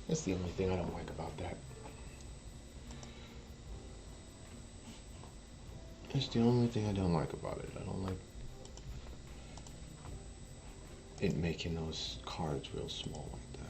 That's the only thing I don't like about that. That's the only thing I don't like about it. I don't like it making those cards real small like that.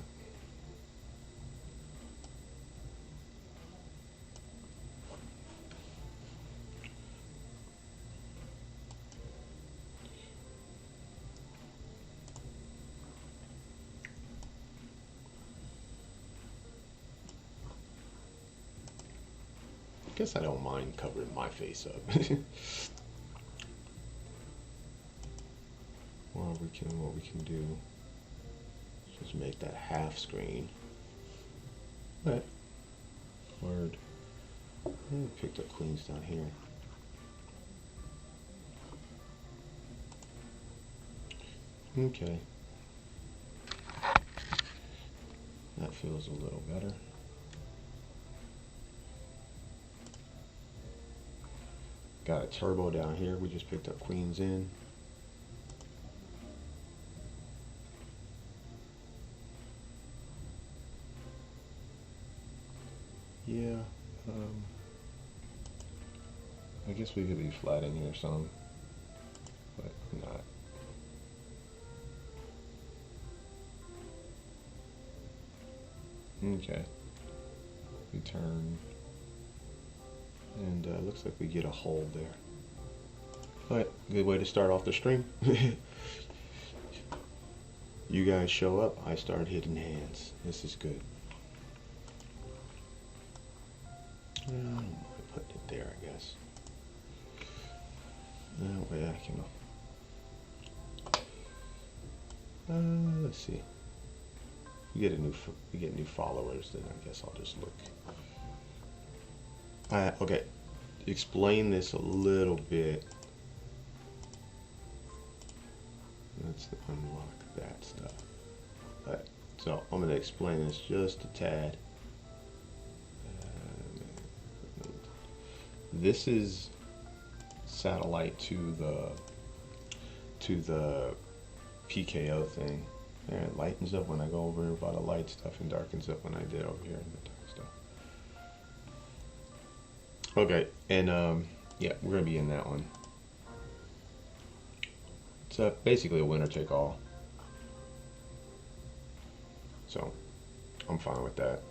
I guess I don't mind covering my face up. Well, what we can do is just make that half screen. But word. Picked up queens down here. Okay. That feels a little better. Got a turbo down here. We just picked up queens in. Yeah. I guess we could be flat in here some, but not. Okay. We turn, and looks like we get a hold there. But good way to start off the stream. You guys show up, I start hitting hands. This is good. I put it there, I guess. That way I can. Let's see. We get new followers. Then I guess I'll just look. Okay. Explain this a little bit. Let's unlock that stuff. Alright, so I'm going to explain this just a tad. This is satellite to the PKO thing. And it lightens up when I go over by the light stuff and darkens up when I did over here in the dark stuff. Okay, and yeah, we're gonna be in that one. It's basically a winner take all. So I'm fine with that.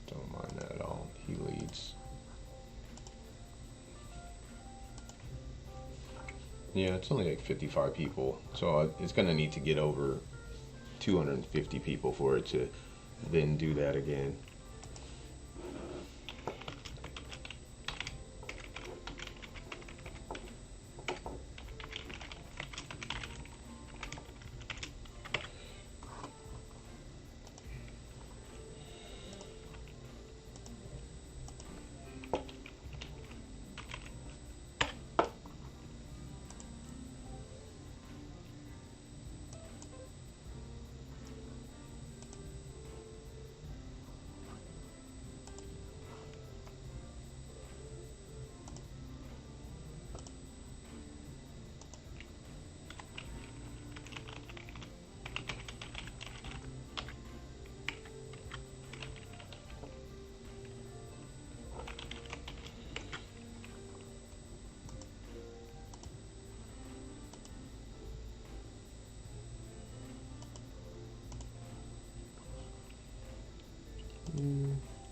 Don't mind that at all. He leads. Yeah, it's only like 55 people, so it's gonna need to get over 250 people for it to then do that again.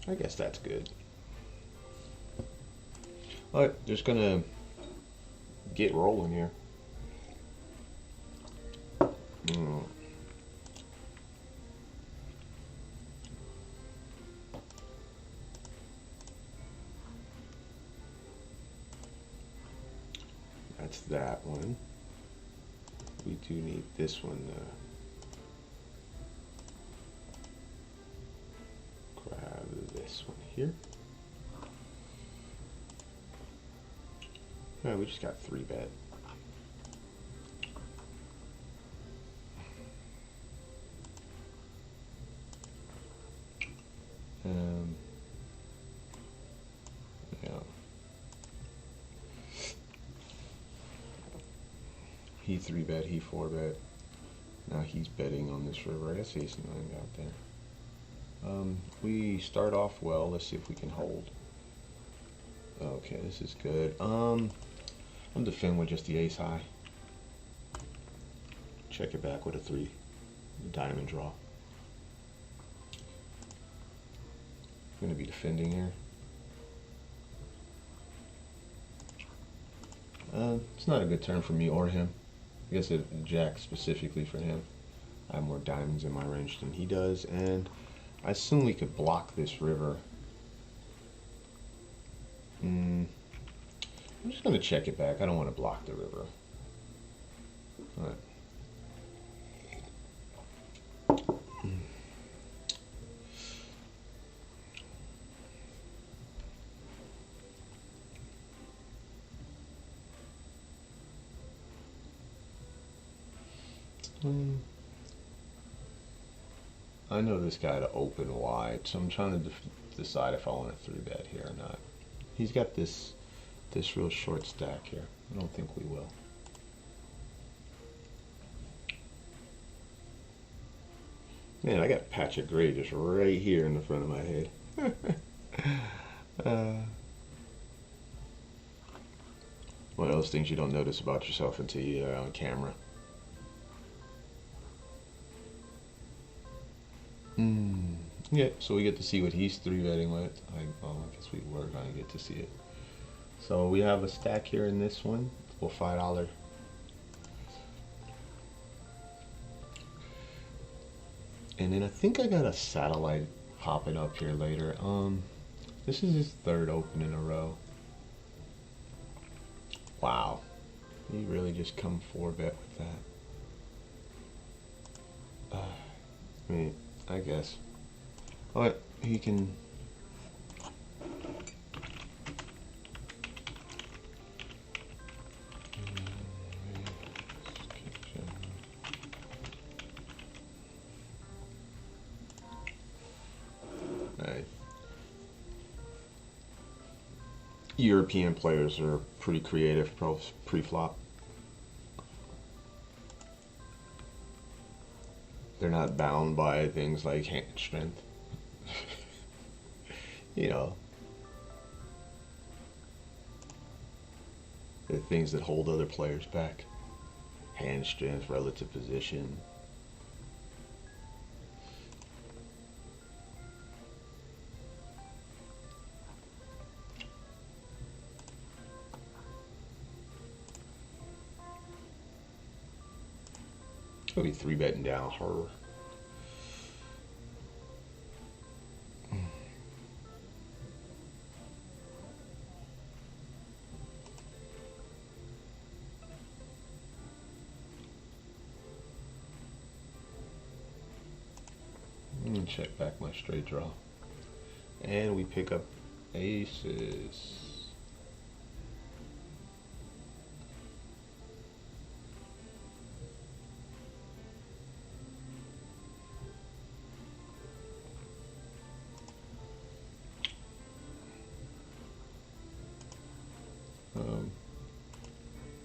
I guess that's good. Alright, just gonna get rolling here. That's that one. We do need this one grab this one here. Oh, we just got 3-bet. Yeah. He 3-bet, he 4-bet. Now he's betting on this river. I guess ace 9 got there. We start off well. Let's see if we can hold. Okay, this is good. I'm defending with just the ace high. Check it back with a 3 diamond draw. I'm gonna be defending here. It's not a good turn for me or him. I guess it jack specifically for him. I have more diamonds in my range than he does, and I assume we could block this river. I'm just gonna check it back. I don't want to block the river. All right. I know this guy to open wide, so I'm trying to decide if I want to 3-bet here or not. He's got this real short stack here. I don't think we will. Man, I got a patch of gray just right here in the front of my head. One of those things you don't notice about yourself until you're on camera. Yeah, so we get to see what he's 3-betting with. I guess we were going to get to see it. So we have a stack here in this one. Well, $5. And then I think I got a satellite popping up here later. This is his 3rd open in a row. Wow. He really just come 4-bet with that. I mean, I guess. But he can. Right. European players are pretty creative pre-flop. They're not bound by things like hand strength. You know, the things that hold other players back. Hand strength, relative position. I'll be 3-betting down her. Check back my straight draw. And we pick up aces.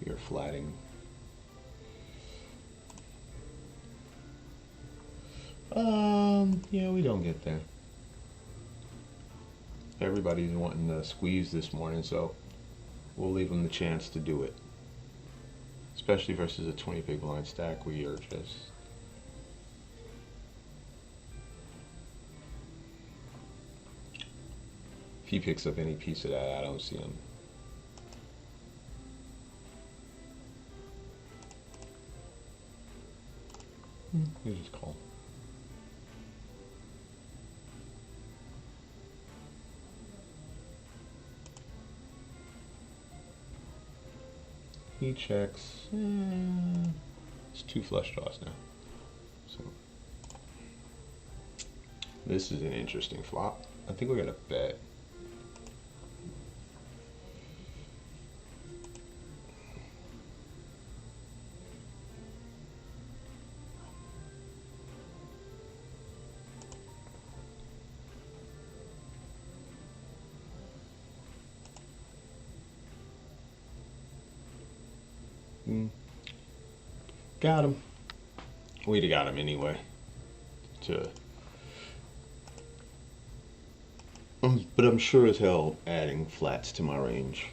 You're flatting. Yeah, we don't get there. Everybody's wanting to squeeze this morning, so we'll leave them the chance to do it. Especially versus a 20 big blind stack where you're just... If he picks up any piece of that, I don't see him. You just call. He checks. It's 2 flush draws now. So this is an interesting flop. I think we're gonna bet. Got him. We'd have got him anyway. But I'm sure as hell adding flats to my range.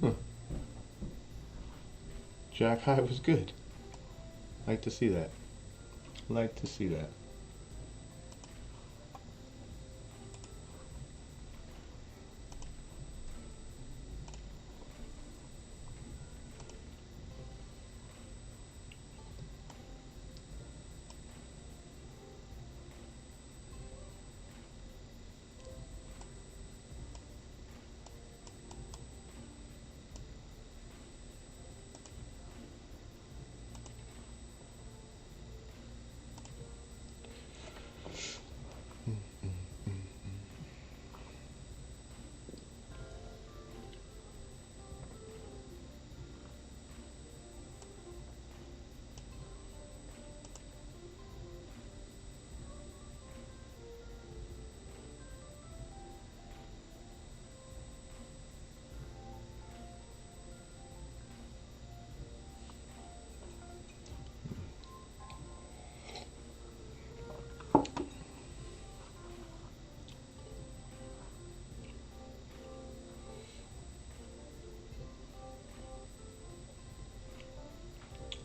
Huh. Jack high was good. Like to see that. Like to see that.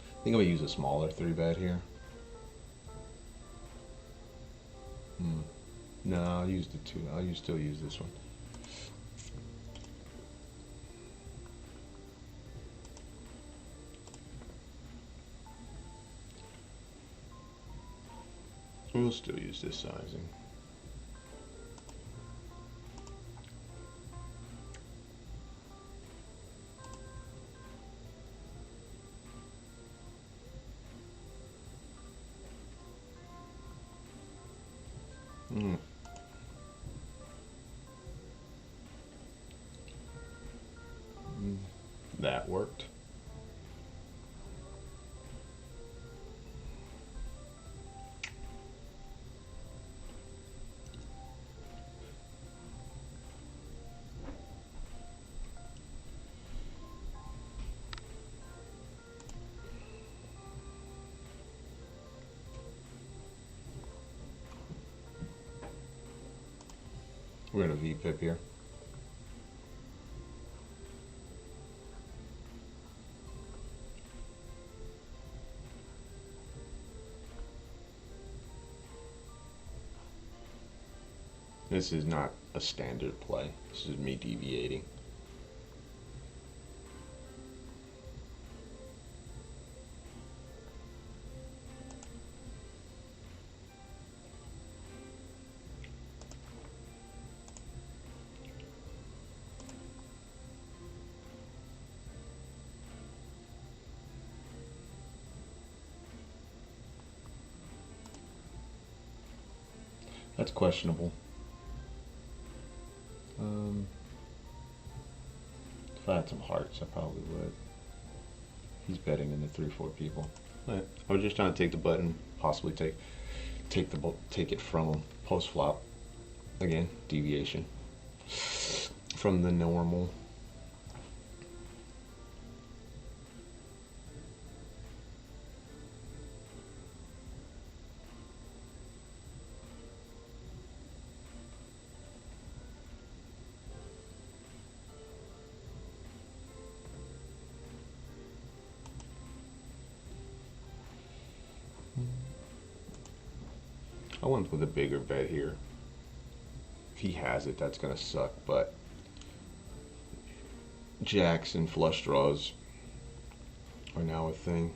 I think I'm gonna use a smaller 3-bet here. No, I'll use the 2. I'll still use this one. We'll still use this sizing. That worked. We're gonna V-pip here. This is not a standard play. This is me deviating. That's questionable. If I had some hearts, I probably would. He's betting in the 3-4 people. Right. I was just trying to take the button, possibly take it from him post flop. Again, deviation from the normal. I went with a bigger bet here. If he has it, that's gonna suck, but jacks and flush draws are now a thing.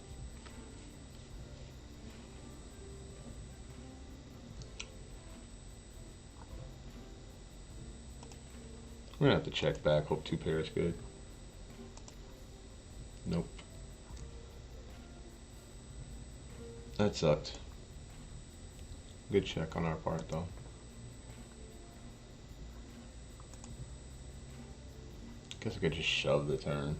We're gonna have to check back. Hope 2 pair is good. Nope. That sucked. Good check on our part though. Guess I could just shove the turn.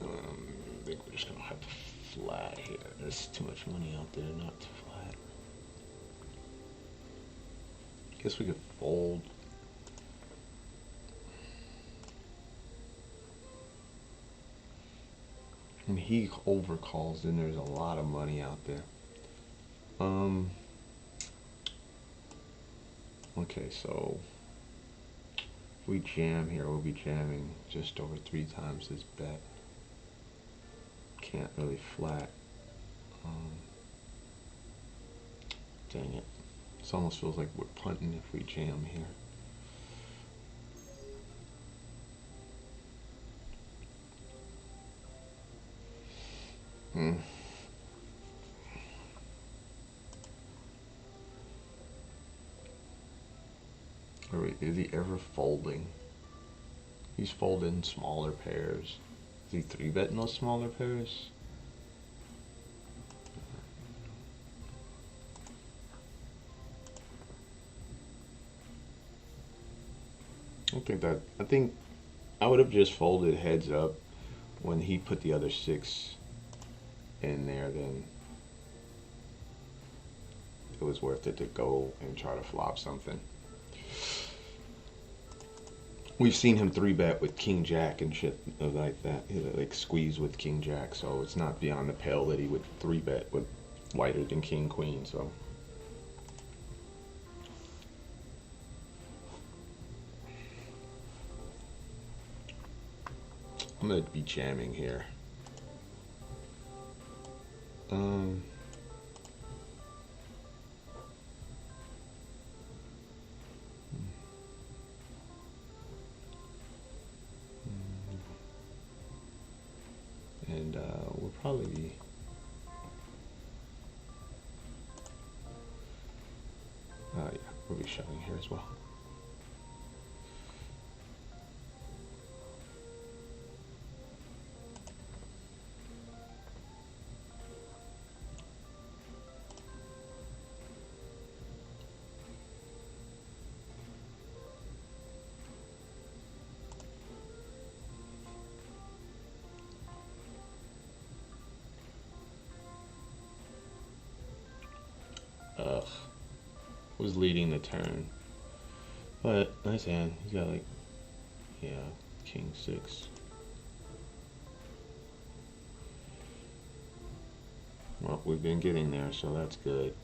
I think we're just gonna have to flat here. There's too much money out there not to flat. Guess we could fold. And he overcalls, then there's a lot of money out there. Okay, so if we jam here, we'll be jamming just over 3 times this bet. Can't really flat. Dang it. This almost feels like we're punting if we jam here. Is he ever folding? He's folding smaller pairs. Is he 3-betting those smaller pairs? I think I would have just folded heads up when he put the other 6 in there. Then it was worth it to go and try to flop something. We've seen him 3-bet with King Jack and shit like that, like squeeze with King Jack. So it's not beyond the pale that he would 3-bet with whiter than King Queen. So. I'm gonna be jamming here. And we'll probably be yeah, we'll be shoving here as well. Was leading the turn, but nice hand. He's got like, yeah, King 6. Well, we've been getting there, so that's good.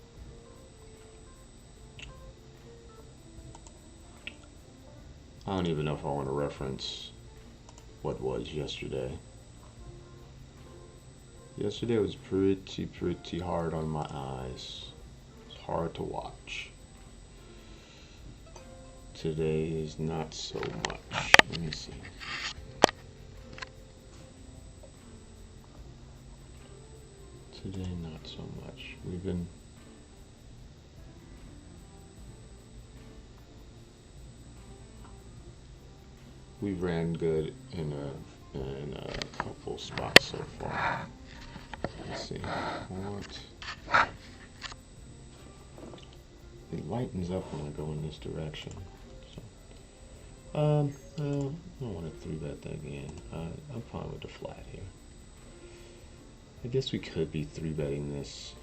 I don't even know if I want to reference what was yesterday. Yesterday was pretty hard on my eyes. It's hard to watch. Today is not so much. Let me see. Today, not so much. We've been we ran good in a couple spots so far. Let's see. It lightens up when I go in this direction. So, I don't want to 3-bet that again. I'm fine with the flat here. I guess we could be 3-betting this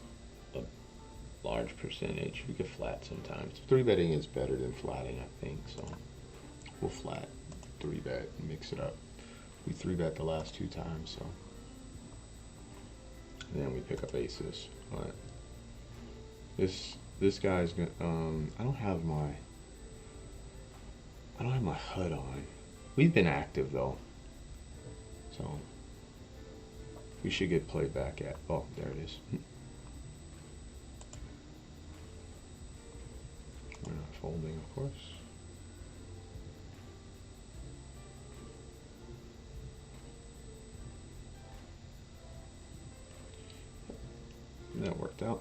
a large percentage. We could flat sometimes. 3-betting is better than flatting, I think. So we'll flat, 3-bet, and mix it up. We 3-bet the last 2 times, so. And then we pick up aces. All right. This guy's gonna. I don't have my HUD on. We've been active though, so we should get played back at. Oh, there it is. We're not folding, of course. That worked out.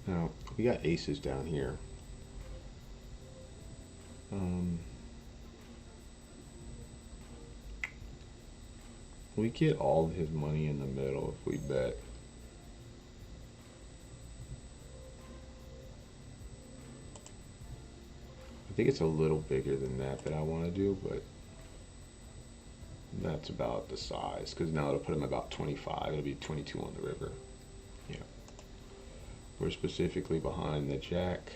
Now, we got aces down here. We get all of his money in the middle if we bet. I think it's a little bigger than that I want to do, but that's about the size, because now it'll put him about 25. It'll be 22 on the river. Yeah. We're specifically behind the Jack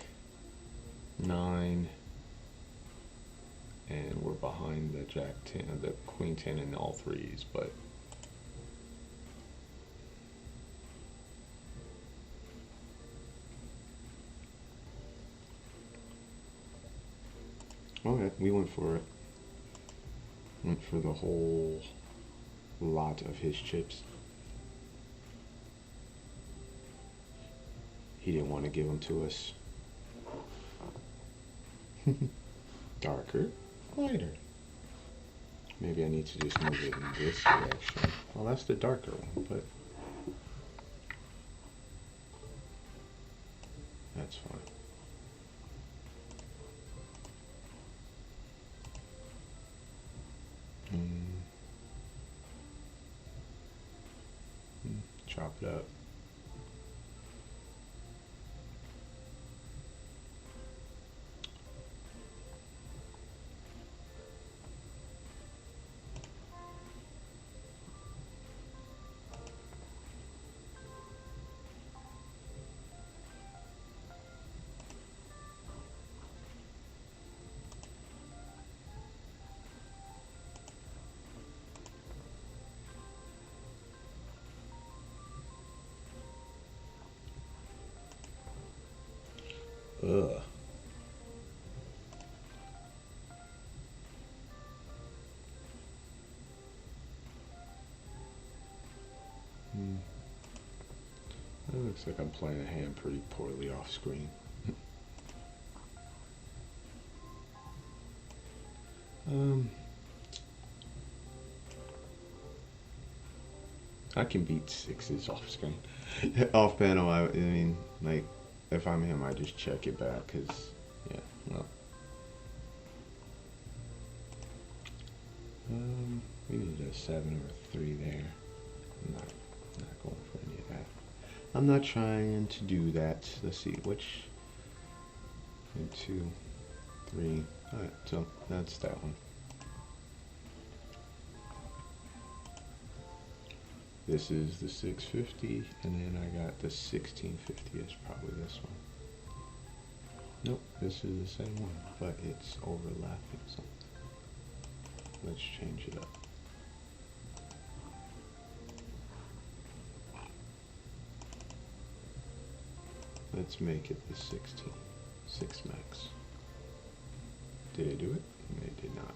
9, and we're behind the Jack 10, the Queen 10 and all threes, but okay, we went for it. Went for the whole lot of his chips. He didn't want to give them to us. Darker, lighter. Maybe I need to just move it in this direction. Well, that's the darker one, but that's fine. Chop it up. Ugh. That looks like I'm playing a hand pretty poorly off screen. I can beat sixes off screen. Off panel, I mean, like, if I'm him, I just check it back, because, yeah, well. We need a 7 or a 3 there. I'm not going for any of that. I'm not trying to do that. Let's see, which, 2, 3, alright, so that's that one. This is the 650, and then I got the 1650 is probably this one. Nope, this is the same one, but it's overlapping something. Let's change it up. Let's make it the 16, 6 max. Did it do it? It did not.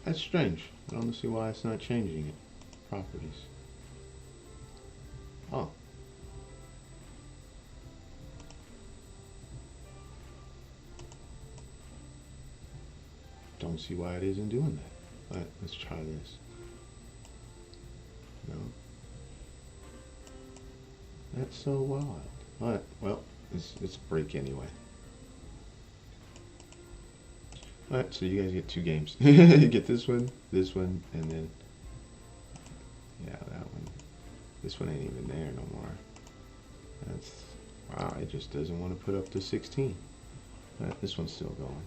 That's strange. I don't see why it's not changing it. Properties. Oh. Don't see why it isn't doing that. Alright, let's try this. No. That's so wild. Alright, well, it's a break anyway. Alright, so you guys get 2 games. You get this one, and then... Yeah, that one. This one ain't even there no more. That's... Wow, it just doesn't want to put up to 16. Alright, this one's still going.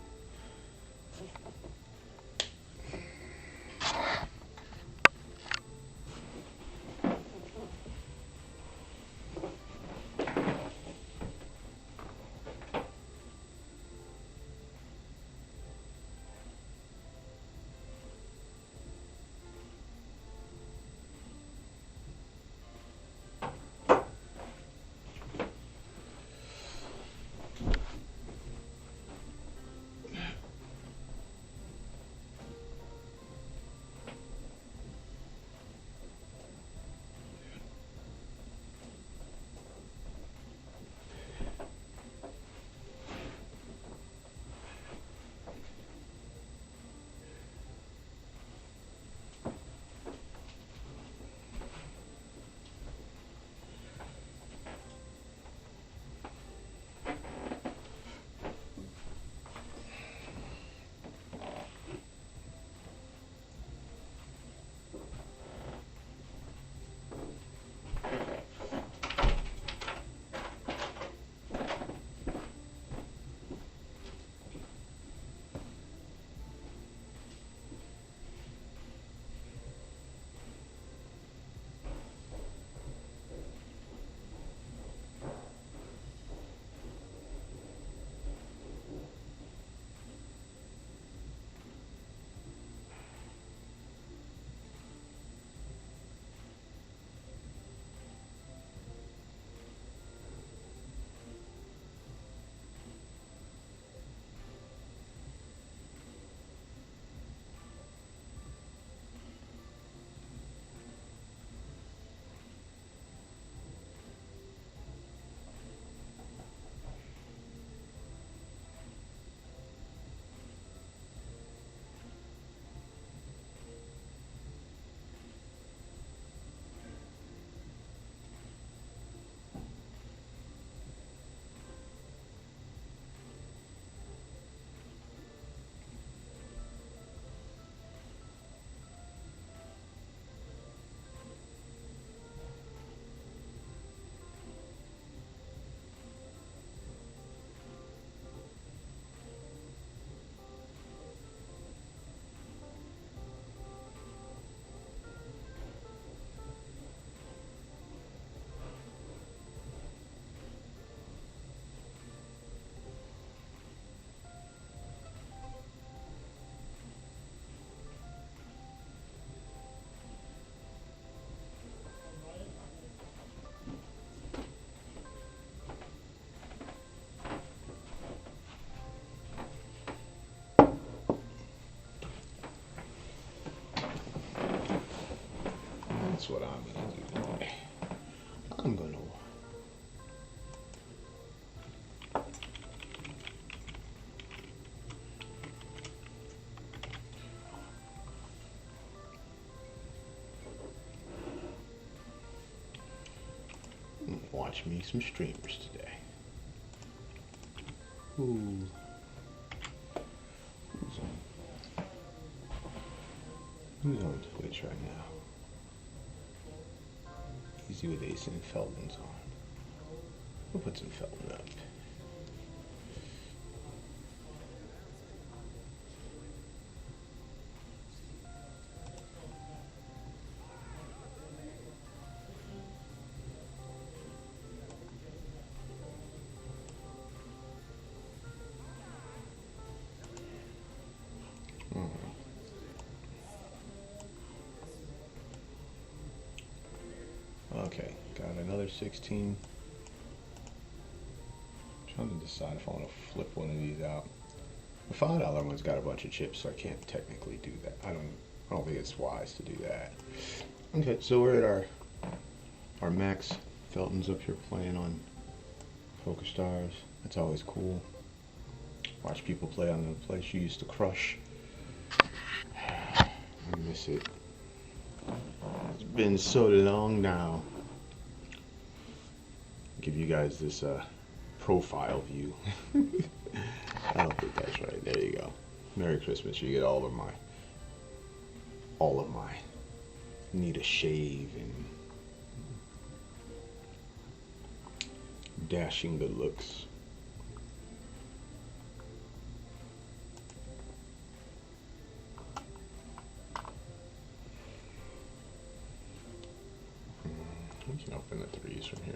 That's what I'm gonna do today. I'm gonna watch me some streamers today. Ooh. Who's on Twitch right now? Easy with Ace and Feldman's on. We'll put some Feldman up. Okay, got another 16. Trying to decide if I want to flip one of these out. The $5 one's got a bunch of chips, so I can't technically do that. I don't think it's wise to do that. Okay, so we're at our Max Felton's up here playing on PokerStars. That's always cool. Watch people play on the place you used to crush. I miss it. It's been so long now. Give you guys this profile view. I don't think that's right. There you go. Merry Christmas. You get all of my need a shave and dashing good looks. We can open the threes from here.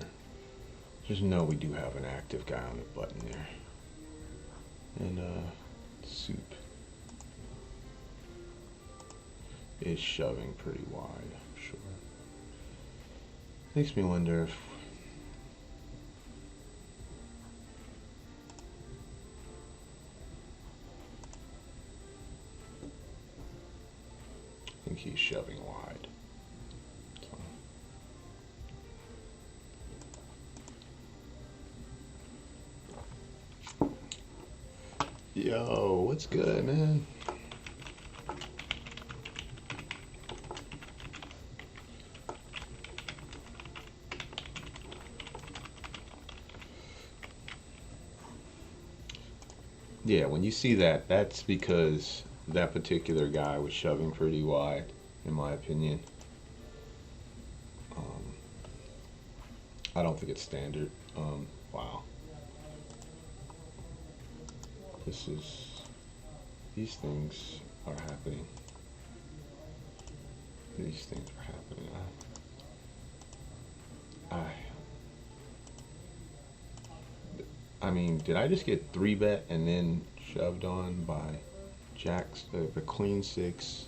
Just know we do have an active guy on the button there. And soup is shoving pretty wide, I'm sure. Makes me wonder if I think he's shoving wide. Yo, what's good, man? Yeah, when you see that, that's because that particular guy was shoving pretty wide, in my opinion. I don't think it's standard. Wow. These things are happening. These things are happening. I mean, did I just get 3-bet and then shoved on by jacks, the queen 6?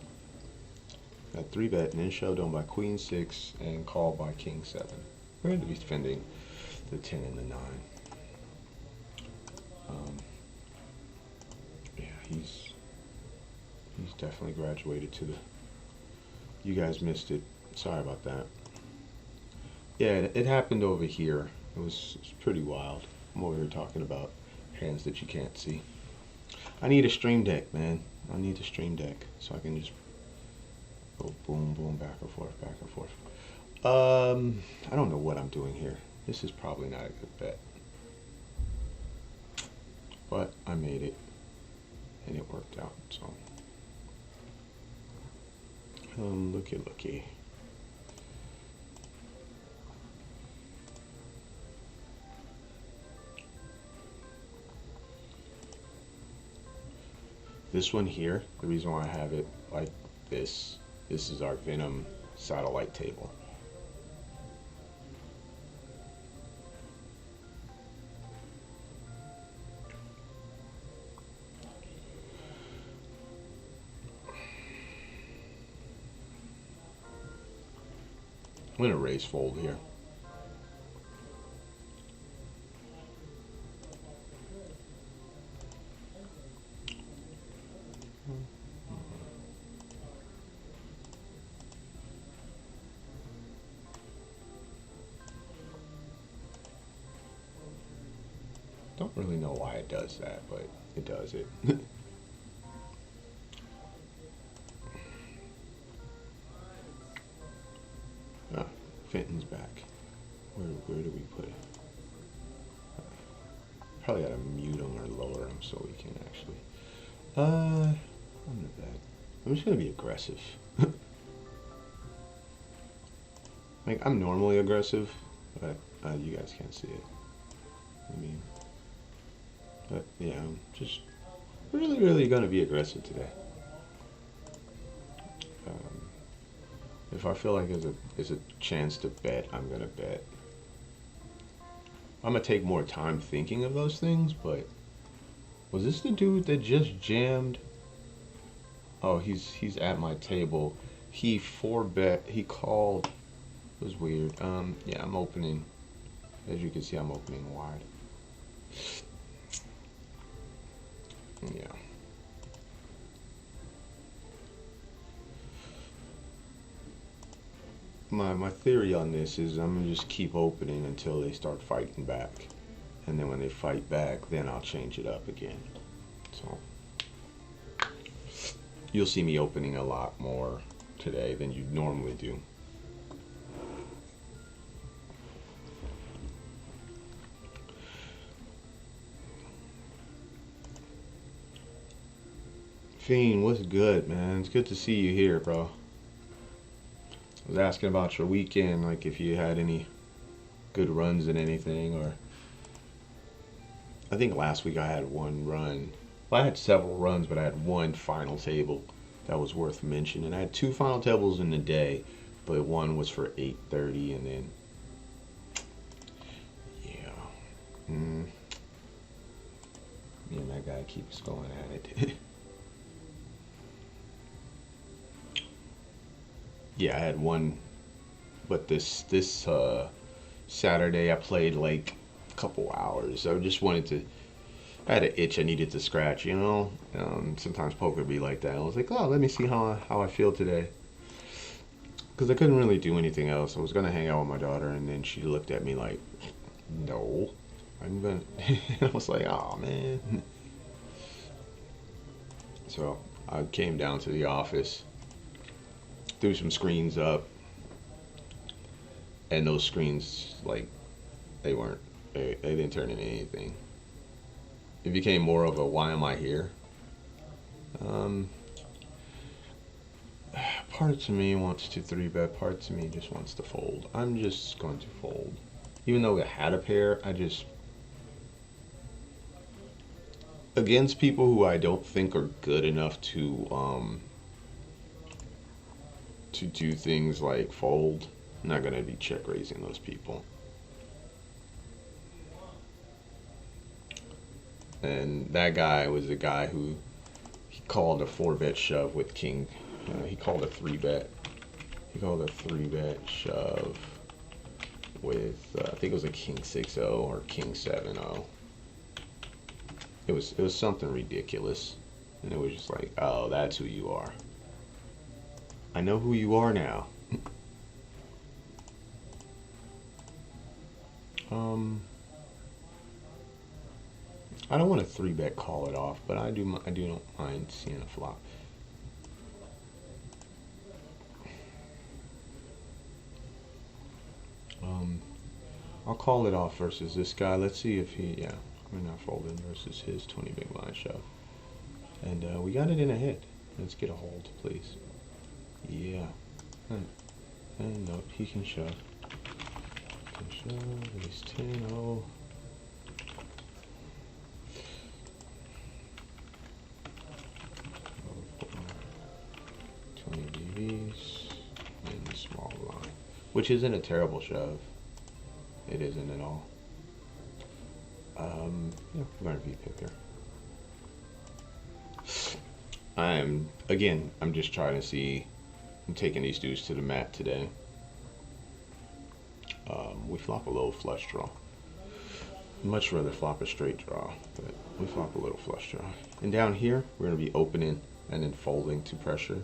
Got 3-bet and then shoved on by queen 6 and called by king 7. We're going to be defending the 10 and the 9. Yeah, he's definitely graduated to the. You guys missed it. Sorry about that. Yeah, it happened over here. It was pretty wild. I'm over here talking about hands that you can't see. I need a stream deck, man. I need a stream deck so I can just go boom, boom, back and forth, back and forth. I don't know what I'm doing here. This is probably not a good bet. But I made it, and it worked out, so. Looky. This one here, the reason why I have it like this is our Venom satellite table. I'm gonna raise fold here. Don't really know why it does that, but it does it. Fenton's back. Where do we put it? Probably gotta mute him or lower him so we can actually. I'm just gonna be aggressive. Like, I'm normally aggressive, but you guys can't see it. I mean, but yeah, I'm just really gonna be aggressive today. If I feel like there's a chance to bet, I'm gonna bet. I'm gonna take more time thinking of those things, but was this the dude that just jammed? Oh, he's at my table. He 4-bet. He called. It was weird. Yeah, I'm opening. As you can see, I'm opening wide. Yeah, my theory on this is I'm gonna just keep opening until they start fighting back, and then when they fight back, then I'll change it up again. So you'll see me opening a lot more today than you normally do. Fiend, what's good, man? It's good to see you here, bro. I was asking about your weekend, like if you had any good runs in anything, or I think last week I had one run. Well, I had several runs, but I had one final table that was worth mentioning. I had two final tables in the day, but one was for 8:30, and then yeah, me and that guy keeps going at it. Yeah, I had one, but this Saturday I played like a couple hours. I just wanted to. I had an itch I needed to scratch, you know. Sometimes poker be like that. I was like, oh, let me see how I feel today, because I couldn't really do anything else. I was gonna hang out with my daughter, and then she looked at me like, no, I'm gonna. I was like, oh man. So I came down to the office, threw some screens up, and those screens, like, they didn't turn into anything. It became more of a why am I here? Part of me wants to 3-bet, part of me just wants to fold. I'm just going to fold. Even though I had a pair, I just, against people who I don't think are good enough to do things like fold, I'm not gonna be check raising those people. And that guy was the guy who he called a 4-bet shove with king. He called a 3-bet. He called a 3-bet shove with I think it was a king 6-0 or king 7-0. It was something ridiculous, and it was just like, oh, that's who you are. I know who you are now. I don't want to 3-bet call it off, but I do not mind seeing a flop. I'll call it off versus this guy. Let's see if he, we're not folding versus his 20 big blind shove. And we got it in a hit. Let's get a hold, please. Yeah. And nope, he can shove. He can shove. He's 10-0. 20 BVs in the small line, which isn't a terrible shove. It isn't at all. Yeah, we're going to V-pick here. I'm just trying to see. I'm taking these dudes to the mat today. We flop a little flush draw. Much rather flop a straight draw, but we flop a little flush draw. And down here, we're going to be opening and then folding to pressure.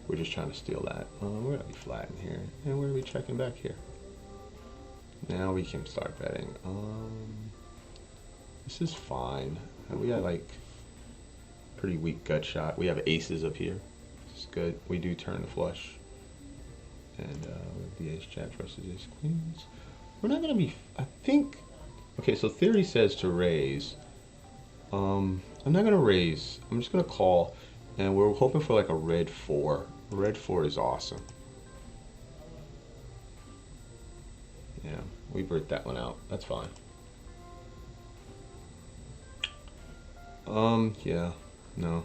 We're just trying to steal that. We're going to be flat in here, and we're going to be checking back here. Now we can start betting. This is fine. We got like pretty weak gut shot. We have aces up here. This is good. We do turn the flush. And the ace jack versus ace queens. We're not going to be, I think, okay, so theory says to raise. I'm not going to raise. I'm just going to call. And we're hoping for like a red 4. Red 4 is awesome. Yeah, we burnt that one out. That's fine. Yeah, no.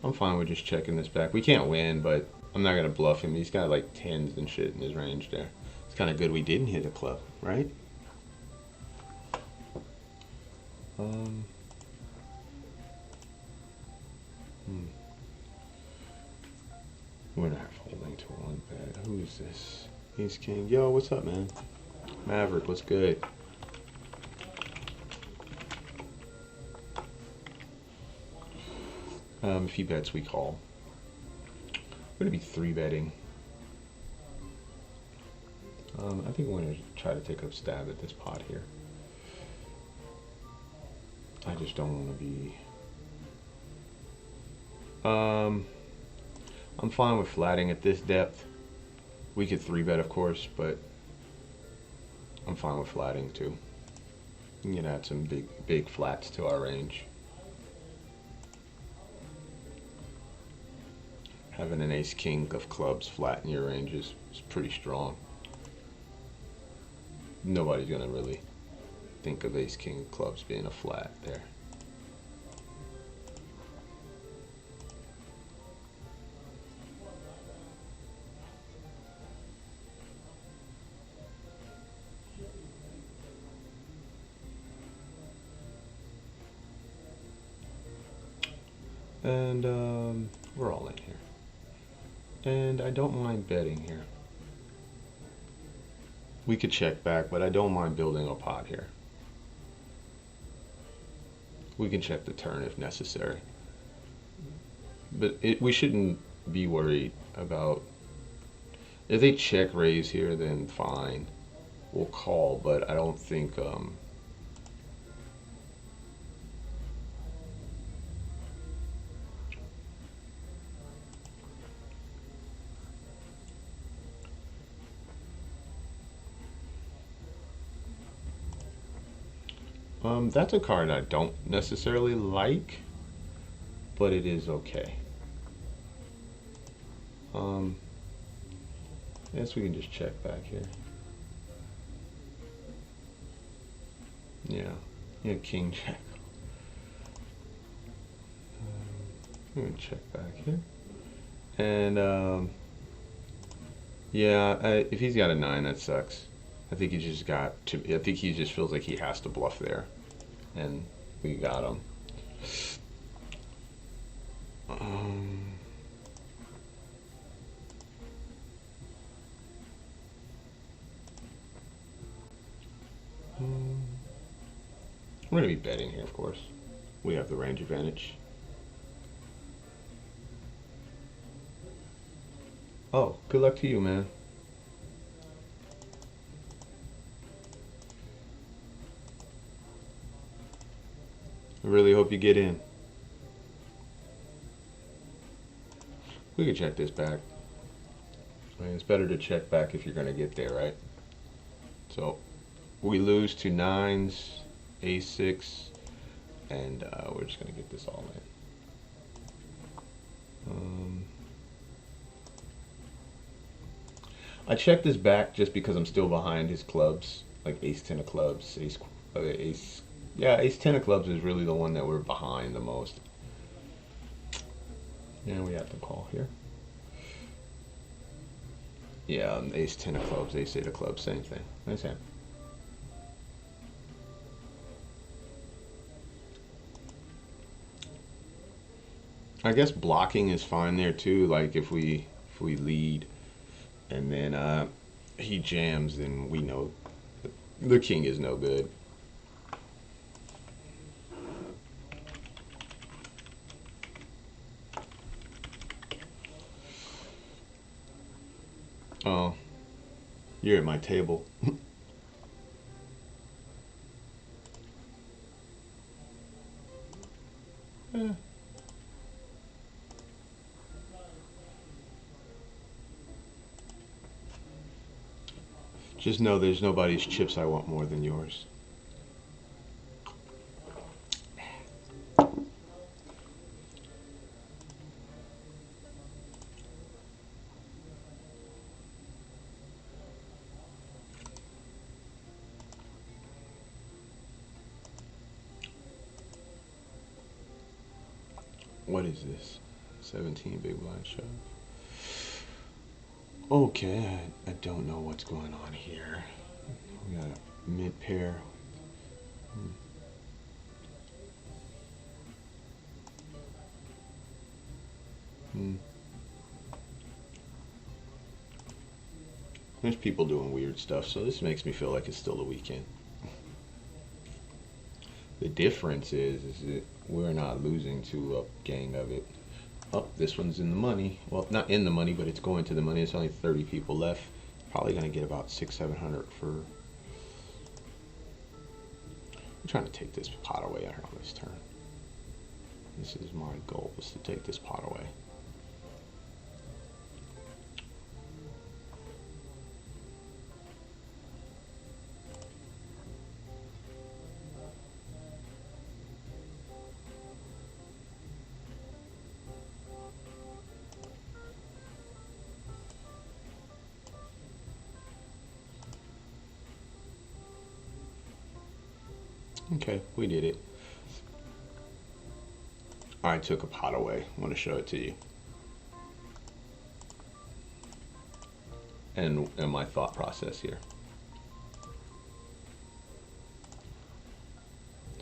I'm fine with just checking this back. We can't win, but I'm not going to bluff him. He's got like 10s and shit in his range there. It's kind of good we didn't hit a club, right? We're not holding to 1-bet. Who is this? Ace King. Yo, what's up, man? Maverick, what's good? If he bets, we call. We're gonna be 3-betting. I think I'm going to try to take a stab at this pot here. I just don't want to be... I'm fine with flatting at this depth. We could 3-bet, of course, but I'm fine with flatting too. You can add some big flats to our range. Having an ace-king of clubs flat in your range is pretty strong. Nobody's gonna really think of ace-king of clubs being a flat there. And we're all in here. And I don't mind betting here. We could check back, but I don't mind building a pot here. We can check the turn if necessary. But we shouldn't be worried about... If they check raise here, then fine. We'll call, but I don't think... that's a card I don't necessarily like, but it is okay. Guess we can just check back here. Yeah, king jack. I'm gonna check back here, and yeah, if he's got a 9, that sucks. I think he just got to. I think he just feels like he has to bluff there, and we got him. We're gonna be betting here, of course. We have the range advantage. Oh, good luck to you, man. I really hope you get in. We could check this back. I mean, it's better to check back if you're going to get there, right? So we lose to 9s, a6, and we're just going to get this all in. I checked this back just because I'm still behind his clubs, like ace 10 of clubs, yeah, ace 10 of clubs is really the one that we're behind the most. And we have to call here. Yeah, ace 10 of clubs, ace 8 of clubs, same thing. Nice hand. I guess blocking is fine there too. Like if we lead and then he jams, then we know the king is no good. Oh, you're at my table. Eh. Just know there's nobody's chips I want more than yours. What is this? 17 big blind shove. Okay, I don't know what's going on here. We got a mid pair. There's people doing weird stuff, so this makes me feel like it's still the weekend. The difference is that we're not losing to a gang of it. Oh, this one's in the money. Well, not in the money, but it's going to the money. It's only 30 people left. Probably gonna get about 600-700 for. I'm trying to take this pot away here on this turn. This is my goal, is to take this pot away. Okay, we did it. I took a pot away. I want to show it to you. And my thought process here.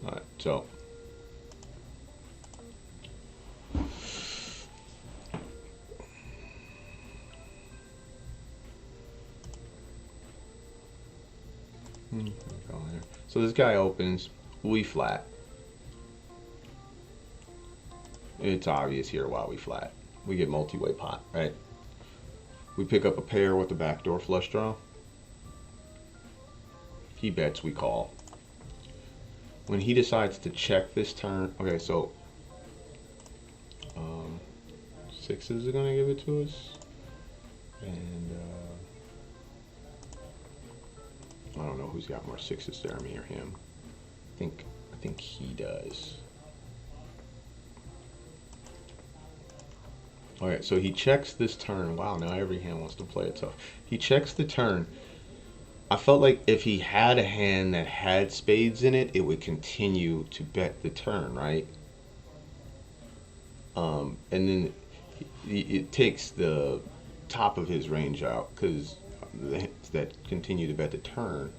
Alright, so. So this guy opens, we flat. It's obvious here why we flat. We get multi-way pot, right? We pick up a pair with a backdoor flush draw. He bets, we call. When he decides to check this turn, okay, so sixes are gonna give it to us, and I don't know who's got more sixes there, me or him. I think he does. Alright, so he checks this turn. Wow, now every hand wants to play it tough. He checks the turn. I felt like if he had a hand that had spades in it, it would continue to bet the turn, right? And then it takes the top of his range out, because the hands that continue to bet the turn,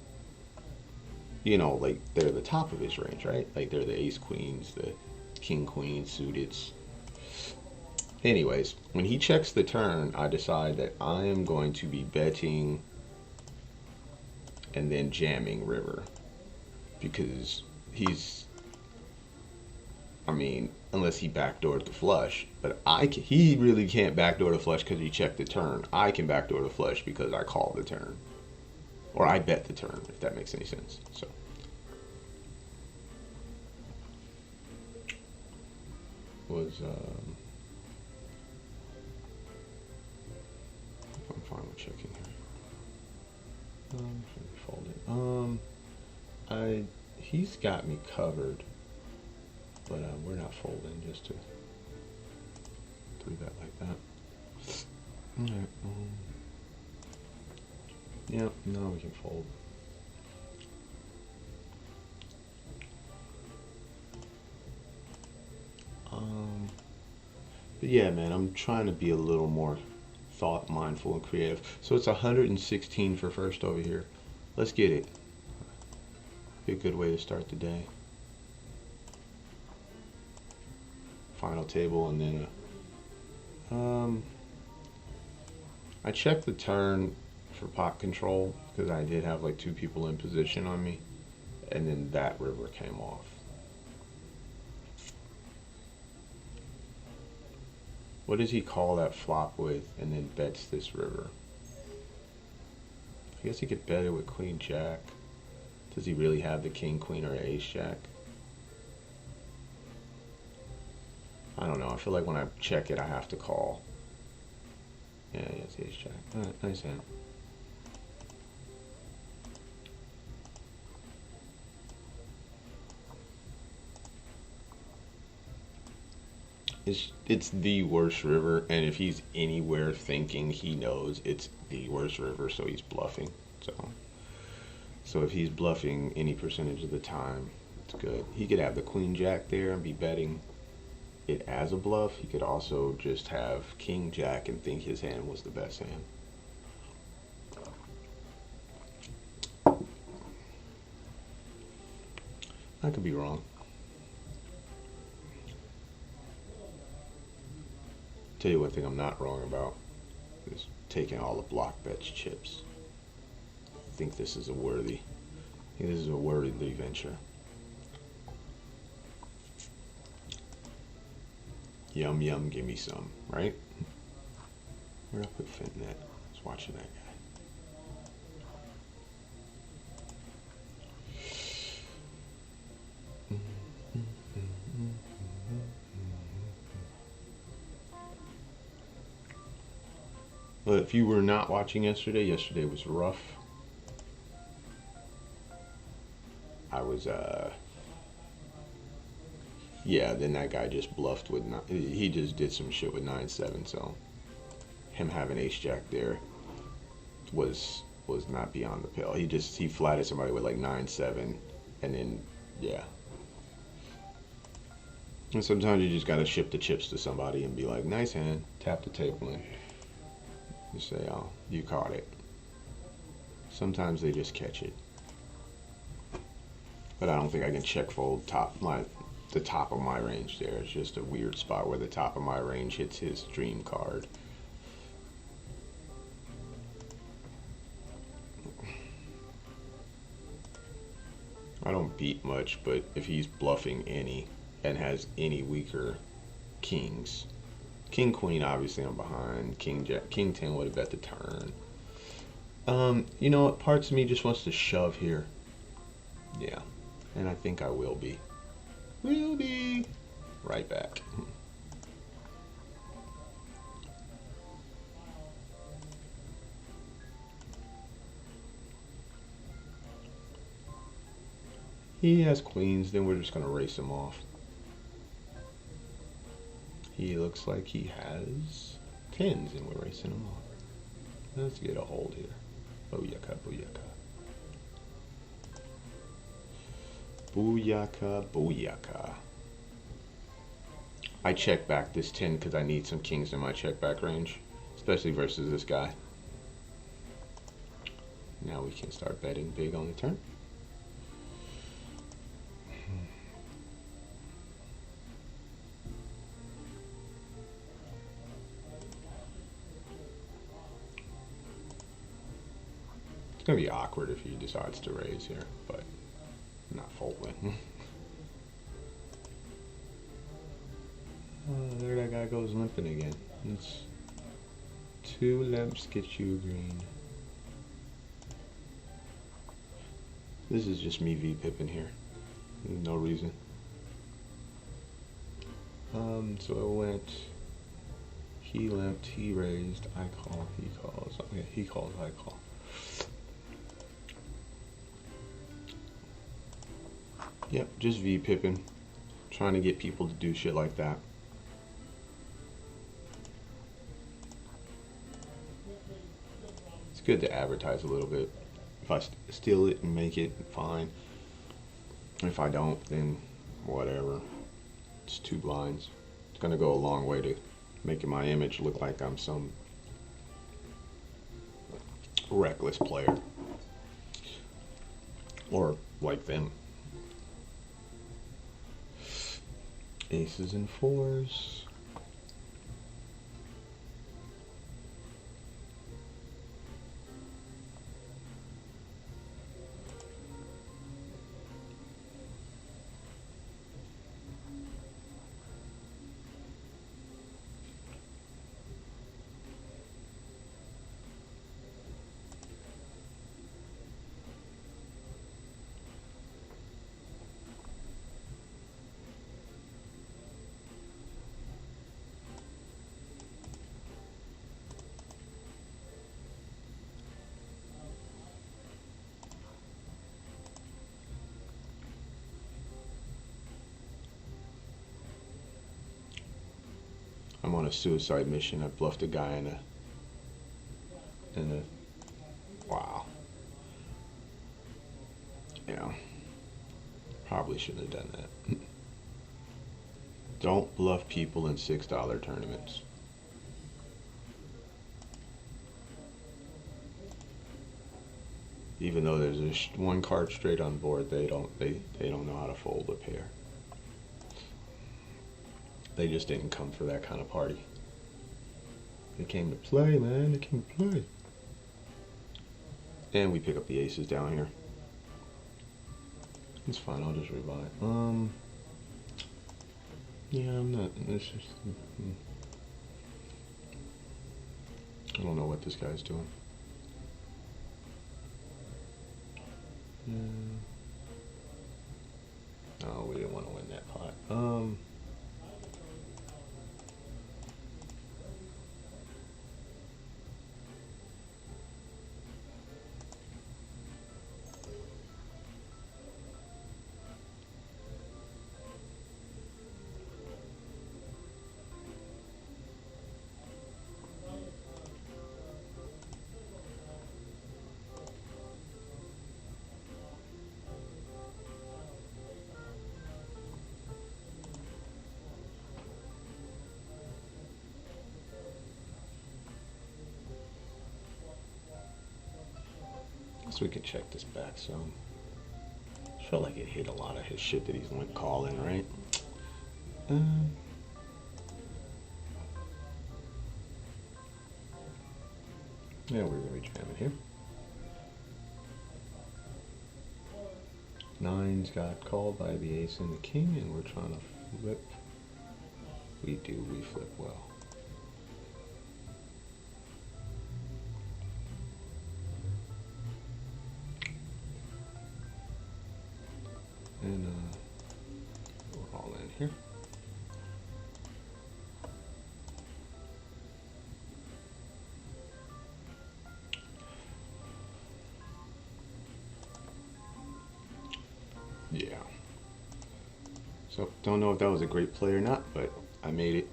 you know, like they're the top of his range, right? Like they're the ace queens, the king queen suiteds. Anyways, when he checks the turn, I decide that I am going to be betting and then jamming river, because he's, I mean, unless he backdoored the flush, but he really can't backdoor the flush because he checked the turn. I can backdoor the flush because I called the turn, or I bet the turn, if that makes any sense. So was I'm fine with checking here. Fold it. He's got me covered, but we're not folding, just to do that like that. All right. Yeah, now we can fold. But yeah, man, I'm trying to be a little more thought mindful and creative. So it's 116 for first over here. Let's get it. Be a good way to start the day. Final table, and then I checked the turn for pot control because I did have like two people in position on me, and then that river came off. What does he call that flop with and then bets this river? I guess he could bet it with queen jack. Does he really have the king queen or ace jack? I don't know. I feel like when I check it, I have to call. Yeah, it's ace jack. All right, nice hand. It's the worst river, and if he's anywhere thinking, he knows it's the worst river, so he's bluffing. So if he's bluffing any percentage of the time, it's good. He could have the queen jack there and be betting it as a bluff. He could also just have king jack and think his hand was the best hand. I could be wrong. Tell you one thing I'm not wrong about is taking all the block bets chips. I think this is a worthy venture. Yum yum, give me some, right? Where'd I put Fenton at? I was watching that guy. If you were not watching yesterday, yesterday was rough. I was, yeah, then that guy just bluffed with, he just did some shit with 9-7, so him having ace-jack there was not beyond the pale. He flatted somebody with like 9-7, and then, yeah. And sometimes you just gotta ship the chips to somebody and be like, nice hand, tap the table and you say, oh, you caught it. Sometimes they just catch it. But I don't think I can check fold the top of my range there. It's just a weird spot where the top of my range hits his dream card. I don't beat much, but if he's bluffing any and has any weaker kings, king queen, obviously I'm behind. King jack, king 10 would have bet the turn. You know what? Parts of me just wants to shove here. Yeah, and I think I will be. Will be right back. He has queens, then we're just gonna race him off. He looks like he has 10s and we're racing him off. Let's get a hold here. Booyaka, booyaka. Booyaka, booyaka. I check back this 10 because I need some kings in my check back range, especially versus this guy. Now we can start betting big on the turn. It's gonna be awkward if he decides to raise here, but not folding. Oh, there that guy goes limping again. It's 2 limps get you green. This is just me V-pipping here. No reason. So it went, he limped, he raised, I call, he calls. Okay, he calls, I call. Yep, just V-pipping. Trying to get people to do shit like that. It's good to advertise a little bit. If I steal it and make it, fine. If I don't, then whatever. It's 2 blinds. It's gonna go a long way to making my image look like I'm some reckless player. Or like them. Aces and 4s. I'm on a suicide mission. I bluffed a guy in a wow. Yeah. Probably shouldn't have done that. Don't bluff people in $6 tournaments. Even though there's one card straight on board, they don't know how to fold a pair. They just didn't come for that kind of party. They came to play, man. They came to play. And we pick up the aces down here. It's fine. I'll just revive. Yeah, I'm not. It's just. I don't know what this guy's doing. No, we didn't want to win that pot. So we can check this back some. Felt like it hit a lot of his shit that he's went calling, right? Yeah, we're gonna be jamming here. Nines got called by the ace and the king, and we're trying to flip. We flip well. And we're all in here. Yeah. So don't know if that was a great play or not, but I made it.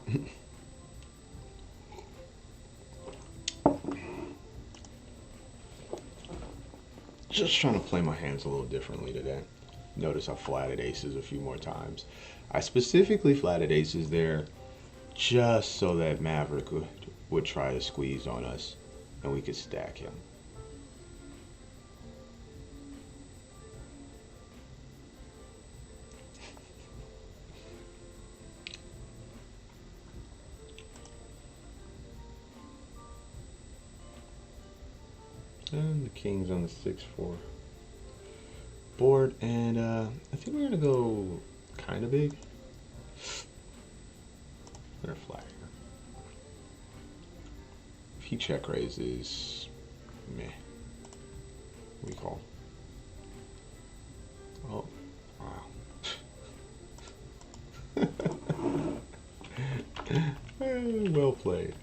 Just trying to play my hands a little differently today. Notice I flatted aces a few more times. I specifically flatted aces there just so that Maverick would try to squeeze on us and we could stack him. And the king's on the 6-4 board, and I think we're gonna go kind of big. We're gonna flat here. If he check raises, meh. We call. Oh, wow. Well played.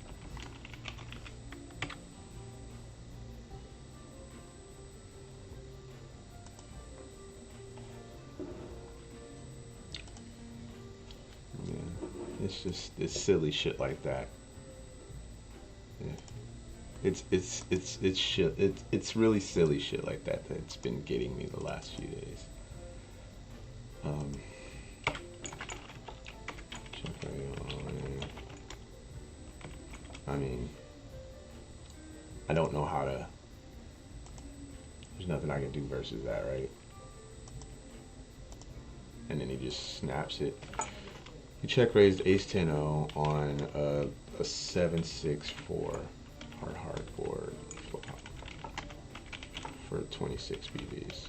It's just, it's silly shit like that. Yeah. It's shit. It's really silly shit like that that's been getting me the last few days. I mean, I don't know how to. There's nothing I can do versus that, right? And then he just snaps it. He check raised ace 10-0 on a 7-6-4 hard board for 26 BVs.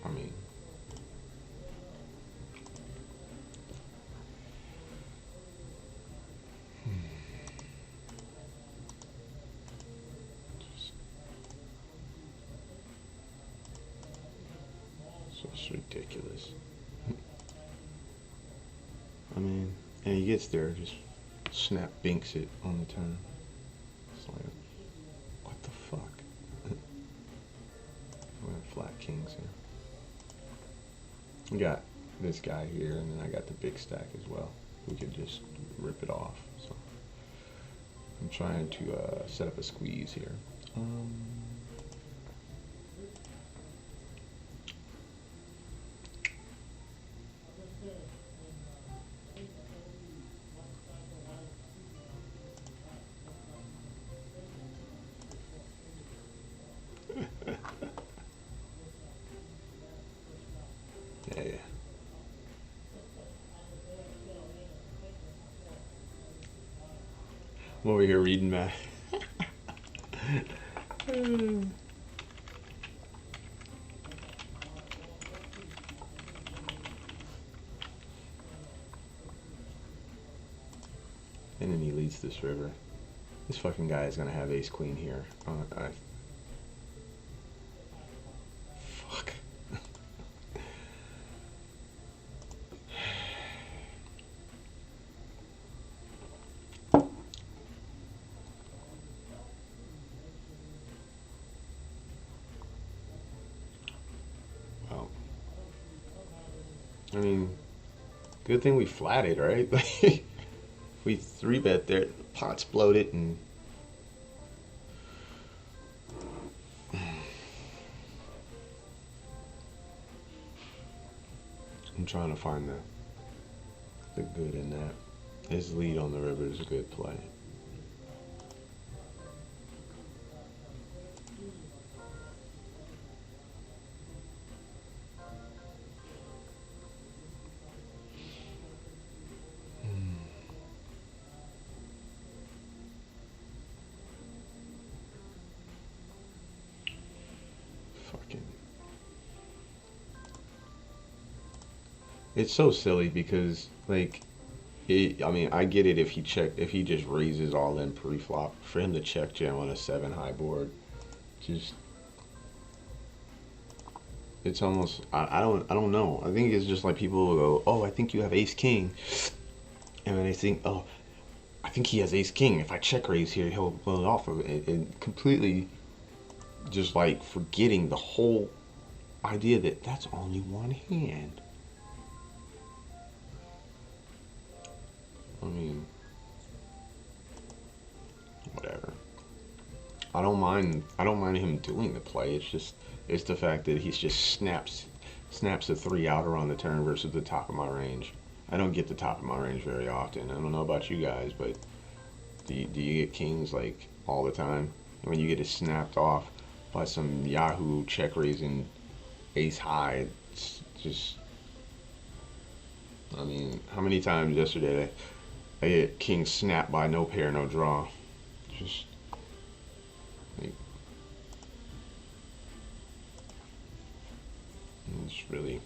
I mean, it's ridiculous. I mean, and he gets there, just snap binks it on the turn. It's like, what the fuck? We're gonna flat kings here. We got this guy here, and then I got the big stack as well. We could just rip it off. So I'm trying to set up a squeeze here. Yeah. I'm over here reading math. And then he leads this river. This fucking guy is gonna have ace queen here. Fuck. Well, I mean, good thing we flatted, right? We 3-bet there, the pot's bloated, and I'm trying to find the good in that. His lead on the river is a good play. It's so silly because like I mean, I get it if he just raises all in pre-flop for him to check jam on a 7 high board. Just it's almost I don't know. I think it's just like people will go, oh, I think you have ace king, and then they think, oh, I think he has ace king. If I check raise here, he'll blow it off of it, and completely just like forgetting the whole idea that that's only one hand. I mean, whatever. I don't mind him doing the play. It's the fact that he's just snaps a 3 outer on the turn versus the top of my range. I don't get the top of my range very often. I don't know about you guys, but do you get kings like all the time? When you get it snapped off by some Yahoo check raising ace high, it's just. I mean, how many times yesterday I get king snap by no pair, no draw? Just like, it's really.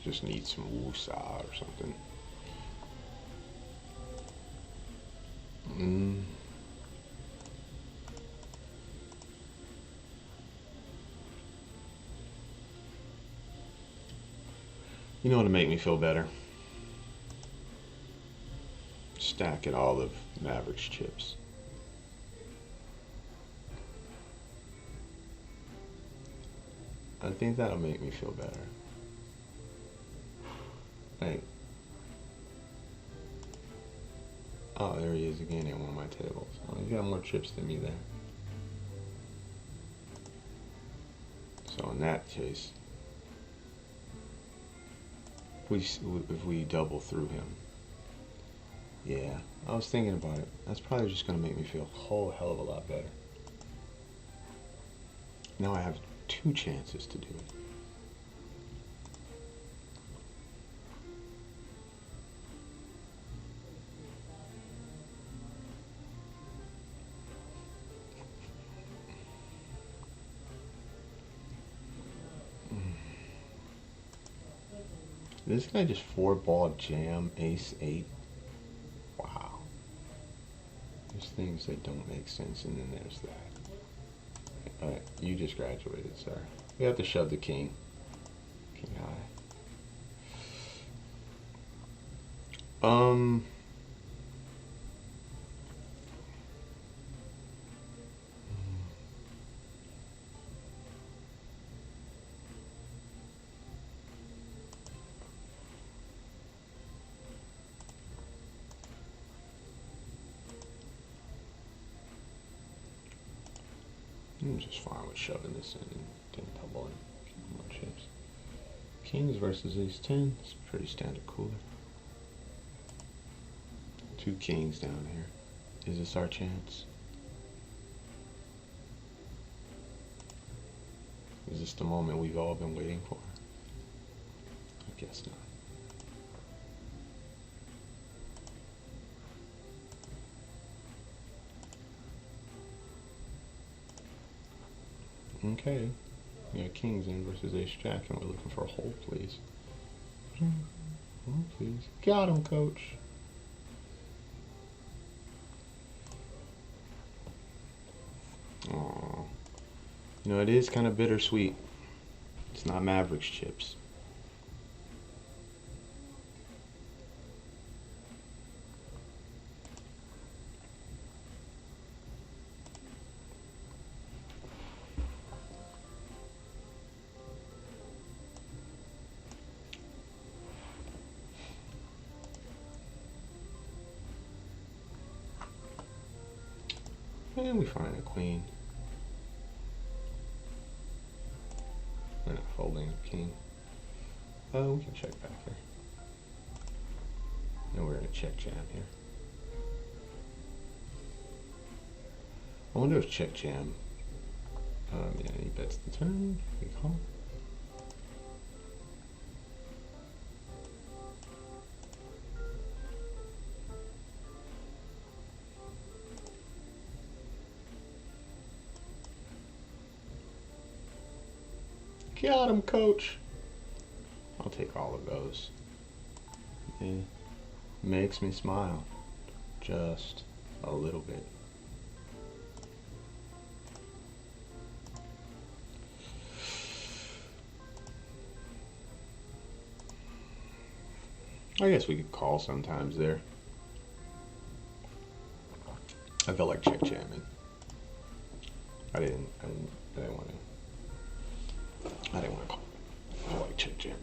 Just need some woosah or something. You know what'll make me feel better? Stacking all of Mavericks chips. I think that'll make me feel better. Like, oh, there he is again at one of my tables. Oh, he's got more chips than me there. So in that case, if we double through him, yeah, I was thinking about it. That's probably just gonna make me feel a whole hell of a lot better. Now I have 2 chances to do it. This guy just 4-ball jam ace 8. Wow. There's things that don't make sense, and then there's that. Alright, you just graduated, sir. We have to shove the king. King high. I'm just fine with shoving this in and then doubling. More chips. Kings versus ace 10. It's a pretty standard cooler. 2 kings down here. Is this our chance? Is this the moment we've all been waiting for? I guess not. Okay, we got kings in versus ace jack, and we're looking for a hold, please. Oh, please. Got him, coach. Aww. You know, it is kind of bittersweet. It's not Mavericks chips. And we find a queen. We're not folding a king. Oh, we can check back here. And we're gonna check jam here. I wonder if check jam. Yeah, he bets the turn. We call. Got him, coach. I'll take all of those. It makes me smile. Just a little bit. I guess we could call sometimes there. I felt like check jamming. I didn't want to call. I felt like check jamming.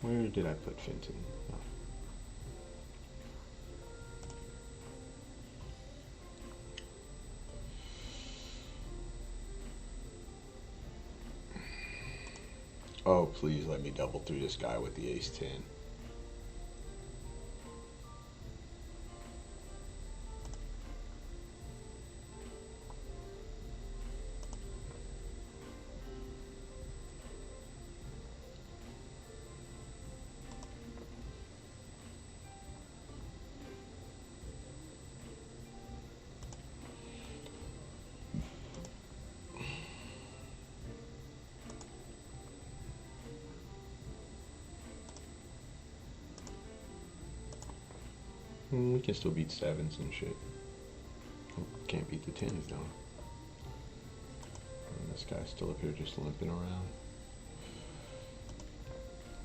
Where did I put Fenton? Oh, please let me double through this guy with the ace-10. We can still beat sevens and shit. Can't beat the tens though. And this guy's still up here just limping around.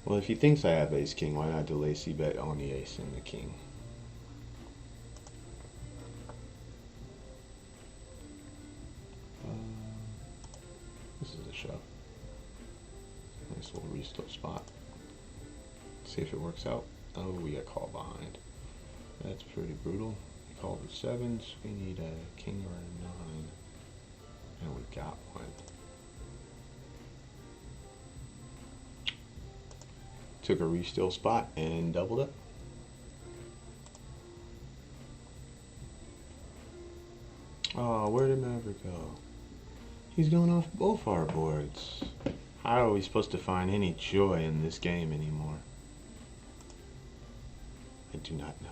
Well, if he thinks I have ace king, why not delay c-bet on the ace and the king? This is a shove. Nice little restart spot. See if it works out. Oh, we got called behind. That's pretty brutal. We called with sevens. We need a king or a nine. And we got one. Took a re-steal spot and doubled up. Oh, where did Maverick go? He's going off both our boards. How are we supposed to find any joy in this game anymore? I do not know.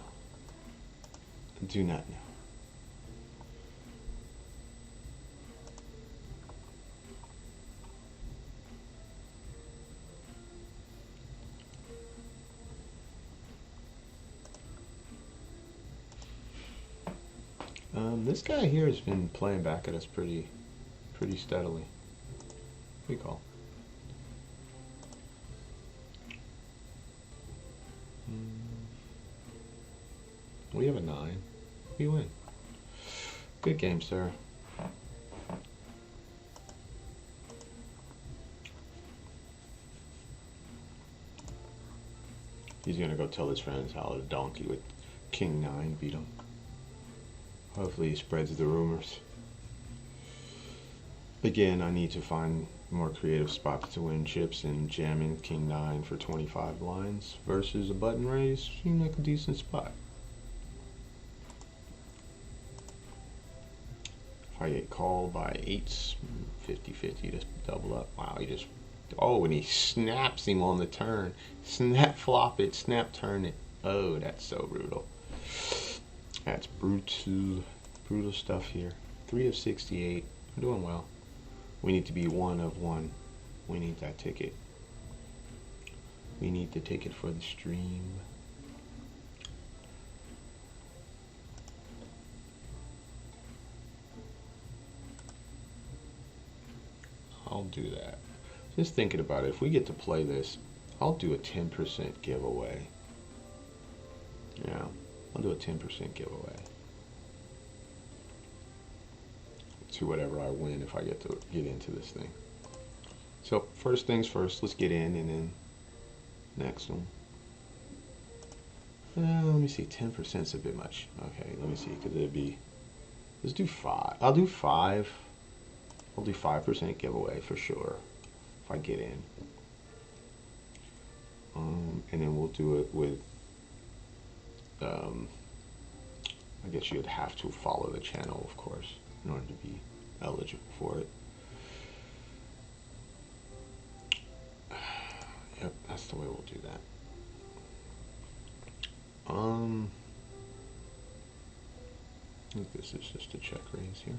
I do not know. This guy here has been playing back at us pretty steadily. We call. We have a 9. We win. Good game, sir. He's gonna go tell his friends how the donkey with king 9 beat him. Hopefully he spreads the rumors. Again, I need to find more creative spots to win chips, and jamming king 9 for 25 blinds versus a button raise seemed like a decent spot. If I get called by 8s, 50-50 to double up. Wow, he just, oh, and he snaps him on the turn. Snap flop it, snap turn it. Oh, that's so brutal. That's brutal stuff here. 3 of 68. I'm doing well. We need to be 1 of 1. We need that ticket. We need the ticket for the stream. I'll do that. Just thinking about it, if we get to play this, I'll do a 10% giveaway. Yeah, I'll do a 10% giveaway to whatever I win if I get to get into this thing. So first things first, let's get in, and then next one. Let me see, 10% is a bit much. Okay, let me see, because it'd be, let's do 5. I'll do 5. I'll do 5% giveaway for sure if I get in. And then we'll do it with, I guess you'd have to follow the channel, of course, in order to be eligible for it. that's the way we'll do that. I think this is just a check raise here.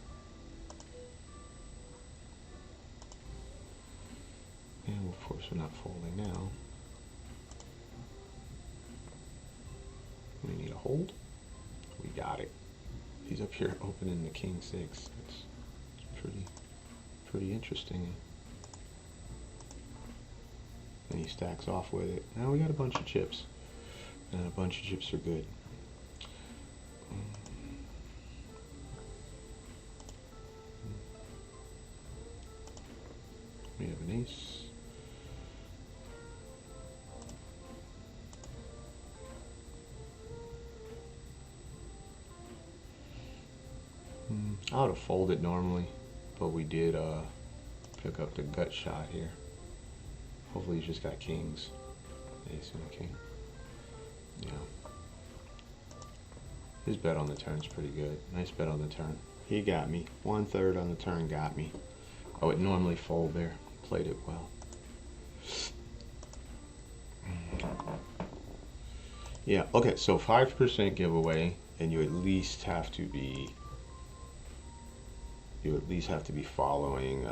And of course we're not folding now. We need a hold. We got it. He's up here opening the king six. It's pretty interesting. And he stacks off with it. Now we got a bunch of chips. And a bunch of chips are good. We have an ace. I would have folded normally, but we did pick up the gut shot here. Hopefully he's just got kings. Ace and a king. Yeah. His bet on the turn's pretty good. Nice bet on the turn. He got me. 1/3 on the turn got me. I would normally fold there. Played it well. Yeah, okay, so 5% giveaway, and you at least have to be following.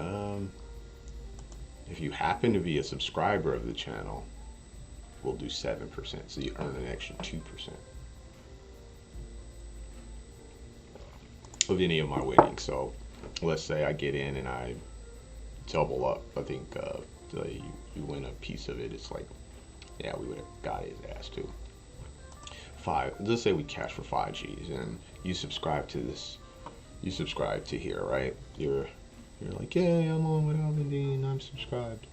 If you happen to be a subscriber of the channel, we'll do 7%, so you earn an extra 2% of any of my winnings. So let's say I get in and I double up. I think you win a piece of it. It's like, yeah, we would have got his ass too. Let's say we cash for 5 G's and you subscribe to this. You subscribe to here, right? You're like, yeah, I'm on with Alvin Dean, I'm subscribed.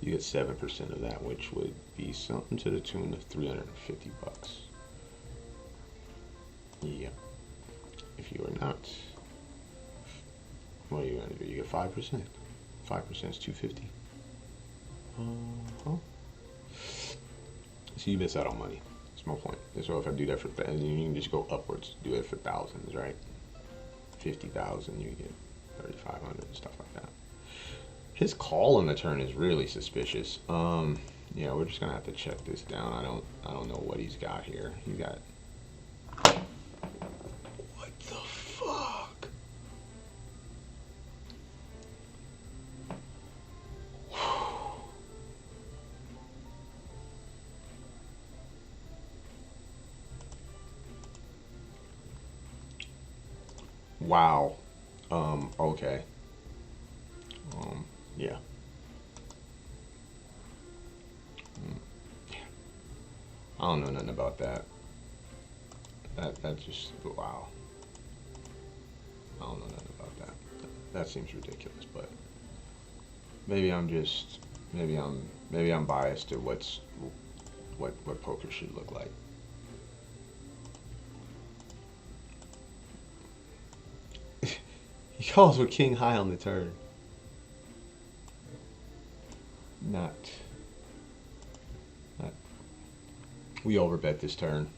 You get 7% of that, which would be something to the tune of 350 bucks. Yeah. If you are not, what are you gonna do? You get 5%. 5% is 250. So you miss out on money. That's my point. So if I do that for, and you can just go upwards, do it for thousands, right? 50,000, you get 3,500 and stuff like that. His call on the turn is really suspicious. Yeah, we're just gonna have to check this down. I don't know what he's got here. He's got, what the fuck? Wow. Okay. Yeah. I don't know nothing about that. That just, wow. I don't know nothing about that. That seems ridiculous, but maybe I'm biased to what poker should look like. He calls with king high on the turn. Not. We overbet this turn.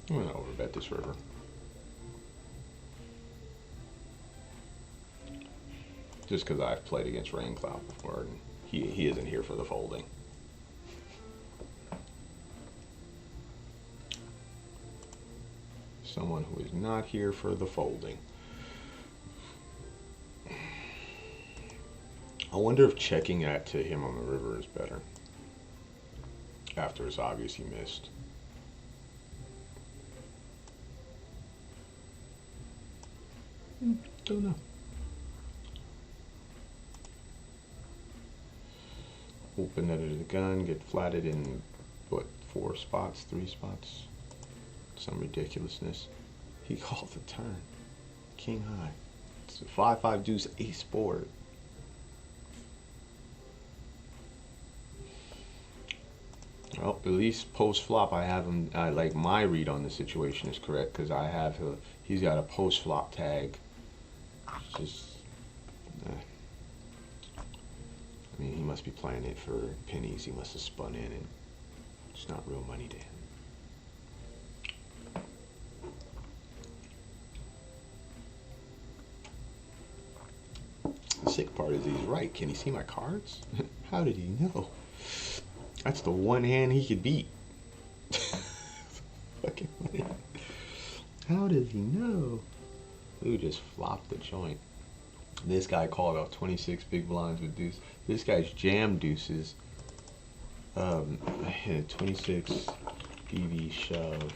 I'm gonna overbet this river. Just because I've played against Raincloud before, and he isn't here for the folding. Someone who is not here for the folding. I wonder if checking that to him on the river is better. After it's obvious he missed. Don't know. Open under the gun, get flatted in, what, 4 spots, 3 spots? Some ridiculousness. He called the turn. King high. It's a 5-5 deuce ace board. Well, at least post flop I have him, like my read on the situation is correct, because I have he's got a post flop tag. It's just, I mean, he must be playing it for pennies. He must have spun in, and it's not real money to him. part is he's right. Can he see my cards? How did he know? That's the one hand he could beat. Fucking funny. How does he know? Who just flopped the joint? This guy called off 26 big blinds with deuce. This guy's jam deuces. I hit a 26 BB shove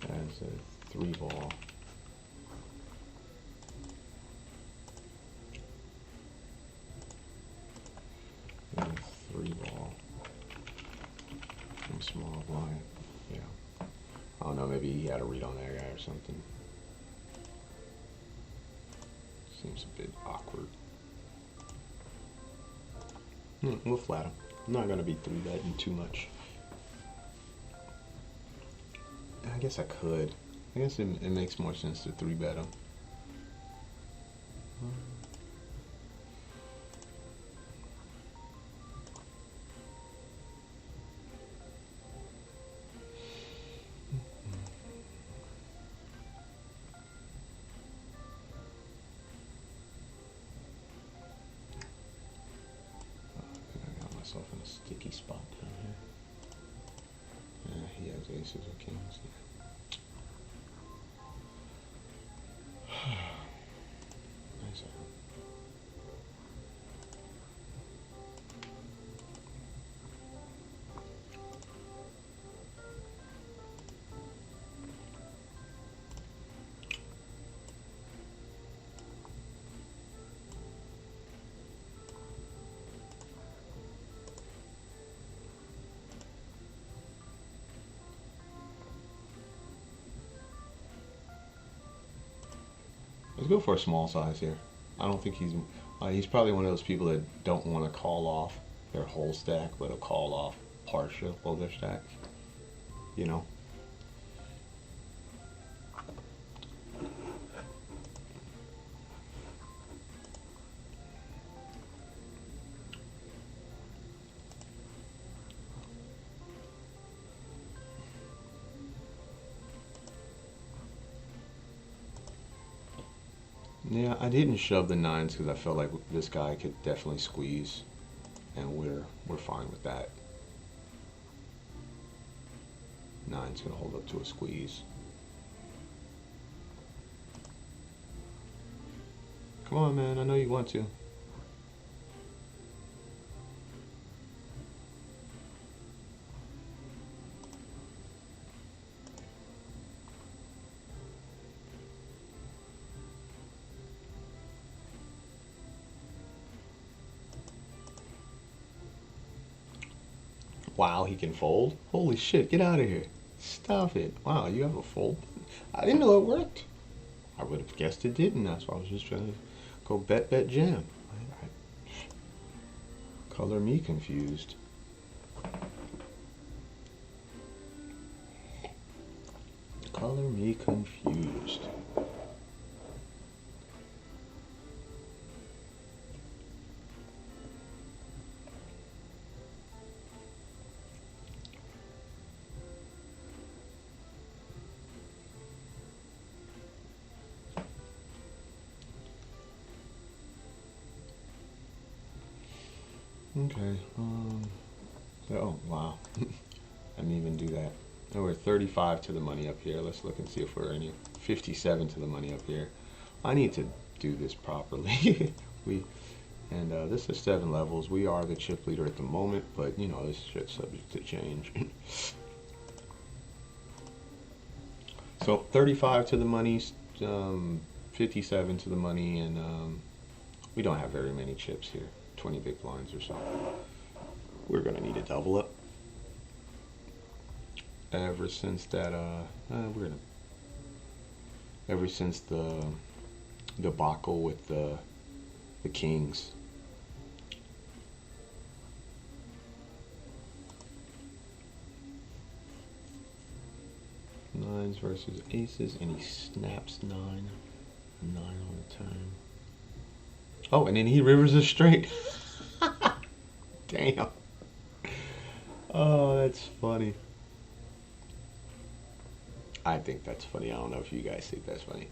as a 3-ball. And a 3-ball. From small blind. Yeah. I don't know, maybe he had a read on that guy or something. Seems a bit awkward. We'll flat him. I'm not going to be 3-betting too much. I guess I could. I guess it makes more sense to 3-bet him. In a sticky spot down here. Yeah, he has aces or kings. Yeah. Nice. Let's go for a small size here. I don't think he's probably one of those people that don't want to call off their whole stack, but will call off partial of their stack. You know? Yeah, I didn't shove the 9s because I felt like this guy could definitely squeeze, and we're fine with that. 9's gonna hold up to a squeeze. Come on, man, I know you want to. Wow, he can fold? Holy shit, get out of here. Stop it. Wow, you have a fold? I didn't know it worked. I would have guessed it didn't. That's why I was just trying to go bet jam. Color me confused. Color me confused. Okay, oh wow, I didn't even do that. Oh, we're 35 to the money up here. Let's look and see if we're any 57 to the money up here. I need to do this properly. This is 7 levels. We are the chip leader at the moment, but you know, this shit's subject to change. So 35 to the money, 57 to the money, and we don't have very many chips here. 20 big blinds or so. We're gonna need a double up. Ever since that, ever since the debacle with the kings. Nines versus aces, and he snaps 9 on the turn. Oh, and then he rivers a straight. Damn. Oh, that's funny. I think that's funny. I don't know if you guys think that's funny.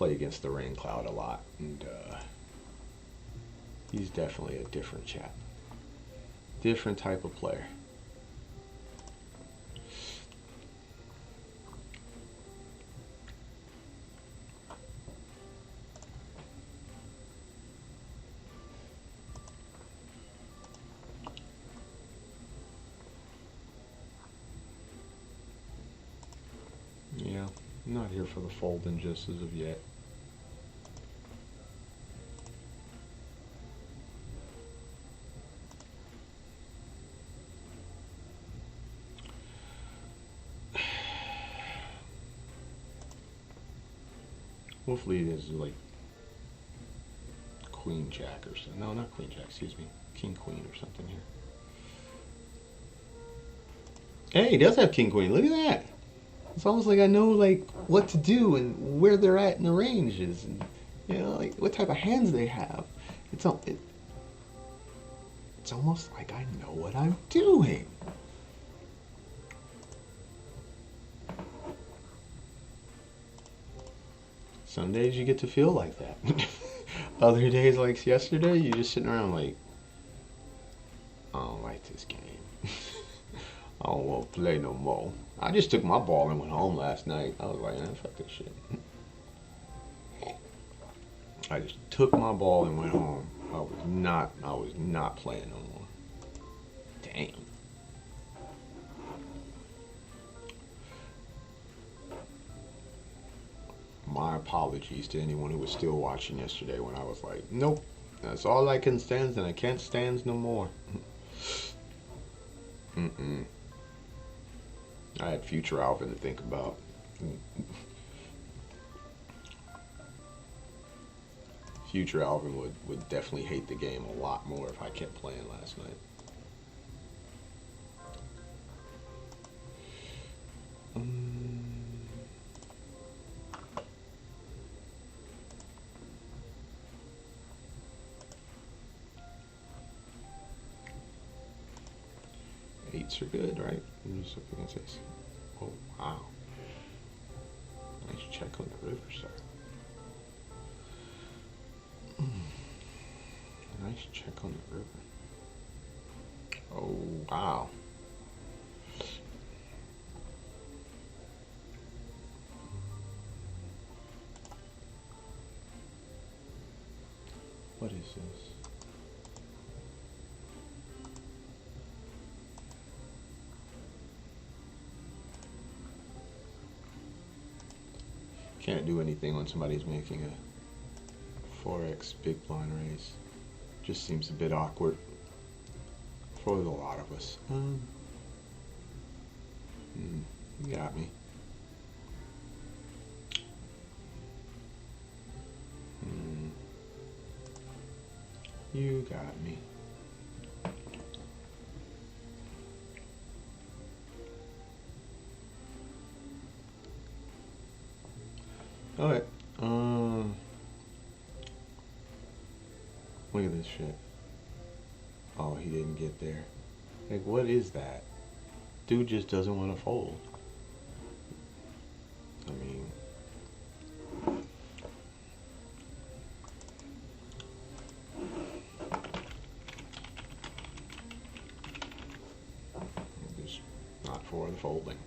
play against the Rain Cloud a lot, and he's definitely a different chap. Different type of player. Yeah, I'm not here for the folding just as of yet. Hopefully it is like Queen Jack or something. No, not Queen Jack, excuse me. King Queen or something here. Hey, he does have King Queen. Look at that. It's almost like I know like what to do and where they're at in the ranges, and you know like what type of hands they have. It's almost like I know what I'm doing. Some days you get to feel like that. Other days, like yesterday, you're just sitting around like, I don't like this game. I don't want to play no more. I just took my ball and went home last night. I was like, fuck this shit. I just took my ball and went home. I was not playing no more. Damn. My apologies to anyone who was still watching yesterday when I was like, nope, that's all I can stand and I can't stand no more. I had future Alvin to think about. Future Alvin would definitely hate the game a lot more if I kept playing last night. Eights are good, right? Just up against ace. Oh, wow. Nice check on the river, sir. Nice check on the river. Oh, wow. What is this? Can't do anything when somebody's making a 4x big blind raise. Just seems a bit awkward for a lot of us. You got me. You got me. Alright, look at this shit. Oh, he didn't get there. Like, what is that? Dude just doesn't want to fold. I mean, just not for the folding.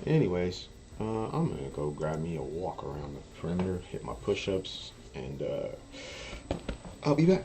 Anyways, I'm gonna go grab me a walk around the perimeter, hit my push-ups, and I'll be back.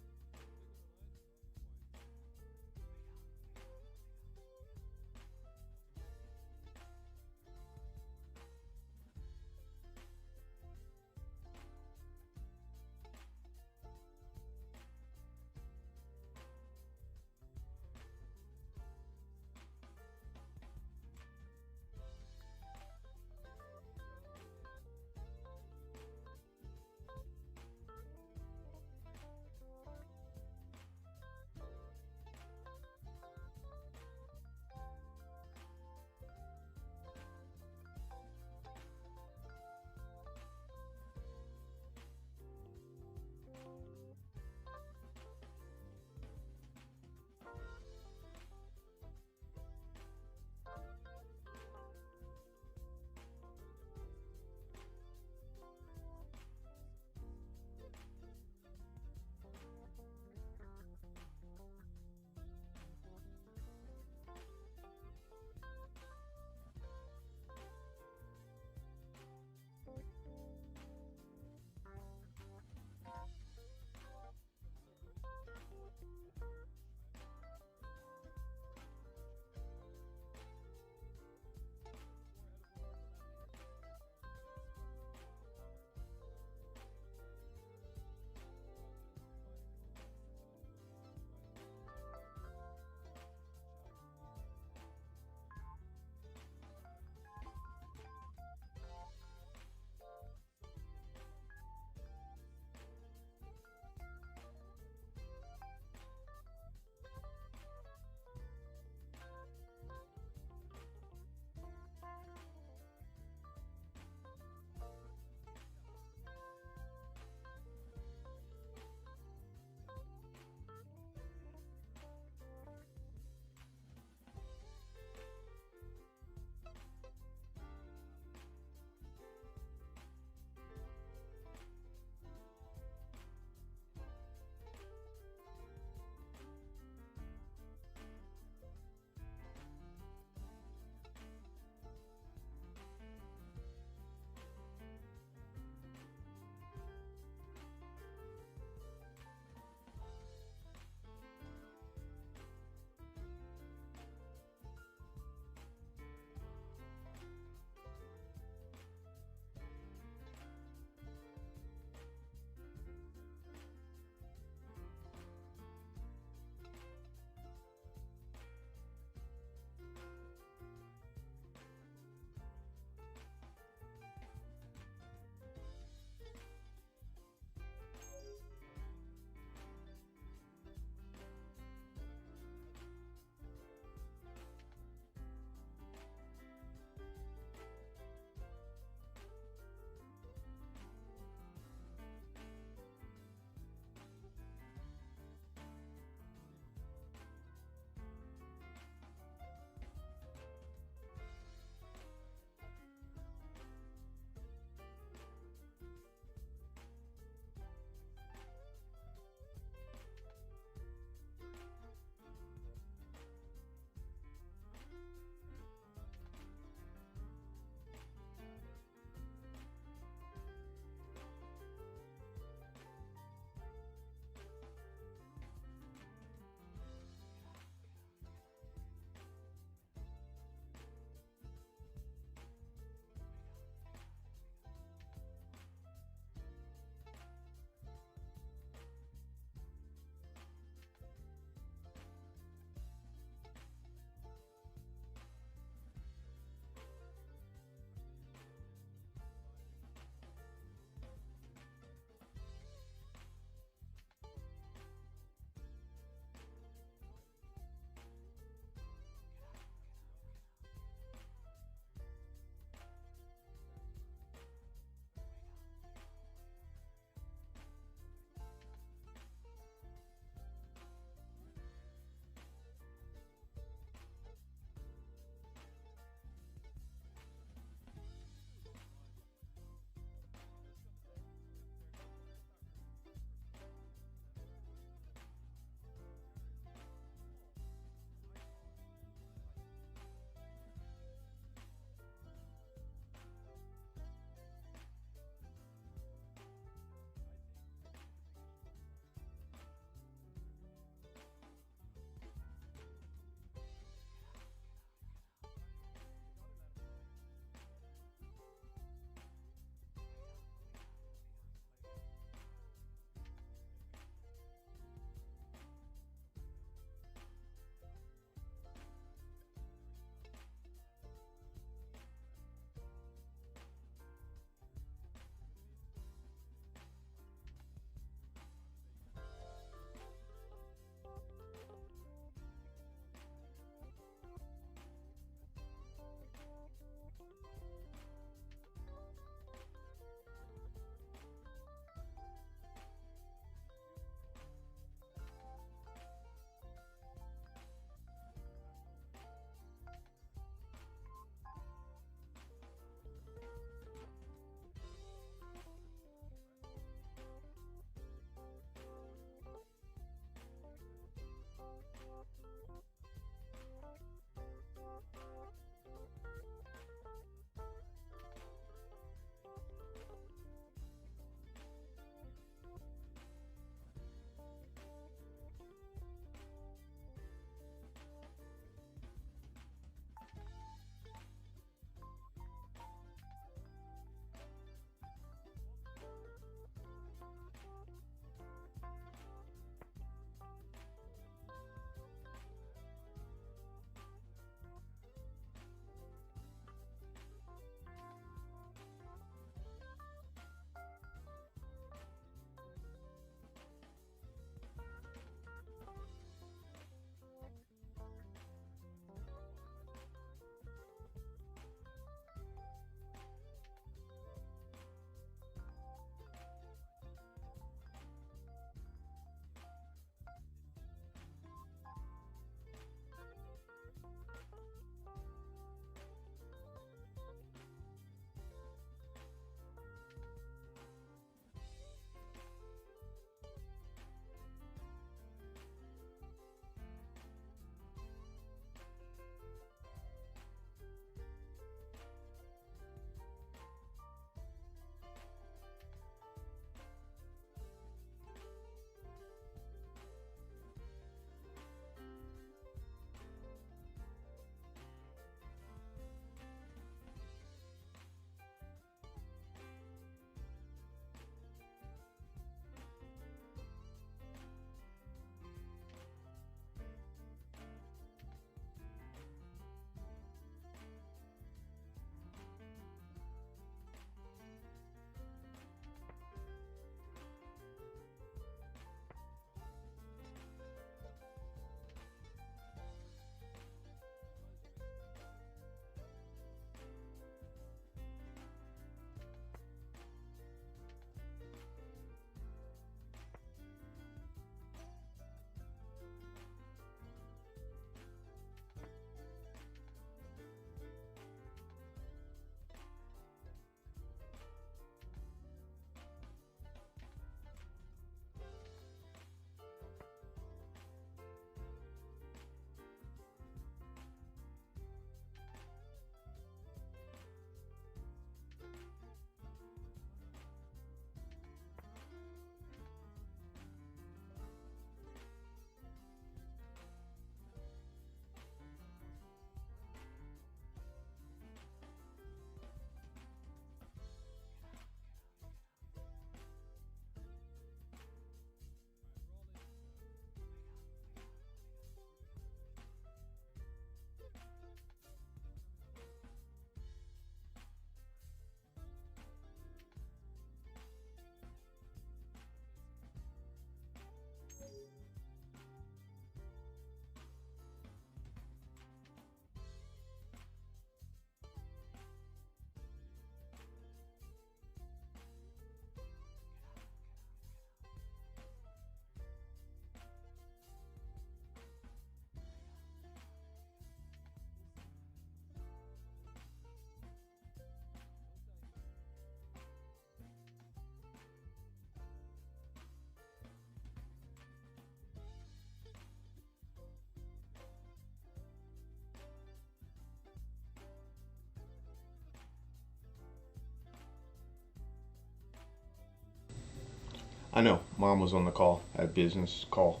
I know, Mom was on the call, at business call.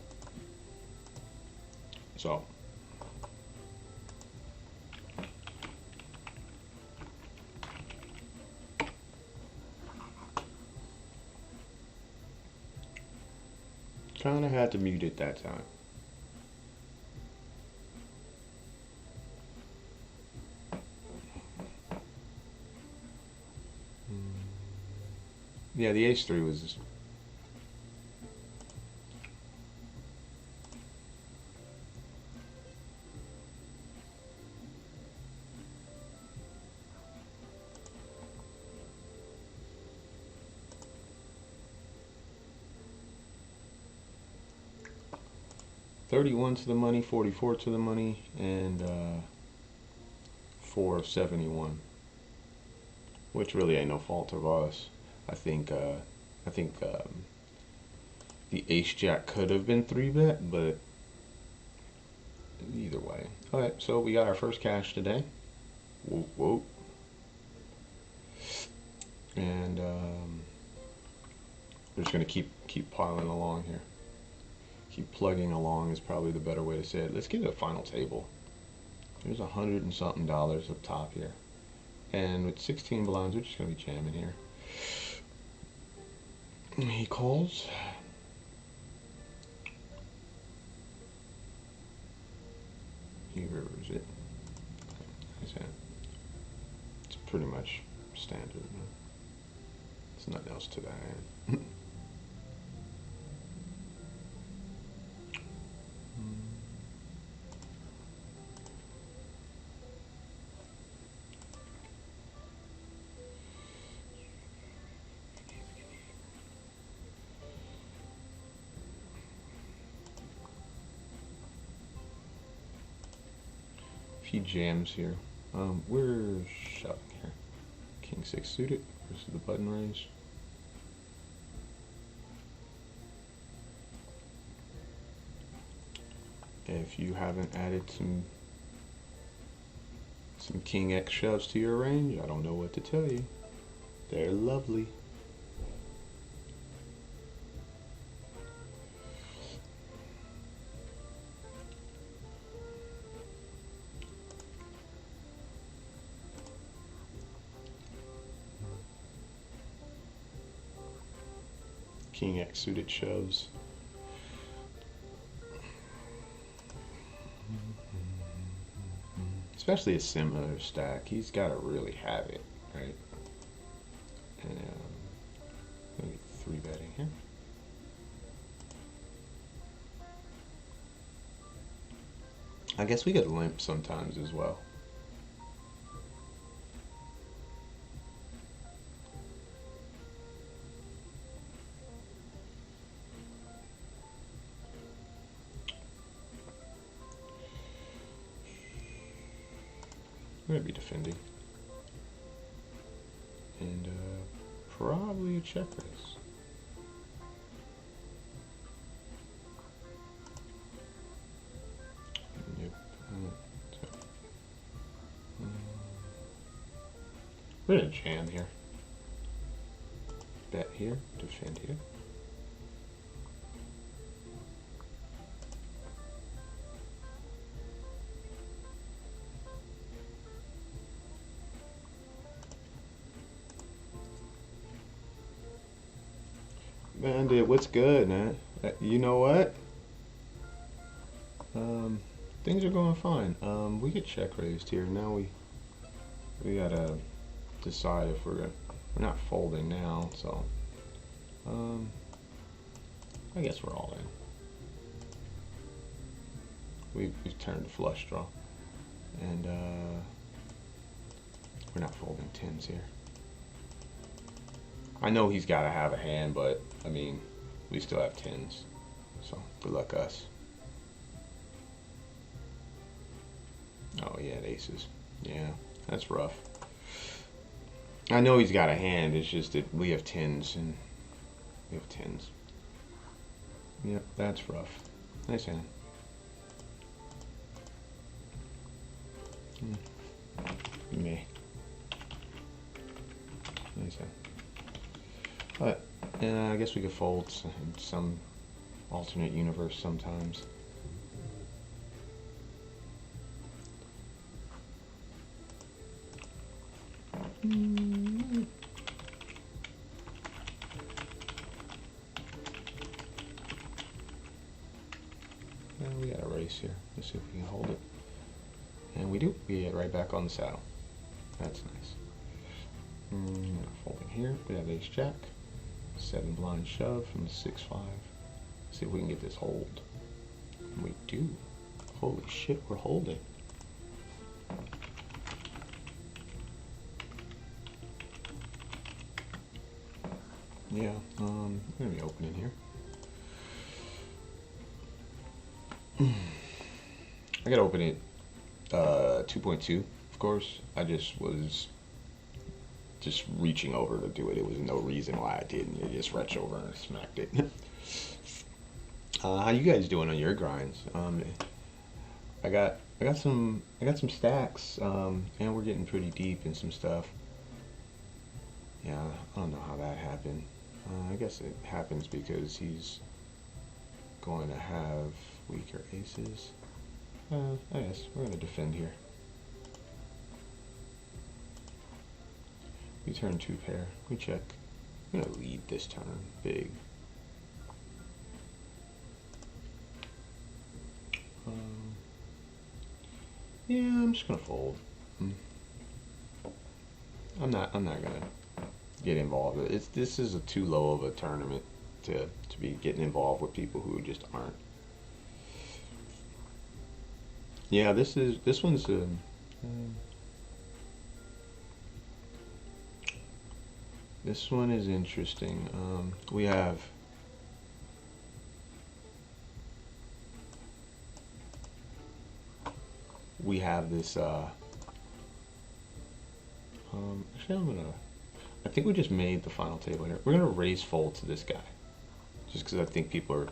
So. Kinda had to mute it that time. Yeah, the H3 was... $31 to the money, 44 to the money, and 471, which really ain't no fault of us. I think the ace jack could have been 3-bet, but either way. Alright, so we got our first cash today. Whoop whoop. And we're just gonna keep piling along here. Keep plugging along is probably the better way to say it. Let's get a final table. There's $100 and something up top here. And with 16 blinds, we're just gonna be jamming here. He calls. He rivers it. It's pretty much standard. There's nothing else to that. Few jams here. We're shoving here. King 6 suited versus the button range. If you haven't added some King X shoves to your range, I don't know what to tell you. They're lovely. King X suited shoves. Especially a similar stack. He's got to really have it, right? And maybe 3-betting here. I guess we could limp sometimes as well. I'm going to be defending. And probably a check raise. Yep. We're going to jam here. Bet here, defend here. Bandit, what's good, man? You know what? Things are going fine. We get check raised here. Now we gotta decide if we're not folding now. So, I guess we're all in. We've turned a flush draw, and we're not folding tens here. I know he's got to have a hand, but, I mean, we still have tens. So, good luck us. Oh, yeah, aces. Yeah, that's rough. I know he's got a hand, it's just that we have tens, and we have tens. Yep, that's rough. Nice hand. Me. Nice hand. But And I guess we could fold in some alternate universe sometimes. And we got a race here. Let's see if we can hold it. And we do. We get right back on the saddle. That's nice. Folding here. We have ace jack. 7 blind shove from the 6-5. See if we can get this hold. And we do. Holy shit, we're holding. Yeah, I'm gonna be opening here. I gotta open it 2.2, of course. I just was reaching over to do it. It was no reason why I didn't. It just reached over and smacked it. How you guys doing on your grinds? I got some stacks, and we're getting pretty deep in some stuff. Yeah, I don't know how that happened. I guess it happens because he's going to have weaker aces. I guess we're going to defend here. We turn 2 pair. We check. I'm going to lead this turn big. Yeah, I'm just going to fold. I'm not going to get involved. This is too low of a tournament to be getting involved with people who just aren't. Yeah, this one's this one is interesting. We have this actually I think we just made the final table here. We're gonna raise fold to this guy, just because I think people are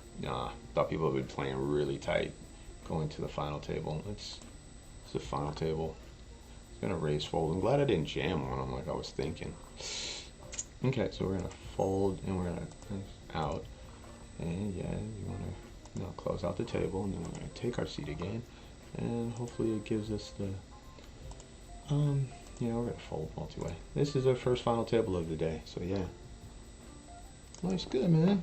thought people have been playing really tight going to the final table. It's the final table. It's gonna raise fold. I'm glad I didn't jam on him like I was thinking. Okay, so we're gonna fold and we're gonna out, and yeah, you wanna close out the table, and then we're gonna take our seat again, and hopefully it gives us the yeah, we're gonna fold multi-way. This is our first final table of the day, so yeah. Nice, good, man.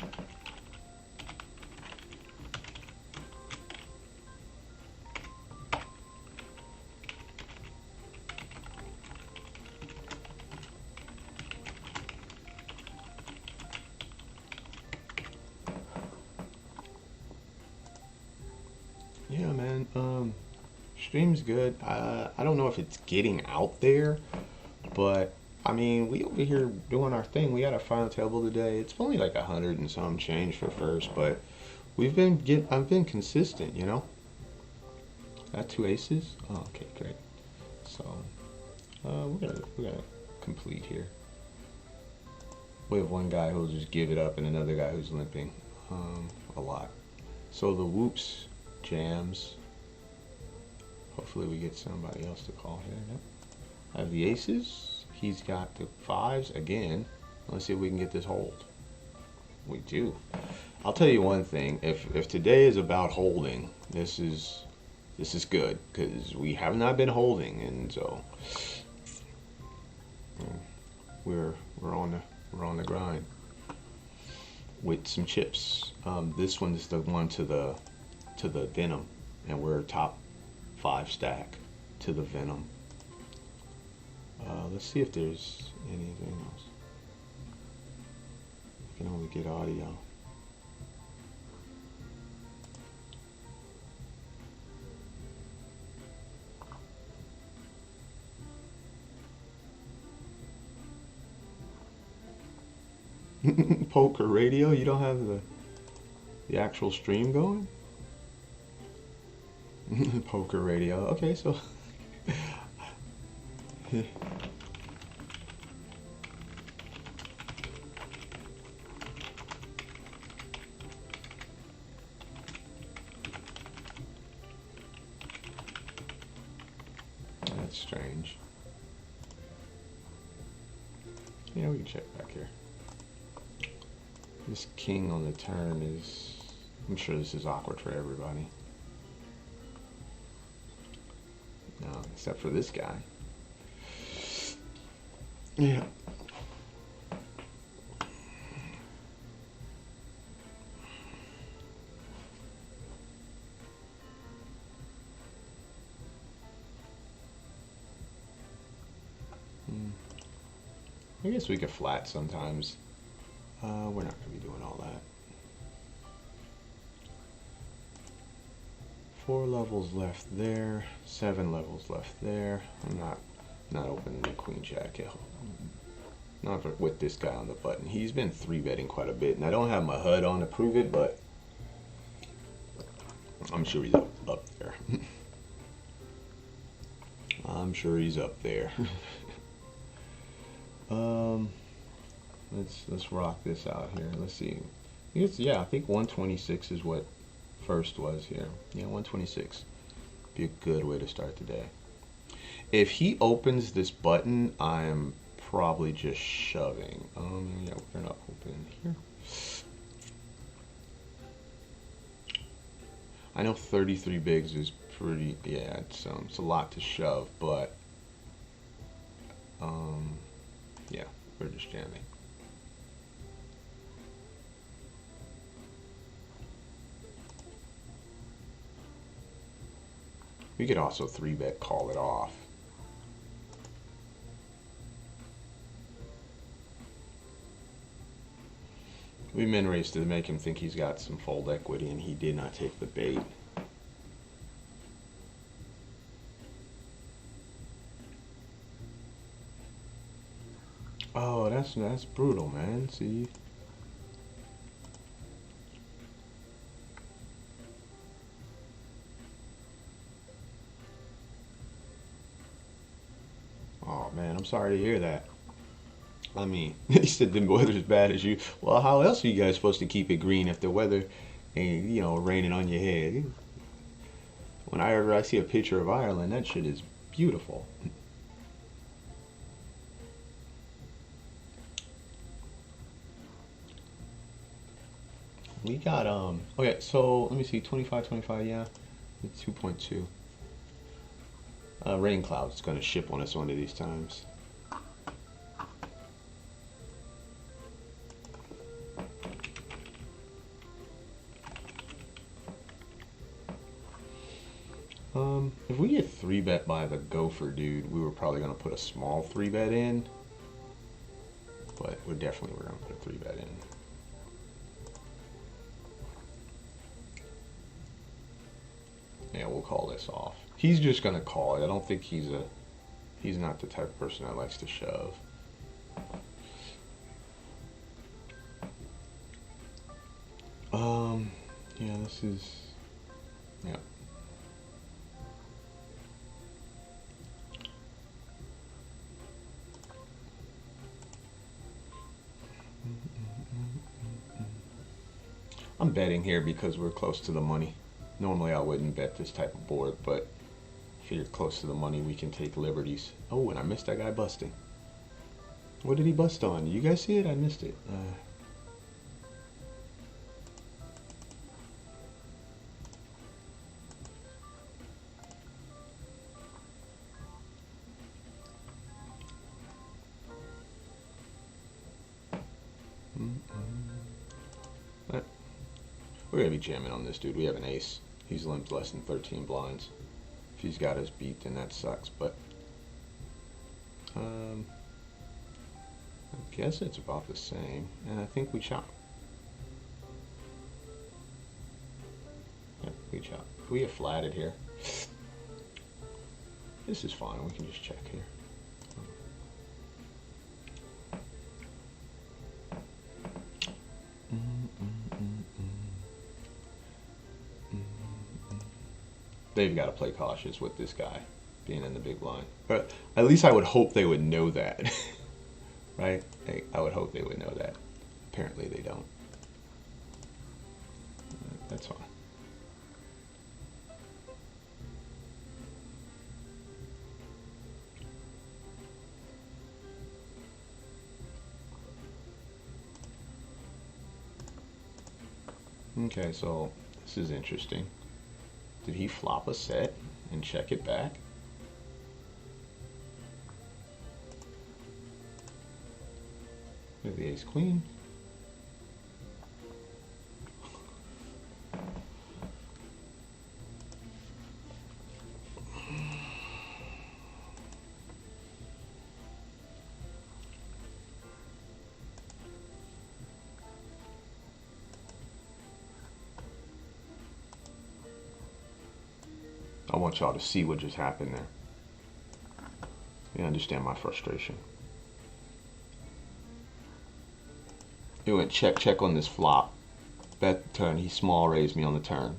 Yeah, man. Stream's good. I don't know if it's getting out there, but I mean, we over here doing our thing. We got our final table today. It's only like 100 and some change for first, but I've been consistent, you know. Got 2 aces. Oh, okay, great. So we're gonna complete here. We have one guy who'll just give it up and another guy who's limping a lot. So the whoops jams. Hopefully we get somebody else to call here. Yep. I have the aces. He's got the 5s again. Let's see if we can get this hold. We do. I'll tell you one thing. If today is about holding, this is good, because we have not been holding, and so we're on the grind with some chips. This one is the one to the Venom, and we're top 5 stack to the Venom. Let's see if there's anything else. I can only get audio. Poker radio? You don't have the actual stream going? Poker radio. Okay, so that's strange. Yeah, we can check back here. This king on the turn is, I'm sure this is awkward for everybody. No, except for this guy. Yeah. I guess we could flat sometimes. We're not going to be doing all that. 4 levels left there. 7 levels left there. I'm not opening the queen jack. Not with this guy on the button. He's been 3-betting quite a bit, and I don't have my HUD on to prove it, but I'm sure he's up there. I'm sure he's up there. Let's rock this out here. Let's see. Yeah, I think 126 is what first was here. Yeah, 126. Be a good way to start the day. If he opens this button, I'm probably just shoving. Yeah, we're gonna open here. I know 33 bigs is pretty. Yeah, it's a lot to shove, but yeah, we're just jamming. We could also 3-bet call it off. We min raised to make him think he's got some fold equity, and he did not take the bait. Oh, that's brutal, man. See. Oh man, I'm sorry to hear that. I mean, he said the weather's bad as you. Well, how else are you guys supposed to keep it green if the weather ain't, raining on your head? Whenever I see a picture of Ireland, that shit is beautiful. We got, okay, so let me see, 25, yeah, 2.2. Rain Cloud's gonna ship on us one of these times. If we get 3-bet by the gopher dude, we were probably gonna put a small 3-bet in, but we're gonna put a 3-bet in. Yeah, we'll call this off. He's just gonna call it. I don't think he's not the type of person that likes to shove. Yeah, this is, yeah. I'm betting here because we're close to the money. Normally I wouldn't bet this type of board, but if you're close to the money, we can take liberties. Oh, and I missed that guy busting. What did he bust on? You guys see it? I missed it. We're going to be jamming on this dude. We have an ace. He's limped less than 13 blinds. If he's got us beat, then that sucks, but I guess it's about the same. And I think we chop. Yeah, we chop. We have flatted here. This is fine. We can just check here. They've got to play cautious with this guy being in the big blind. But at least I would hope they would know that. Right? I would hope they would know that. Apparently they don't. That's fine. Okay, so this is interesting. Did he flop a set and check it back? With the ace queen. I want y'all to see what just happened there. You understand my frustration. It went check, check on this flop. Bet the turn, he small raised me on the turn.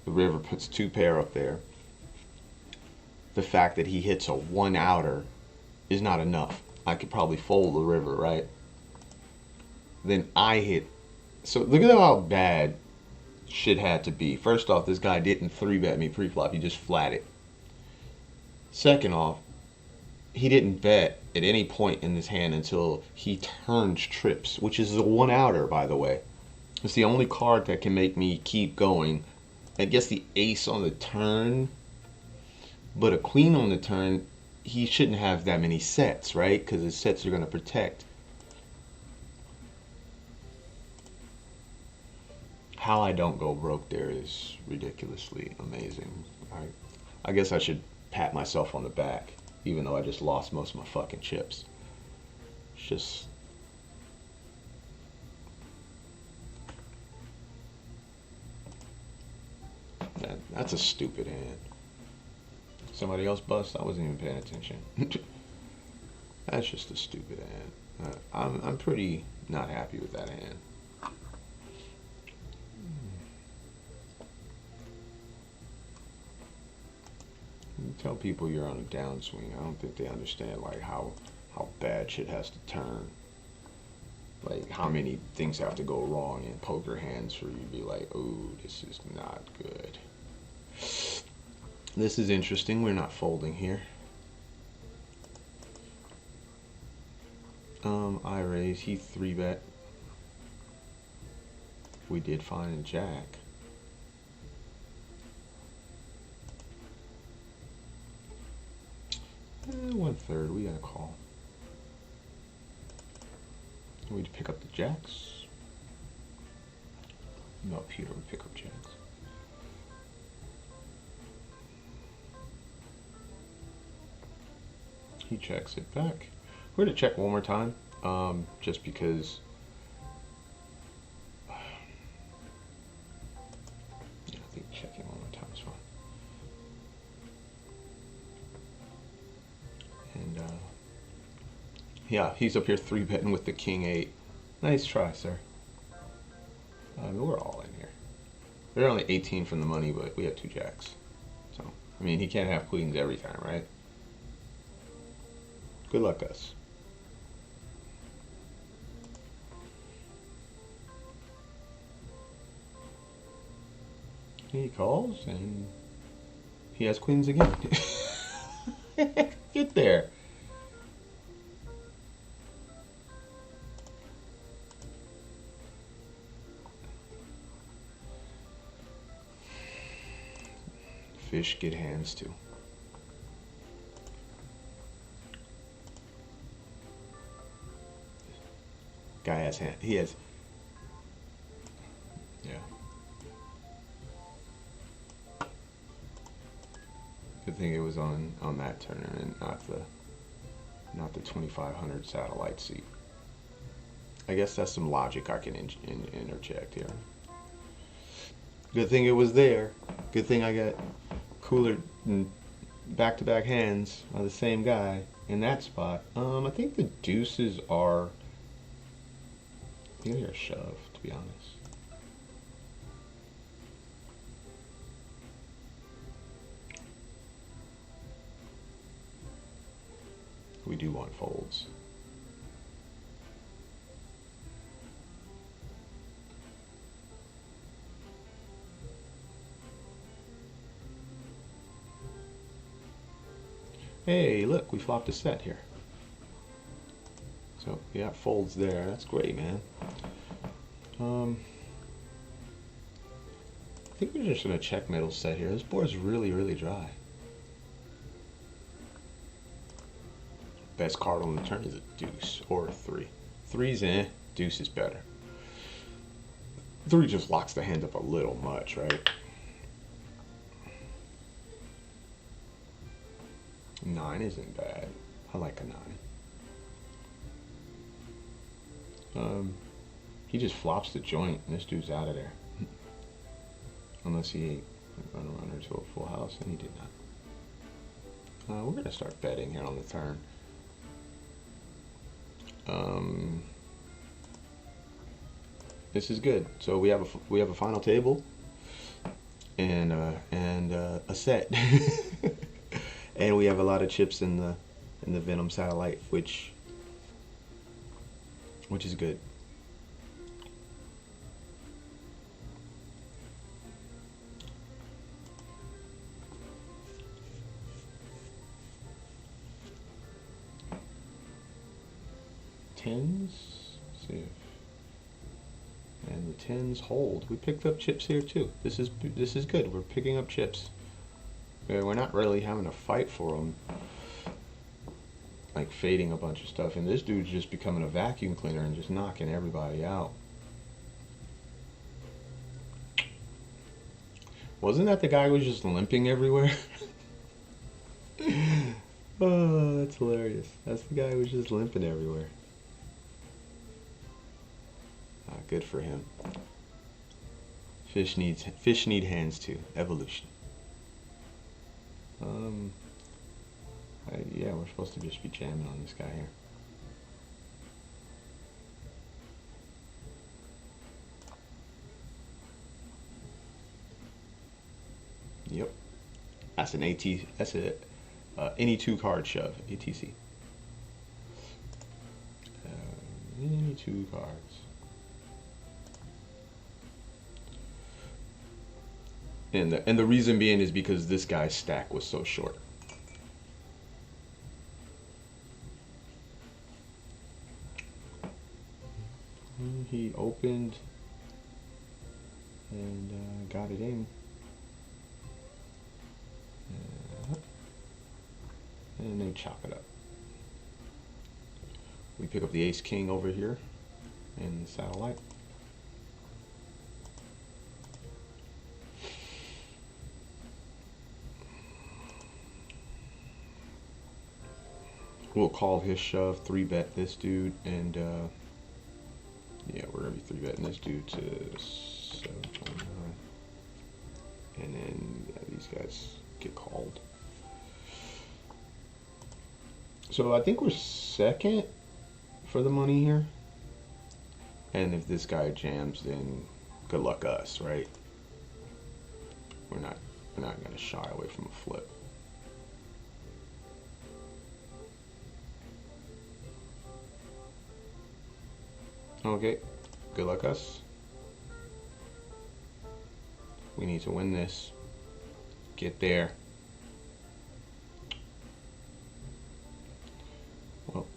The river puts 2 pair up there. The fact that he hits a 1 outer is not enough. I could probably fold the river, right? Then I hit. So look at how bad shit had to be. First off, this guy didn't 3-bet me pre-flop. He just flatted. Second off, he didn't bet at any point in this hand until he turns trips, which is a 1 outer, by the way. It's the only card that can make me keep going. I guess the ace on the turn, but a queen on the turn, he shouldn't have that many sets, right? Because his sets are going to protect. How I don't go broke there is ridiculously amazing. I guess I should pat myself on the back, even though I just lost most of my fucking chips. It's just... that's a stupid hand. Somebody else bust? I wasn't even paying attention. That's just a stupid hand. I'm pretty not happy with that hand. You tell people you're on a downswing. I don't think they understand like how bad shit has to turn. Like how many things have to go wrong in poker hands for you to be like, ooh, this is not good. This is interesting. We're not folding here. I raise. He 3-bet. We did find a jack. 1/3. We got a call. We pick up the jacks. No, Peter would pick up jacks. He checks it back. We're going to check one more time, just because. Yeah, I think checking one more time is fine. And yeah, he's up here 3-betting with the king 8. Nice try, sir. We're all in here. They're only 18 from the money, but we have 2 jacks. So, I mean, he can't have queens every time, right? Good luck, us. He calls, and he has queens again. Get there. Fish get hands too. Guy has hand. He has. Yeah. Good thing it was on that turner and not the 2500 satellite seat. I guess that's some logic I can interject here. Good thing it was there. Good thing I got cooler back-to-back hands by the same guy in that spot. I think the deuces are. I think they're a shove, to be honest. We do want folds. Hey, look, we flopped a set here. So we got folds there. That's great, man. I think we're just gonna check middle set here. This board's really, really dry. Best card on the turn is a deuce or a 3. 3's in, deuce is better. 3 just locks the hand up a little much, right? 9 isn't bad. I like a 9. He just flops the joint, and this dude's out of there. Unless he run a runner to a full house, and he did not. We're gonna start betting here on the turn. This is good. So we have a final table, and a set, and we have a lot of chips in the Venom satellite, which is good. Tens, let's see if, and the tens hold. We picked up chips here too. This is good. We're picking up chips. We're not really having to fight for them, like fading a bunch of stuff. And this dude's just becoming a vacuum cleaner and just knocking everybody out. Wasn't that the guy who was just limping everywhere? Oh, that's hilarious. That's the guy who was just limping everywhere. Good for him. Fish need hands too. Evolution. Yeah, we're supposed to just be jamming on this guy here. Yep. That's an AT. That's a any 2 card shove. ATC. Any 2 cards. And the reason being is because this guy's stack was so short. He opened and got it in. And they chop it up. We pick up the ace king over here in the satellite. We'll call his shove, 3-bet this dude, and yeah, we're gonna be 3-betting this dude to 7.9, and then yeah, these guys get called. So I think we're second for the money here, and if this guy jams, then good luck us, right? We're not gonna shy away from a flip. Okay, good luck us. We need to win this. Get there. Well,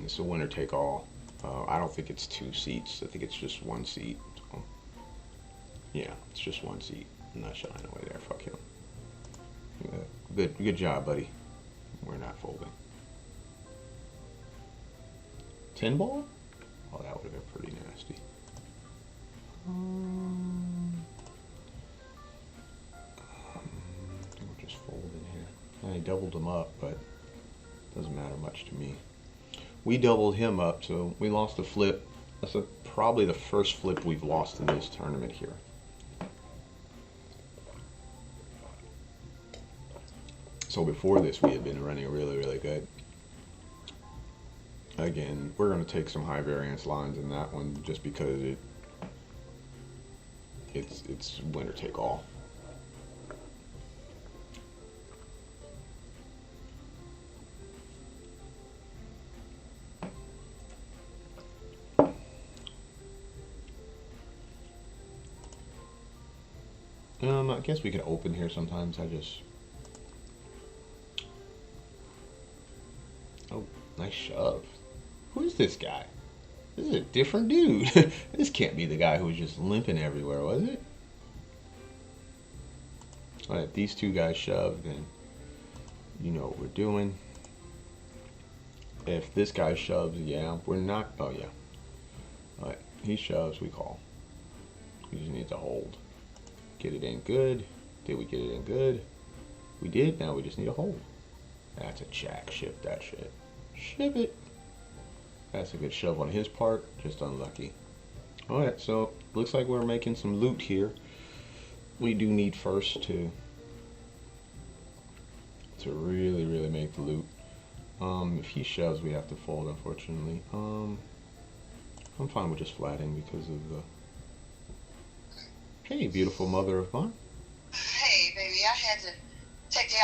it's a winner take all. I don't think it's 2 seats. I think it's just 1 seat. So, yeah, it's just 1 seat. I'm not shying away there. Fuck him. Good job, buddy. We're not folding. 10 ball? Oh, that would have been pretty nasty. We're just folding here. I doubled him up, but doesn't matter much to me. We doubled him up, so we lost a flip. That's probably the first flip we've lost in this tournament here. So before this, we had been running really, really good. Again, we're going to take some high variance lines in that one just because it's winner take all. I guess we could open here sometimes. Oh, nice shove. Who is this guy? This is a different dude. This can't be the guy who was just limping everywhere, was it? Alright, these two guys shove, then you know what we're doing. If this guy shoves, yeah, we're not. Oh, yeah. Alright, he shoves, we call. We just need to hold. Get it in good. Did we get it in good? We did. Now we just need to hold. That's a check. Ship that shit. Ship it. That's a good shove on his part. Just unlucky. Alright, so looks like we're making some loot here. We do need first to really make the loot. If he shoves, we have to fold, unfortunately. I'm fine with just flatting because of the... Hey, beautiful mother of mine. Hey, baby, I had to take the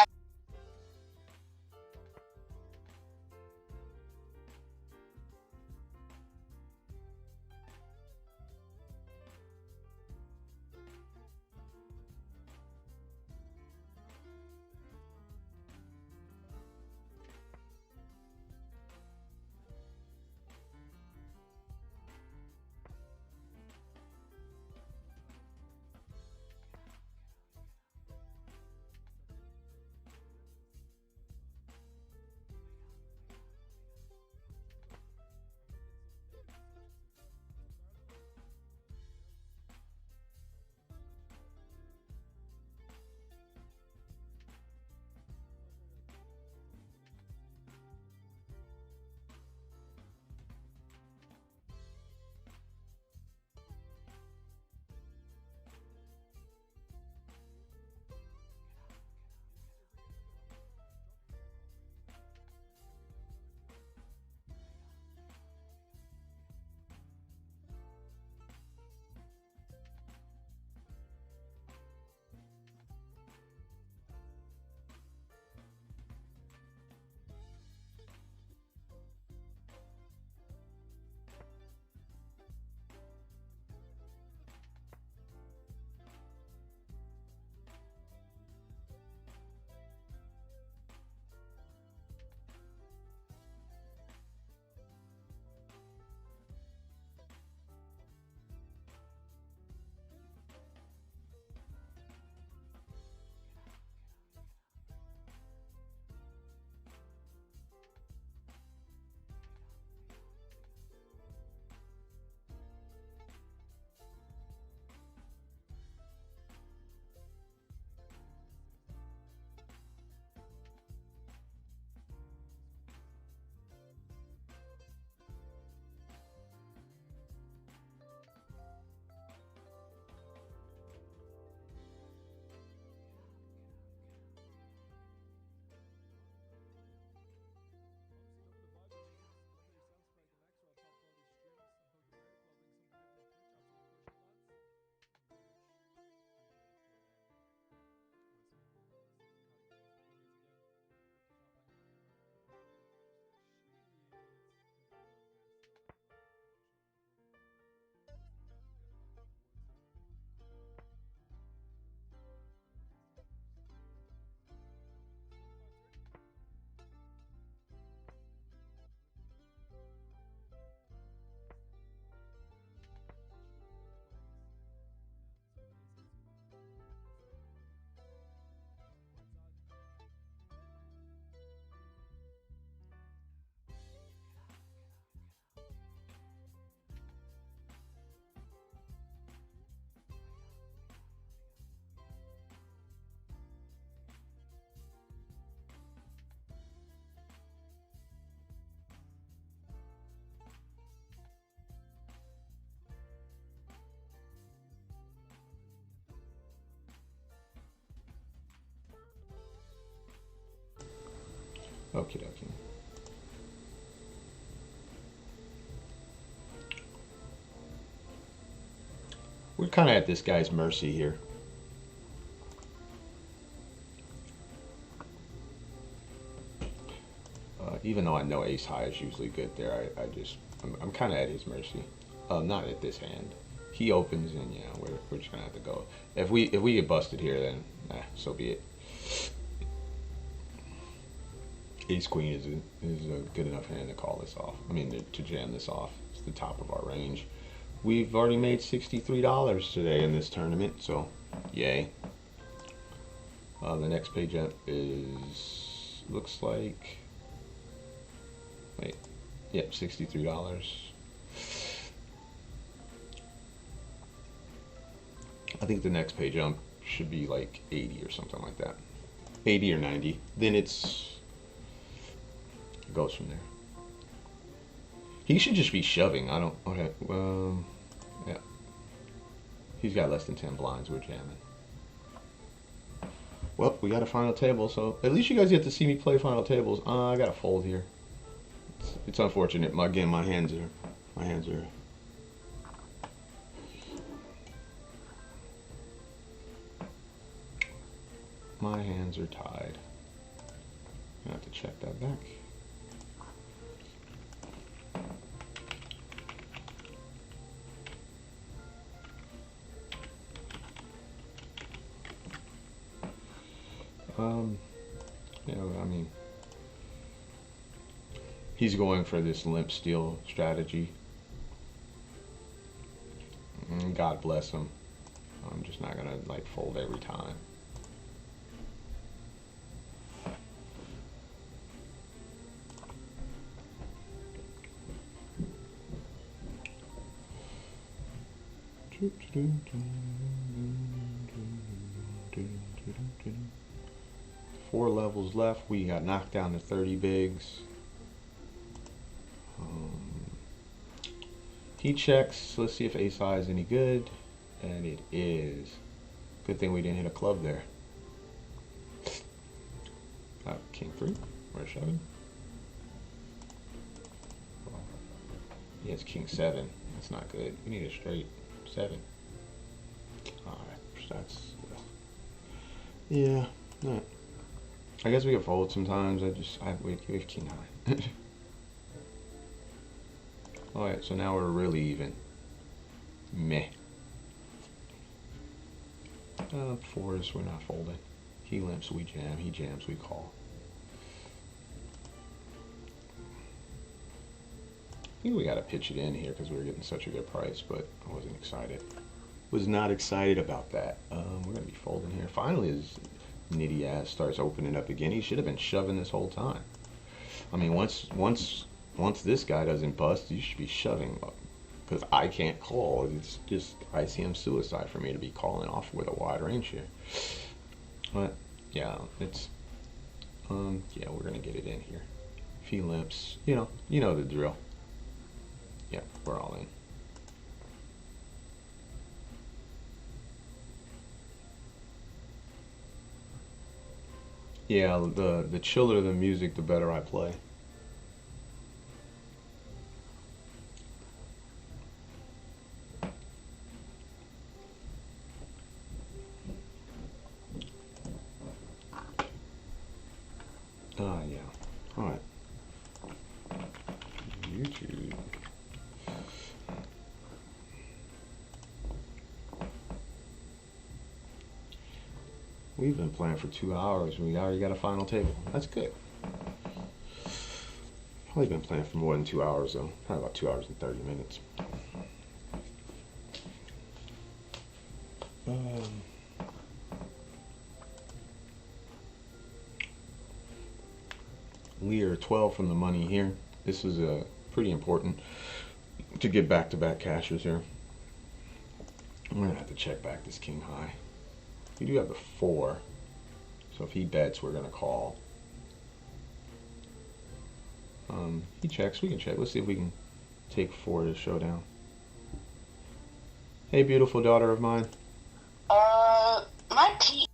Okie dokie. We're kind of at this guy's mercy here. Even though I know ace high is usually good there, I'm kind of at his mercy. Not at this hand. He opens and yeah, we're just gonna have to go. If we get busted here, then so be it. Ace queen is a good enough hand to call this off. I mean to jam this off. the top of our range. We've already made $63 today in this tournament, so yay. The next page up is, looks like, wait, yep, $63. I think the next page up should be like 80 or something like that. 80 or 90. Then it goes from there. He should just be shoving. I don't, okay, yeah. He's got less than 10 blinds. We're jamming. Well, we got a final table, so at least you guys get to see me play final tables. I got to fold here. It's unfortunate. Again, my hands are. My hands are tied. I have to check that back. You know, I mean, he's going for this limp steal strategy. God bless him. I'm just not gonna like fold every time. Four levels left. We got knocked down to 30 bigs. He checks. Let's see if ace high is any good. And it is. Good thing we didn't hit a club there. King 3. We're shoving. He has king 7. That's not good. We need a straight 7. Alright, that's. Yeah. Alright. I guess we can fold sometimes. We have king high. Alright, so now we're really even. Meh. Fours, we're not folding. He limps, we jam. He jams, we call. I think we got to pitch it in here because we were getting such a good price, but I wasn't excited. Was not excited about that. We're going to be folding here. Finally, his nitty ass starts opening up again. He should have been shoving this whole time. I mean, once this guy doesn't bust, you should be shoving up. Because I can't call. It's just ICM suicide for me to be calling off with a wide range here. But yeah, it's yeah, we're gonna get it in here. If he limps, you know the drill. Yeah, we're all in. Yeah, the chiller the music, the better I play. Yeah. All right. YouTube. We've been playing for 2 hours. We already got a final table. That's good. Probably been playing for more than 2 hours though. Probably about 2 hours and 30 minutes. We are 12 from the money here. This is pretty important to get back-to-back cashers here. I'm gonna have to check back this king high. We do have the 4, so if he bets, we're gonna call. He checks. We can check. Let's see if we can take 4 to showdown. Hey, beautiful daughter of mine. My P.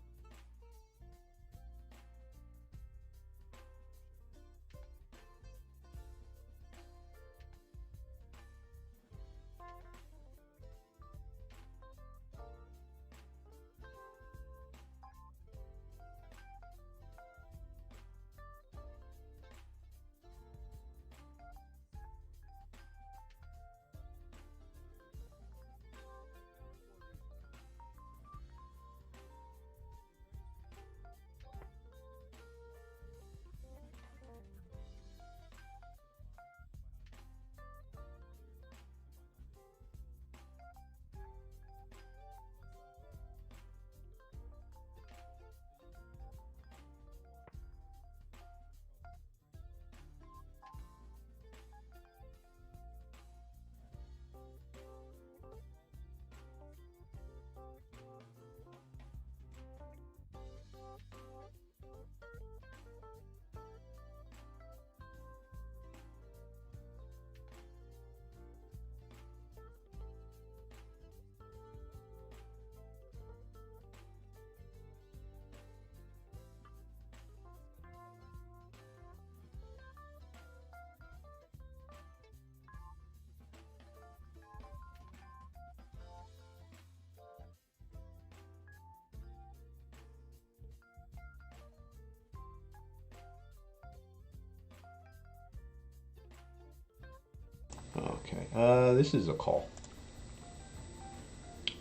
Okay, this is a call.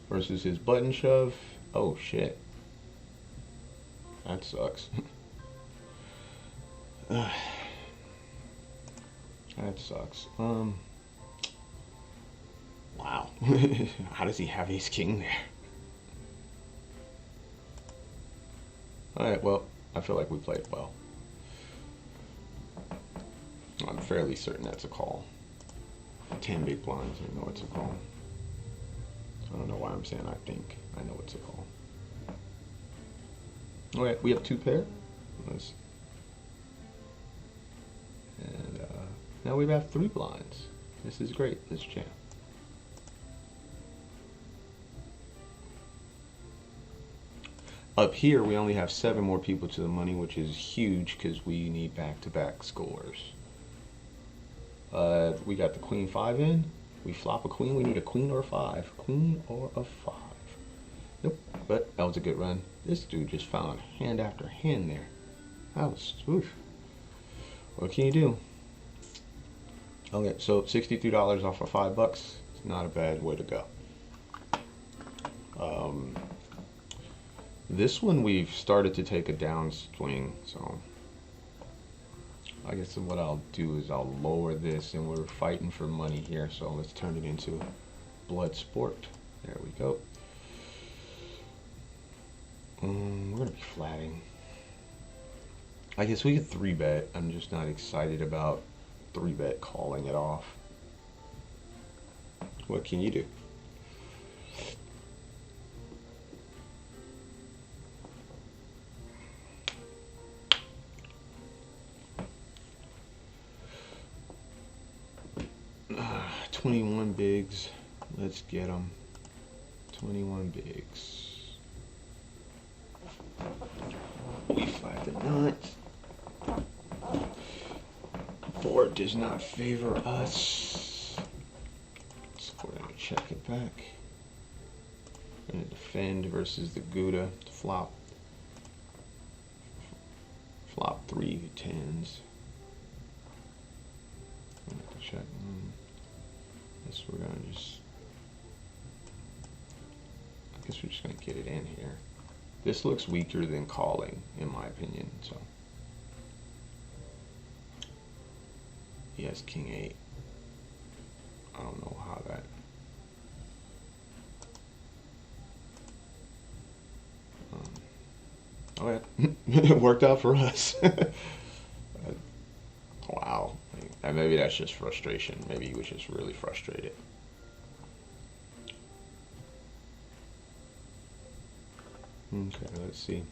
Versus his button shove. Oh shit. That sucks. That sucks. Wow. How does he have ace king there? Alright, well, I feel like we played well. I'm fairly certain that's a call. 10 big blinds, I know it's a call. I don't know why I'm saying I think. I know it's a call. Alright, we have 2 pair. And now we have 3 blinds. This is great, this jam. Up here, we only have 7 more people to the money, which is huge because we need back-to-back scores. We got the queen 5 in. We flop a queen. We need a queen or a 5. Queen or a 5. Nope, but that was a good run. This dude just found hand after hand there. That was, oof. What can you do? Okay, so $63 off of $5. It's not a bad way to go. This one we've started to take a downswing, so I guess what I'll do is I'll lower this, and we're fighting for money here, so let's turn it into blood sport. There we go. We're gonna be flatting. I guess we could 3-bet. I'm just not excited about 3-bet calling it off. What can you do? Uh, 21 bigs. Let's get them. 21 bigs. We flat the nuts. Board does not favor us. So we're gonna check it back. We're gonna defend versus the Gouda. Flop. Flop 3 tens. I'm gonna check. Guess we're gonna just. I guess we're just gonna get it in here. This looks weaker than calling, in my opinion. So. He has king 8. I don't know how that. Oh yeah, it worked out for us. Wow. And maybe that's just frustration. Maybe he was just really frustrated. Okay, let's see.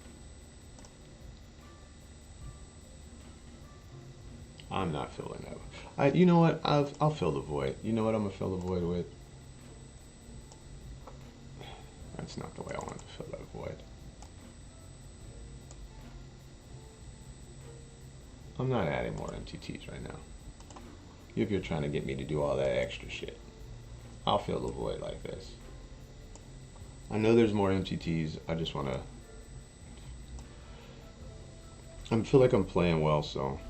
I'm not filling that. You know what? I'll fill the void. You know what I'm gonna fill the void with? That's not the way I want to fill that void. I'm not adding more MTTs right now. If you're trying to get me to do all that extra shit, I'll fill the void like this. I know there's more MTTs. I just want to. I feel like I'm playing well, so.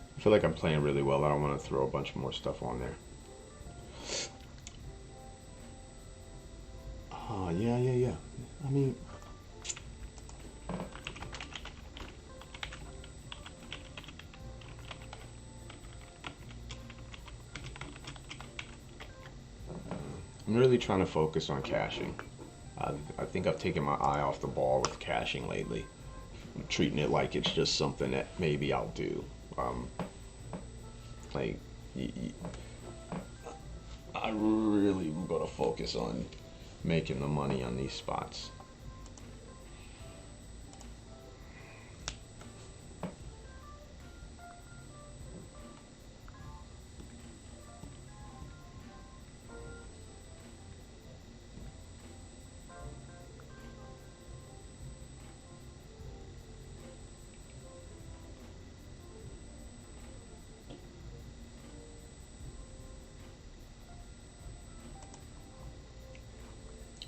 I feel like I'm playing really well. I don't want to throw a bunch more stuff on there. Oh, yeah. I mean... I'm really trying to focus on caching. I think I've taken my eye off the ball with caching lately. I'm treating it like it's just something that maybe I'll do. Like, I really am going to focus on making the money on these spots.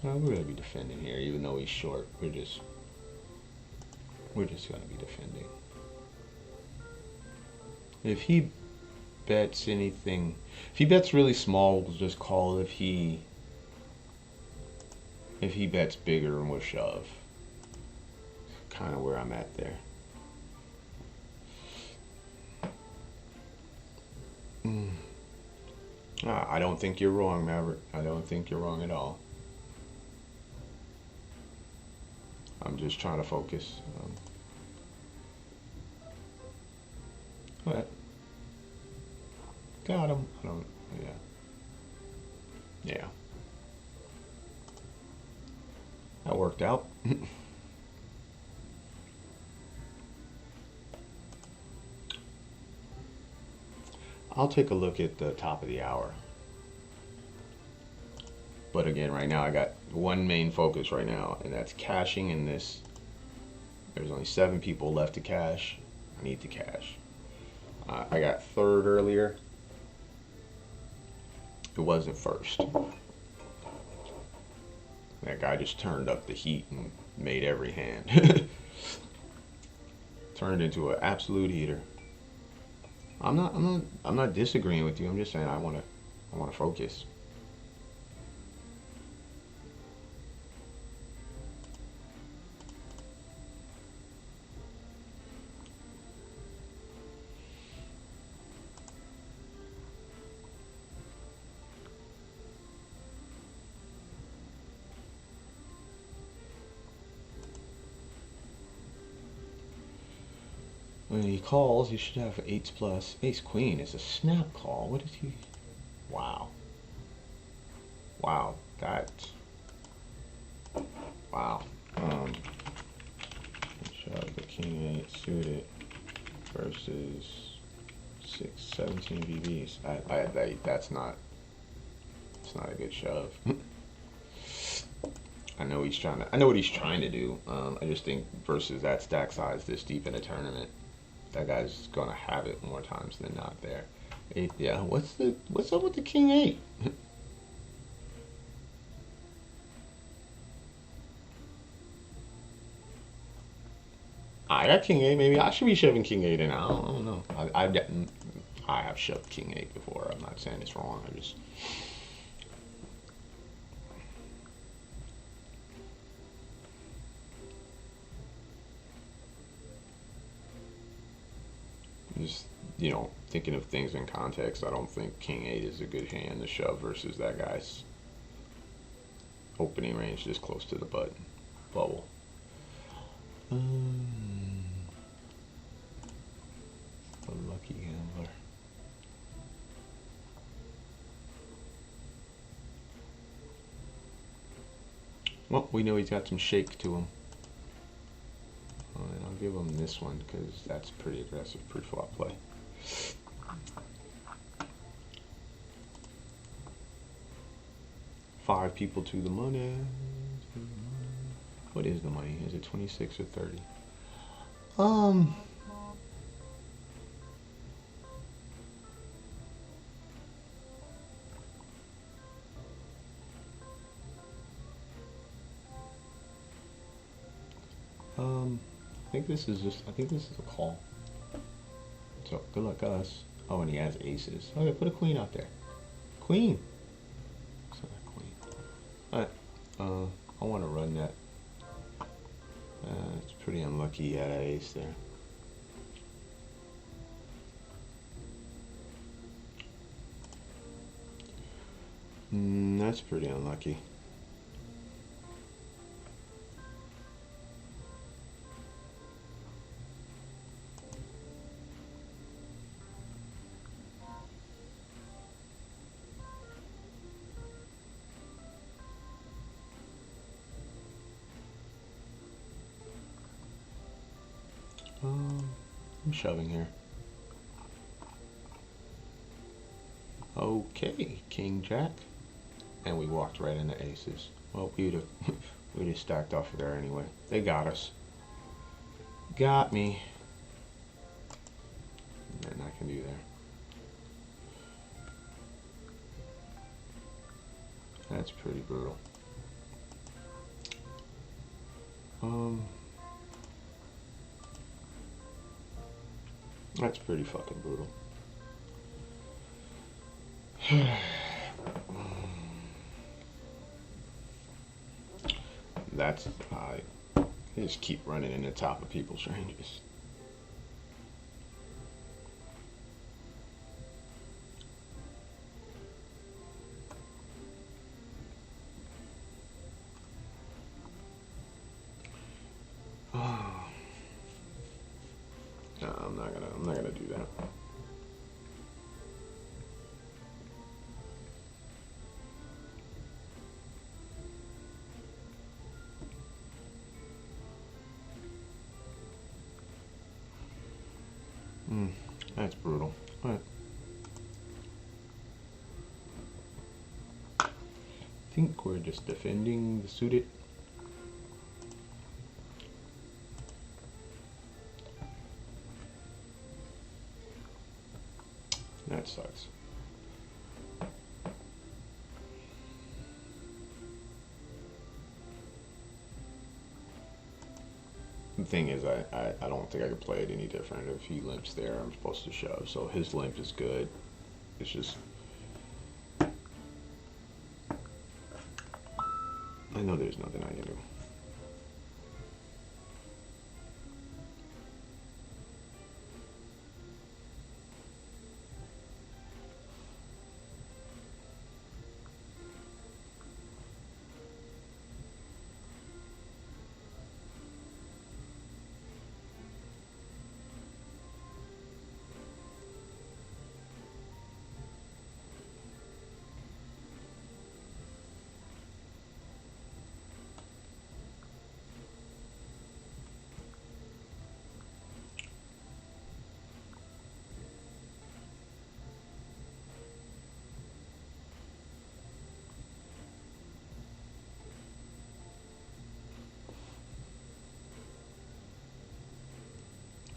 We're gonna be defending here, even though he's short. We're just gonna be defending. If he bets anything, if he bets really small, we'll just call. If he bets bigger, we'll shove. Kind of where I'm at there. I don't think you're wrong, Maverick. I don't think you're wrong at all. I'm just trying to focus. What? Got him. I don't. Yeah. Yeah. That worked out. I'll take a look at the top of the hour. But again, right now I got one main focus right now, and that's cashing in this. There's only 7 people left to cash. I need to cash. I got third earlier. It wasn't first. That guy just turned up the heat and made every hand. Turned into an absolute heater. I'm not disagreeing with you. I'm just saying I want to focus. When he calls, you should have 8s plus. Ace Queen is a snap call. What did he? Wow. Wow. That. Wow. Shove the King 8 suited versus 17 VBs. That's not. It's not a good shove. I know he's trying to. I know what he's trying to do. I just think versus that stack size this deep in a tournament, that guy's gonna have it more times than not there. 8, yeah. What's up with the King 8? I got King 8. Maybe I should be shoving King 8 in. I don't know. I have shoved King 8 before. I'm not saying it's wrong. I just. Just, thinking of things in context, I don't think King 8 is a good hand to shove versus that guy's opening range this close to the bubble. A lucky gambler. Well, we know he's got some shake to him. And I'll give him this one because that's pretty aggressive pre-flop play. Five people to the money. What is the money? Is it 26 or 30? I think this is a call. So good luck us. Oh, and he has aces. Okay, put a queen out there. Queen. It's not a queen. All right. I want to run that. It's pretty unlucky he had an ace there. That's pretty unlucky. I'm shoving here. Okay, King Jack, and we walked right into aces. Well, we just stacked off of there anyway. They got us. Got me. Nothing I can do there. That's pretty brutal. That's pretty fucking brutal. That's they just keep running in the top of people's ranges. No, I'm not gonna do that. That's brutal. All right. I think we're just defending the suited. That sucks. The thing is, I don't think I could play it any different. If he limps there, I'm supposed to shove. So his limp is good. It's just, I know there's nothing I can do.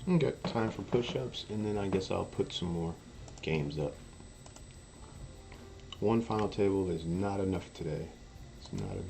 Okay, time for push-ups, and then I guess I'll put some more games up. One final table is not enough today. It's not enough.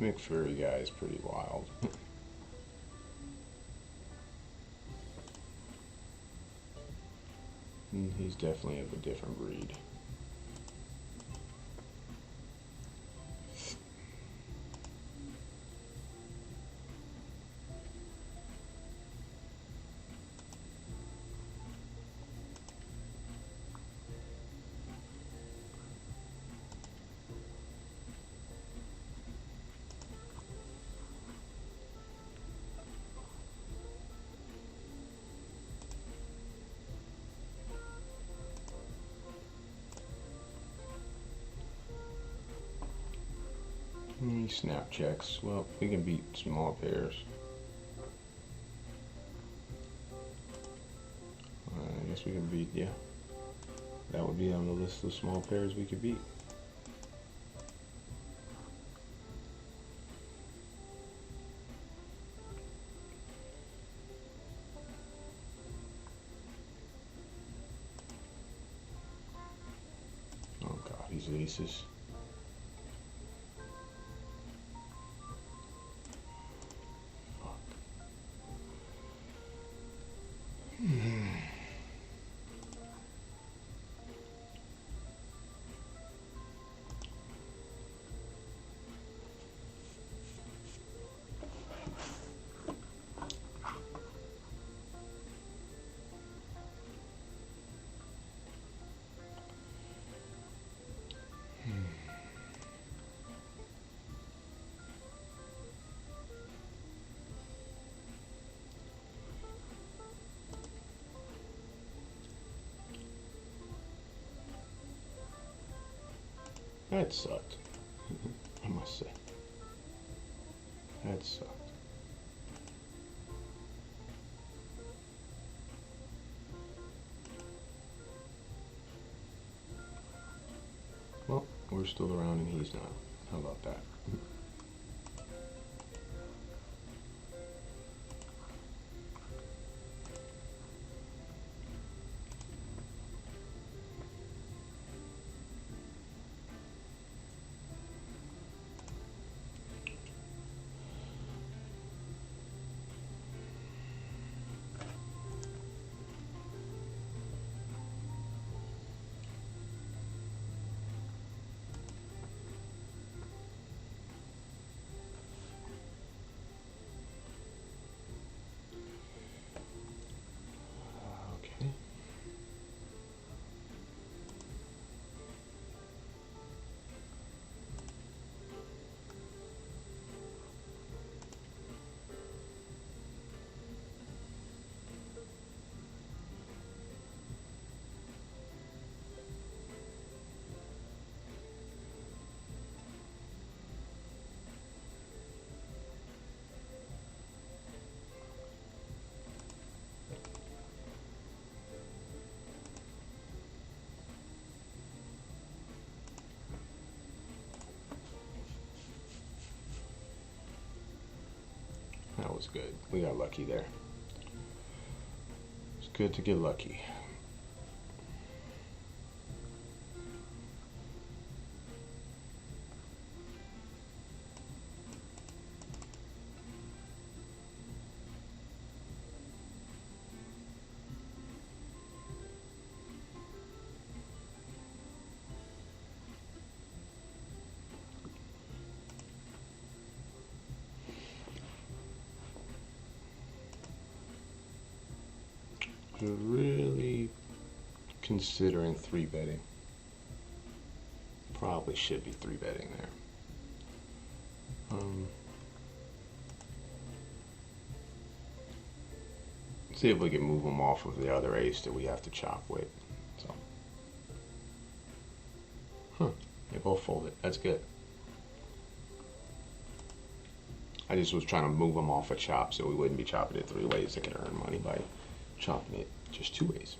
McFurry guy is pretty wild. He's definitely of a different breed. Snap checks. Well, we can beat small pairs. I guess we can beat, yeah. That would be on the list of small pairs we could beat. Oh god, these aces. That sucked. I must say. That sucked. Well, we're still around and he's not. How about that? That was good. We got lucky there. It's good to get lucky. We're really considering 3-betting. Probably should be 3-betting there. See if we can move them off of the other ace that we have to chop with. So, they both folded. That's good. I just was trying to move them off a chop so we wouldn't be chopping it 3 ways. They could earn money by chopping it just 2 ways.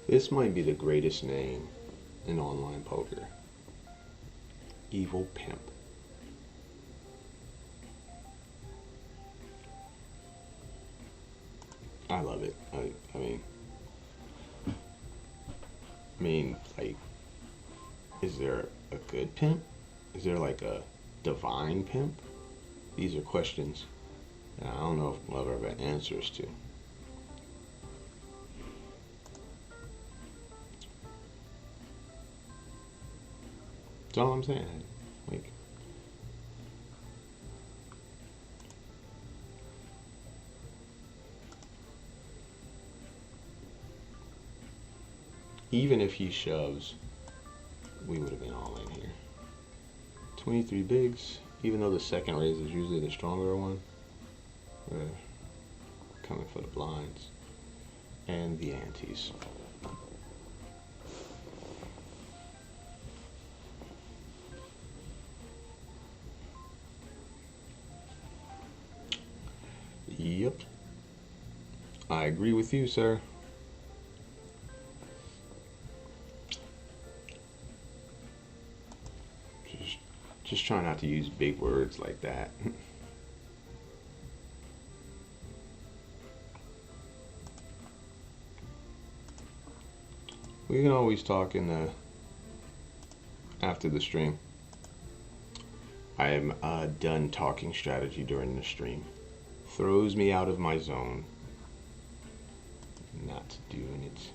This might be the greatest name in online poker. Evil Pimp. I love it. I mean, like, is there a good pimp? Is there like a divine pimp? These are questions that I don't know if we'll ever have answers to. That's all I'm saying. Like, even if he shoves, we would have been all in here. 23 bigs, even though the second raise is usually the stronger one. We're coming for the blinds and the antes. Yep. I agree with you, sir. Just try not to use big words like that. We can always talk in the after the stream. I am done talking strategy during the stream. Throws me out of my zone. Not doing it.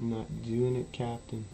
Not doing it, Captain.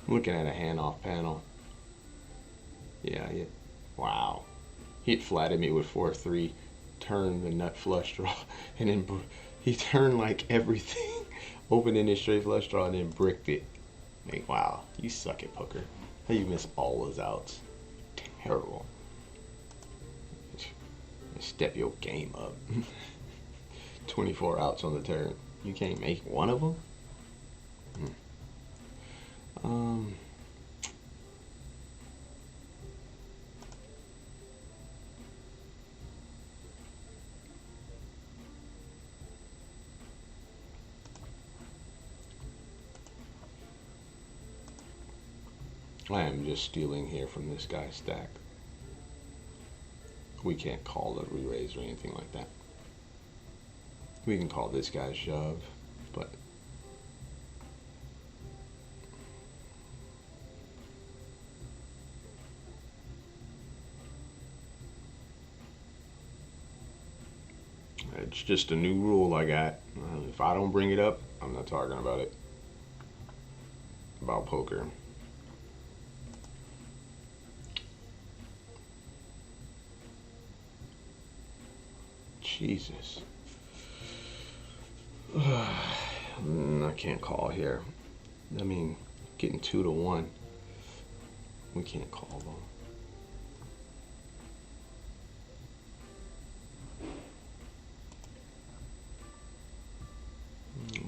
Looking at a hand-off panel. Yeah. Wow. He flatted me with 4-3, turned the nut flush draw, and then he turned like everything, opened his straight flush draw, and then bricked it. Like, wow, you suck at poker. How you miss all those outs? Terrible. Step your game up. 24 outs on the turn. You can't make one of them? I am just stealing here from this guy's stack. We can't call a re-raise or anything like that. We can call this guy's shove, but it's just a new rule I got. If I don't bring it up, I'm not talking about it. About poker. Jesus. I can't call here. I mean, getting 2-1. We can't call them.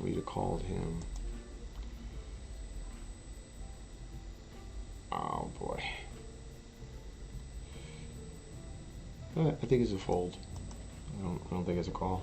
We'd have called him. Oh boy. I think it's a fold. I don't think it's a call.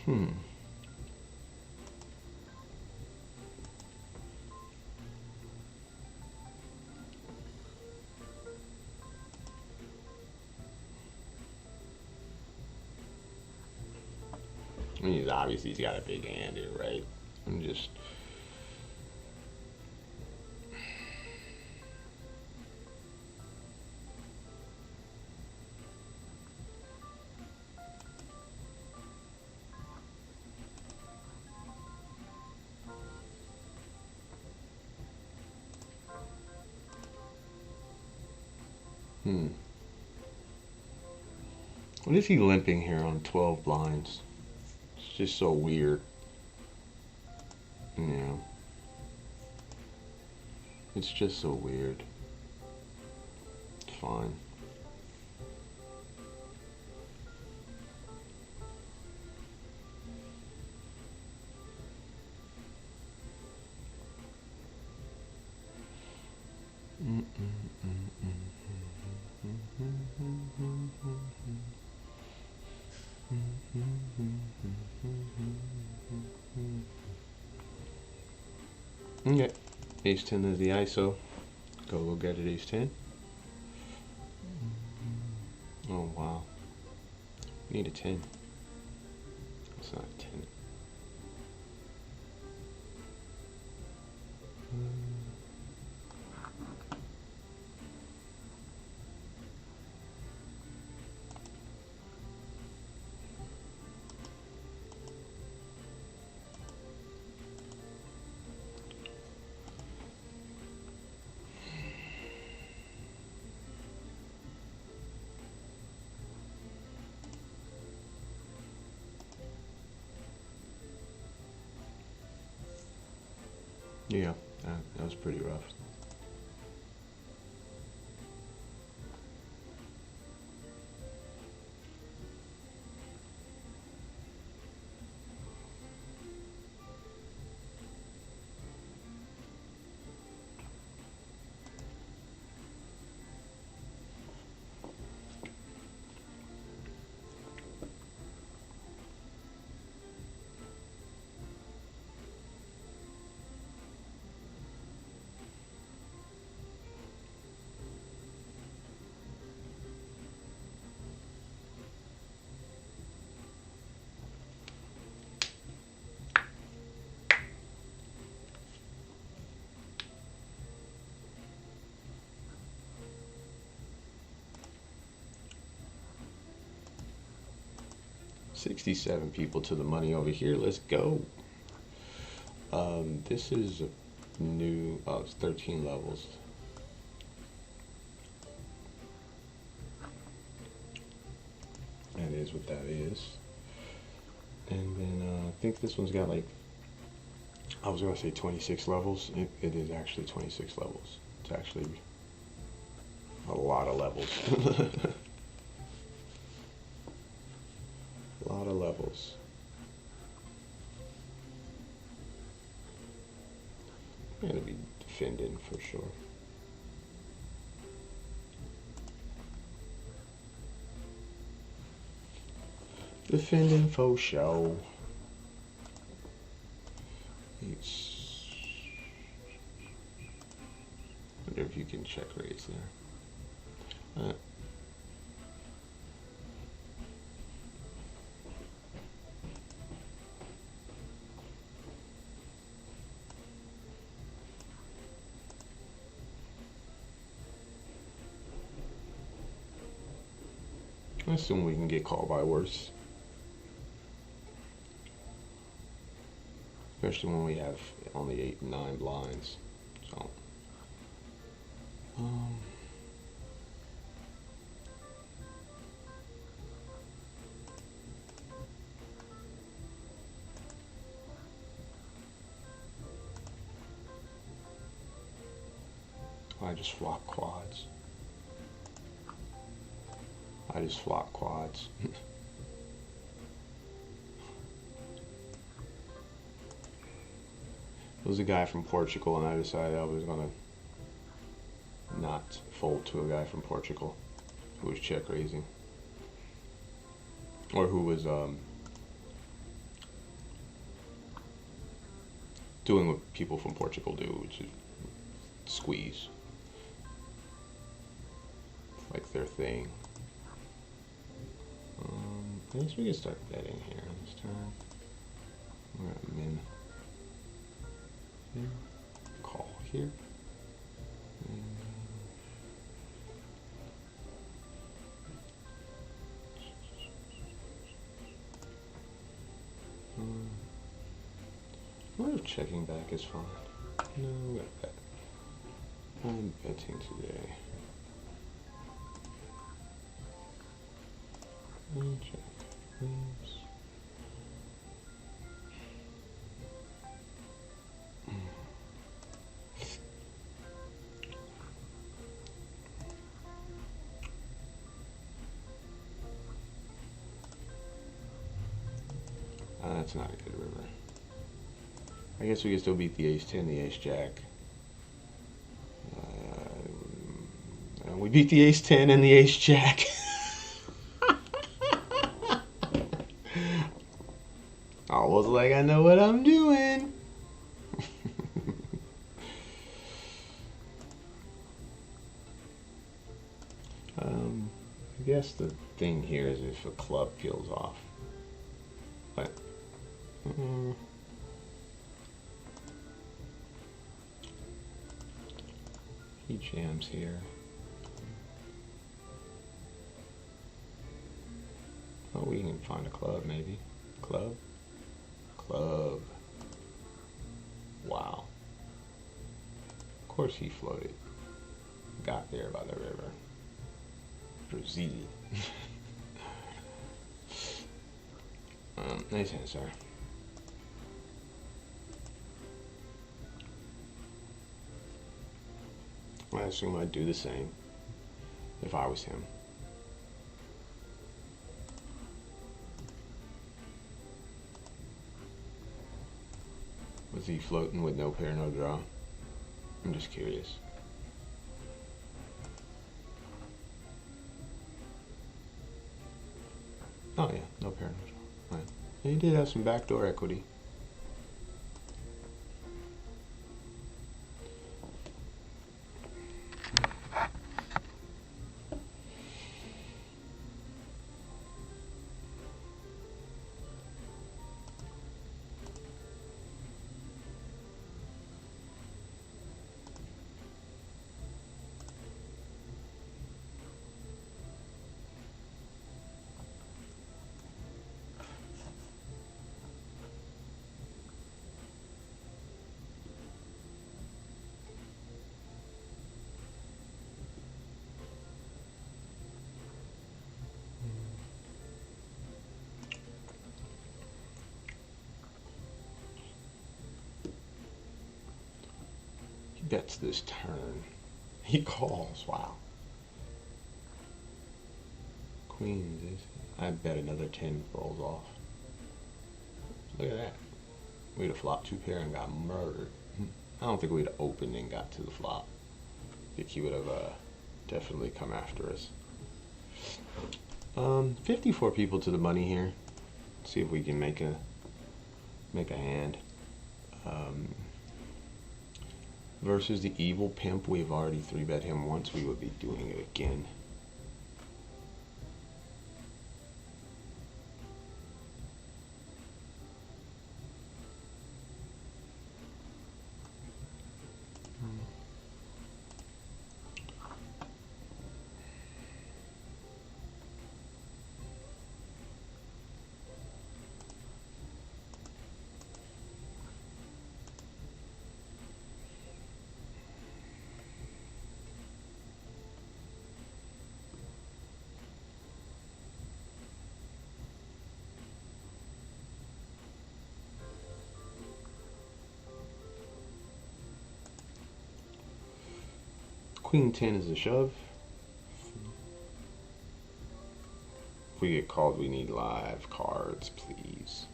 Hmm. I mean, obviously he's got a big hand here, right? I'm just. Hmm. What is he limping here on 12 blinds? It's just so weird. Yeah. It's just so weird. It's fine. Okay. Ace 10 is the ISO. Go get it, Ace 10. Oh, wow. Need a 10. It's not a 10. Yeah, that was pretty rough. $67 people to the money over here. Let's go. This is a new, it's 13 levels. That is what that is. And then I think this one's got like, I was going to say 26 levels. It is actually 26 levels. It's actually a lot of levels. A lot of levels. I'm going to be defending for sure. Defending for show. It's. Wonder if you can check raise there. I assume we can get called by worse. Especially when we have only 8 and 9 blinds. So, I just flop quads. I just flop quads. It was a guy from Portugal, and I decided I was gonna not fold to a guy from Portugal who was check raising, or who was doing what people from Portugal do, which is squeeze. It's like their thing. I guess we can start betting here this turn. We're gonna min here, call here. I wonder if checking back is fine. No, we gotta bet. I'm betting today. Check, please. That's not a good river. I guess we can still beat the ace-10, the ace-jack. We beat the ace-10 and the ace-jack. Almost like I know what I'm doing. I guess the thing here is if a club peels off. But he jams here. Oh, we can find a club maybe. Club? Club. Wow. Of course he floated. Got there by the river. Brazil. Nice answer. I assume I'd do the same if I was him. Was he floating with no pair, no draw? I'm just curious. Oh yeah, no pair, no draw. Right. And he did have some backdoor equity. Bets this turn. He calls. Wow. Queens. I bet another 10 rolls off. Look at that. We'd have flopped 2 pair and got murdered. I don't think we'd have opened and got to the flop. I think he would have definitely come after us. 54 people to the money here. See if we can make a hand. Versus the evil pimp, we've already 3-bet him once. We would be doing it again. Queen 10 is a shove. If we get called, we need live cards, please.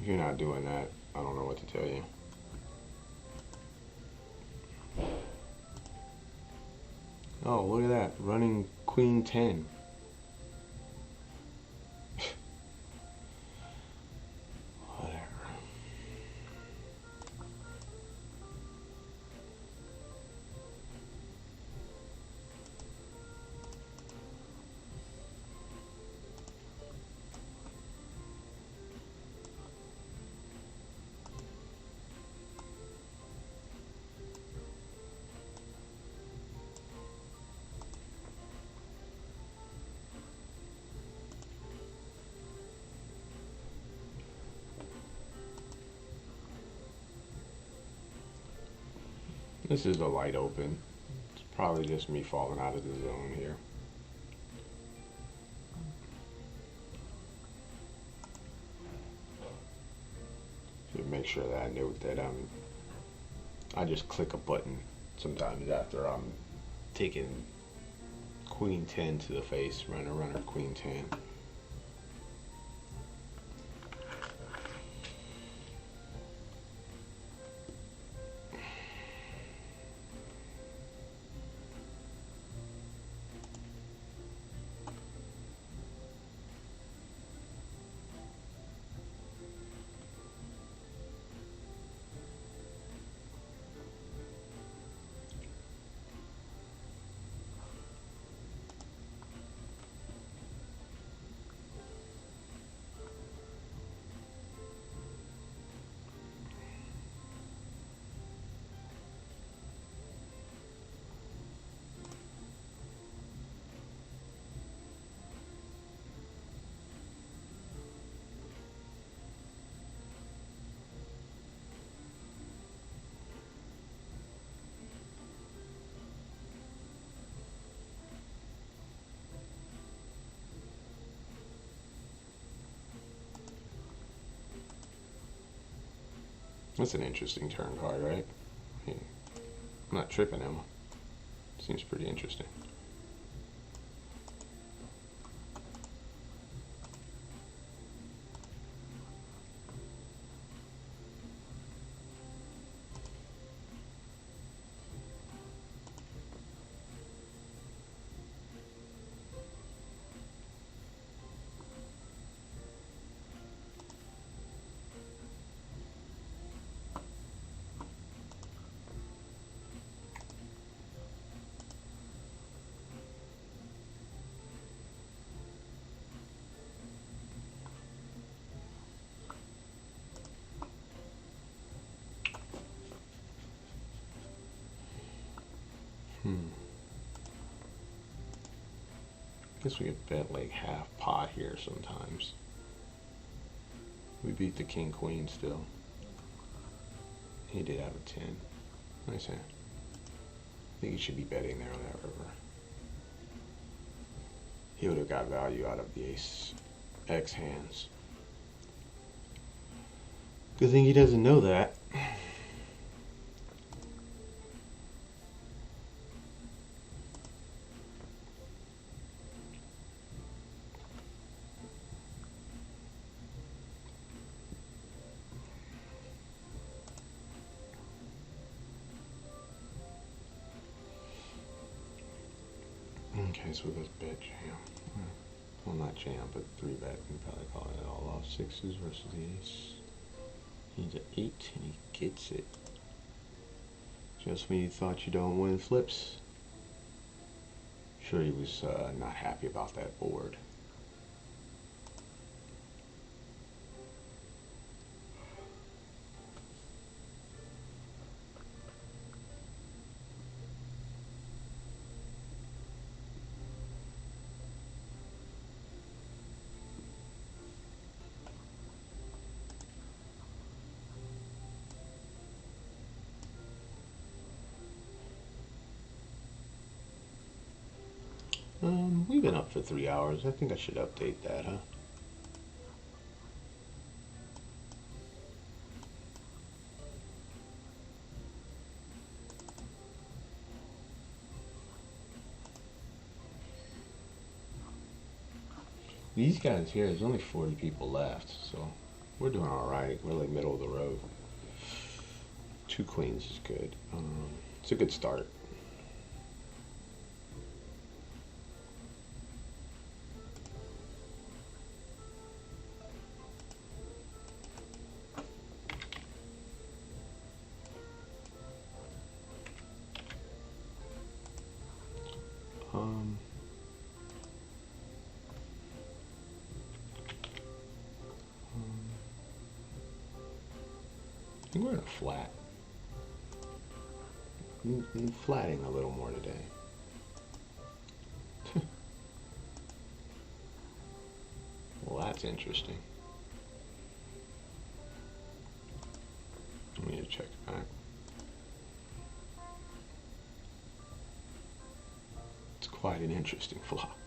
If you're not doing that, I don't know what to tell you. Oh, look at that. Running queen 10. Whatever. This is a light open. It's probably just me falling out of the zone here. Should make sure that I note that I just click a button sometimes after I'm taking queen 10 to the face, runner queen 10. That's an interesting turn card, right? Yeah. I'm not tripping, Emma. Seems pretty interesting. Guess we could bet like half pot here sometimes. We beat the king queen still. He did have a 10. Nice hand. I think he should be betting there on that river. He would have got value out of the ace X hands. Good thing he doesn't know that. Okay, so let's bet jam. Well, not jam, but 3-bet. We probably call it all off 6s versus the ace. He's an 8 and he gets it. Just when you thought you don't win flips. Sure, he was not happy about that board. We've been up for 3 hours. I think I should update that, huh? These guys here, there's only 40 people left, so We're doing all right. We're like middle of the road. 2 queens is good. It's a good start. I think we're in a flat. Flatting a little more today. Well, that's interesting. I need to check back. It's quite an interesting flop.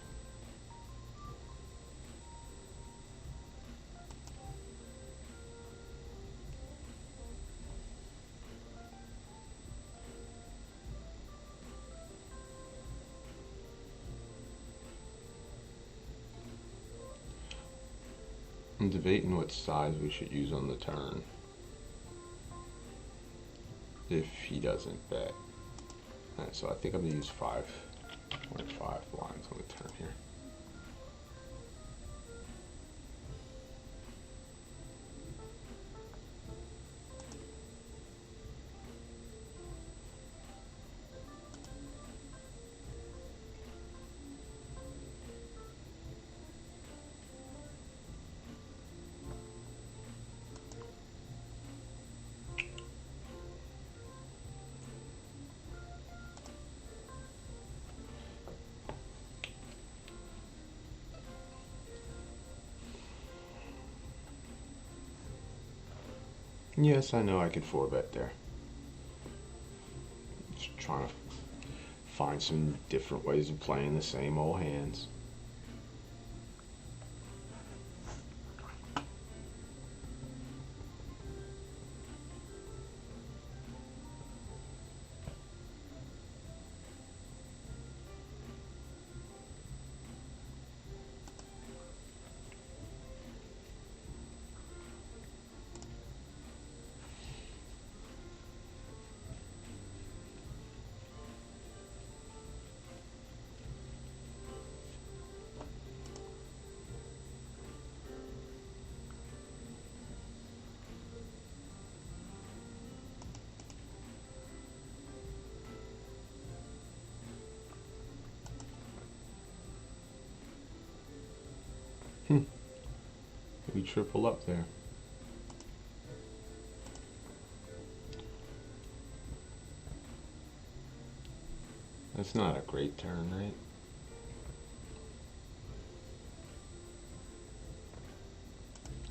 I'm debating what size we should use on the turn if he doesn't bet. Alright, so I think I'm gonna use 5.5 blinds on the turn here. Yes, I know I could 4-bet there. Just trying to find some different ways of playing the same old hands. We triple up there. That's not a great turn, right?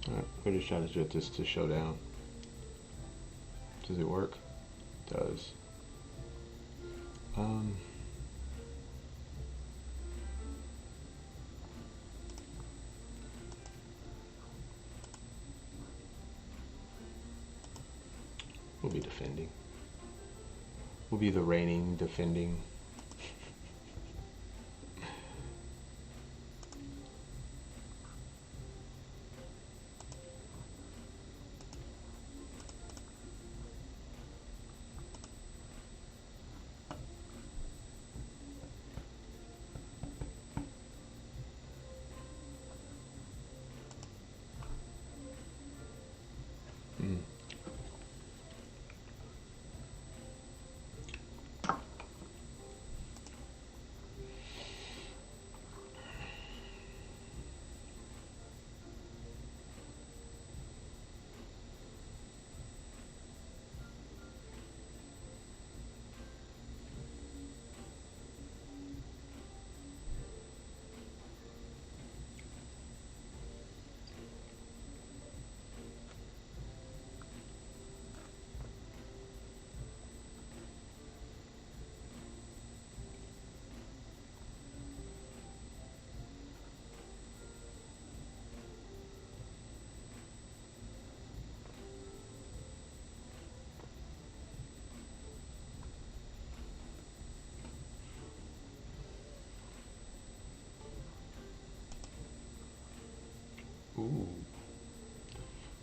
Alright, put a shot at this to showdown. Does it work? It does. We'll be defending. We'll be the reigning defending.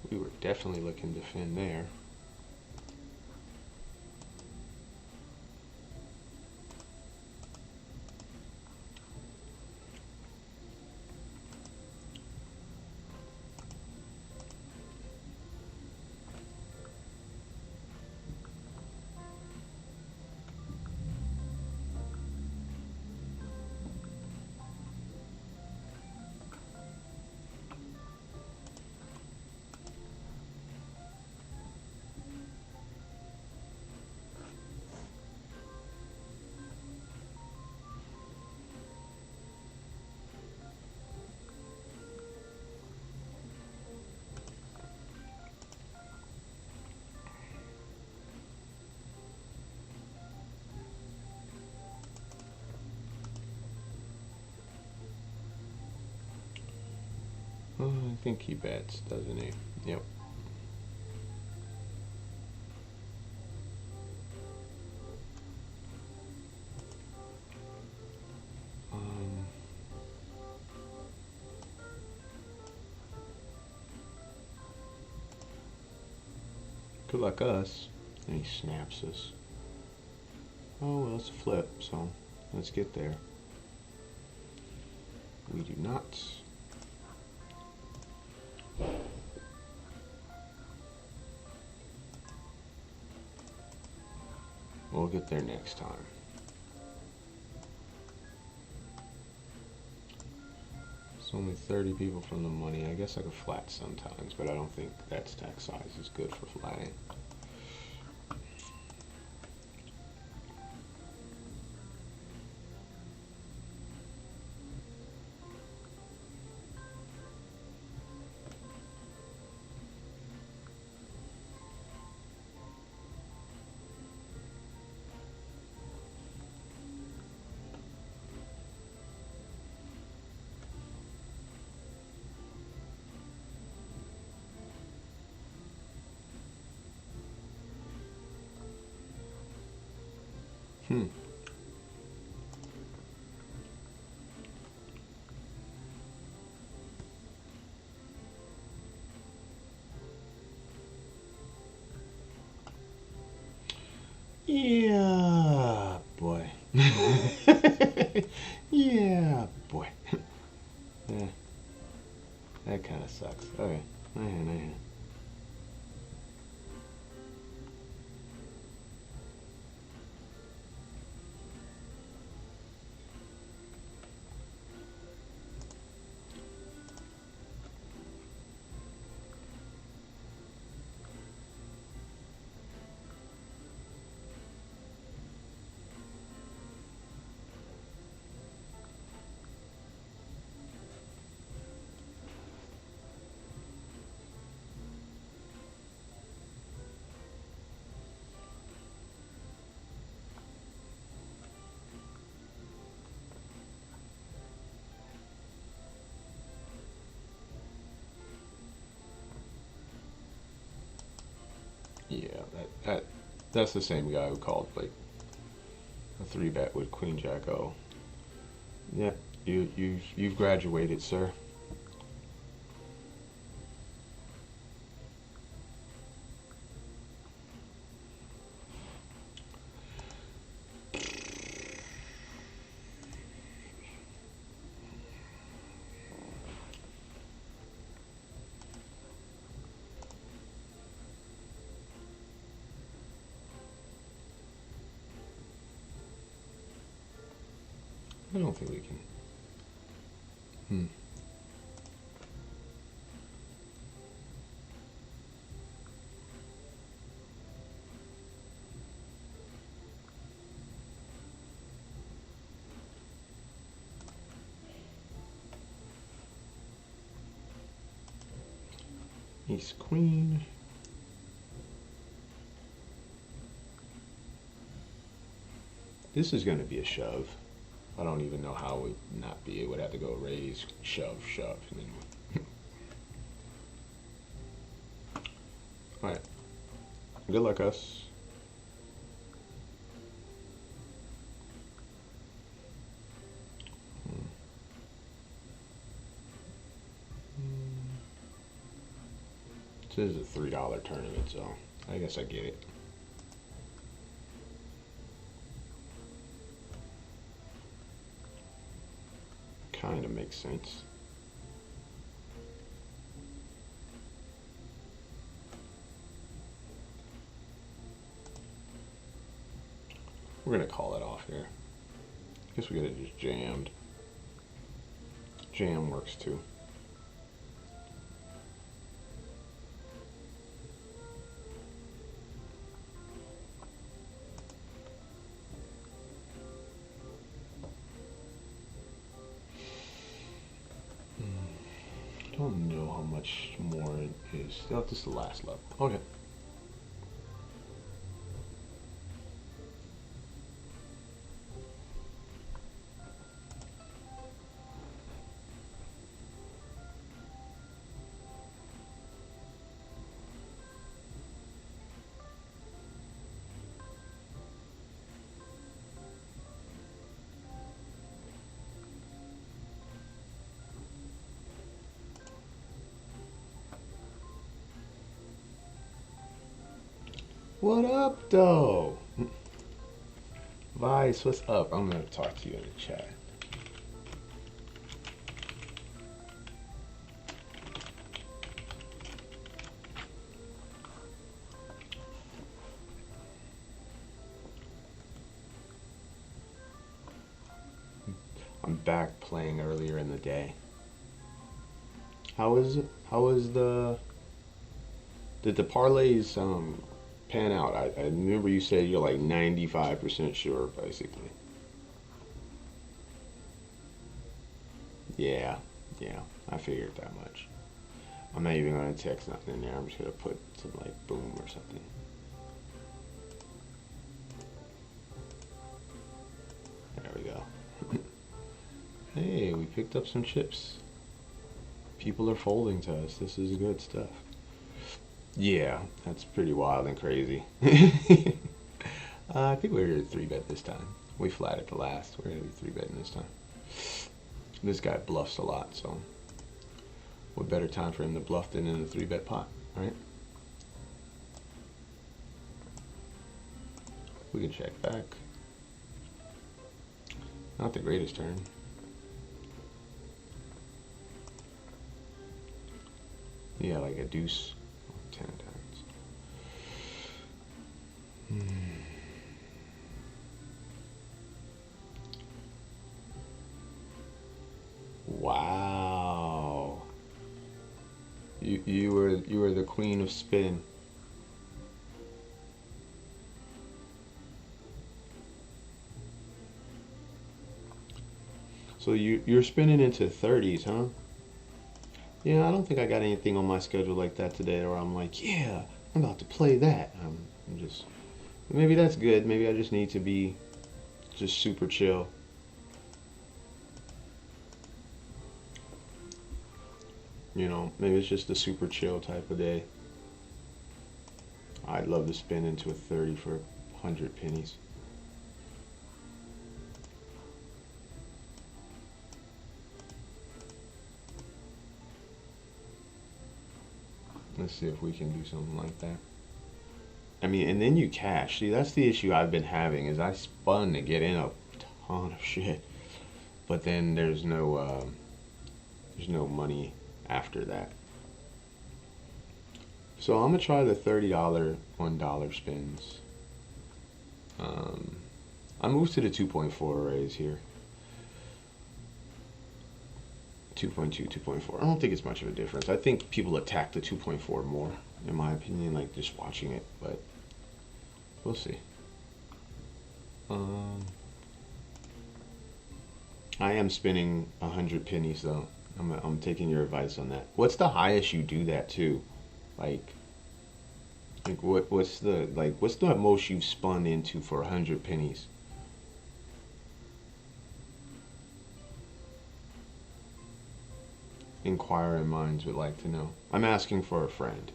We were definitely looking to defend there. I think he bets, doesn't he? Yep. Good luck us. And he snaps us. Oh, well, it's a flip, so let's get there. We do not. We'll get there next time. It's only 30 people from the money. I guess I could flat sometimes, but I don't think that stack size is good for flatting. Yeah, boy. Yeah, boy. Yeah. That kind of sucks. Okay. I Yeah, that's the same guy who called like a 3-bet with Queen Jack O. Yeah, you've graduated, sir. I don't think we can. Ace Queen. This is going to be a shove. I don't even know how it would not be. It would have to go raise, shove, shove. And then... Alright. Good luck, us. This is a $3 tournament, so I guess I get it. Kind of makes sense. We're gonna call it off here. Guess we gotta just jammed. Jam works too. Don't know how much more it is. Oh, this is the last level. Okay. What up, though? Vice, what's up? I'm gonna talk to you in the chat. I'm back playing earlier in the day. How is it? How is did the parlays pan out? I remember you said you're like 95% sure, basically. Yeah, I figured that much. I'm not even gonna text nothing in there. I'm just gonna put some like boom or something. There we go. Hey, we picked up some chips. People are folding to us. This is good stuff. Yeah, that's pretty wild and crazy. I think we're gonna 3-bet this time. We flat at the last. We're gonna be 3-betting this time. This guy bluffs a lot, so what better time for him to bluff than in the 3-bet pot, right? We can check back. Not the greatest turn. Yeah, like a deuce 10 times. Wow. You were the queen of spin. So you're spinning into 30s, huh? Yeah, I don't think I got anything on my schedule like that today where I'm like, yeah, I'm about to play that. I'm just, maybe that's good. Maybe I just need to be just super chill. You know, maybe it's just a super chill type of day. I'd love to spin into a 30 for 100 pennies. Let's see if we can do something like that. I mean, and then you cash. See, that's the issue I've been having is I spun to get in a ton of shit, but then there's no money after that. So I'm gonna try the $30 $1 spins. I moved to the 2.4 raise here. 2.2, 2.4. I don't think it's much of a difference. I think people attack the 2.4 more, in my opinion, like just watching it, but we'll see. I am spinning 100 pennies though. I'm taking your advice on that. What's the highest you do that to? Like what's the most you've spun into for 100 pennies? Inquiring minds would like to know. I'm asking for a friend.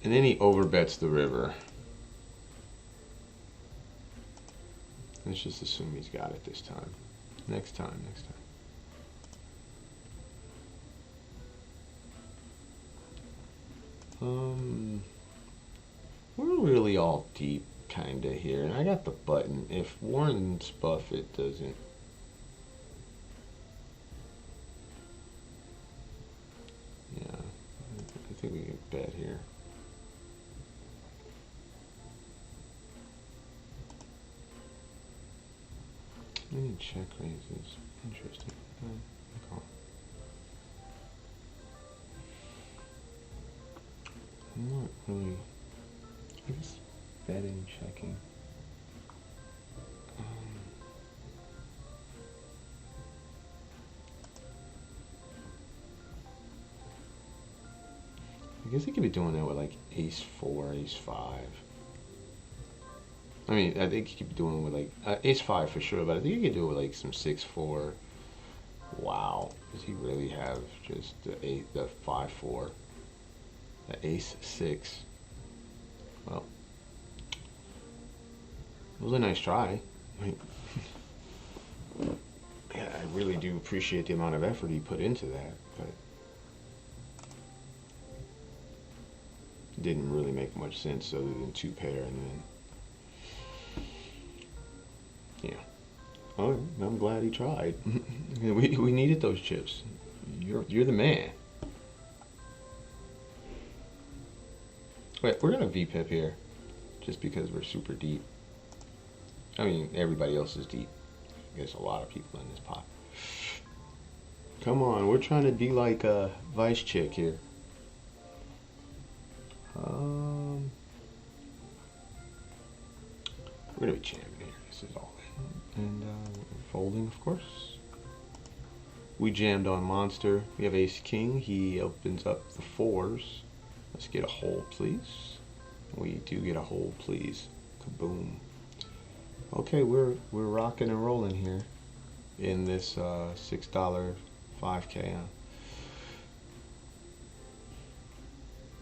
And then he overbets the river. Let's just assume he's got it this time. Next time. We're really all deep kinda here, and I got the button. If Warren's Buffett doesn't, yeah, I think we can bet here. Any check raises, interesting. Call. I'm not really, I guess, betting, checking. I guess he could be doing that with like ace 4, ace 5. I mean, I think he could be doing it with like ace 5 for sure, but I think he could do it with like some 6-4. Wow, does he really have just the 5-4, the ace 6? Well, it was a nice try. Yeah, I really do appreciate the amount of effort he put into that, but it didn't really make much sense other than 2 pair, and then yeah. Oh, I'm glad he tried. we needed those chips. You're the man. Wait, we're gonna VPIP here, just because we're super deep. I mean, everybody else is deep. There's a lot of people in this pot. Come on, we're trying to be like a Vice Chick here. We're gonna be jamming here. This is all in. And folding, of course. We jammed on Monster. We have Ace King. He opens up the 4s. Let's get a hold, please. We do get a hold, please. Kaboom. Okay, we're rocking and rolling here in this $6 5K.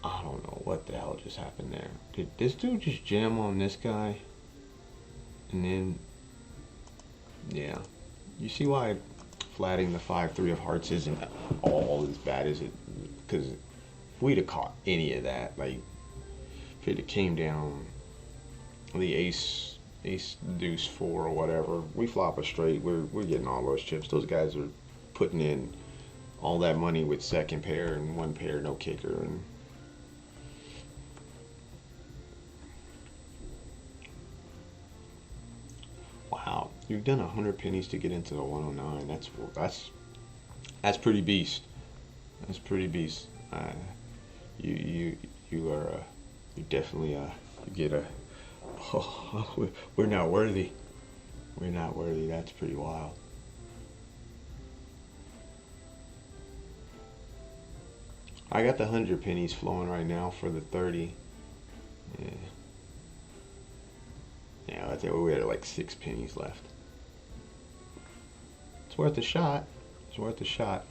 I don't know what the hell just happened there. Did this dude just jam on this guy? And then, yeah. You see why flatting the 5-3 of hearts isn't all as bad as it? Because if we'd have caught any of that, like if it came down the ace deuce 4 or whatever, we flop a straight, we're getting all those chips. Those guys are putting in all that money with second pair and 1 pair no kicker. And wow, you've done 100 pennies to get into the 109. That's pretty beast. That's pretty beast. You are you definitely you get a. Oh, we're not worthy. We're not worthy. That's pretty wild. I got the 100 pennies flowing right now for the 30. Yeah. Yeah, I think we had like 6 pennies left. It's worth a shot. It's worth a shot.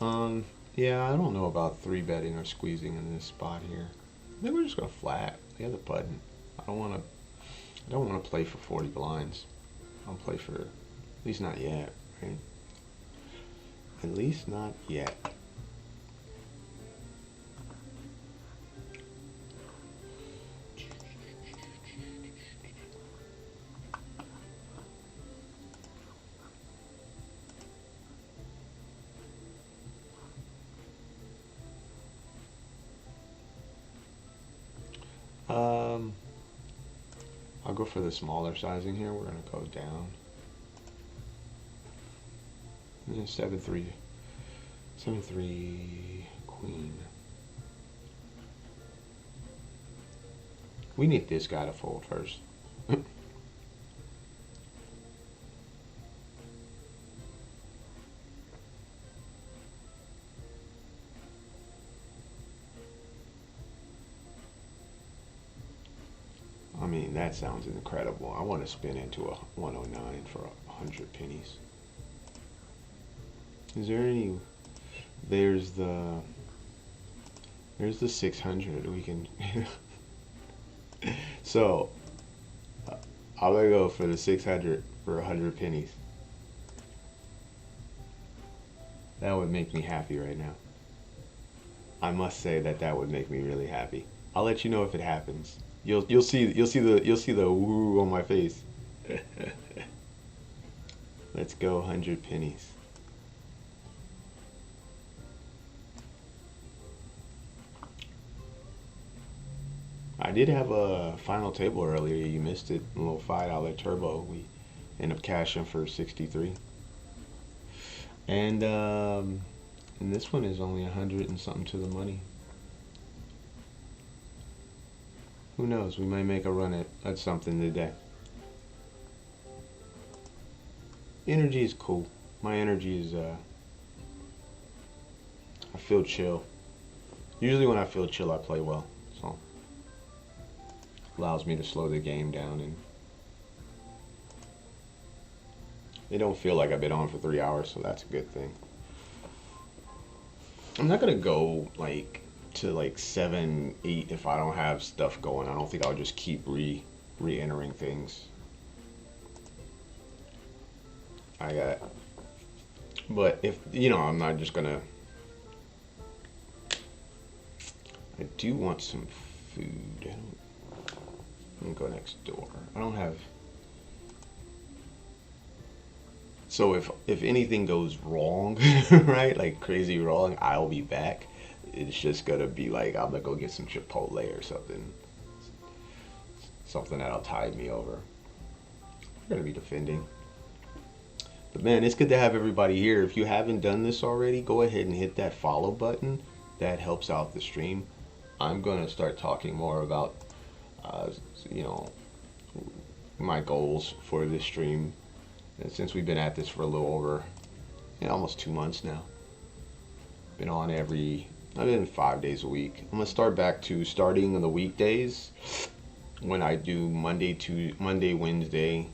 Yeah, I don't know about 3-betting or squeezing in this spot here. I think we're just gonna flat. We have the button. I don't want to play for 40 blinds. I'll play for, at least not yet, right? At least not yet. I'll go for the smaller sizing here. We're gonna go down. Yeah, 7-3, 7-3 queen. We need this guy to fold first. I mean, that sounds incredible. I want to spin into a 109 for 100 pennies. Is there any? There's the 600. We can. So I'm gonna go for the 600. for 100 pennies. That would make me happy right now. I must say that that would make me really happy. I'll let you know if it happens. You'll see the woo on my face. Let's go 100 pennies. I did have a final table earlier. You missed it. A little $5 turbo. We ended up cashing for 63. And this one is only 100 and something to the money. Who knows? We might make a run at something today. Energy is cool. My energy is I feel chill. Usually when I feel chill, I play well. So allows me to slow the game down, and it don't feel like I've been on for 3 hours, so that's a good thing. I'm not gonna go like to like 7, 8 if I don't have stuff going. I don't think I'll just keep re-entering things. But if I'm not just gonna. I do want some food. I'm gonna go next door. I don't have. So if anything goes wrong, right, like crazy wrong, I'll be back. It's just gonna be like I'm gonna go get some Chipotle or something that'll tide me over. We're gonna be defending. But man, it's good to have everybody here. If you haven't done this already, go ahead and hit that follow button. That helps out the stream. I'm gonna start talking more about, my goals for this stream. And since we've been at this for a little over, almost 2 months now. Been on I've been 5 days a week. I'm gonna start back to starting on the weekdays when I do Monday, Wednesday.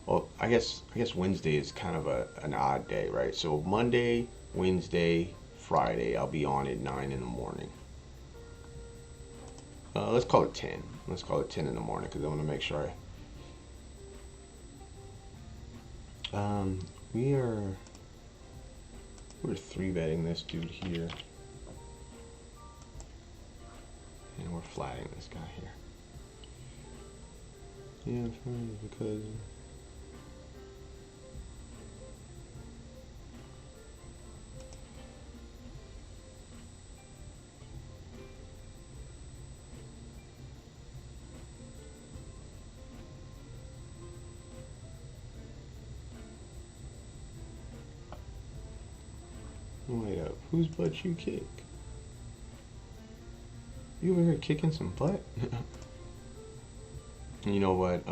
Well, I guess Wednesday is kind of an odd day, right? So Monday, Wednesday, Friday, I'll be on at 9 in the morning. Let's call it 10. Let's call it 10 in the morning because I want to make sure. We're 3-betting this dude here, and we're flatting this guy here. Yeah, because. Wait up, whose butt you kick? You over here kicking some butt? You know what?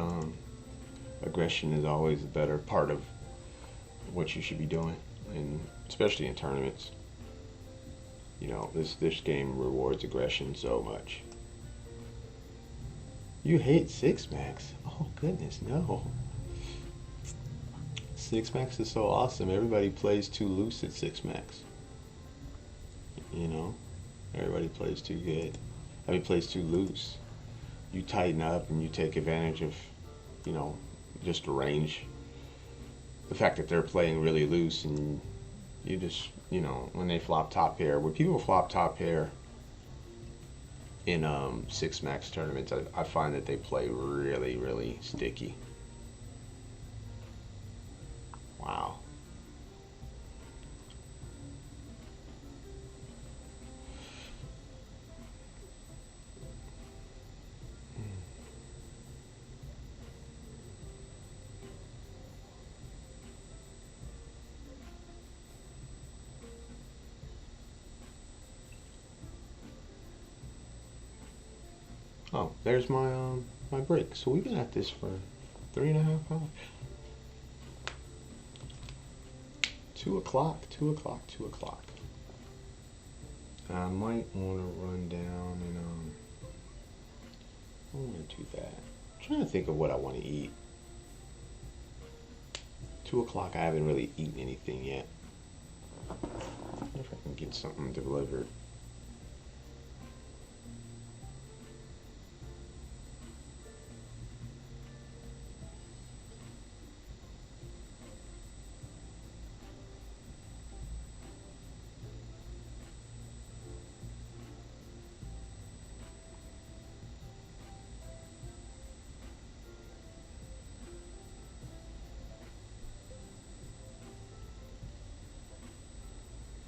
Aggression is always a better part of what you should be doing, and especially in tournaments. This game rewards aggression so much. You hate Six Max? Oh goodness, no. Six Max is so awesome. Everybody plays too loose at Six Max. Everybody plays too good. Everybody plays too loose. You tighten up and you take advantage of, just the range. The fact that they're playing really loose, and you just, when they flop top pair, when people flop top pair in Six Max tournaments, I find that they play really, really sticky. Wow. Oh, there's my break. So we've been at this for 3.5 hours. 2 o'clock. I might want to run down and I want to do that. I'm trying to think of what I want to eat. 2 o'clock. I haven't really eaten anything yet. I wonder if I can get something delivered.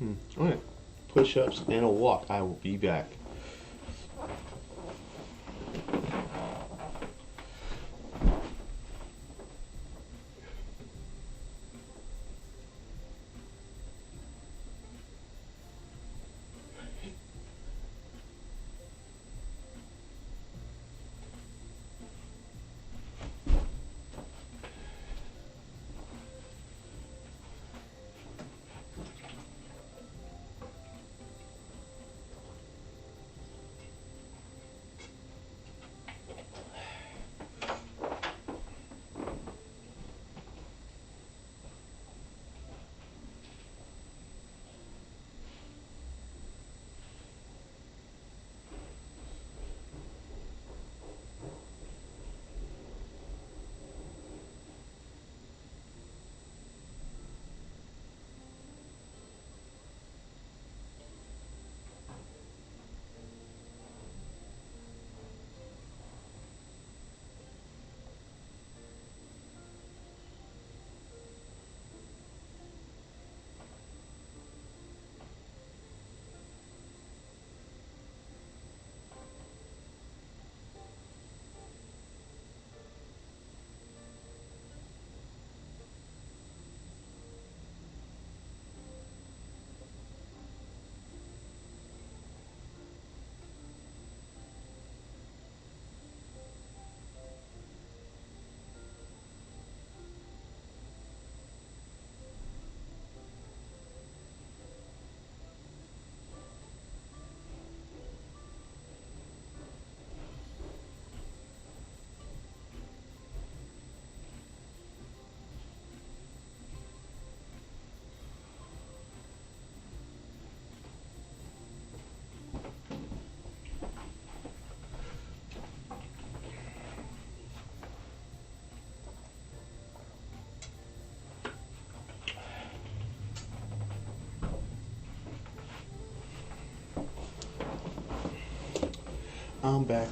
All right. Push-ups and a walk. I will be back. I'm back.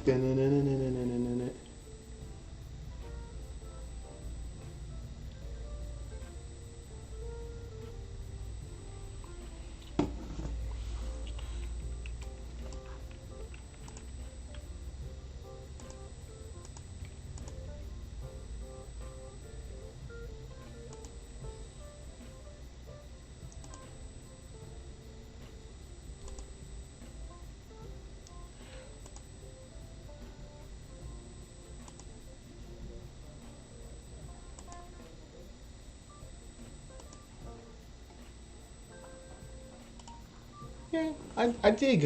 Yeah, I dig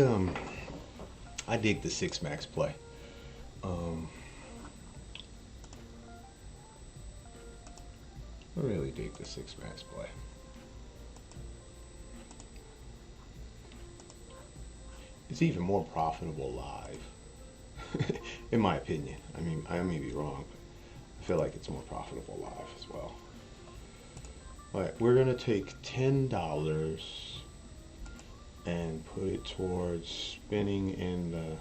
the six max play. Um, I really dig the six max play. It's even more profitable live, in my opinion. I mean, I may be wrong, but I feel like it's more profitable live as well. All right, we're gonna take $10 and put it towards spinning in the,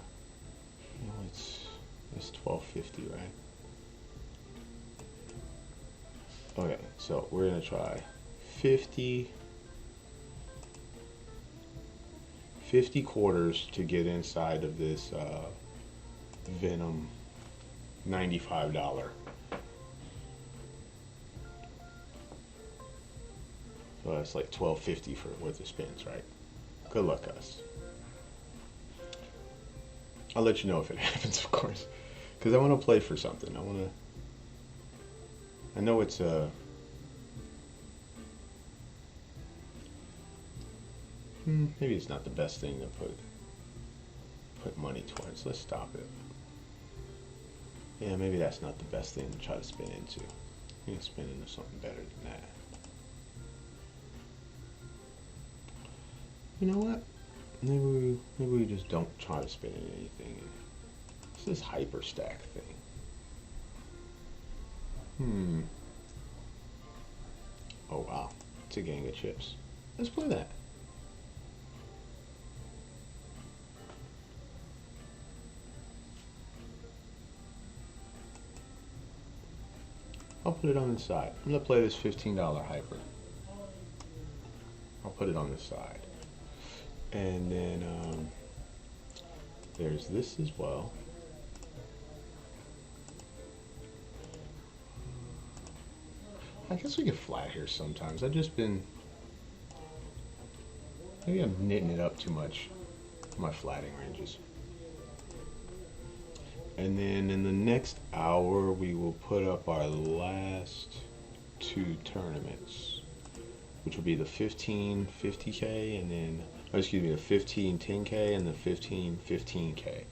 it's 1250, right? Okay, so we're gonna try 50 quarters to get inside of this Venom $95. So that's like $12.50 for worth of spins, right? Good luck, guys. I'll let you know if it happens, of course, because I want to play for something. I know it's maybe it's not the best thing to put money towards. Let's stop it. Yeah, maybe that's not the best thing to try to spin into. You can spin into something better than that. You know what? Maybe we just don't try to spin in anything. It's this hyper stack thing. Oh wow, it's a gang of chips. Let's play that. I'll put it on the side. I'm gonna play this $15 hyper. I'll put it on the side. And then there's this as well. I guess we get flat here sometimes. I've just been, maybe I'm knitting it up too much, my flatting ranges. And then in the next hour, we will put up our last two tournaments, which will be the 15 50K and then, oh, excuse me, the 15 10K and the 15 15K.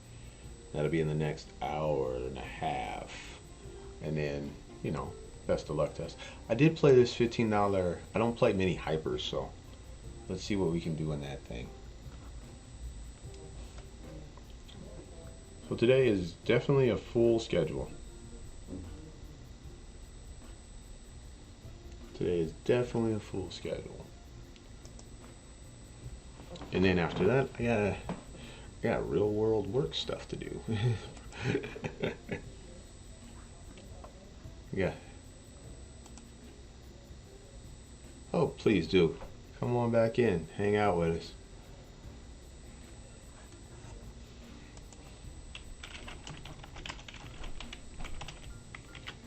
That'll be in the next hour and a half. And then, you know, best of luck to us. I did play this $15. I don't play many hypers, so let's see what we can do in that thing. So today is definitely a full schedule. Today is definitely a full schedule. And then after that, I got real world work stuff to do. Yeah. Oh, please do. Come on back in. Hang out with us.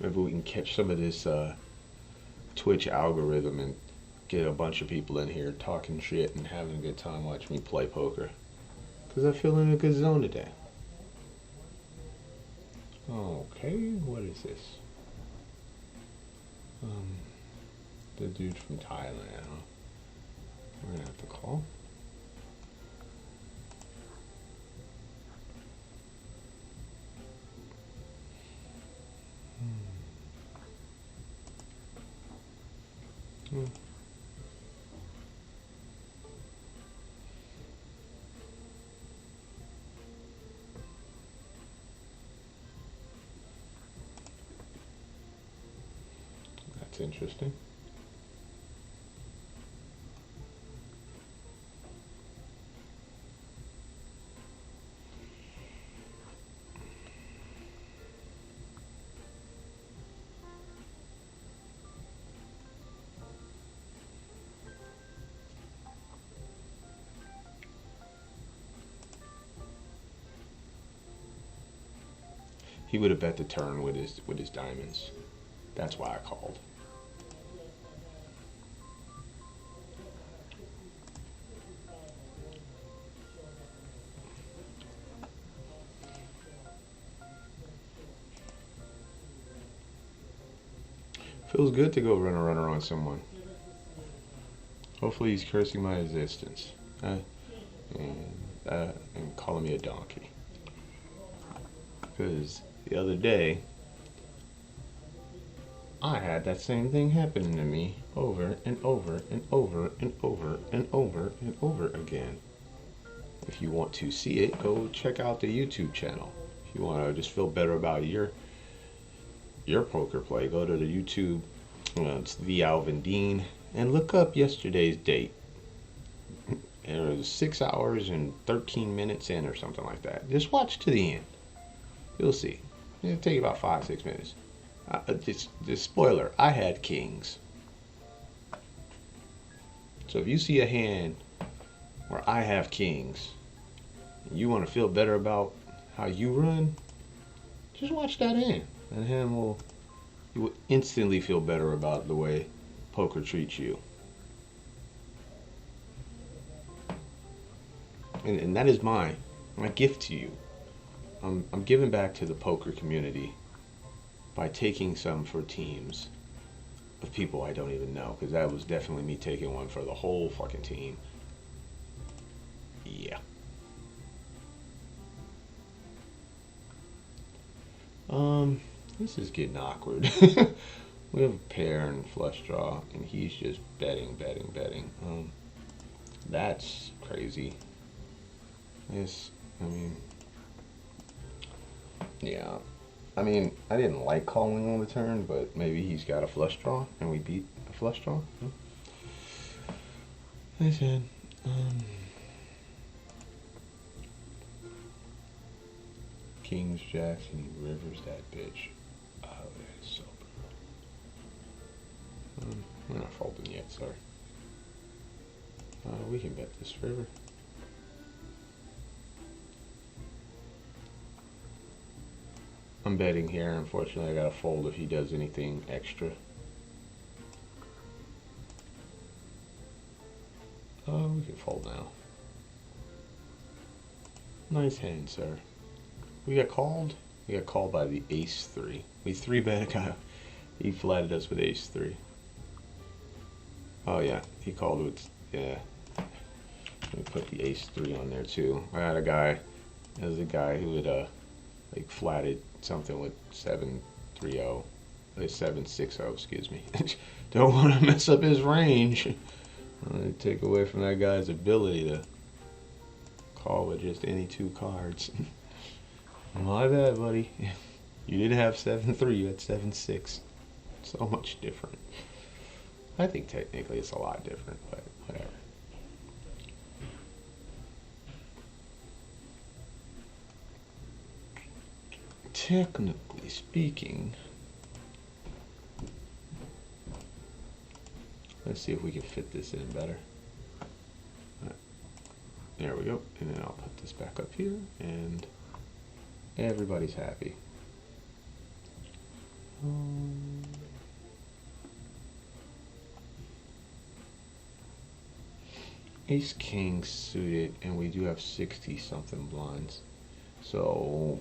Maybe we can catch some of this Twitch algorithm and get a bunch of people in here talking shit and having a good time watching me play poker. Because I feel in a good zone today. Okay, what is this? The dude from Thailand, huh? We're gonna have to call. That's interesting. He would have bet the turn with his diamonds. That's why I called. Feels good to go run a runner on someone. Hopefully he's cursing my existence and calling me a donkey. Because the other day, I had that same thing happen to me over and over and over and over and over and over again. If you want to see it, go check out the YouTube channel. If you want to just feel better about your poker play, go to the YouTube. It's the Alvin Dean, and look up yesterday's date. It was 6 hours and 13 minutes in or something like that. Just watch to the end. You'll see. It'll take about 5-6 minutes. Just spoiler, I had kings. So if you see a hand where I have kings, and you want to feel better about how you run, just watch that hand. And you will instantly feel better about the way poker treats you. And that is my gift to you. I'm giving back to the poker community by taking some for teams of people I don't even know, because that was definitely me taking one for the whole fucking team. Yeah. This is getting awkward. We have a pair and flush draw, and he's just betting. That's crazy. Yes, yeah. I didn't like calling on the turn, but maybe he's got a flush draw, and we beat a flush draw. I said, Kings, Jacks, and Rivers, that bitch. Oh, that is so brutal. We're not folding yet, sorry. We can bet this river. I'm betting here. Unfortunately, I gotta fold if he does anything extra. Oh, we can fold now. Nice hand, sir. We got called. We got called by the ace 3. We 3-bet a guy. He flatted us with ace 3. Oh yeah, he called with, yeah. Let me put the ace 3 on there too. I had a guy, there's a guy who had like flatted something with 7-3-0, like 7-6-0, excuse me. Don't want to mess up his range. Take away from that guy's ability to call with just any 2 cards. My bad, buddy. You did have 7-3, you had 7-6. So much different. I think technically it's a lot different, but whatever. Technically speaking, let's see if we can fit this in better. There we go. And then I'll put this back up here, and everybody's happy. Ace King suited, and we do have 60 something blinds. So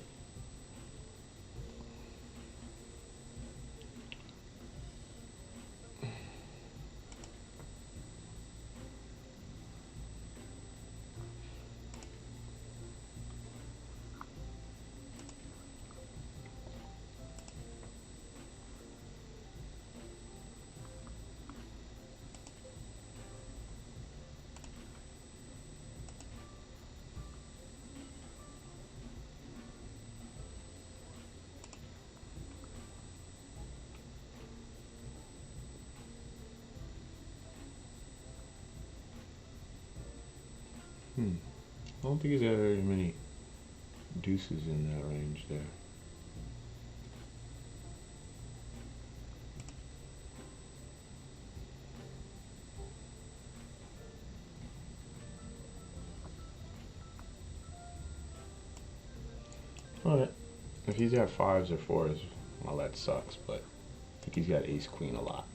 I don't think he's got very many deuces in that range there. Alright. If he's got 5s or 4s, well, that sucks, but I think he's got ace queen a lot.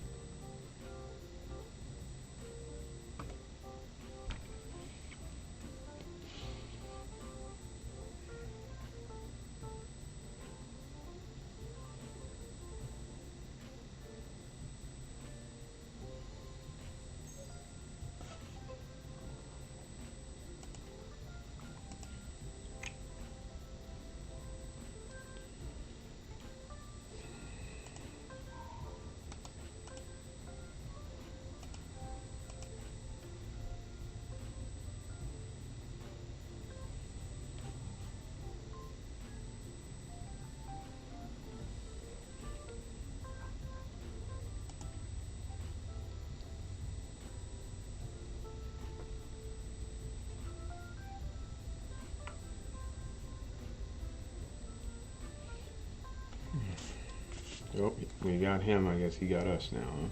Oh, we got him. I guess he got us now, huh?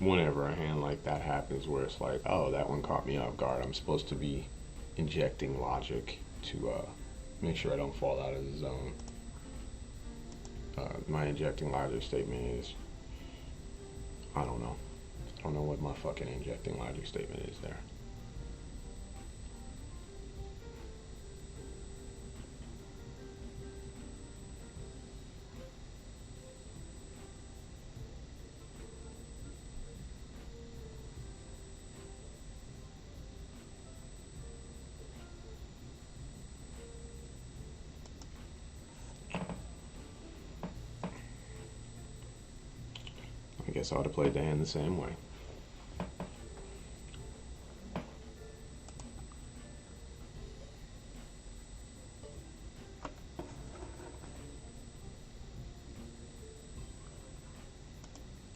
whenever a hand like that happens where it's like, oh, that one caught me off guard, I'm supposed to be injecting logic to make sure I don't fall out of the zone. My injecting logic statement is, I don't know. I don't know what my fucking injecting logic statement is there. I guess I ought to play the hand the same way.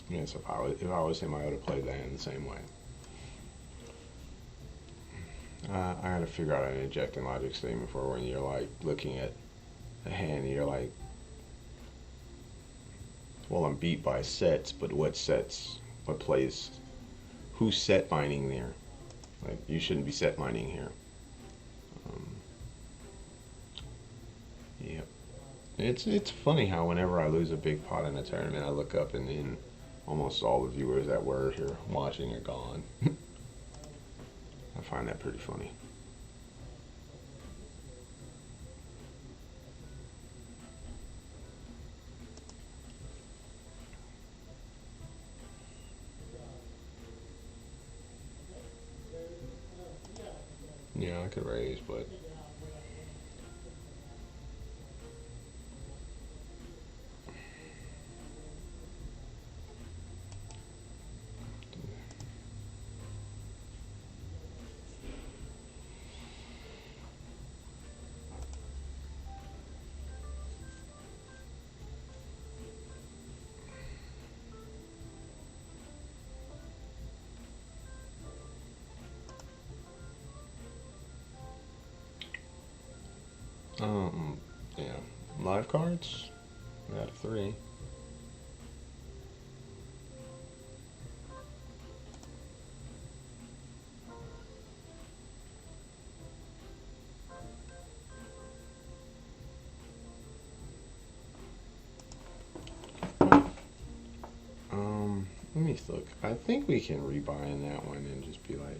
Yes, if I was him, I would have played the hand the same way. I gotta figure out an injecting logic statement for when you're like looking at a hand and you're like, well, I'm beat by sets, but what sets? What plays? Who's set mining there? Like, you shouldn't be set mining here. Yep. It's funny how whenever I lose a big pot in a tournament, I look up and then almost all the viewers that were here watching are gone. I find that pretty funny. Yeah, I could raise, but yeah, live cards. We got 3. Let me look. I think we can rebuy in that one and just be like,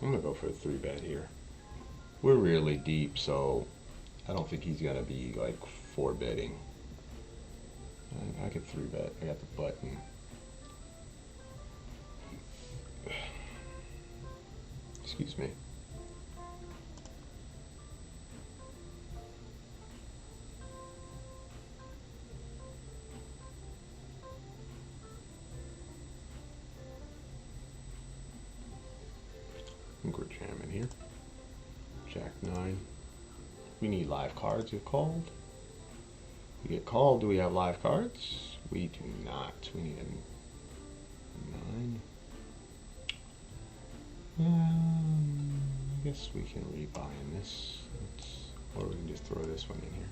I'm gonna go for a 3-bet here. We're really deep, so I don't think he's gonna be like 4-betting. I could 3-bet. I got the button. Excuse me. I think we're jamming here. Jack 9. We need live cards if called. We get called. Do we have live cards? We do not. We need a 9. I guess we can rebuy in this. Or we can just throw this one in here.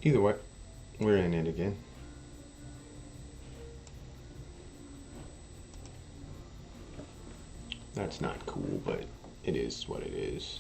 Either way, we're in it again. That's not cool, but it is what it is.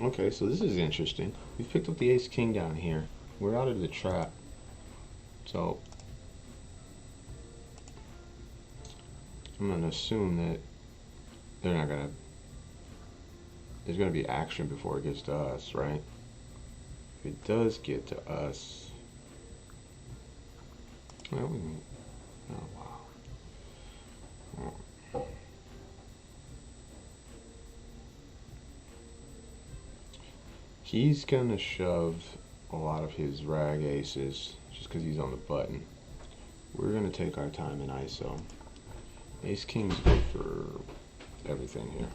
Okay, so this is interesting. We've picked up the ace king down here. We're out of the trap. So I'm gonna assume that they're not gonna, there's gonna be action before it gets to us, right? If it does get to us, well, we can, oh wow. He's gonna shove a lot of his rag aces just because he's on the button. We're gonna take our time in ISO. Ace king's good for everything here.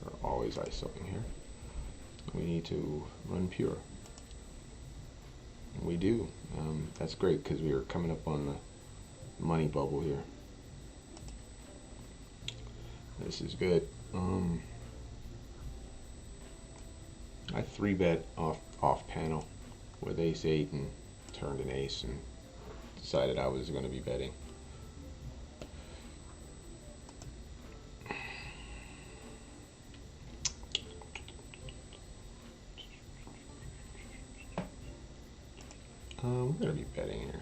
We're always ISOing here. We need to run pure. And we do. That's great because we are coming up on the money bubble here. This is good. I 3-bet off panel with ace 8 and turned an ace and decided I was going to be betting. We're going to be betting here.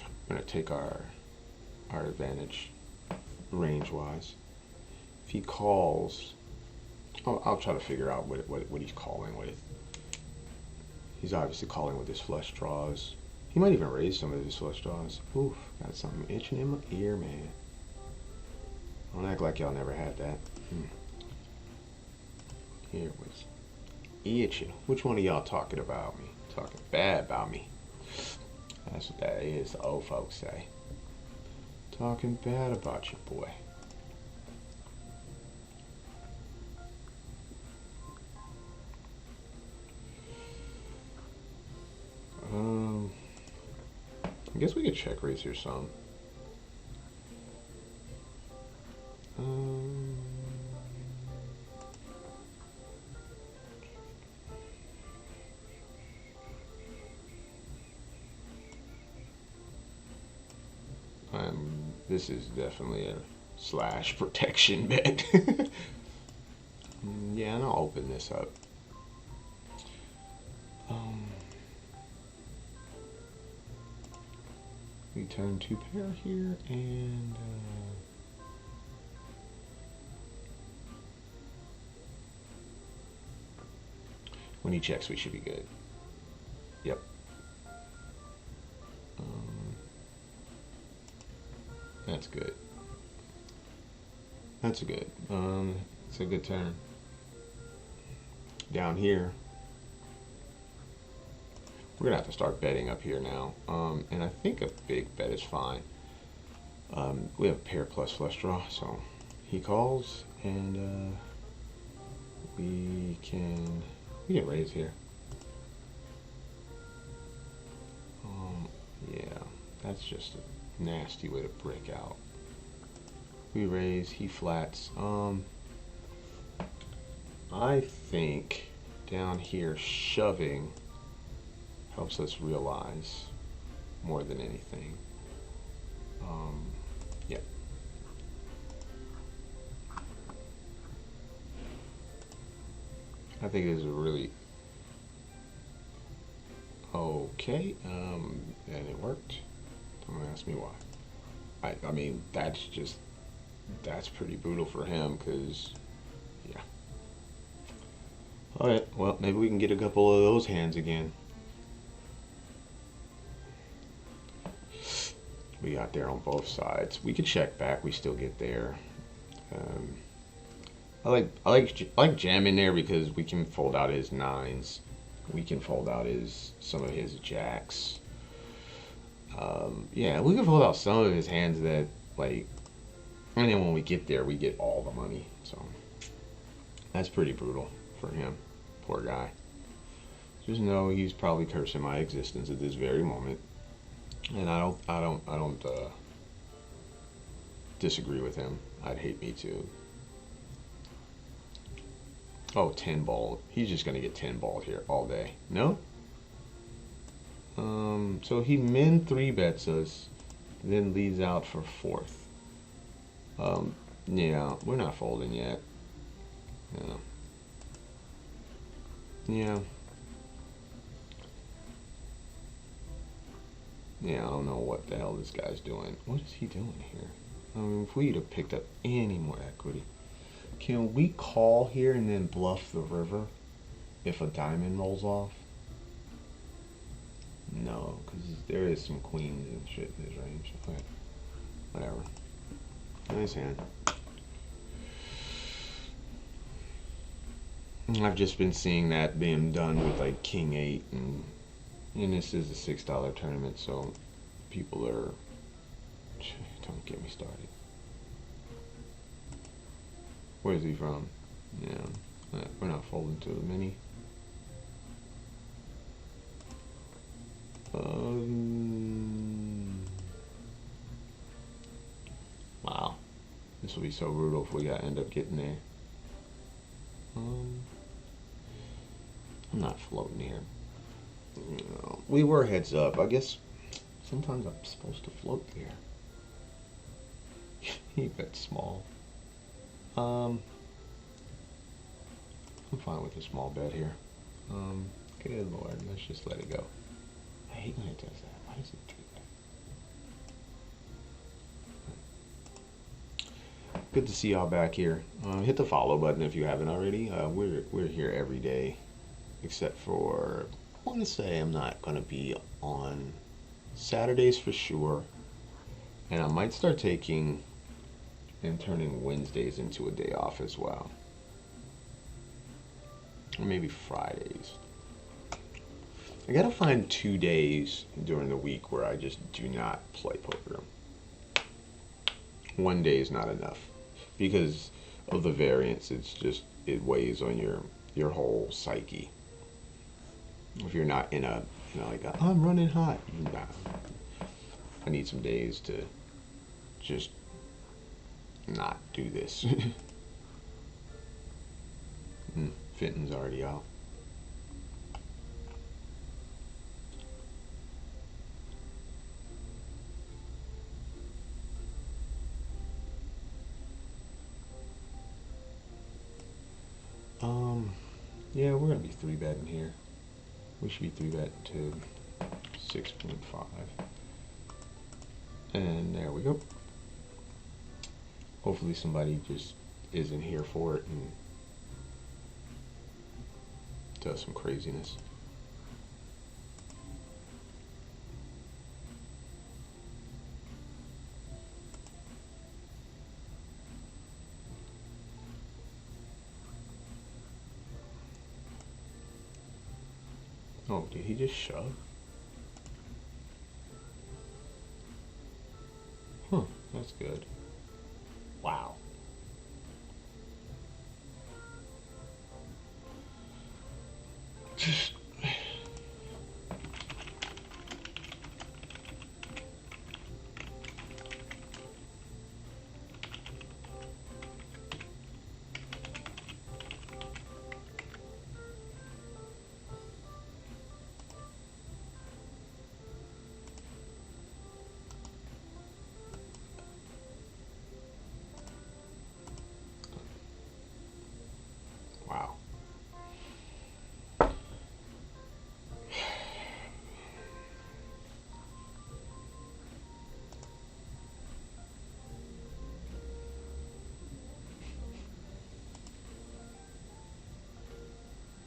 I'm going to take our advantage range-wise. If he calls, I'll try to figure out what he's calling with. He's obviously calling with his flush draws. He might even raise some of his flush draws. Oof, got something itching in my ear, man. Don't act like y'all never had that. Here was itching. Which one of y'all talking about me? Talking bad about me. That's what that is, the old folks say. Talking bad about your boy. I guess we could check raise here some. This is definitely a slash protection bet. Yeah, and I'll open this up. We turn 2 pair here, and when he checks, we should be good. Yep. That's good. That's a good. It's a good turn. Down here, we're gonna have to start betting up here now. And I think a big bet is fine. We have pair plus flush draw, so he calls, and we can raise here. Yeah, that's just a nasty way to break out. We raise, he flats. I think down here shoving helps us realize more than anything. Yeah. I think it is a really okay, and it worked. Don't ask me why. I mean, that's pretty brutal for him, because, yeah. Alright, well, maybe we can get a couple of those hands again. We got there on both sides. We could check back, we still get there. I like jamming there because we can fold out his 9s. We can fold out some of his jacks. Yeah, we can fold out some of his hands that, like, and then when we get there, we get all the money. So that's pretty brutal for him, poor guy. Just know he's probably cursing my existence at this very moment, and I don't disagree with him. I'd hate me too. Oh, 10 ball. He's just gonna get 10 ball here all day. No? So he min 3-bets us, then leads out for 4th. Yeah, we're not folding yet. Yeah. Yeah. Yeah, I don't know what the hell this guy's doing. What is he doing here? I mean, if we'd have picked up any more equity. Can we call here and then bluff the river if a diamond rolls off? No, because there is some queens and shit in his range. Okay. Whatever. Nice hand. I've just been seeing that being done with like King 8 and this is a $6 tournament, so people are... Don't get me started. Where's he from? Yeah, we're not folding to the mini. Wow. This will be so brutal if we end up getting there. I'm not floating here. We were heads up. I guess sometimes I'm supposed to float there. He bet small. I'm fine with a small bet here. Good Lord, let's just let it go. I hate when it does that. Why does it do that? Good to see y'all back here. Hit the follow button if you haven't already. We're here every day, except for I want to say I'm not gonna be on Saturdays for sure, and I might start taking and turning Wednesdays into a day off as well, or maybe Fridays. I gotta find 2 days during the week where I just do not play poker. 1 day is not enough because of the variance. It weighs on your whole psyche. If you're not in a I'm running hot, nah. I need some days to just not do this. Fenton's already out. Yeah, we're gonna be 3-betting here. We should be 3-betting to 6.5. And there we go. Hopefully somebody just isn't here for it and does some craziness. Oh, did he just shove? Huh, that's good. Wow. Just... Wow.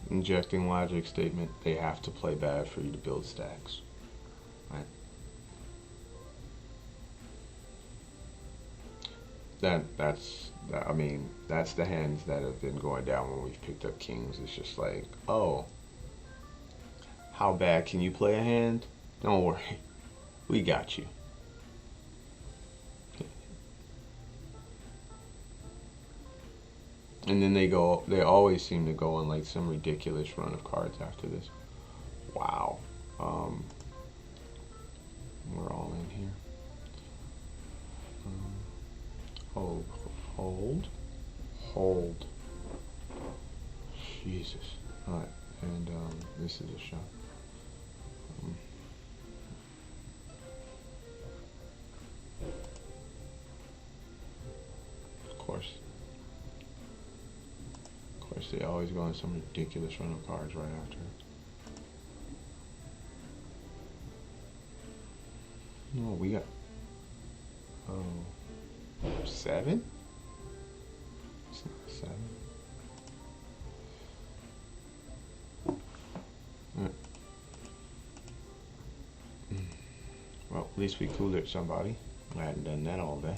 Injecting logic statement, they have to play bad for you to build stacks. Right? I mean, that's the hands that have been going down when we've picked up kings. It's just like, oh, how bad can you play a hand? Don't worry, we got you. And then they always seem to go on like some ridiculous run of cards after this. Wow. We're all in here. Hold. Jesus. Alright, and this is a shot. Of course, they always go on some ridiculous run of cards right after. No, we got... Oh... 7? It's not 7. Well, at least we coolered somebody. I hadn't done that all day.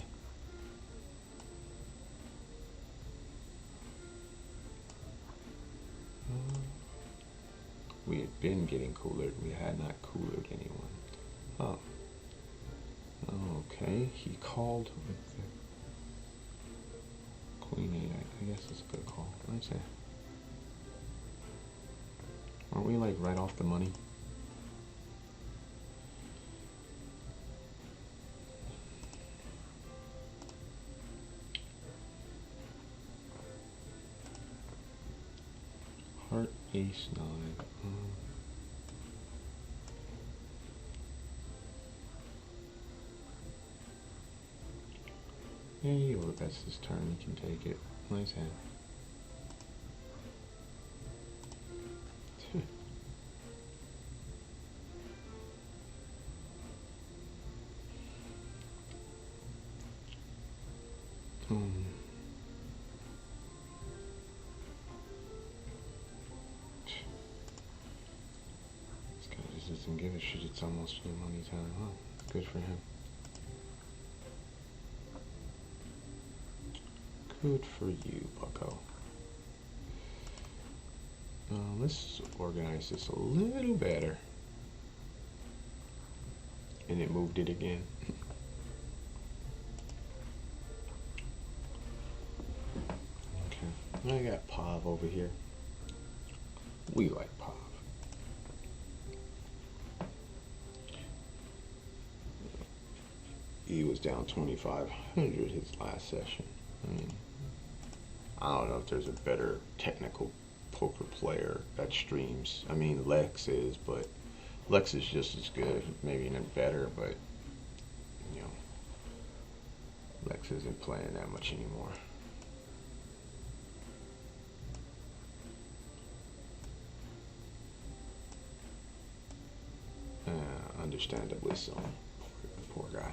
We had been getting coolered. We had not coolered anyone. Oh. Okay, he called with the Queen 8. I guess it's a good call. What did I say? Aren't we like right off the money? Heart, ace, 9. Hey, well, that's his turn. He can take it. Nice hand. This guy just doesn't give a shit. It's almost your money time, huh? Good for him. Good for you, bucko. Let's organize this a little better. And it moved it again. Okay, I got Pav over here. We like Pav. He was down 2,500 his last session. I mean, I don't know if there's a better technical poker player that streams. I mean, Lex is, but Lex is just as good, maybe even better, but, you know, Lex isn't playing that much anymore. Understandably so. Poor guy.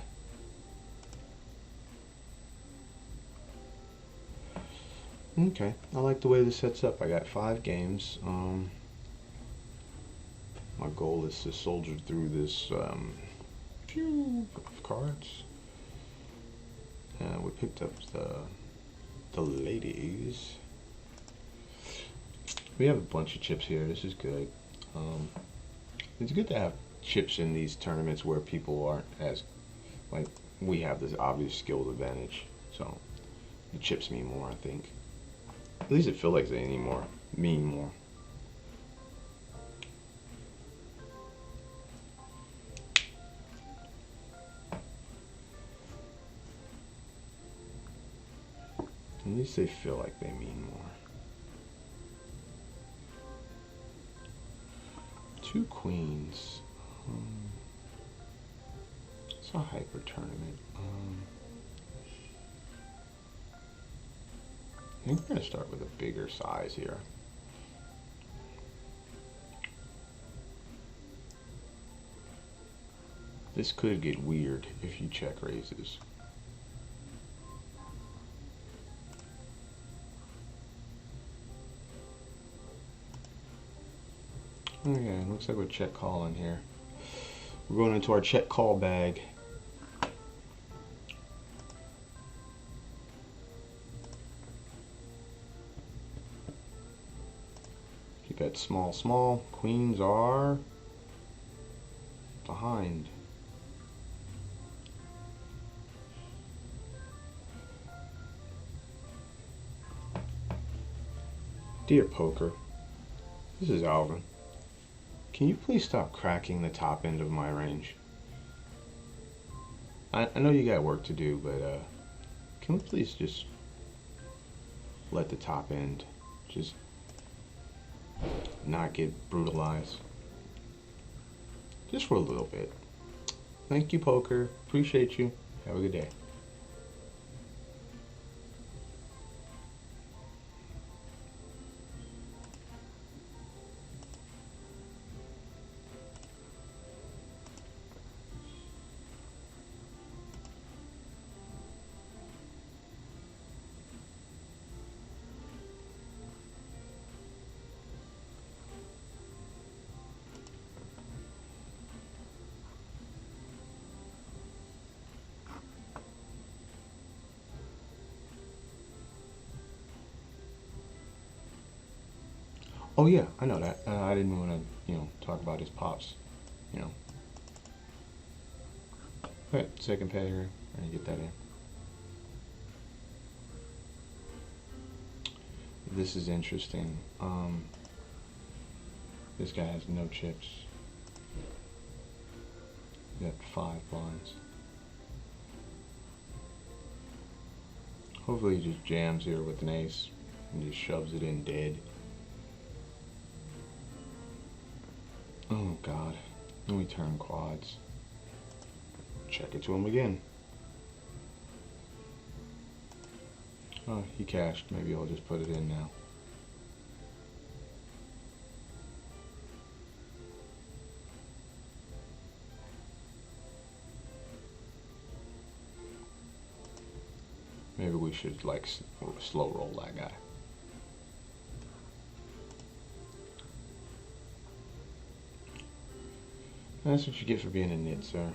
Okay, I like the way this sets up. I got 5 games. My goal is to soldier through this few of cards. We picked up the ladies. We have a bunch of chips here. This is good. It's good to have chips in these tournaments where people aren't as, like, we have this obvious skills advantage. So the chips mean more, I think. At least it feels like they mean more. At least they feel like they mean more. 2 queens. It's a hyper tournament. I think we're going to start with a bigger size here. This could get weird if you check raises. Okay, looks like we're check calling here. We're going into our check call bag. Keep that small, small. Queens are behind. Dear Poker, this is Alvin. Can you please stop cracking the top end of my range? I know you got work to do, but can we please just let the top end just not get brutalized? Just for a little bit. Thank you, Poker. Appreciate you. Have a good day. Oh yeah, I know that. I didn't want to, talk about his pops. You know. Alright, second pet here. I'm gonna get that in. This is interesting. This guy has no chips. Got 5 blinds. Hopefully he just jams here with an ace and just shoves it in dead. Oh god. Then we turn quads. Check it to him again. Oh, he cashed. Maybe I'll just put it in now. Maybe we should like slow roll that guy. That's what you get for being a nit, sir.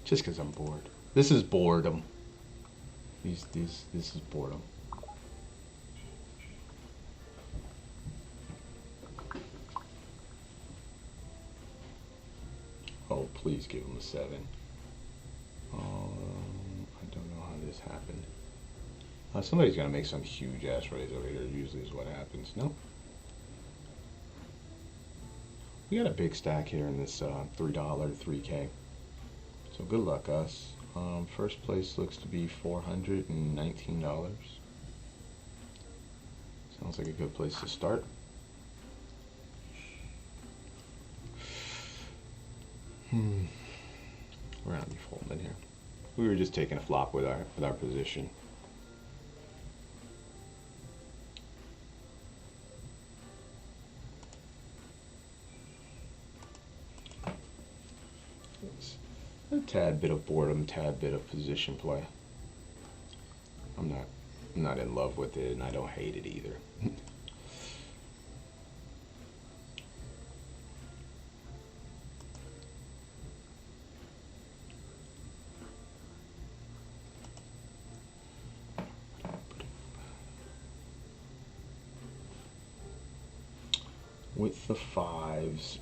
Just because I'm bored. This is boredom. This is boredom. Oh, please give him a 7. I don't know how this happened. Somebody's gonna make some huge ass raise over here. Usually is what happens. Nope. We got a big stack here in this $3 3K. So good luck, us. First place looks to be $419. Sounds like a good place to start. We're gonna be folding here. We were just taking a flop with our position. It's a tad bit of boredom, tad bit of position play. I'm not in love with it, and I don't hate it either. With the 5s,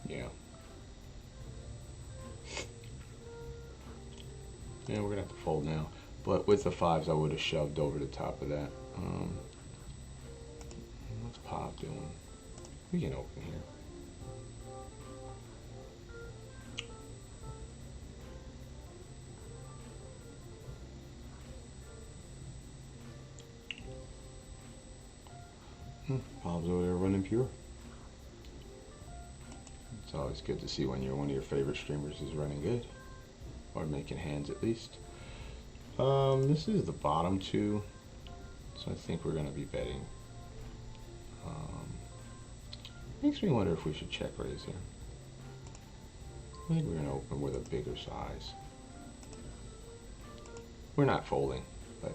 yeah. Yeah, we're gonna have to fold now. But with the 5s, I would have shoved over the top of that. What's Pop doing? We can open here. Pop's over there running pure. It's always good to see when one of your favorite streamers is running good. Or making hands at least. This is the bottom 2. So I think we're going to be betting. Makes me wonder if we should check raise here. I think we're going to open with a bigger size. We're not folding, but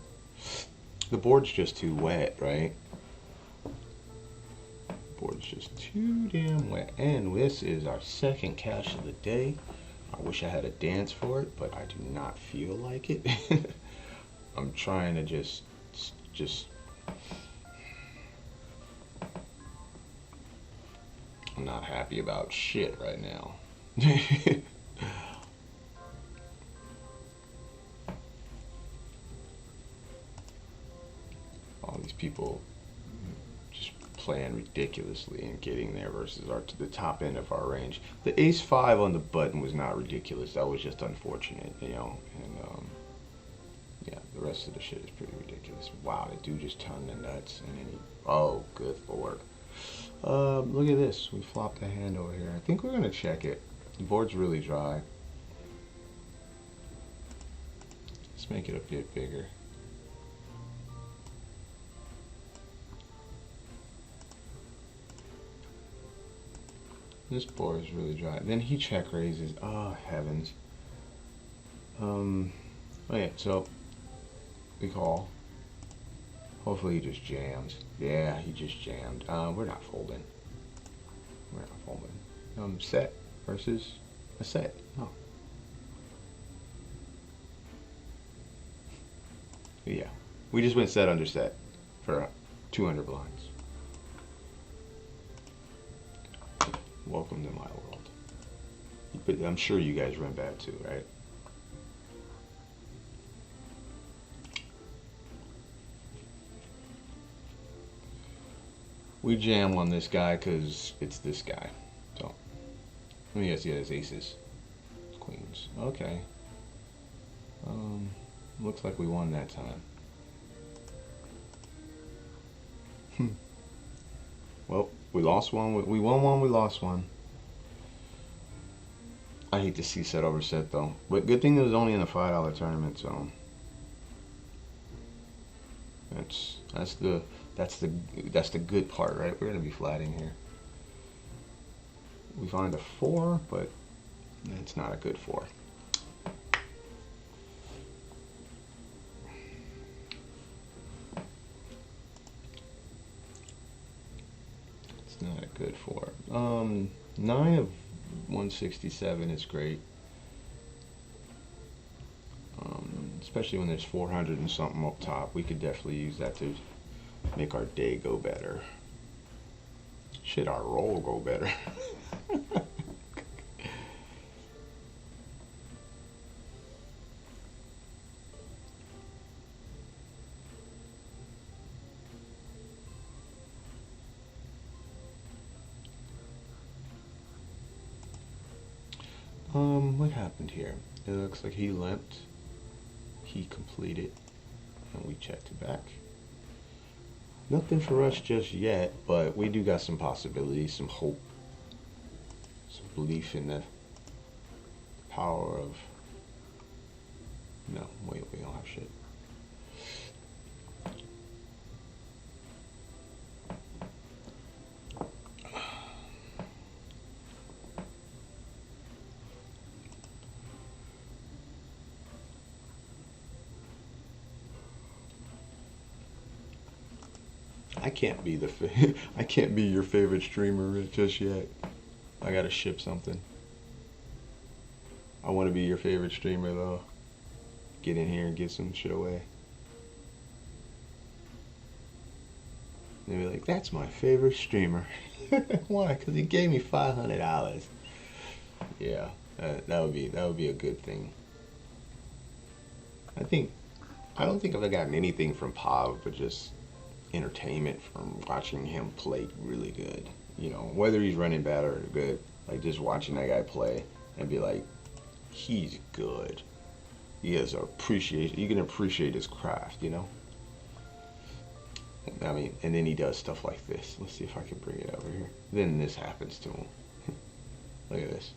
the board's just too wet, right? Board's just too damn wet. And this is our second cash of the day. I wish I had a dance for it, but I do not feel like it. I'm trying to just I'm not happy about shit right now. All these people just playing ridiculously and getting there versus to the top end of our range. The ace-5 on the button was not ridiculous. That was just unfortunate, And yeah, the rest of the shit is pretty ridiculous. Wow, the dude just turned the nuts, and then oh, good lord. Look at this. We flopped a hand over here. I think we're gonna check it. The board's really dry. Let's make it a bit bigger. This board is really dry. Then he check raises. Oh, heavens. Oh yeah, so we call. Hopefully he just jams. Yeah, he just jammed. We're not folding. We're not folding. Set versus a set. Oh. Yeah. We just went set under set for 200 blinds. Welcome to my world. But I'm sure you guys run bad too, right? We jam on this guy because it's this guy. So, let me guess, he has aces. Queens. Okay. Looks like we won that time. Well, we lost one. We won one, we lost one. I hate to see set over set though. But good thing it was only in a $5 tournament, so that's the good part, right? We're gonna be flatting here. We find a 4, but it's not a good 4. It's not a good 4. 9 of 167 is great. Especially when there's 400 and something up top. We could definitely use that to make our day go better. Shit, our roll go better. What happened here? It looks like he limped. He completed, and we checked it back. Nothing for us just yet, but we do got some possibilities, some hope, some belief in the power of. No, wait, we don't have shit. I can't be I can't be your favorite streamer just yet. I gotta ship something. I want to be your favorite streamer though. Get in here and get some shit away. And be like, that's my favorite streamer. Why? Because he gave me $500. Yeah, that would be a good thing. I don't think I've gotten anything from Pav, but just entertainment from watching him play really good. You know, whether he's running bad or good, like just watching that guy play and be like, he's good. He has appreciation. You can appreciate his craft, you know. I mean, and then he does stuff like this. Let's see if I can bring it over here. Then this happens to him. Look at this.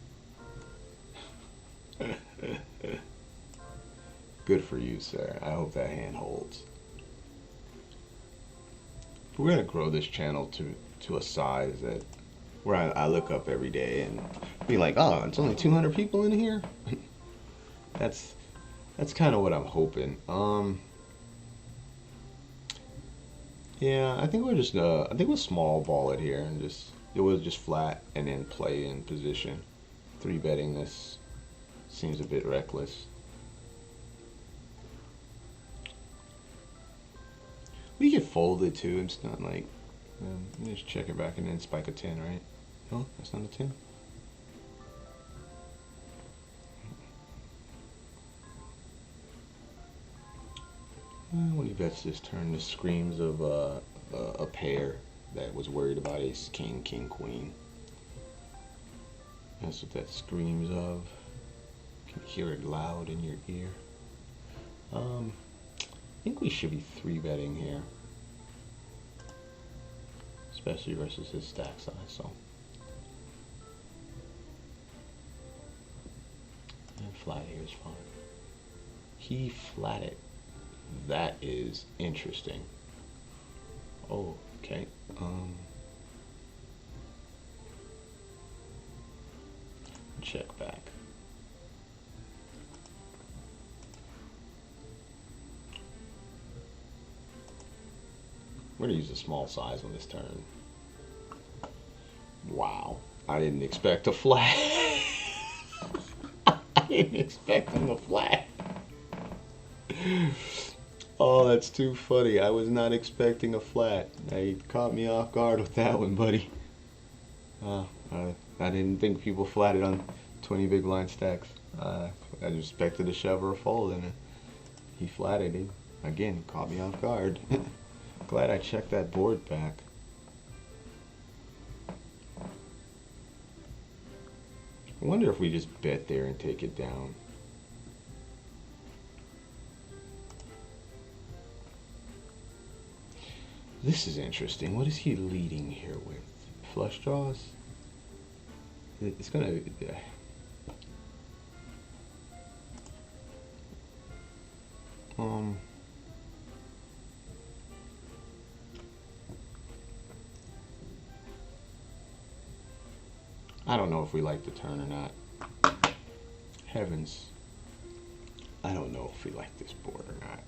Good for you, sir. I hope that hand holds. We're gonna grow this channel to a size that where I look up every day and be like, oh, it's only 200 people in here. That's kind of what I'm hoping. Yeah, I think we'll small ball it here and it was just flat and then play in position. 3-betting this seems a bit reckless. We could fold it too. It's not like let me just check it back and then spike a 10, right? No, that's not a 10. When he bets this turn, this screams of a pair that was worried about ace king, king queen. That's what that screams of. You can hear it loud in your ear. I think we should be 3-betting here, especially versus his stack size. So, and flat here is fine. He flatted. That is interesting. Oh, okay. Check back. We're gonna use a small size on this turn. Wow. I didn't expect a flat. I didn't expect him to flat. Oh, that's too funny. I was not expecting a flat. You caught me off guard with that one, buddy. I didn't think people flatted on 20 big blind stacks. I expected a shove or a fold, and he flatted it. Again, caught me off guard. Glad I checked that board back. I wonder if we just bet there and take it down. This is interesting. What is he leading here with? Flush draws? It's gonna... I don't know if we like the turn or not. Heavens. I don't know if we like this board or not.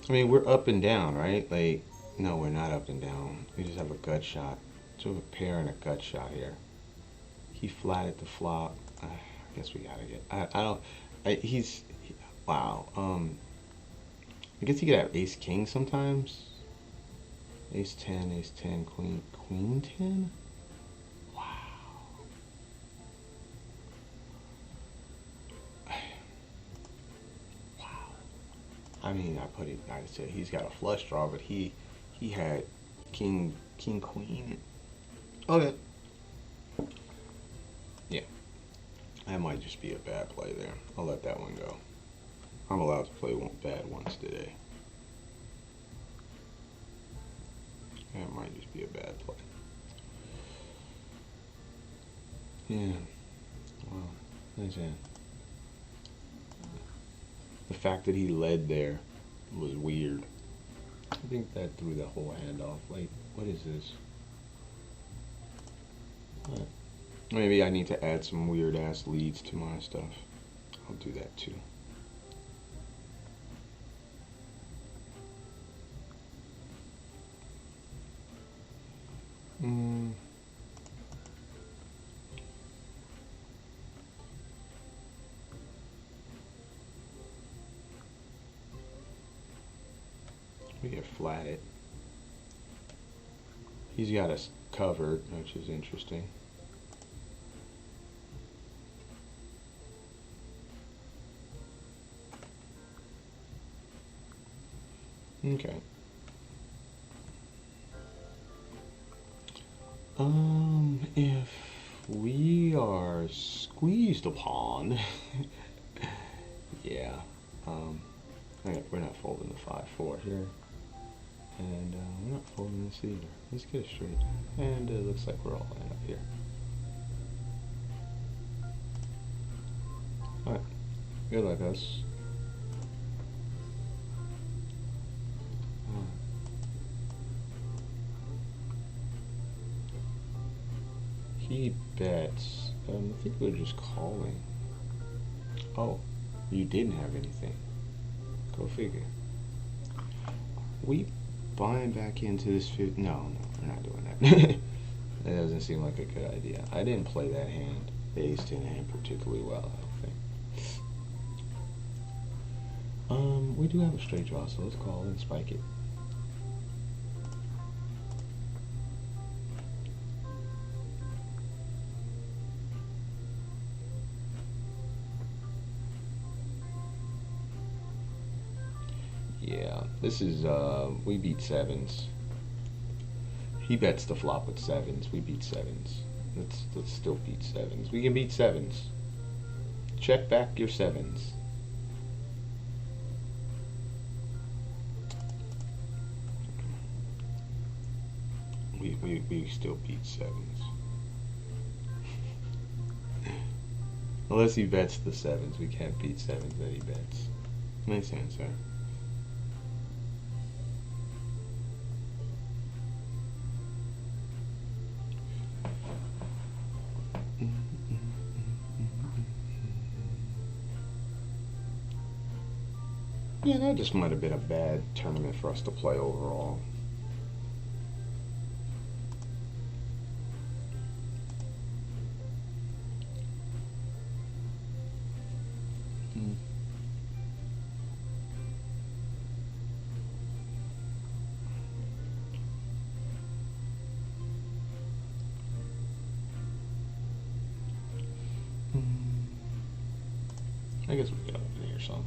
I mean, we're up and down, right? Like, no, we're not up and down. We just have a gut shot. So we have a pair and a gut shot here. He flatted the flop. I guess we gotta get... wow. I guess he could have ace king sometimes. Ace 10, queen 10? Wow. Wow. I mean, I said he's got a flush draw, but he had king queen. Okay. Yeah. That might just be a bad play there. I'll let that one go. I'm allowed to play bad ones today. That might just be a bad play. Yeah. Well, nice hand. The fact that he led there was weird. I think that threw the whole hand off. Like, what is this? Maybe I need to add some weird ass leads to my stuff. I'll do that too. We get flatted. He's got us covered, which is interesting. Okay. If we are squeezed upon, yeah, we're not folding the 5-4 here, and we're not folding this either. Let's get it straight, and it looks like we're all lined up here. All right, good luck, us. He bets. I think we're just calling. Oh, you didn't have anything. Go figure. We buying back into this fit? No, we're not doing that. That doesn't seem like a good idea. I didn't play that hand, the ace 10 hand, particularly well, I don't think. We do have a straight draw, so let's call and spike it. Yeah, this is, we beat sevens. He bets the flop with sevens. We beat sevens. Let's still beat sevens. We can beat sevens. Check back your sevens. We still beat sevens. Unless he bets the sevens. We can't beat sevens that he bets. Nice answer. Yeah, that just might have been a bad tournament for us to play overall. Hmm. I guess we could open here some.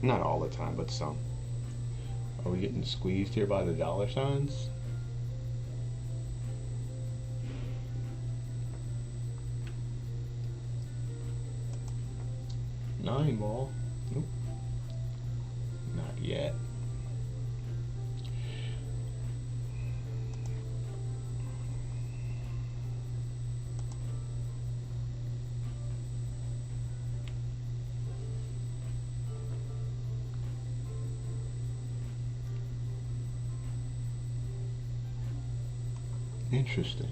Not all the time, but some. Are we getting squeezed here by the dollar signs? Nine ball. Nope. Not yet. Interesting.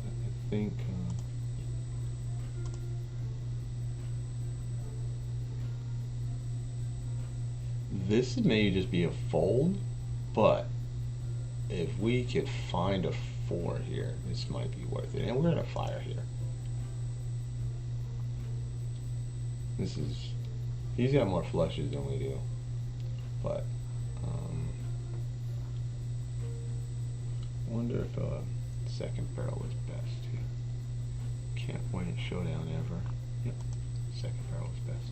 I think this may just be a fold, but if we could find a 4 here, this might be worth it. And we're in a fire here. This is, he's got more flushes than we do, but wonder if a second barrel is best here. Can't win a showdown ever. Yep, second barrel is best.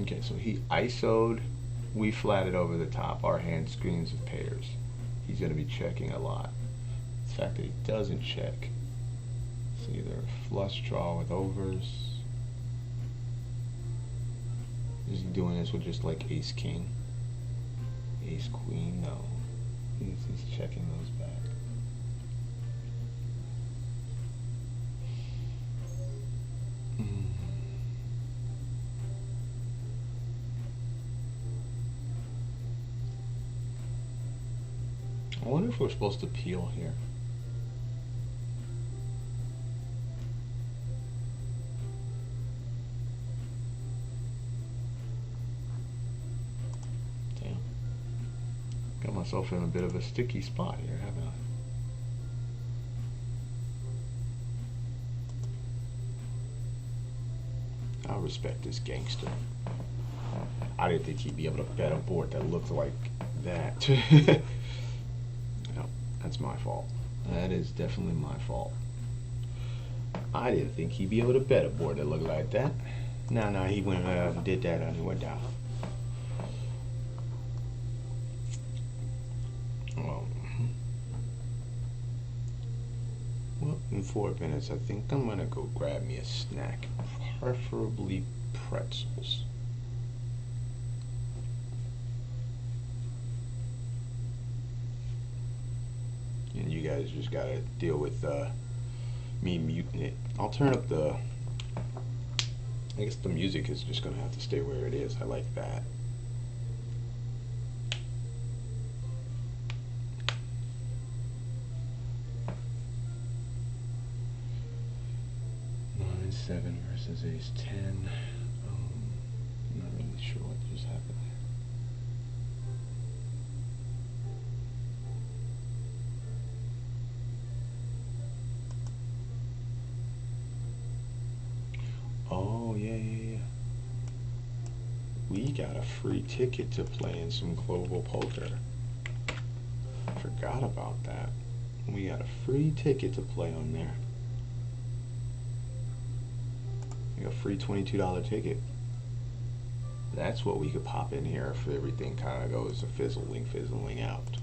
Okay, so he ISO'd, we flatted over the top. Our hand screens of pairs. He's going to be checking a lot. The fact that he doesn't check, it's either a flush draw with overs. Is he doing this with just like ace king? Ace queen? No. He's checking those back. I wonder if we're supposed to peel here. Damn. Got myself in a bit of a sticky spot here, haven't I? I respect this gangster. I didn't think he'd be able to bet a board that looked like that. That's my fault. That is definitely my fault. I didn't think he'd be able to bet a board that looked like that. No, he went and did that and he went down. Well, in 4 minutes, I think I'm gonna go grab me a snack, preferably pretzels. And you guys just gotta deal with me muting it. I'll turn up the, I guess the music is just gonna have to stay where it is. I like that. Nine, 7 versus ace 10. I'm not really sure what just happened there. Oh, yeah. We got a free ticket to play in some global poker. Forgot about that. We got a free ticket to play on there. We got a free $22 ticket. That's what we could pop in here if everything kind of goes fizzling out.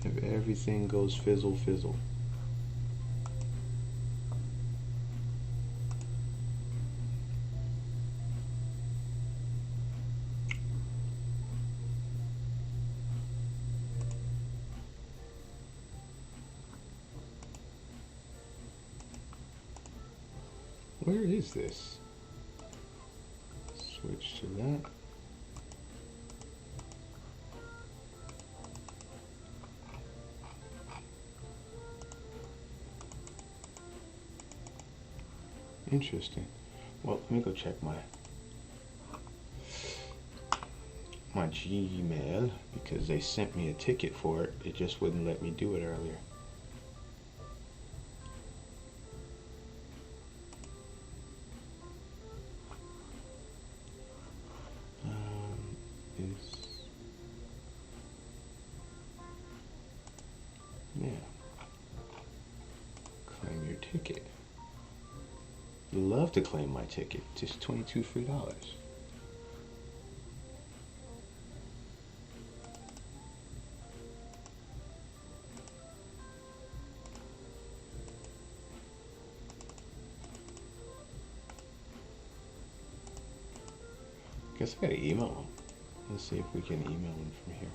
If everything goes fizzle. Where is this? switch to that. Interesting. Well, let me go check my Gmail, because they sent me a ticket for it. It just wouldn't let me do it earlier. Yeah. Claim your ticket. You love to claim my ticket. Just 22 free dollars. Guess I gotta email them. Let's see if we can email them from here.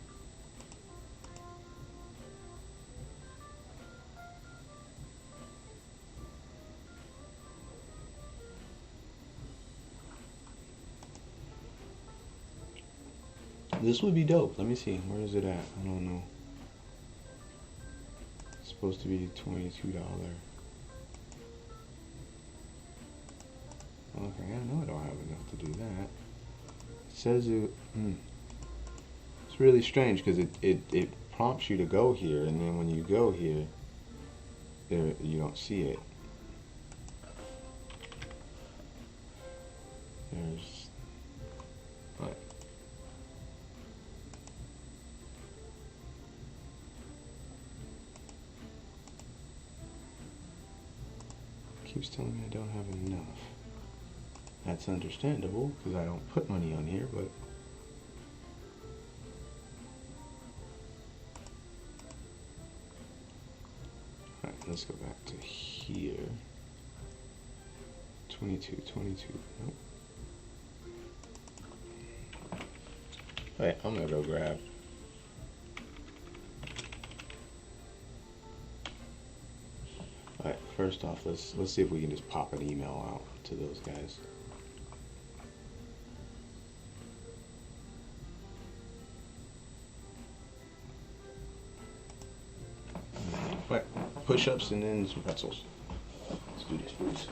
This would be dope. Let me see. Where is it at? I don't know. It's supposed to be $22. Okay, I know I don't have enough to do that. It says it. It's really strange because it prompts you to go here, and then when you go here, there you don't see it. There's what? Keeps telling me I don't have enough. That's understandable because I don't put money on here, but alright, let's go back to here. 22. Nope. Alright, I'm gonna go grab. Alright, first off, let's see if we can just pop an email out to those guys. Right, push-ups and then some pretzels. Let's do this, please.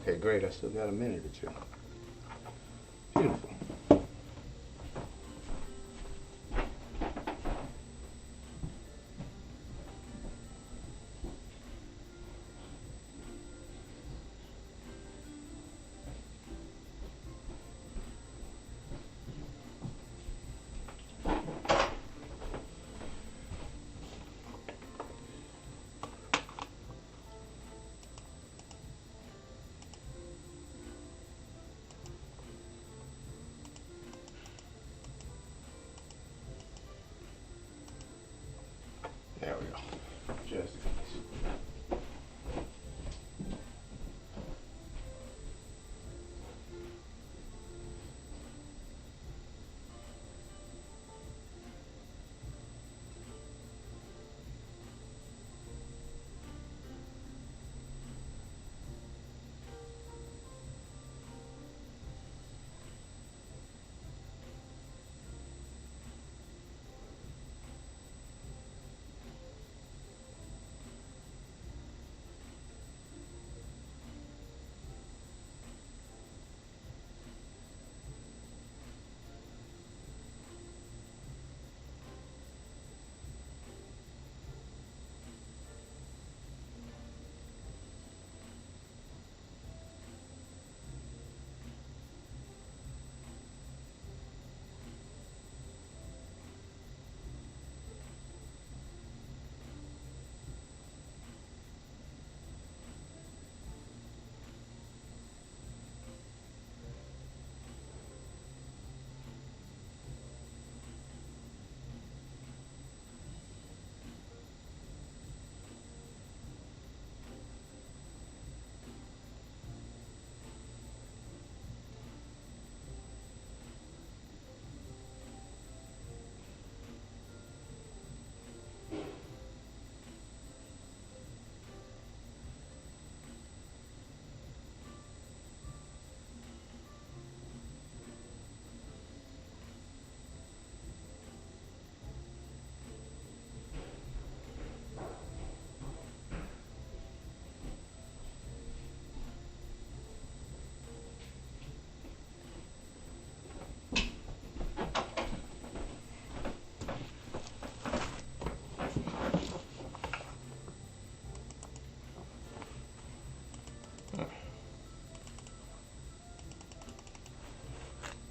Okay, great. I still got a minute or two. Beautiful. There we go. Just in case.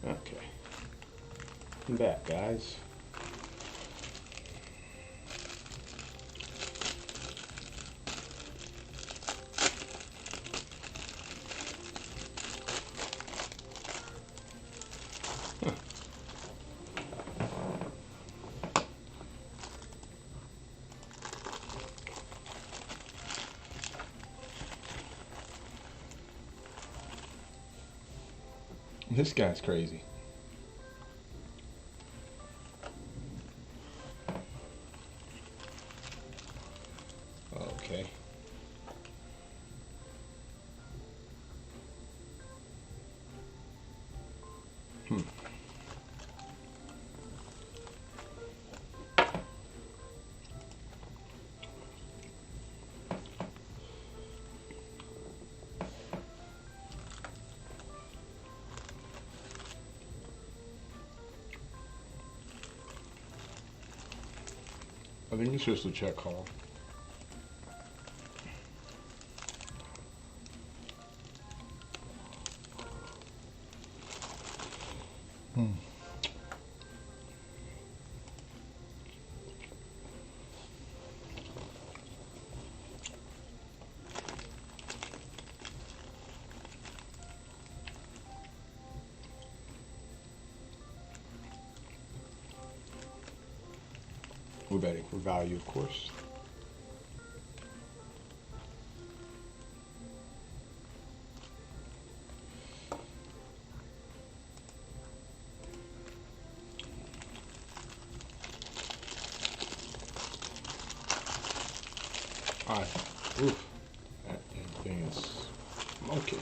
Okay. I'm back, guys. This guy's crazy. Okay. I think it's just a check call. We're betting for value, of course. Alright. Oof. That damn thing is smoking.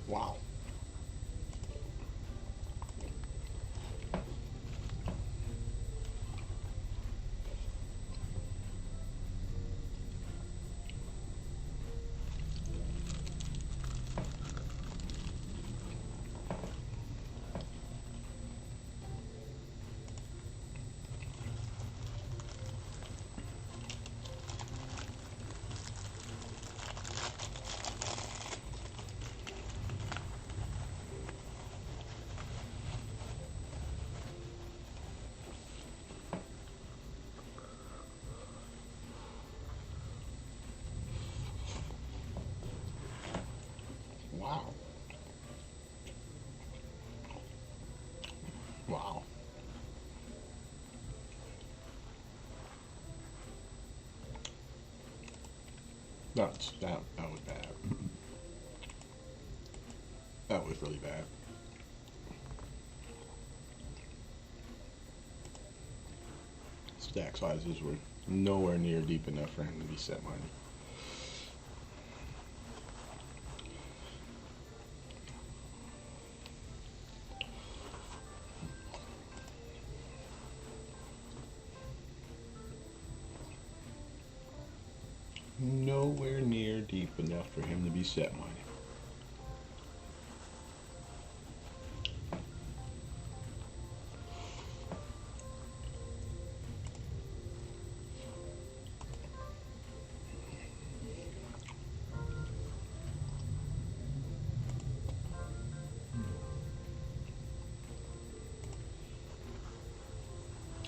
Wow. Wow. Wow. That was bad. That was really bad. Stack sizes were nowhere near deep enough for him to be set money. Nowhere near deep enough for him to be set money.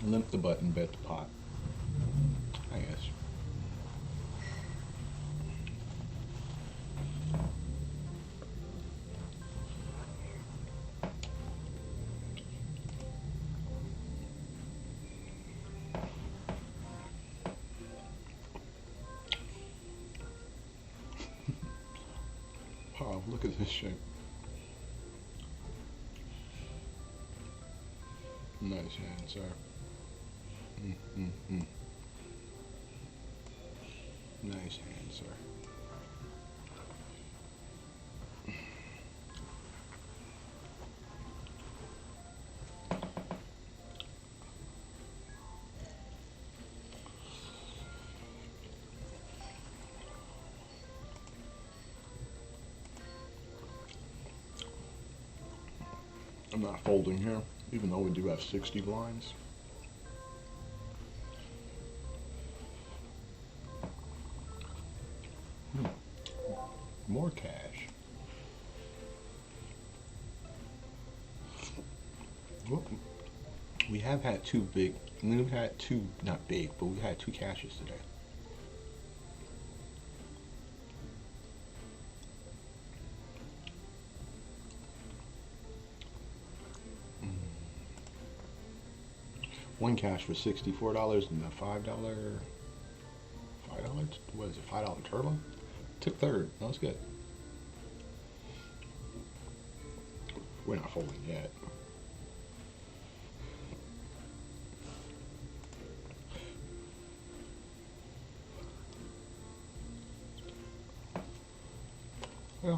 Limp the button, bet the pot. I guess. Oh, look at this shit. Nice hand, sir. Nice hand, sir. I'm not folding here, even though we do have 60 blinds. More cash. Whoop. We have had two big, we've had two, not big, but we've had two cashes today. One cash was $64 and a $5, what is it, $5 turbo? Took third, that was good. We're not folding yet. Yeah.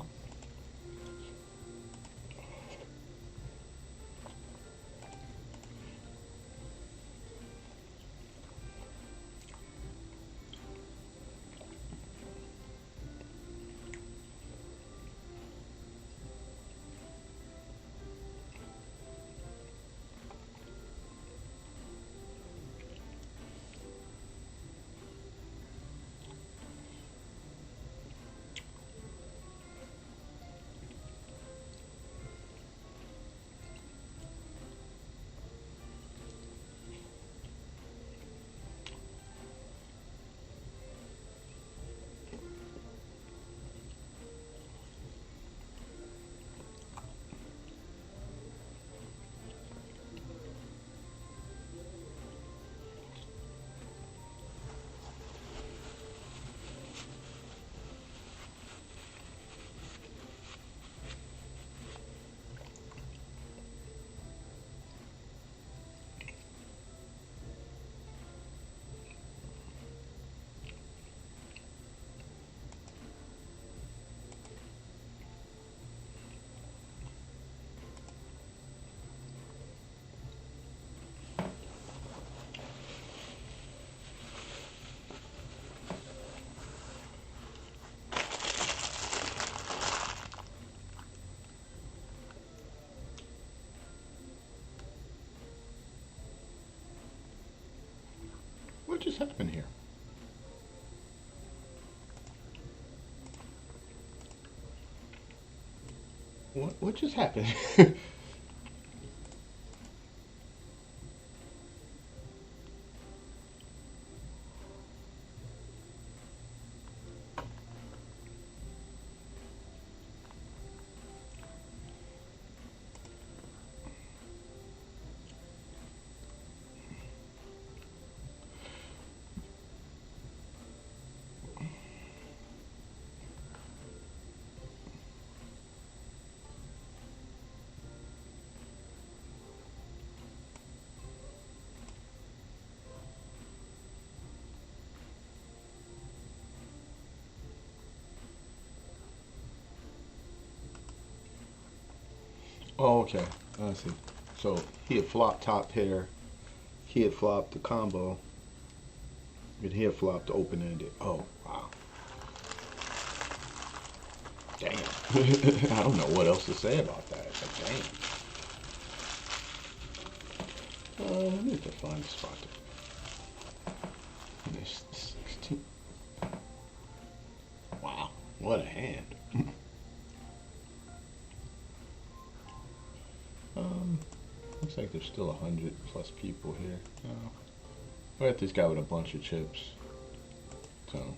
What just happened here? What just happened? Oh, okay. I see. So he had flopped top pair. He had flopped the combo. And he had flopped the open ended. Oh, wow. Damn. I don't know what else to say about that. But damn. I need to find a spot to. This 16. Wow. What a hand. Looks like there's still 100+ people here. We got this guy with a bunch of chips. So.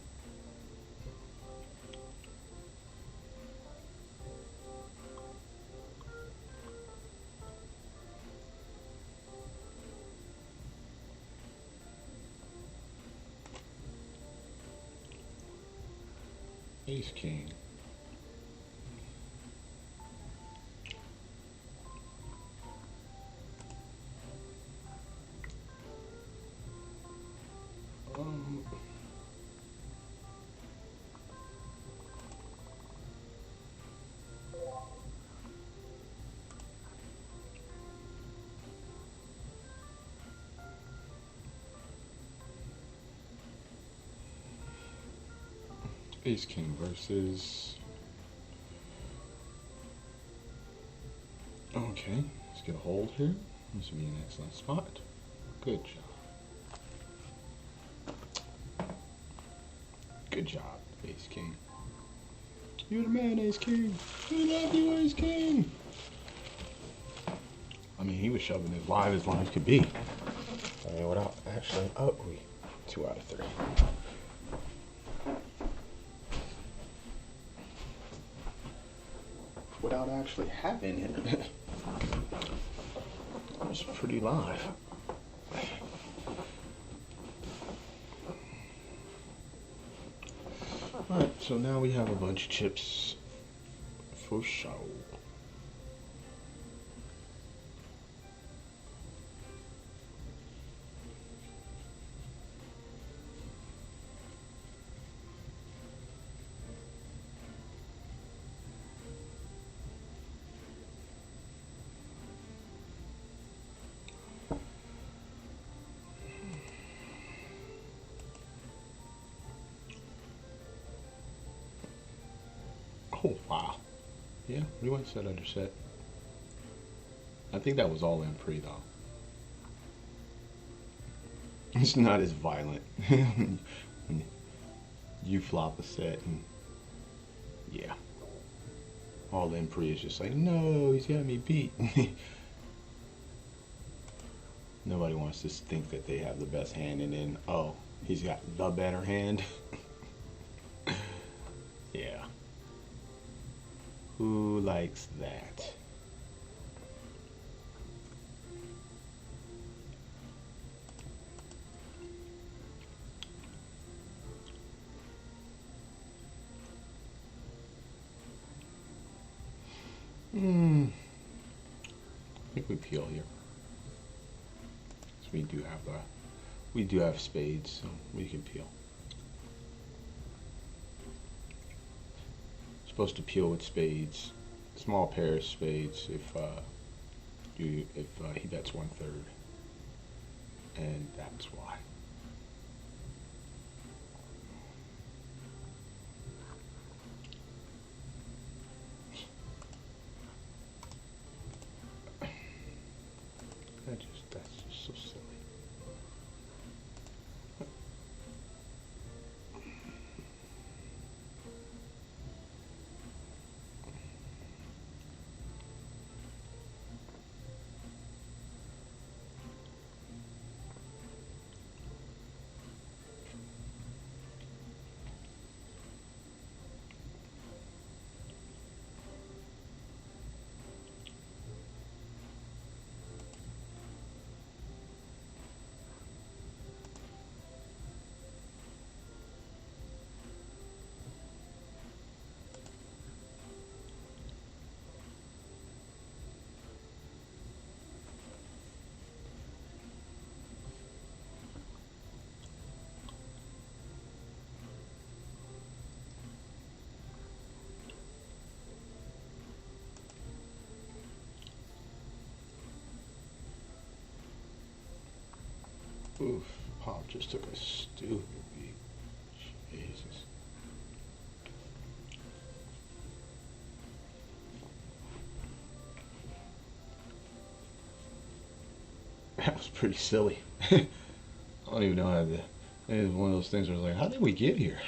Ace King. Ace King versus. Okay, let's get a hold here. This would be an excellent spot. Good job. Good job, Ace King. You're the man, Ace King. We love you, Ace King. I mean, he was shoving as live could be. I mean, without actually. Oh, we 2 out of 3. Without actually having it. It was pretty live. Alright, so now we have a bunch of chips for show. Oh, wow. Yeah, we went set under set. I think that was all in pre, though. It's not as violent. When you flop a set and, yeah. All in pre is just like, no, he's got me beat. Nobody wants to think that they have the best hand and then, oh, he's got the better hand. Yeah. Who likes that? I think we peel here. So we do have spades, so we can peel. Supposed to peel with spades, small pairs spades if he bets 1/3, and that's why. That's just so silly. Oof, Pop just took a stupid beat. Jesus. That was pretty silly. I don't even know how to. It was one of those things where I was like, how did we get here?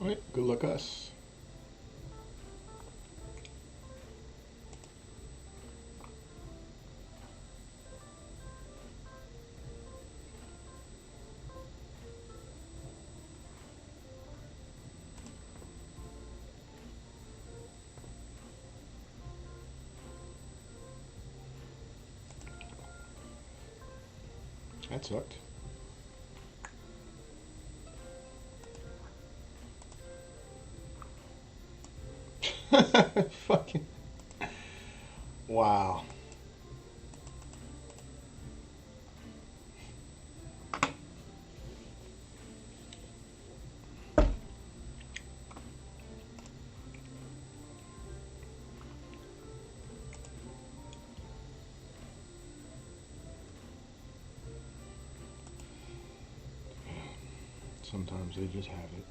Alright, good luck us. That sucked. Fucking. Wow. Sometimes they just have it.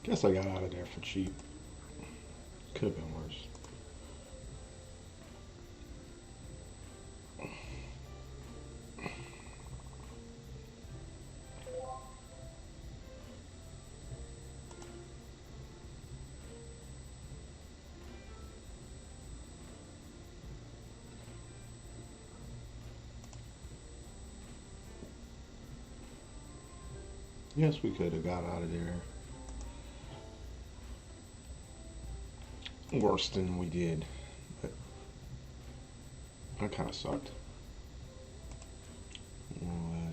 Guess I got out of there for cheap. Could have been worse. Yes, we could have got out of there worse than we did, but that kind of sucked. Whatever.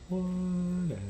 Whatever.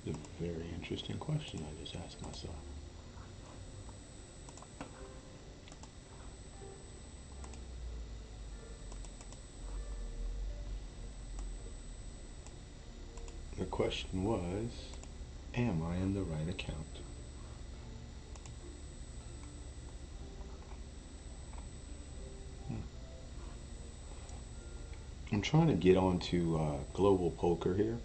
A very interesting question I just asked myself. The question was, am I in the right account? I'm trying to get onto Global Poker here.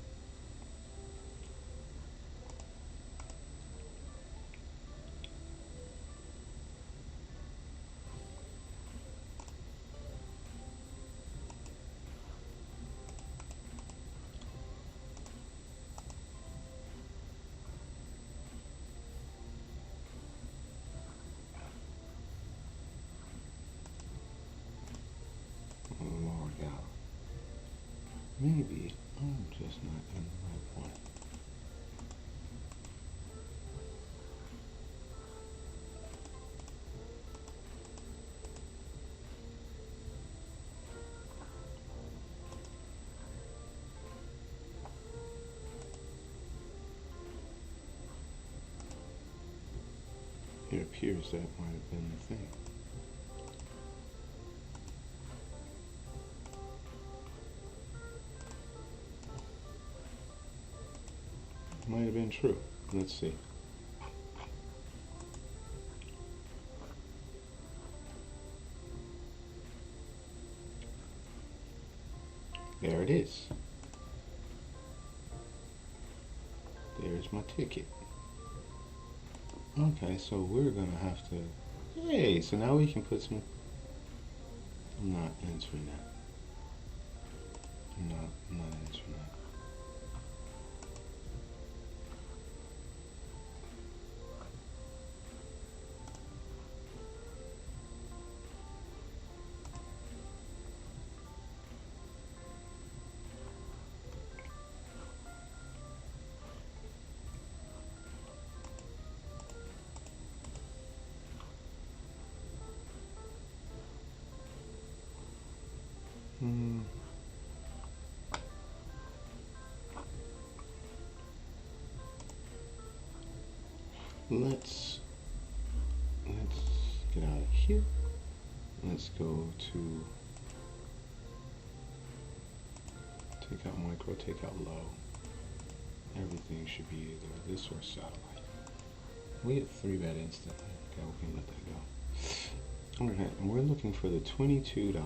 Log out. Maybe I'm just not in the right one. It appears that might have been the thing. Might have been true. Let's see. There it is. There's my ticket. Okay, so we're gonna have to. Hey, so now we can put some. I'm not answering that. I'm not answering that. Let's get out of here. Let's go to take out micro, take out low. Everything should be either this or satellite. We get 3-bet instantly. Okay, we can let that go. Alright, and we're looking for the $22 one.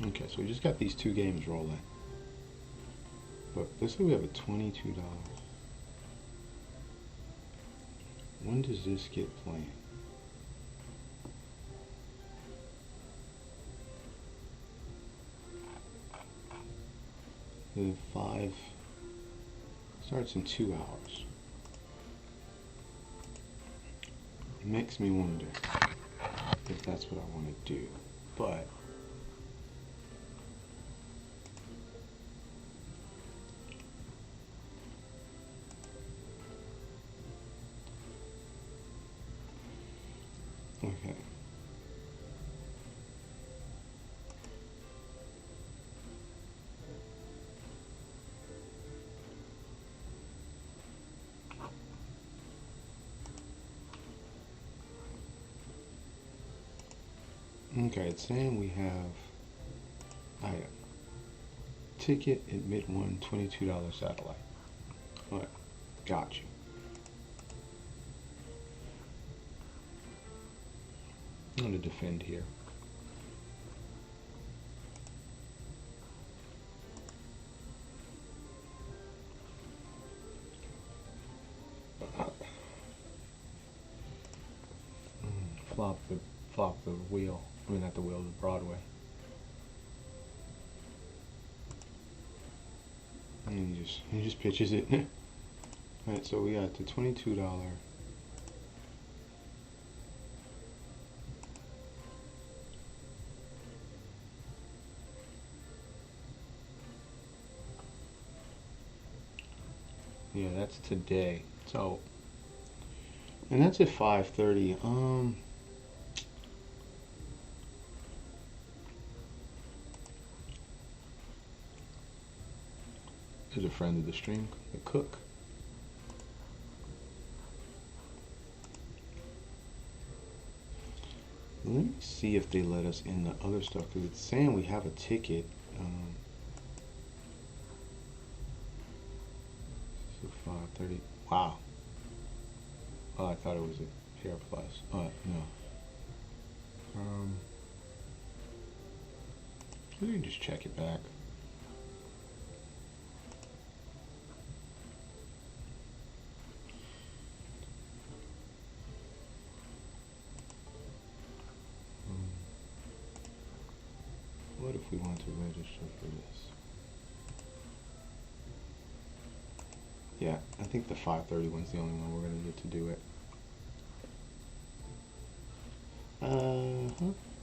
Okay, so we just got these 2 games rolling. But let's say we have a $22. When does this get playing? The 5 starts in 2 hours. It makes me wonder if that's what I want to do. But okay. Okay, it's saying we have item. Ticket, admit one, $22 satellite. Alright, got you. I'm going to defend here. Flop the wheel. I mean, not the wheel, the Broadway. And he just pitches it. Alright, so we got the $22. Yeah, that's today. So, and that's at 5:30. there's a friend of the stream, the cook. Let me see if they let us in the other stuff, because it's saying we have a ticket. So 5:30. Wow. Oh, I thought it was a pair plus. No. We can just check it back. What if we want to register for this? Yeah, I think the 5:30 one's the only one we're going to get to do it.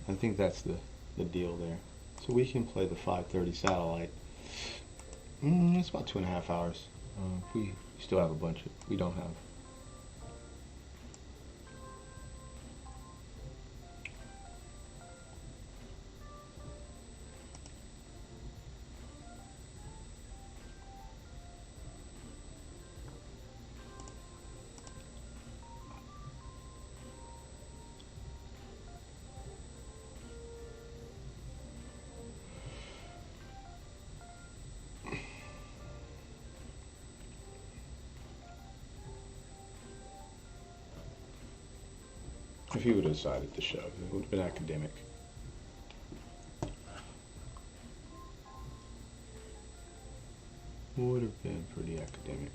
I think that's the deal there. So we can play the 5:30 satellite. It's about 2.5 hours. We still have a bunch of, we don't have. he would have decided to show. It would have been academic. Would have been pretty academic.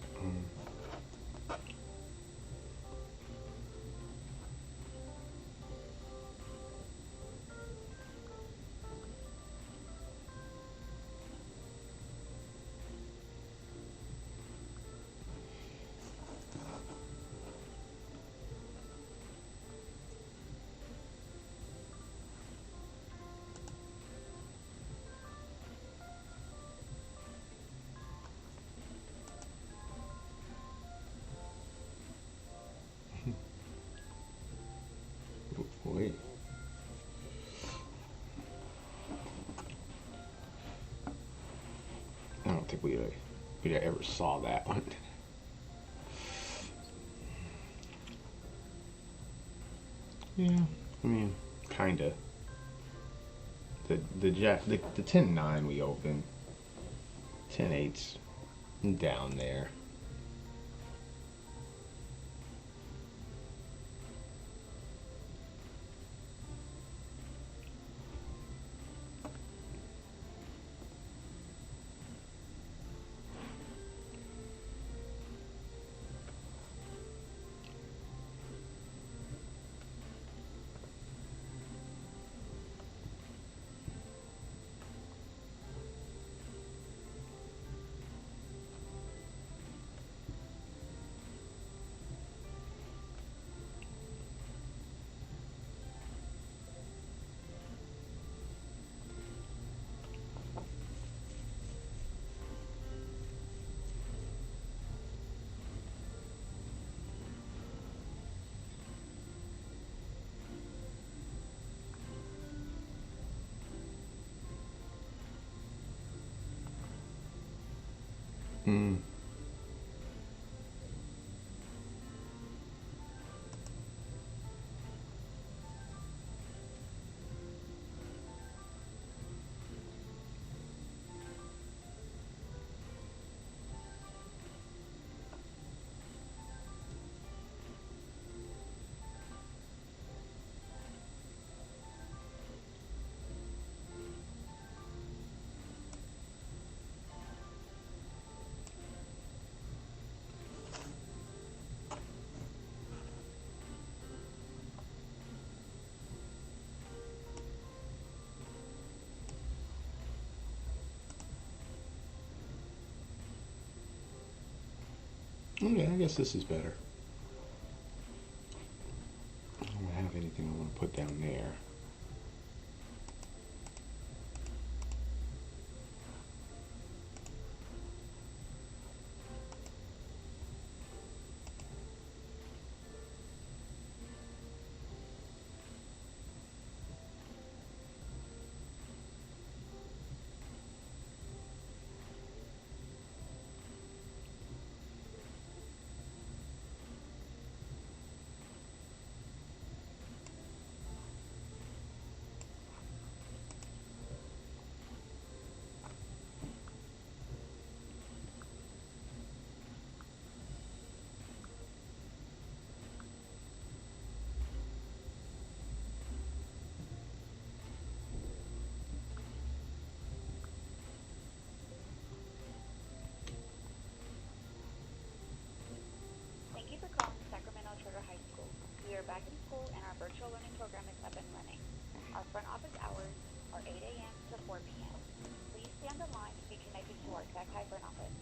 Wait. I don't think we ever saw that one. Yeah, I mean, kinda. The 10-9 we open. 10-8's down there. Hmm. Okay, I guess this is better. I don't have anything I want to put down there. Thank you for calling Sacramento Charter High School. We are back in school and our virtual learning program is up and running. Our front office hours are 8 a.m. to 4 p.m. Please stay on the line to be connected to our Sac High front office.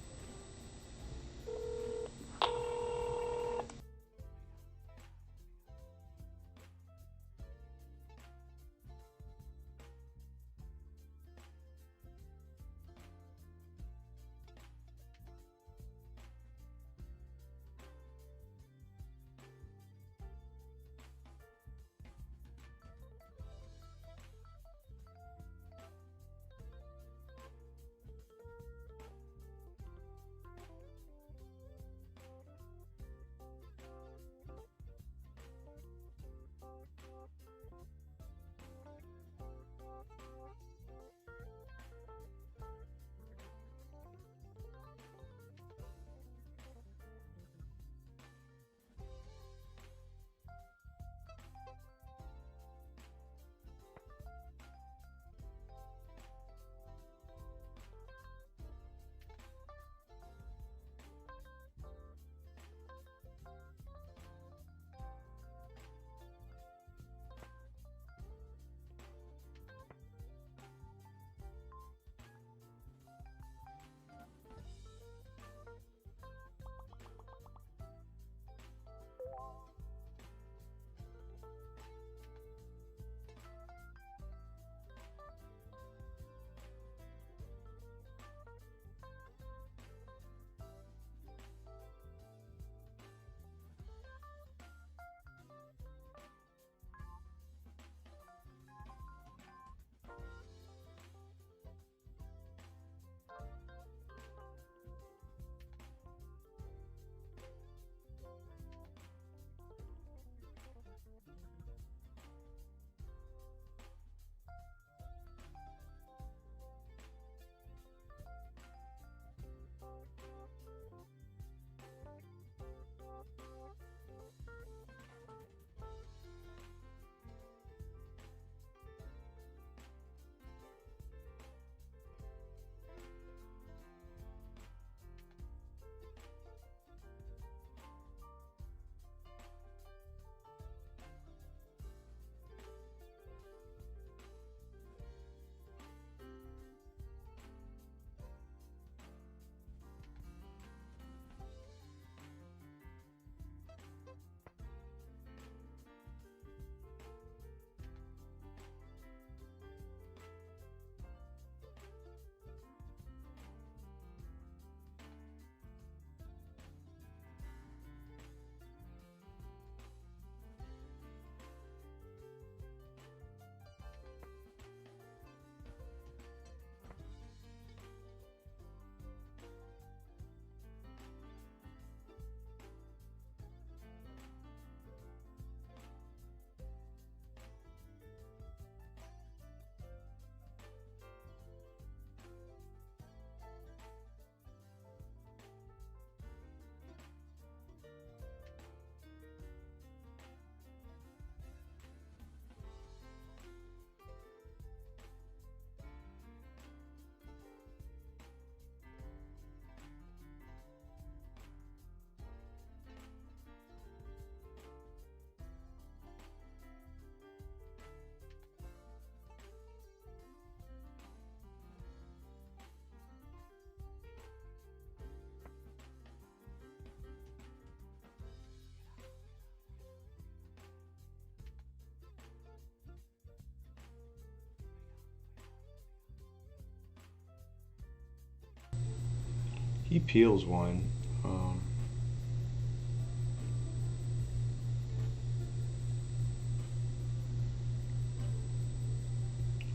He peels one. I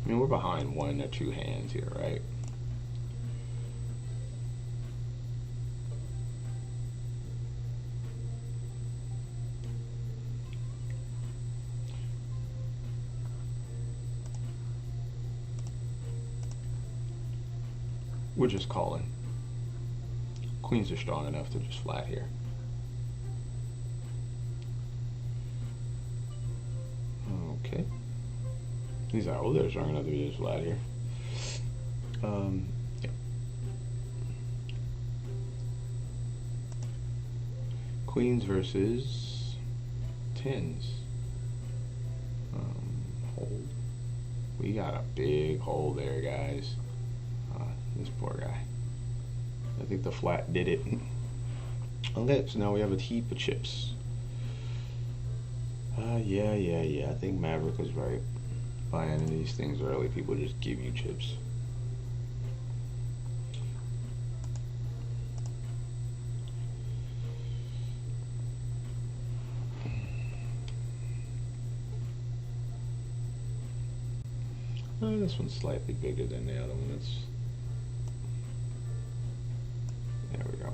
mean, we're behind 1 or 2 hands here, right? We're just calling. Queens are strong enough to just flat here. Okay. These are, oh, they're strong enough to be just flat here. Yeah. Queens versus 10s. Hold. We got a big hole there, guys. This poor guy. I think the flat did it. Okay, so now we have a heap of chips. Yeah. I think Maverick was right. Buying into these things early, people just give you chips. This one's slightly bigger than the other one. There we go.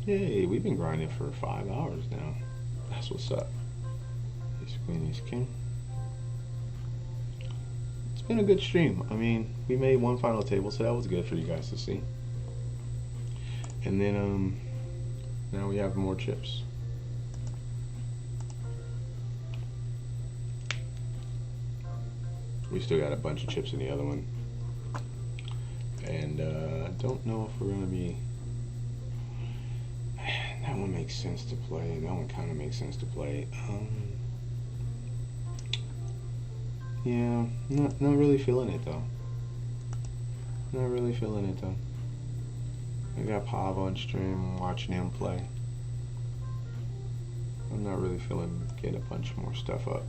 Yay, we've been grinding for 5 hours now. That's what's up. Ace queen, ace king. It's been a good stream. I mean, we made one final table, so that was good for you guys to see. And then now we have more chips. We still got a bunch of chips in the other one. And I don't know if we're gonna be, that one makes sense to play. That one kind of makes sense to play. Yeah, not really feeling it though. Not really feeling it though. I got Pav on stream, watching him play. I'm not really feeling getting a bunch more stuff up.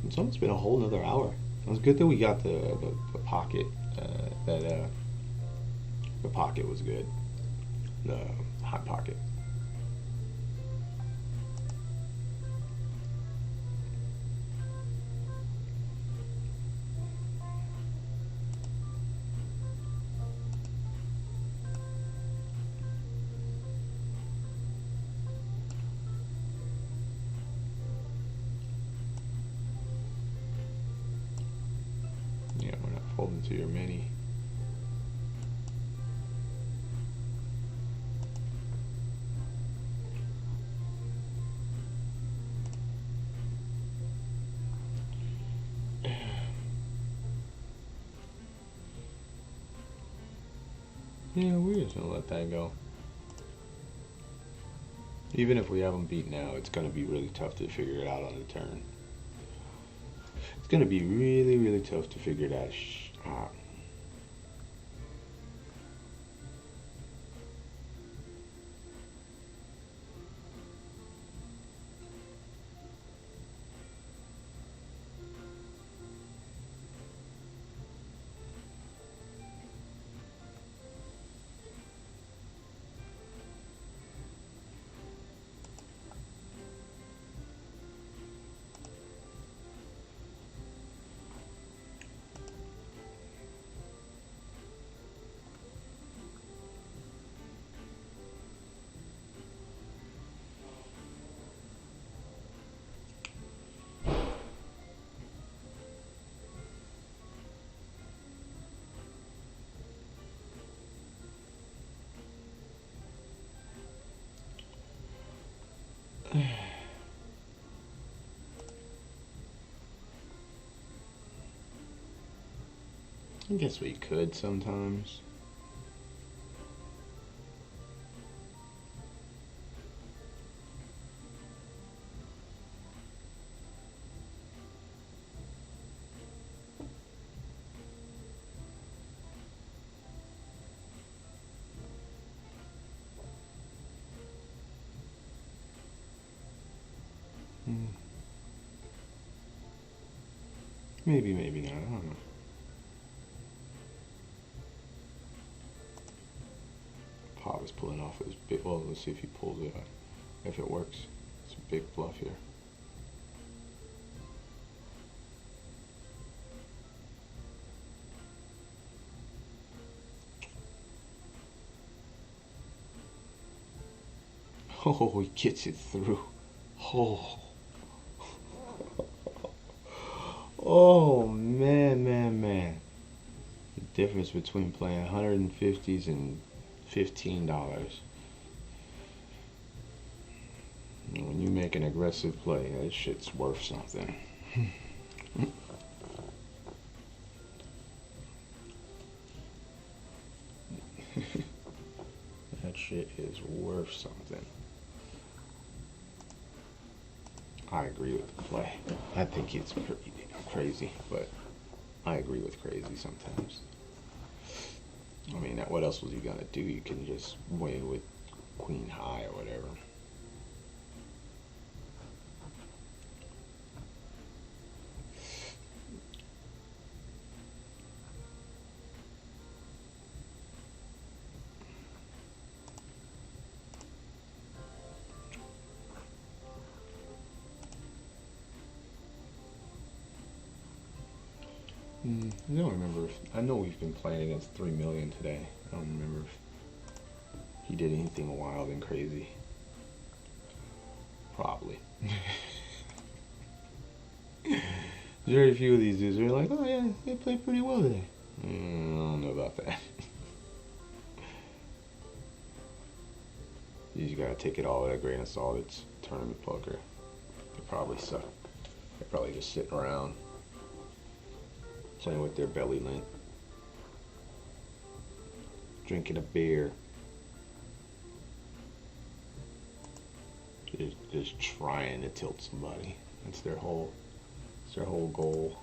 It's almost been a whole nother hour. It was good that we got the pocket. The pocket was good. The hot pocket. Yeah, we're not folding to your mini. Yeah, we're just gonna let that go. Even if we have them beat now, it's gonna be really tough to figure it out on the turn. It's gonna be really, really tough to figure that out. I guess we could sometimes. Maybe, maybe not. I don't know. Pop is pulling off his big. Well, let's see if he pulls it out. If it works. It's a big bluff here. Oh, he gets it through. Oh. Oh, man, man, man. The difference between playing 150s and $15. When you make an aggressive play, that shit's worth something. That shit is worth something. I agree with the play. I think it's pretty crazy, but I agree with crazy sometimes. I mean, what else was he gonna do? You can just win with queen high or whatever. I don't remember if, I know we've been playing against 3 million today. I don't remember if he did anything wild and crazy. Probably. Very few of these dudes are like, oh yeah, they played pretty well today. I don't know about that. You just gotta take it all with a grain of salt. It's tournament poker. They probably suck. They're probably just sitting around playing with their belly lint, drinking a beer, just trying to tilt somebody. That's their whole goal.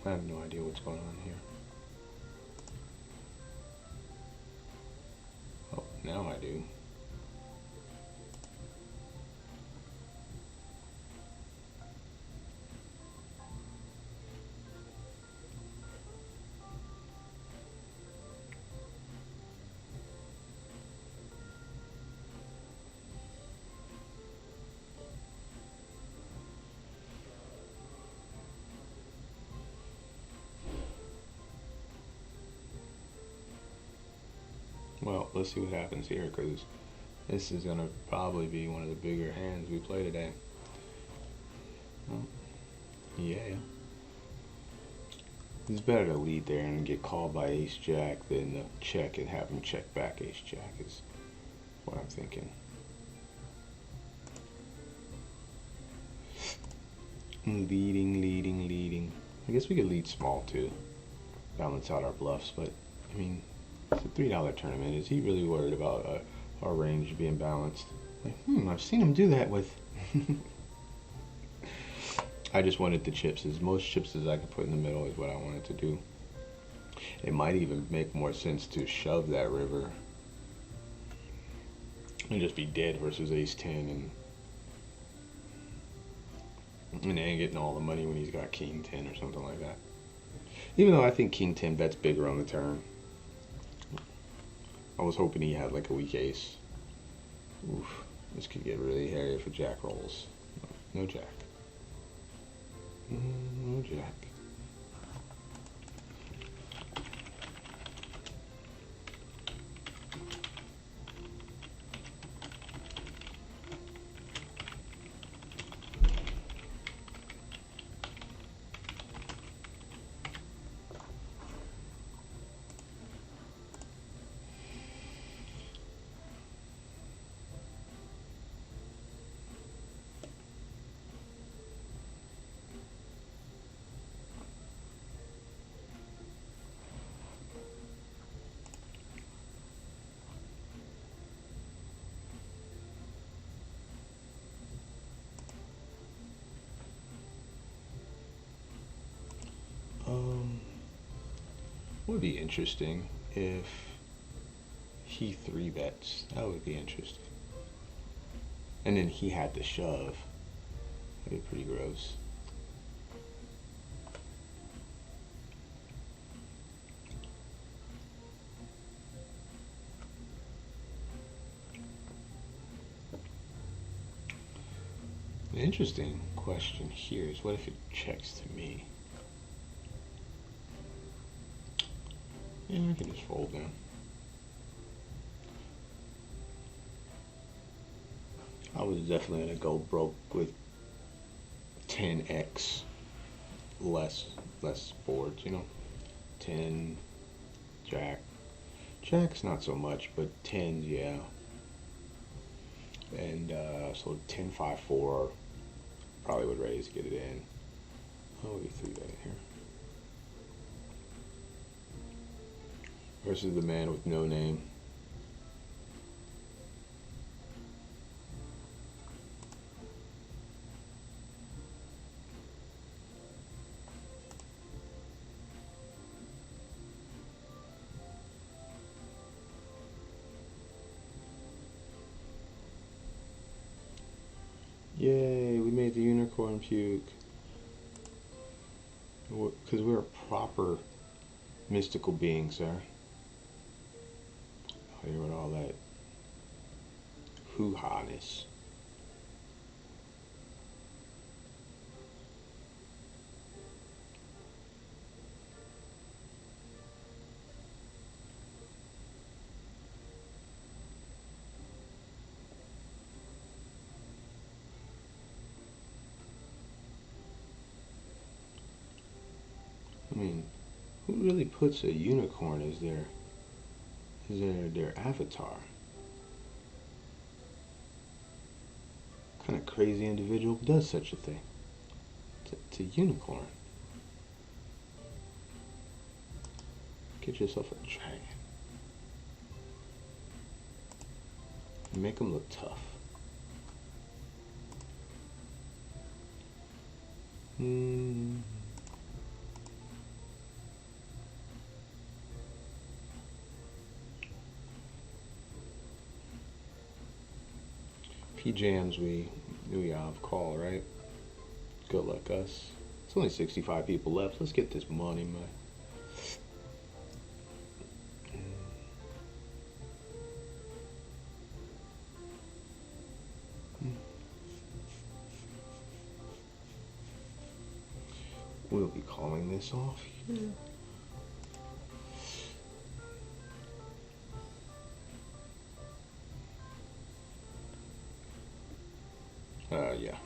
I have no idea what's going on here. Oh, now I do. Well, let's see what happens here, because this is going to probably be one of the bigger hands we play today. Well, yeah. It's better to lead there and get called by ace-jack than to check and have him check back ace-jack is what I'm thinking. Leading. I guess we could lead small too. Balance out our bluffs, but I mean, it's a $3 tournament. Is he really worried about our range being balanced? Like, I've seen him do that with. I just wanted the chips. As most chips as I could put in the middle is what I wanted to do. It might even make more sense to shove that river and just be dead versus ace-10 and then getting all the money when he's got king-10 or something like that. Even though I think king-10 bets bigger on the turn. I was hoping he had like a weak ace. Oof, this could get really hairy if a jack rolls. No jack. No jack. Would be interesting if he 3-bets. That would be interesting. And then he had to shove. That'd be pretty gross. The interesting question here is, what if it checks to me? Yeah, I can just fold down. I was definitely gonna go broke with 10x less boards, you know. 10, jack. Jack's not so much, but 10, yeah. And so 10, 5, 4 probably would raise, get it in. Oh, we 3-bet it here. Versus the man with no name. Yay, we made the unicorn puke. Because we're a proper mystical being, sir. Here with all that hoo-ha-ness. I mean, who really puts a unicorn as their avatar? What kind of crazy individual does such a thing? It's a unicorn. Get yourself a dragon. Make them look tough. P-Jams, we have call, right? Good luck, us. It's only 65 people left. Let's get this money, man. We'll be calling this off here. Yeah.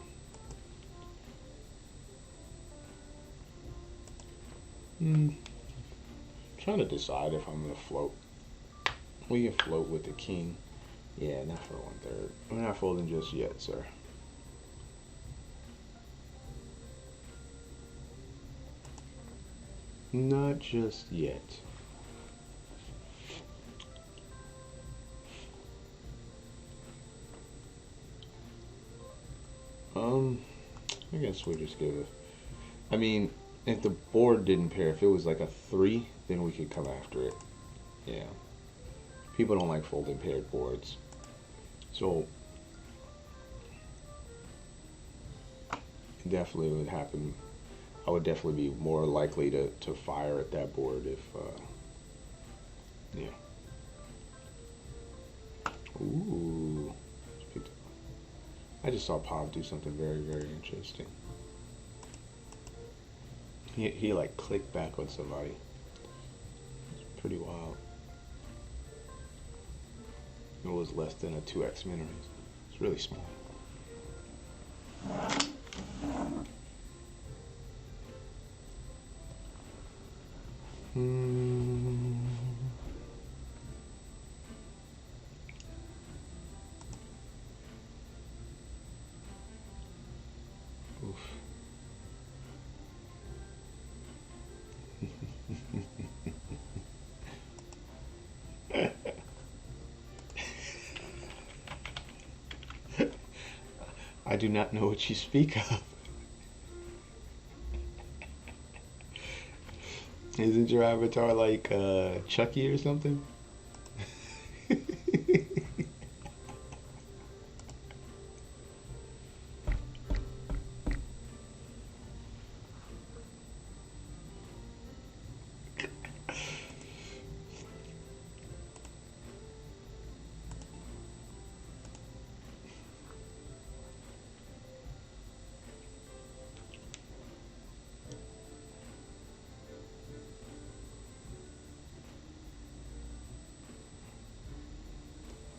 Trying to decide if I'm gonna float. We can float with the king. Yeah, not for 1/3. We're not folding just yet, sir. Not just yet. I guess we'll just give it. I mean, if the board didn't pair, if it was like a 3, then we could come after it. Yeah. People don't like folding paired boards. So, it definitely would happen. I would definitely be more likely to fire at that board if, yeah. Ooh. I just saw Pav do something very, very interesting. He like clicked back on somebody. It's pretty wild. It was less than a 2x min raise. It's really small. I do not know what you speak of. Isn't your avatar like Chucky or something?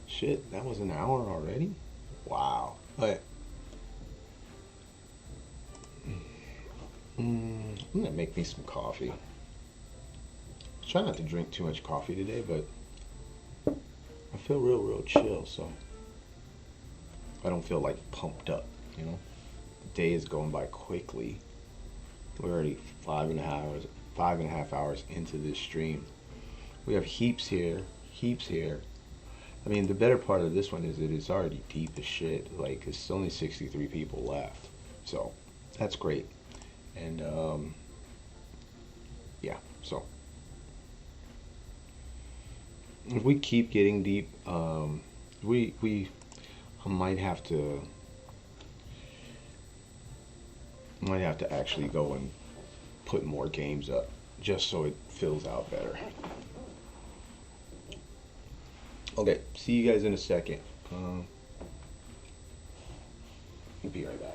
Shit, that was an hour already? Wow. But I'm gonna make me some coffee. Try not to drink too much coffee today, but I feel real chill, so I don't feel like pumped up, you know? The day is going by quickly. We're already 5.5 hours into this stream. We have heaps here. I mean, the better part of this one is that it's already deep as shit. Like, it's only 63 people left. So, that's great. And, yeah, so. If we keep getting deep, I might have to actually go and put more games up just so it fills out better. Okay, see you guys in a second. I'll be right back.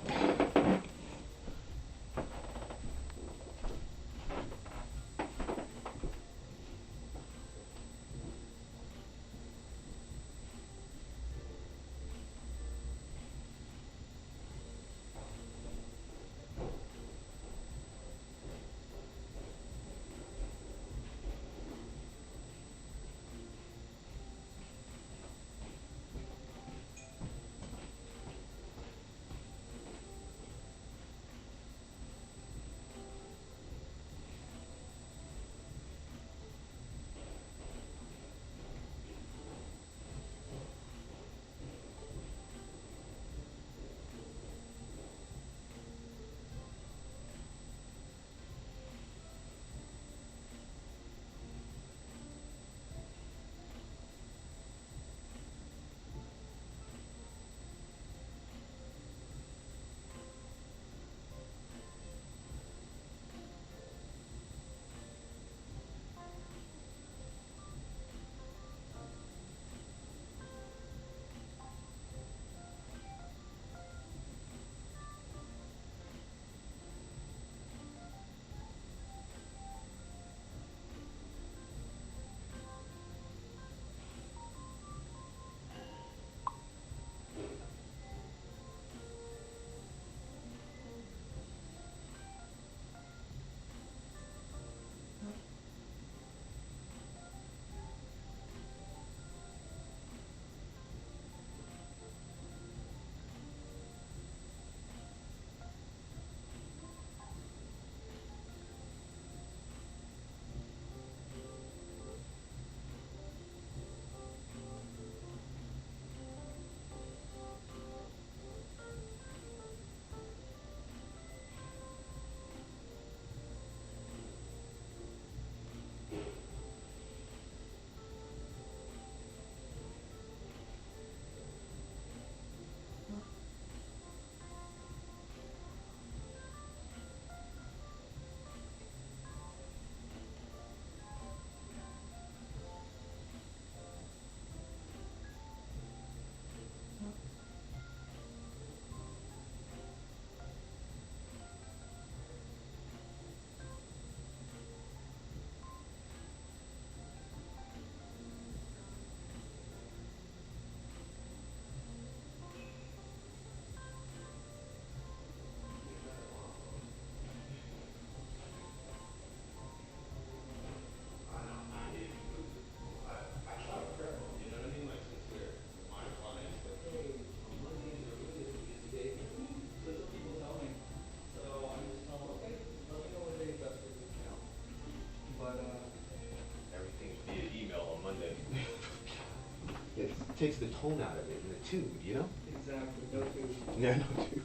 It takes the tone out of it in the tube, you know? Exactly, no tube. Yeah, no tube.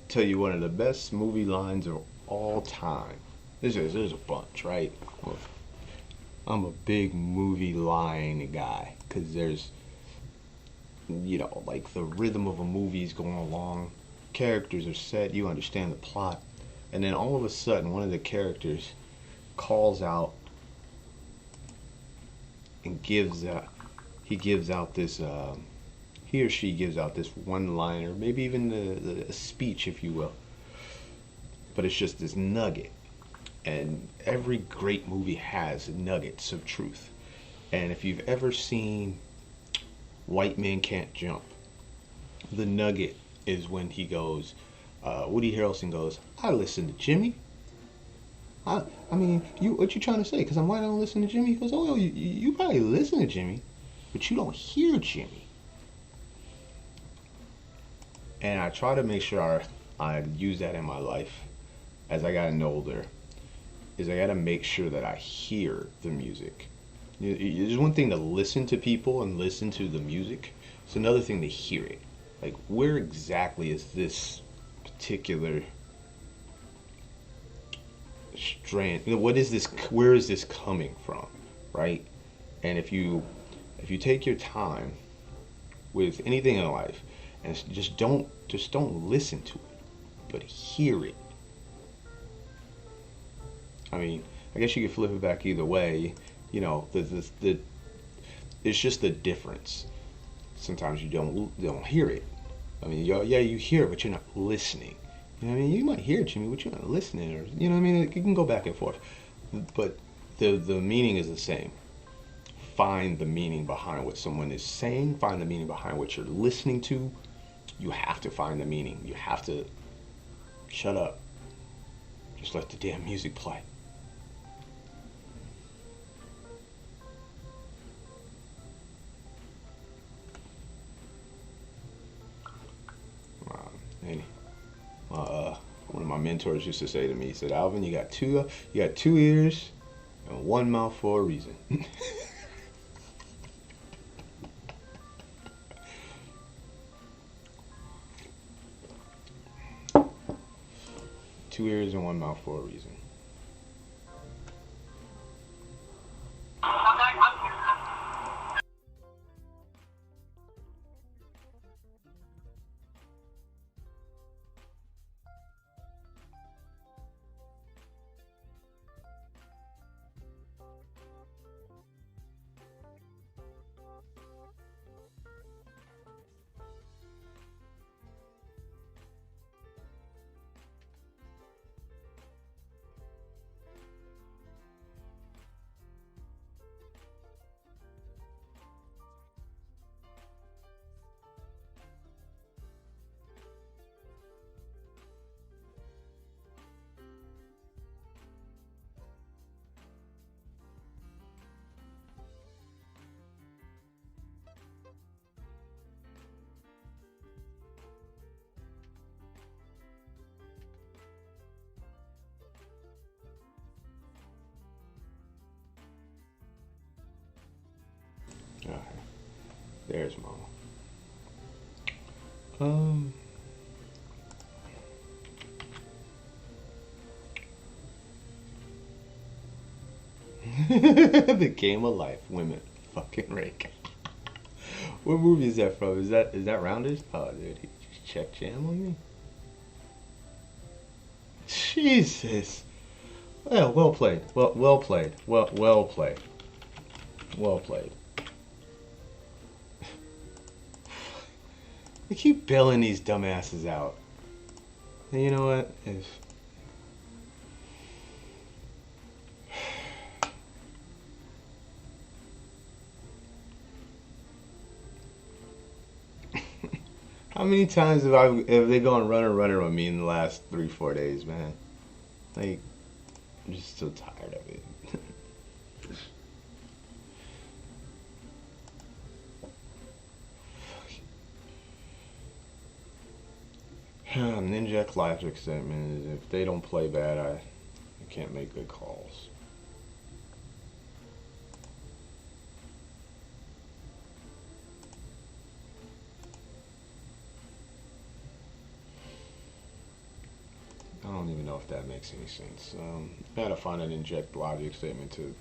Tell you one of the best movie lines of all time. There's a bunch, right? Well, I'm a big movie line guy because there's, like the rhythm of a movie is going along, characters are set, you understand the plot, and then all of a sudden one of the characters calls out and he or she gives out this one liner, maybe even the speech, if you will, but it's just this nugget. And every great movie has nuggets of truth. And if you've ever seen White Men Can't Jump, the nugget is when he goes, Woody Harrelson goes, I listen to Jimmy. I mean, what you trying to say? Because I'm white, I don't listen to Jimmy? He goes, oh, well, you probably listen to Jimmy, but you don't hear Jimmy. And I try to make sure I use that in my life as I gotten older, is I got to make sure that I hear the music. There's one thing to listen to people and listen to the music. It's another thing to hear it. Like, where exactly is this particular strand? What is this? Where is this coming from, right? And if you take your time with anything in life, and just don't listen to it, but hear it. I mean, I guess you could flip it back either way. It's just the difference. Sometimes you don't hear it. I mean, yeah, you hear it, but you're not listening. You know what I mean? You might hear Jimmy, but you're not listening, or you know what I mean? It can go back and forth, but the meaning is the same. Find the meaning behind what someone is saying. Find the meaning behind what you're listening to. You have to find the meaning. You have to shut up. Just let the damn music play. One of my mentors used to say to me, he said, Alvin, you got two ears and one mouth for a reason. 2 ears and 1 mouth for a reason. Alright, there's Mama. The Game of Life, women, fucking rake. What movie is that from? Is that Rounders? Oh, dude, he just checked jam on me. Jesus. Well played. Well played. Well played. Well played. They keep bailing these dumbasses out. And you know what? How many times have they gone runner on me in the last 3-4 days, man? Like, I'm just so tired of it. Ninja Classic statement is if they don't play bad, I can't make good calls. if that makes any sense. I had to find an inject logic statement to.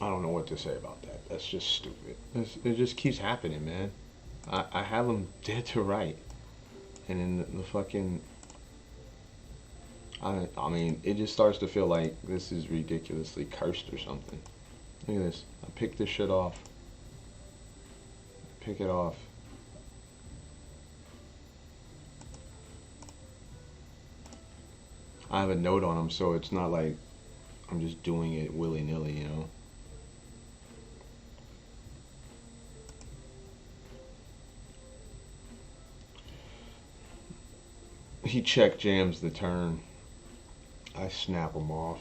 I don't know what to say about that. That's just stupid. It just keeps happening, man. I have them dead to right. And then the fucking... I mean, it just starts to feel like this is ridiculously cursed or something. Look at this. I pick this shit off. Pick it off. I have a note on them, so it's not like I'm just doing it willy-nilly, you know? He check jams the turn. I snap him off.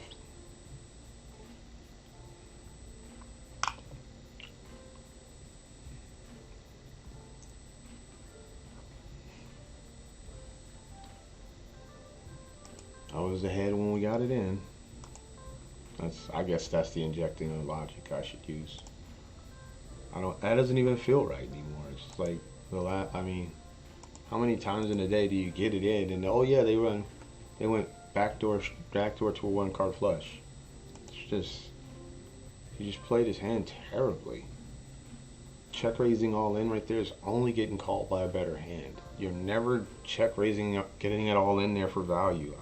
I was ahead when we got it in. I guess that's the injecting of logic I should use. That doesn't even feel right anymore. It's like I mean, how many times in a day do you get it in and oh yeah, they went backdoor to a one card flush. It's just, he just played his hand terribly. Check raising all in right there is only getting called by a better hand. You're never check raising, getting it all in there for value.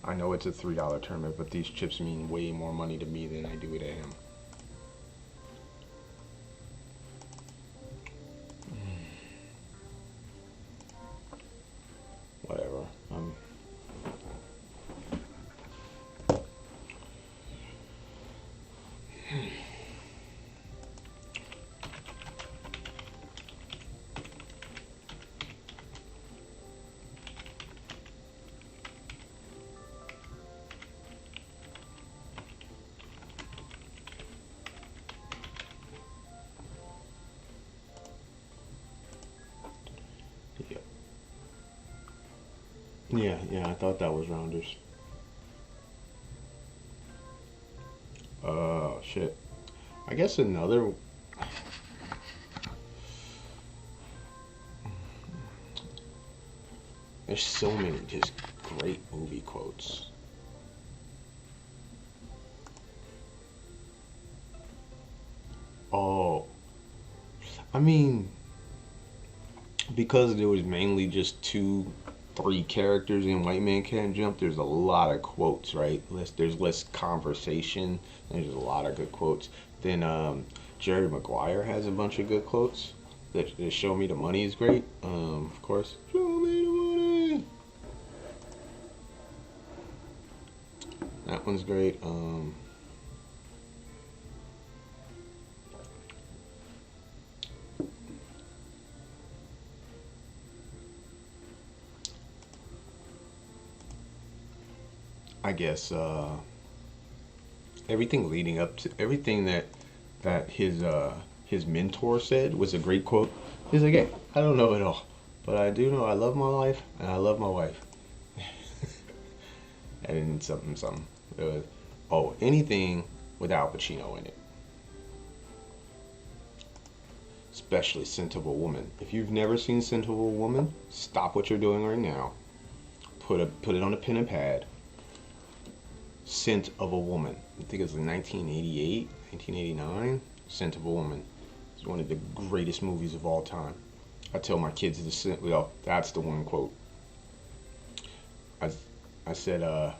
I know it's a $3 tournament, but these chips mean way more money to me than I do to him. Whatever. Yeah, I thought that was rounders. Oh, shit. I guess another... There's so many just great movie quotes. Oh. I mean... Because there was mainly just 3 characters in White Man Can't Jump, there's a lot of quotes, right? There's less conversation. There's a lot of good quotes. Then Jerry Maguire has a bunch of good quotes. That Show Me the Money is great. Of course. Show me the money. That one's great. I guess everything leading up to everything that his mentor said was a great quote. He's like, hey, I don't know it all, but I do know I love my life and I love my wife. And then something. It was, anything with Al Pacino in it, especially Scent of a Woman. If you've never seen Scent of a Woman, stop what you're doing right now. Put it on a pen and pad. Scent of a Woman. I think it was like 1988, 1989. Scent of a Woman. It's one of the greatest movies of all time. I tell my kids that's the one quote. I said,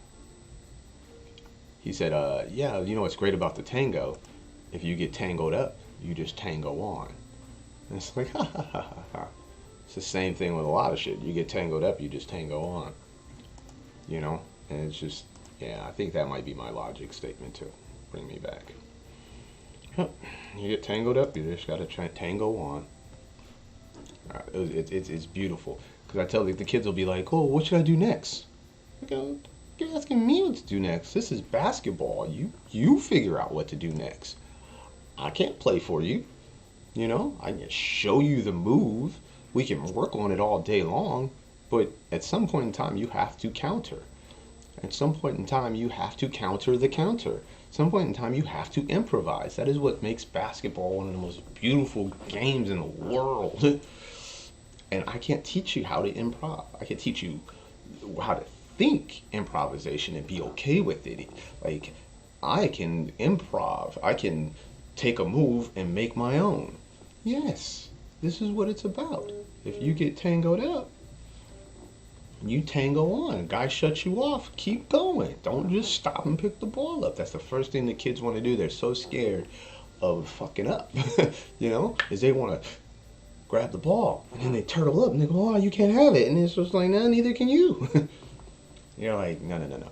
he said, yeah, you know what's great about the tango? If you get tangled up, you just tango on. And it's like, ha ha ha ha ha. It's the same thing with a lot of shit. You get tangled up, you just tango on. You know? And it's just, yeah, I think that might be my logic statement to bring me back. You get tangled up, you just gotta tango on. It's beautiful. Because I tell the kids will be like, oh, what should I do next? I go, You're asking me what to do next. This is basketball. You figure out what to do next. I can't play for you. You know, I can show you the move. We can work on it all day long, but at some point in time, you have to counter. At some point in time, you have to counter the counter. At some point in time, you have to improvise. That is what makes basketball one of the most beautiful games in the world. And I can't teach you how to improv. I can teach you how to think improvisation and be okay with it. Like, I can improv. I can take a move and make my own. Yes, this is what it's about. If you get tangled up, you tango on. A guy shuts you off, keep going. Don't just stop and pick the ball up. That's the first thing the kids want to do. They're so scared of fucking up, you know, is they want to grab the ball and then they turtle up and they go, oh, you can't have it. And it's just like, no, neither can you. You're like, no.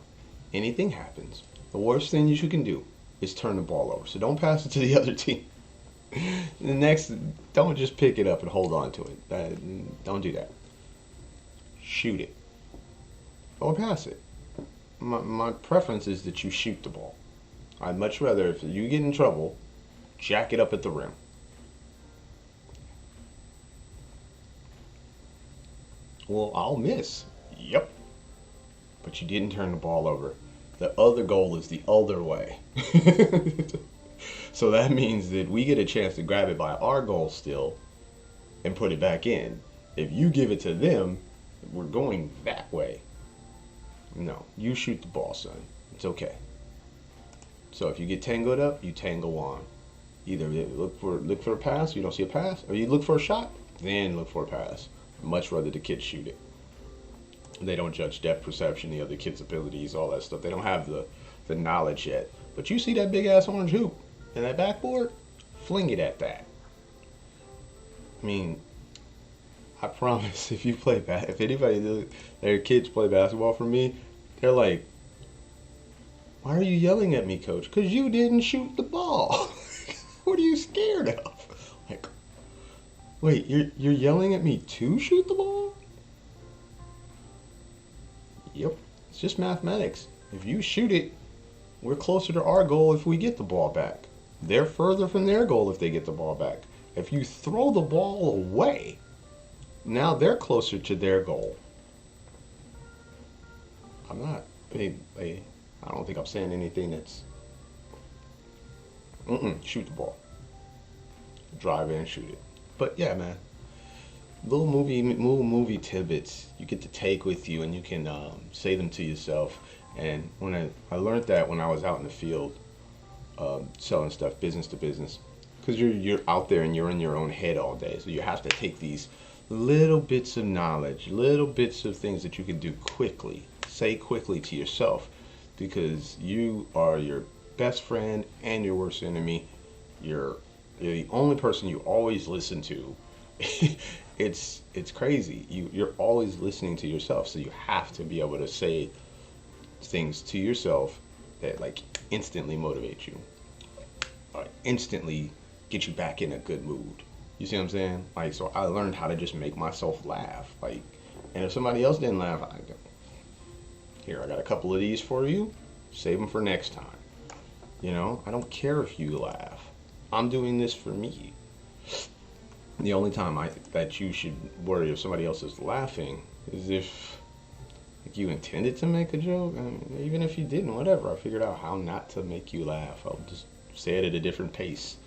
Anything happens. The worst thing you can do is turn the ball over. So don't pass it to the other team. The next, don't just pick it up and hold on to it. Don't do that. Shoot it. Or pass it. My preference is that you shoot the ball. I'd much rather, if you get in trouble, jack it up at the rim. Well, I'll miss. Yep. But you didn't turn the ball over. The other goal is the other way. So that means that we get a chance to grab it by our goal still and put it back in. If you give it to them, we're going that way. No, you shoot the ball, son. It's okay. So if you get tangled up, you tangle on. Either look for a pass, you don't see a pass, or you look for a shot, then look for a pass. I'd much rather the kids shoot it. They don't judge depth perception, the other kids' abilities, all that stuff. They don't have the knowledge yet. But you see that big ass orange hoop and that backboard, fling it at that. I mean, I promise, if you play if anybody, their kids play basketball for me, they're like, why are you yelling at me, coach? Because you didn't shoot the ball. What are you scared of? Like, wait, you're yelling at me to shoot the ball? Yep, it's just mathematics. If you shoot it, we're closer to our goal if we get the ball back. They're further from their goal if they get the ball back. If you throw the ball away, now they're closer to their goal. I don't think I'm saying anything that's... shoot the ball. Drive in and shoot it. But yeah, man. Little movie tidbits you get to take with you, and you can say them to yourself. And when I learned that when I was out in the field selling stuff, business to business, because you're out there and you're in your own head all day, so you have to take these little bits of knowledge, little bits of things that you can do quickly, say quickly to yourself, because you are your best friend and your worst enemy. You're the only person you always listen to. It's crazy. You're always listening to yourself, so you have to be able to say things to yourself that like instantly motivate you, or instantly get you back in a good mood. You see what I'm saying? Like, so I learned how to just make myself laugh. Like, and if somebody else didn't laugh, I go, here, I got a couple of these for you. Save them for next time. You know, I don't care if you laugh. I'm doing this for me. The only time that you should worry if somebody else is laughing is if like you intended to make a joke. I mean, even if you didn't, whatever. I figured out how not to make you laugh. I'll just say it at a different pace.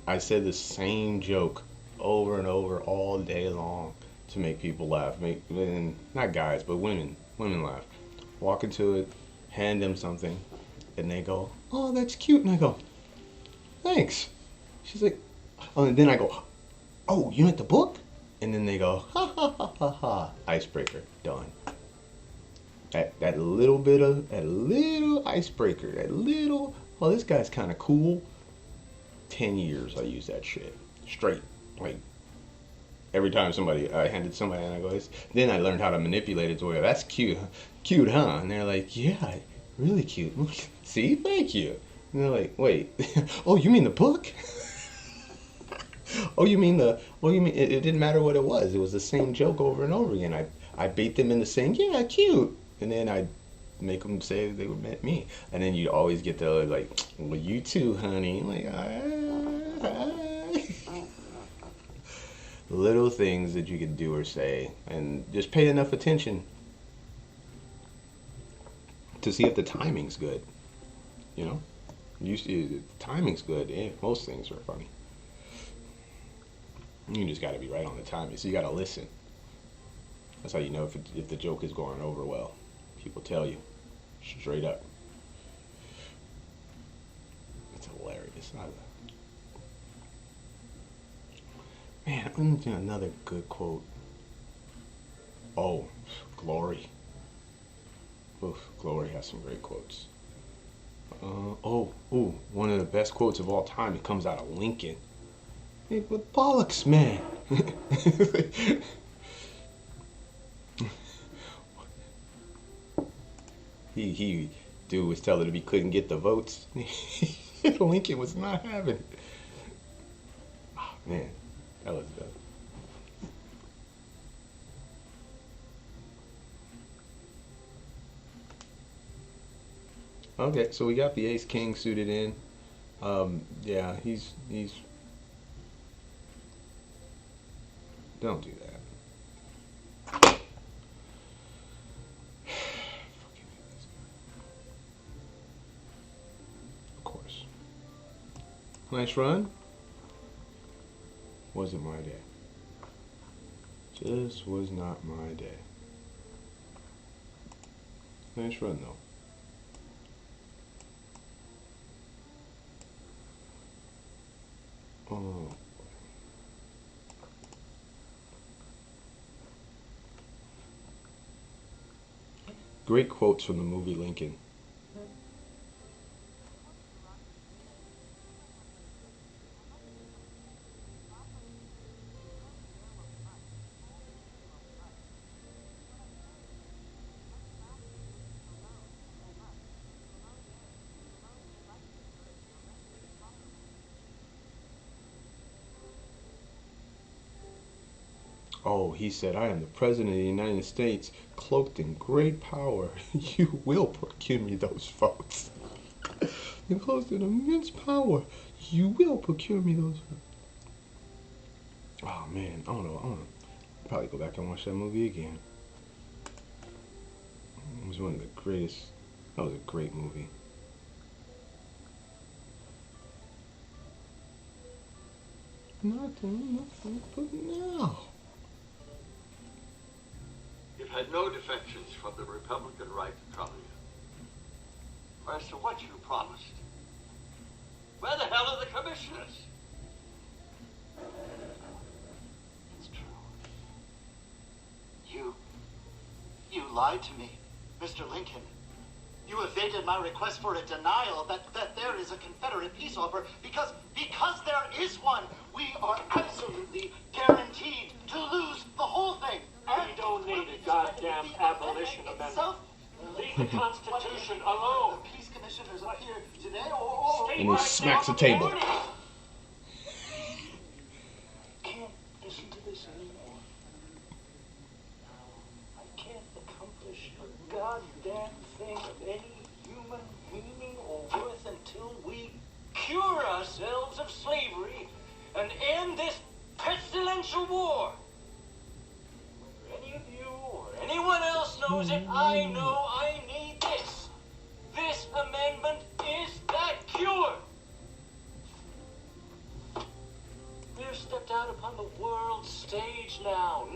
I said the same joke over and over all day long to make people laugh. Not guys, but women laugh. Walk into it, hand them something, and they go, "Oh, that's cute." And I go, "Thanks." She's like, oh, and then I go, "Oh, you meant the book?" And then they go, "Ha ha ha ha ha." Icebreaker, done. That little icebreaker, oh, this guy's kind of cool. 10 years I use that shit straight. Like, every time I handed somebody and I go, then I learned how to manipulate it to where, that's cute, huh? And they're like, yeah, really cute. See, thank you. And they're like, wait, oh, you mean the book? It didn't matter what it was. It was the same joke over and over again. I bait them into saying, yeah, cute. And then I make them say they were meant me. And then you always get the like, well, you too, honey. Like, little things that you can do or say, and just pay enough attention to see if the timing's good. You know, you see the timing's good. Most things are funny. You just got to be right on the timing. So you got to listen. That's how you know if the joke is going over well. People tell you straight up. It's hilarious. Man, I'm gonna do another good quote. Oh, Glory. Oof, Glory has some great quotes. One of the best quotes of all time. It comes out of Lincoln. Hey, but bollocks, man. Dude was telling him he couldn't get the votes. Lincoln was not having it. Oh, man, that was dope. Okay, so we got the Ace King suited in. Yeah, he's. Don't do that. Of course. Nice run. Wasn't my day. Just was not my day. Nice run though. Oh. Great quotes from the movie Lincoln. Oh, he said, I am the President of the United States, cloaked in great power. You will procure me those votes. Enclosed in immense power. You will procure me those votes. Oh, man, I don't know. I'll probably go back and watch that movie again. It was one of the greatest. That was a great movie. Nothing, but now. You've had no defections from the Republican right to trouble you. As to what you promised, where the hell are the commissioners? It's true. You lied to me, Mr. Lincoln. You evaded my request for a denial that there is a Confederate peace offer because there is one. We are absolutely guaranteed to lose the whole thing. We don't need a goddamn abolition amendment. Leave the Constitution alone. The peace commissioners appear today or And he smacks the table. Can't listen to this anymore. I can't accomplish a goddamn thing of any human meaning or worth until we Cure ourselves of slavery and end this pestilential war. Whether any of you or anyone else knows it, I know I need this. This amendment is that cure. We've stepped out upon the world stage now,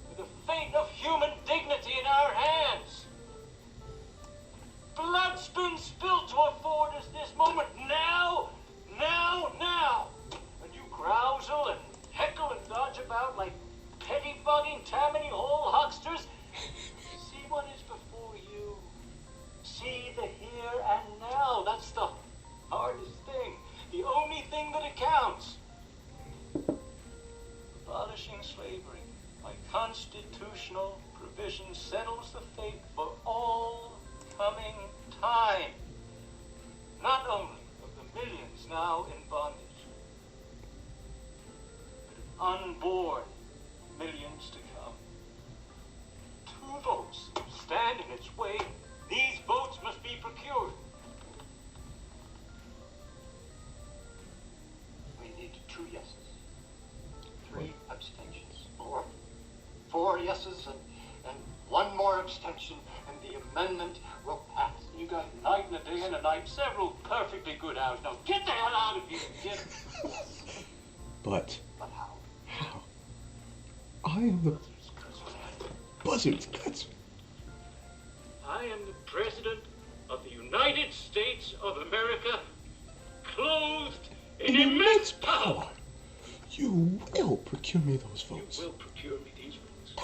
with the fate of human dignity in our hands. Blood's been spilled to afford us this moment now. And you grousel and heckle and dodge about like pettifogging Tammany Hall hucksters. See what is before you. See the here and now. That's the hardest thing. The only thing that accounts. Abolishing slavery by constitutional provision settles the fate for all coming time. Not only of the millions now in bondage, but of unborn millions to come. votes stand in its way. These votes must be procured. We need 2 yeses, 3 abstentions, or 4 yeses and 1 more abstention, and the amendment will pass. You got a night and a day and a night, several perfectly good hours. Now get the hell out of here. Get. But But how? how? I am the Buzzard's Guts. I am the President of the United States of America, clothed in immense power. You will procure me those You votes. will procure me these votes.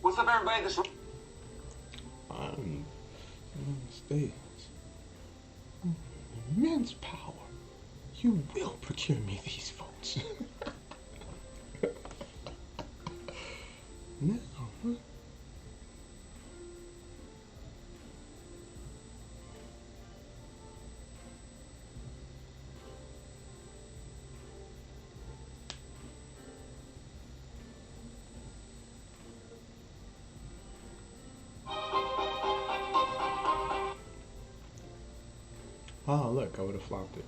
What's up, everybody? This I'm States. Immense power. You will procure me these votes. Now, oh, look, I would have flopped it.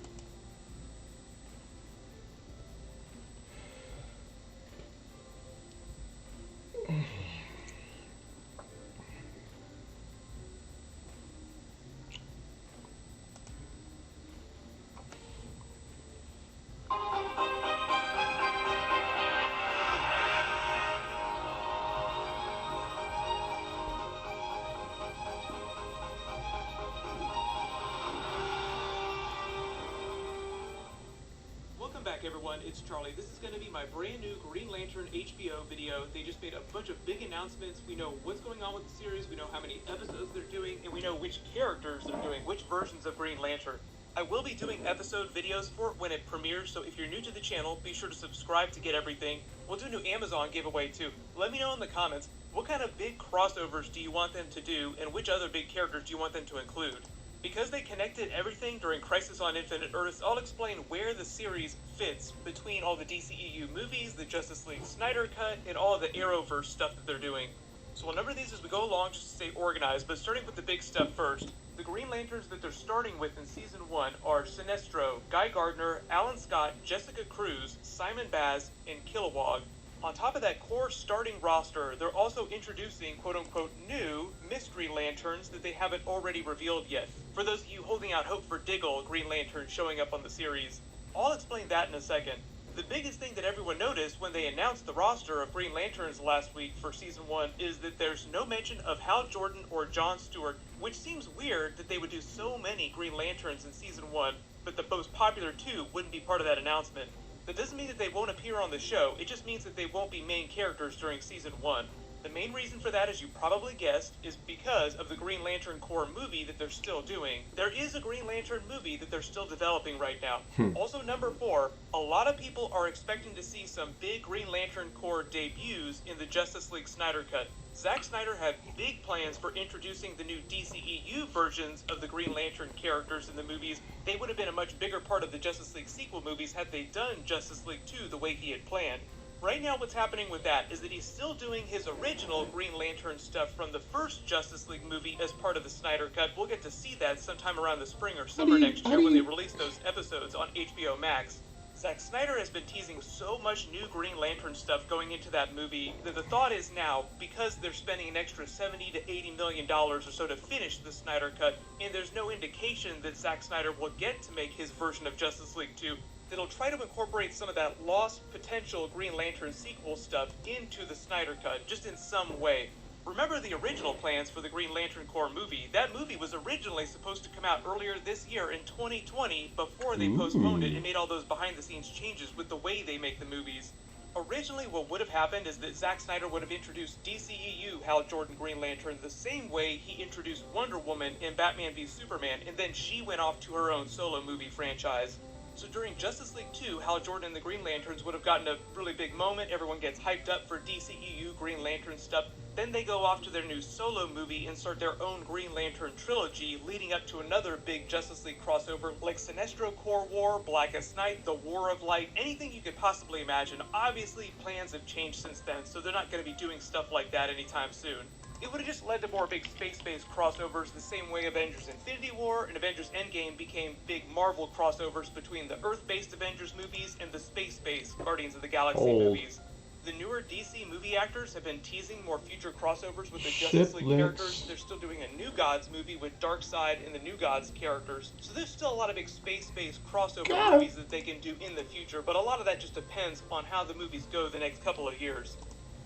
Welcome back, everyone. It's Charlie. This is going to be my brand new Green Lantern HBO video. They just made a bunch of big announcements. We know what's going on with the series, we know how many episodes they're doing, and we know which characters they're doing, which versions of Green Lantern. I will be doing episode videos for it when it premieres, so if you're new to the channel, be sure to subscribe to get everything. We'll do a new Amazon giveaway too. Let me know in the comments, what kind of big crossovers do you want them to do, and which other big characters do you want them to include? Because they connected everything during Crisis on Infinite Earths, I'll explain where the series fits between all the DCEU movies, the Justice League Snyder Cut, and all of the Arrowverse stuff that they're doing. So we'll number these as we go along just to stay organized, but starting with the big stuff first. The Green Lanterns that they're starting with in Season 1 are Sinestro, Guy Gardner, Alan Scott, Jessica Cruz, Simon Baz, and Kilowog. On top of that core starting roster, they're also introducing quote-unquote new mystery lanterns that they haven't already revealed yet. For those of you holding out hope for Diggle, Green Lantern showing up on the series, I'll explain that in a second. The biggest thing that everyone noticed when they announced the roster of Green Lanterns last week for Season 1 is that there's no mention of Hal Jordan or John Stewart, which seems weird that they would do so many Green Lanterns in Season 1, but the most popular 2 wouldn't be part of that announcement. That doesn't mean that they won't appear on the show, it just means that they won't be main characters during Season 1. The main reason for that, as you probably guessed, is because of the Green Lantern Corps movie that they're still doing. There is a Green Lantern movie that they're still developing right now. Also, number 4, a lot of people are expecting to see some big Green Lantern Corps debuts in the Justice League Snyder Cut. Zack Snyder had big plans for introducing the new DCEU versions of the Green Lantern characters in the movies. They would have been a much bigger part of the Justice League sequel movies had they done Justice League 2 the way he had planned. Right now what's happening with that is that he's still doing his original Green Lantern stuff from the first Justice League movie as part of the Snyder Cut. We'll get to see that sometime around the spring or summer next year when they release those episodes on HBO Max. Zack Snyder has been teasing so much new Green Lantern stuff going into that movie that the thought is now, because they're spending an extra $70 to $80 million or so to finish the Snyder Cut, and there's no indication that Zack Snyder will get to make his version of Justice League 2, that'll try to incorporate some of that lost potential Green Lantern sequel stuff into the Snyder Cut, just in some way. Remember the original plans for the Green Lantern Corps movie? That movie was originally supposed to come out earlier this year in 2020 before they postponed it and made all those behind-the-scenes changes with the way they make the movies. Originally, what would have happened is that Zack Snyder would have introduced DCEU Hal Jordan Green Lantern the same way he introduced Wonder Woman in Batman v Superman, and then she went off to her own solo movie franchise. So during Justice League 2, Hal Jordan and the Green Lanterns would have gotten a really big moment. Everyone gets hyped up for DCEU Green Lantern stuff. Then they go off to their new solo movie and start their own Green Lantern trilogy, leading up to another big Justice League crossover like Sinestro Corps War, Blackest Night, The War of Light, anything you could possibly imagine. Obviously, plans have changed since then, so they're not going to be doing stuff like that anytime soon. It would have just led to more big space-based crossovers the same way Avengers Infinity War and Avengers Endgame became big Marvel crossovers between the Earth-based Avengers movies and the space-based Guardians of the Galaxy movies. The newer DC movie actors have been teasing more future crossovers with the Justice League characters. They're still doing a New Gods movie with Darkseid and the New Gods characters. So there's still a lot of big space-based crossover movies that they can do in the future, but a lot of that just depends on how the movies go the next couple of years.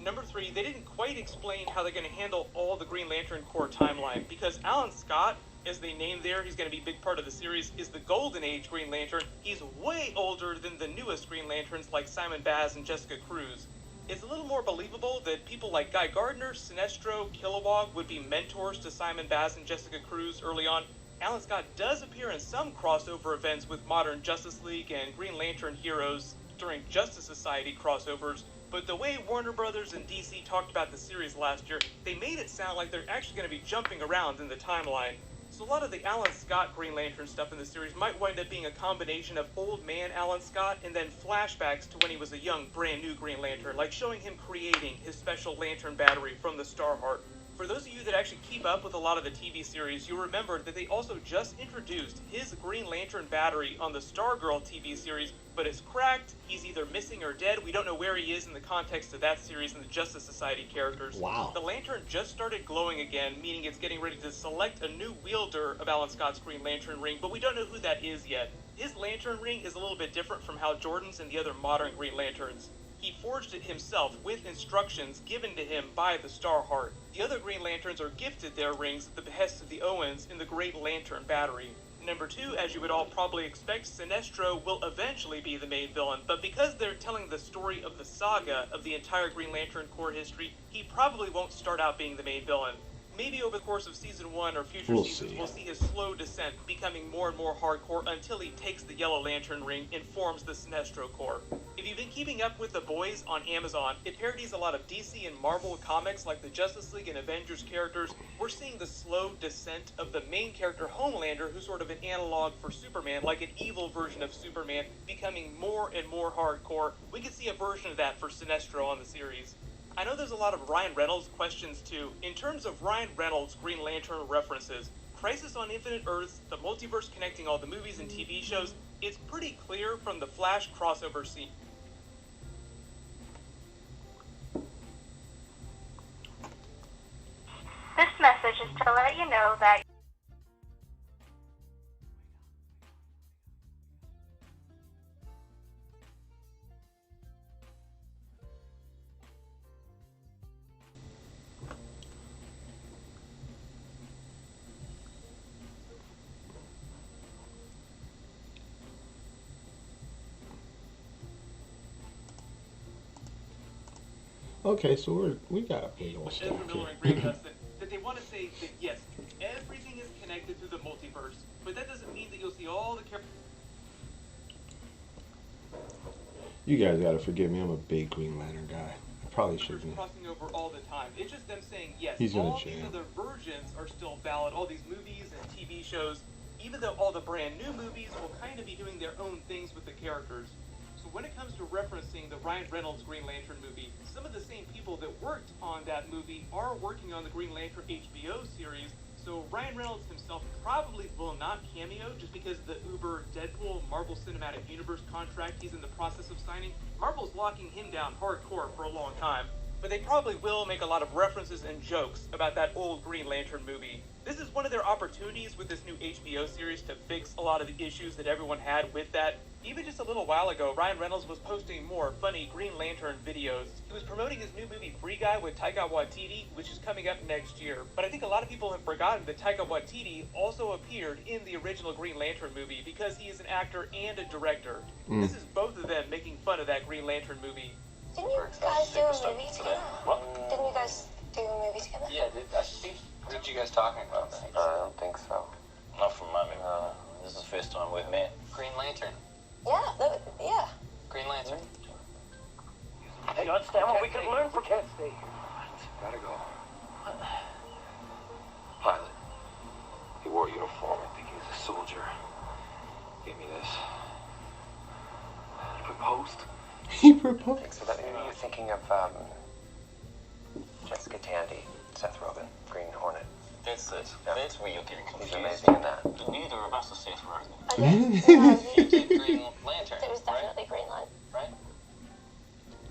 Number 3, they didn't quite explain how they're going to handle all the Green Lantern Corps timeline, because Alan Scott, as they named there, he's going to be a big part of the series, is the Golden Age Green Lantern. He's way older than the newest Green Lanterns like Simon Baz and Jessica Cruz. It's a little more believable that people like Guy Gardner, Sinestro, Kilowog would be mentors to Simon Baz and Jessica Cruz early on. Alan Scott does appear in some crossover events with modern Justice League and Green Lantern heroes during Justice Society crossovers, but the way Warner Brothers and DC talked about the series last year, they made it sound like they're actually going to be jumping around in the timeline. So a lot of the Alan Scott Green Lantern stuff in the series might wind up being a combination of old man Alan Scott and then flashbacks to when he was a young, brand new Green Lantern, like showing him creating his special lantern battery from the Starheart. For those of you that actually keep up with a lot of the TV series, you'll remember that they also just introduced his Green Lantern battery on the Stargirl TV series, but it's cracked, he's either missing or dead, we don't know where he is in the context of that series and the Justice Society characters. Wow. The lantern just started glowing again, meaning it's getting ready to select a new wielder of Alan Scott's Green Lantern ring, but we don't know who that is yet. His lantern ring is a little bit different from Hal Jordan's and the other modern Green Lanterns. He forged it himself with instructions given to him by the Starheart. The other Green Lanterns are gifted their rings at the behest of the Owens in the Great Lantern Battery. Number 2, as you would all probably expect, Sinestro will eventually be the main villain, but because they're telling the story of the saga of the entire Green Lantern Corps history, he probably won't start out being the main villain. Maybe over the course of Season 1 or future seasons, we'll see his slow descent, becoming more and more hardcore until he takes the Yellow Lantern ring and forms the Sinestro Corps. If you've been keeping up with The Boys on Amazon, it parodies a lot of DC and Marvel comics like the Justice League and Avengers characters. We're seeing the slow descent of the main character Homelander, who's sort of an analog for Superman, like an evil version of Superman, becoming more and more hardcore. We could see a version of that for Sinestro on the series. I know there's a lot of Ryan Reynolds questions too. In terms of Ryan Reynolds' Green Lantern references, Crisis on Infinite Earths, the multiverse connecting all the movies and TV shows, it's pretty clear from the Flash crossover scene. This message is to let you know that Okay, so we got a big old Ezra stack Miller here. and Greg Gustin, that they want to say that yes, everything is connected through the multiverse, but that doesn't mean that you'll see all the characters. You guys gotta forgive me, I'm a big Green Lantern guy. I probably shouldn't. Crossing over all the time. It's just them saying yes. He's gonna all these jam. other versions are still valid. All these movies and TV shows, even though all the brand new movies will kind of be doing their own things with the characters. So when it comes to referencing the Ryan Reynolds Green Lantern movie, some of the same people that worked on that movie are working on the Green Lantern HBO series. So Ryan Reynolds himself probably will not cameo just because of the Uber Deadpool Marvel Cinematic Universe contract he's in the process of signing. Marvel's locking him down hardcore for a long time. But they probably will make a lot of references and jokes about that old Green Lantern movie. This is one of their opportunities with this new HBO series to fix a lot of the issues that everyone had with that. Even just a little while ago, Ryan Reynolds was posting more funny Green Lantern videos. He was promoting his new movie Free Guy with Taika Waititi, which is coming up next year. But I think a lot of people have forgotten that Taika Waititi also appeared in the original Green Lantern movie because he is an actor and a director. This is both of them making fun of that Green Lantern movie. didn't you guys do a movie together? What? Didn't you guys do a movie together? Yeah, I think. What are you guys talking about? I don't think so. Not from my memory. This is the first time we've met. Green Lantern. Yeah. Green Lantern. Hey, understand what we can learn from Can't stay. Gotta go. Pilot. He wore a uniform. I think he's a soldier. Gave me this. He proposed. He proposed. So that maybe you're thinking of Jessica Tandy, Seth Rogen, Green Hornet. That's where you're getting He's confused. amazing in that. Neither of us are Seth Rogen. I You did Green Lantern, It was right? definitely Green Line. Right?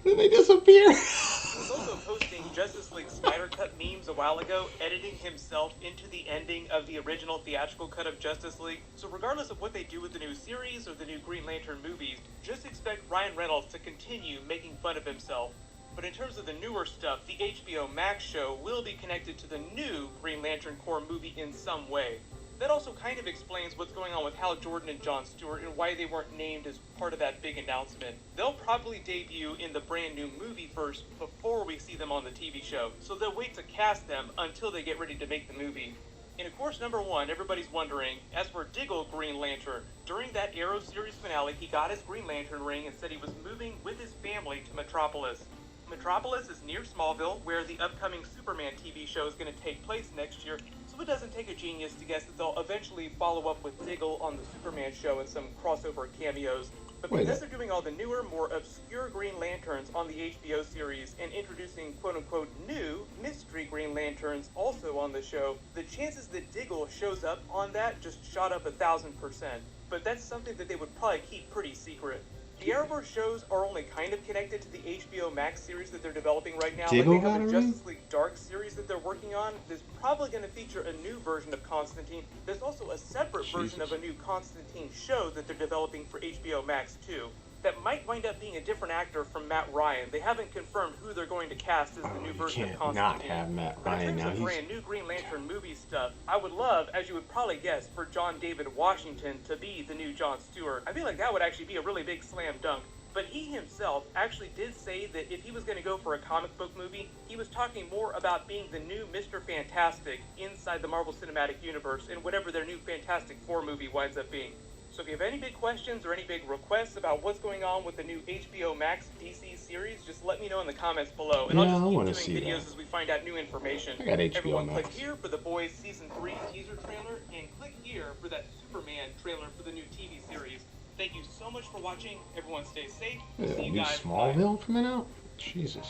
Then they disappear. He was also posting Justice League Snyder Cut memes a while ago, editing himself into the ending of the original theatrical cut of Justice League. So regardless of what they do with the new series or the new Green Lantern movies, just expect Ryan Reynolds to continue making fun of himself. But in terms of the newer stuff, the HBO Max show will be connected to the new Green Lantern Corps movie in some way. That also kind of explains what's going on with Hal Jordan and Jon Stewart and why they weren't named as part of that big announcement. They'll probably debut in the brand new movie first before we see them on the TV show, so they'll wait to cast them until they get ready to make the movie. And of course, number one, everybody's wondering, as for Diggle Green Lantern, during that Arrow series finale, he got his Green Lantern ring and said he was moving with his family to Metropolis. Metropolis is near Smallville, where the upcoming Superman TV show is going to take place next year, so it doesn't take a genius to guess that they'll eventually follow up with Diggle on the Superman show and some crossover cameos. But Wait, because they're doing all the newer, more obscure Green Lanterns on the HBO series and introducing quote-unquote new mystery Green Lanterns also on the show, the chances that Diggle shows up on that just shot up 1,000%. But that's something that they would probably keep pretty secret. The Arrowverse shows are only kind of connected to the HBO Max series that they're developing right now. Diggle Like they have got a a ring? Justice League Dark series that they're working on. There's probably going to feature a new version of Constantine. There's also a separate version of a new Constantine show that they're developing for HBO Max too. That might wind up being a different actor from Matt Ryan. They haven't confirmed who they're going to cast as the new You version of can't Constantine. not have Matt But in Ryan terms now. of He's brand new Green Lantern movie stuff, I would love, as you would probably guess, for John David Washington to be the new Jon Stewart. I feel like that would actually be a really big slam dunk. But he himself actually did say that if he was going to go for a comic book movie, he was talking more about being the new Mr. Fantastic inside the Marvel Cinematic Universe in whatever their new Fantastic Four movie winds up being. So if you have any big questions or any big requests about what's going on with the new HBO Max DC series, just let me know in the comments below. And Yeah, I I'll wanna just keep see doing videos that. as we find out new information. I got HBO Everyone Max. click here for The Boys Season 3 teaser trailer, and click here for that Superman trailer for the new TV series. Thank you so much for watching. Everyone stay safe. Yeah, See you new guys. Bye. Smallville coming out? Jesus.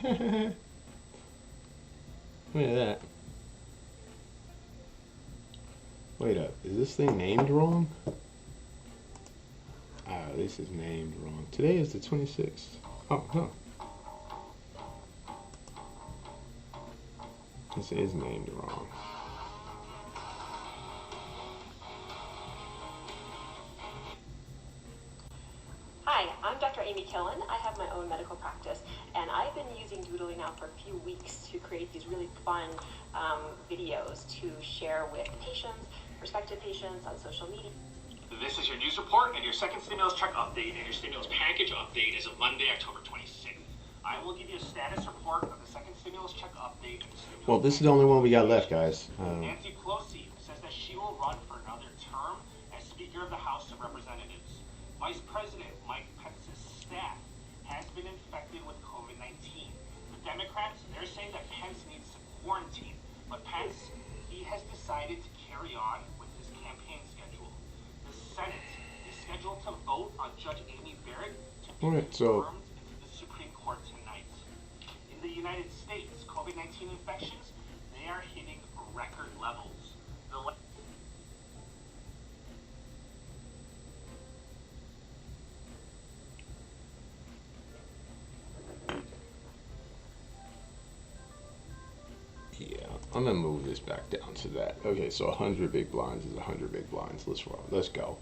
Look at that. Wait up, is this thing named wrong? Ah, this is named wrong. Today is the 26th. Oh, no. This is named wrong. Hi, I'm Dr. Amy Killen. I have my own medical practice, and I've been using Doodly now for a few weeks to create these really fun videos to share with patients, prospective patients on social media. This is your news report and your second stimulus check update and your stimulus package update as of Monday, October 26th. I will give you a status report of the second stimulus check update. And the stimulus Well, this is the only one we got left, guys. Nancy Pelosi says that she will run for another term as Speaker of the House of Representatives. Vice President Mike Pence's staff has been infected with COVID-19. The Democrats, they're saying that Pence needs to quarantine, but Pence, he has decided to carry on with his campaign schedule. The Senate is scheduled to vote on Judge Amy Barrett to be Alright, so confirmed into the Supreme Court tonight. In the United States, COVID-19 infections, they are hitting record levels. Yeah, I'm gonna move this back down to that. Okay, so 100 big blinds is 100 big blinds. Let's go.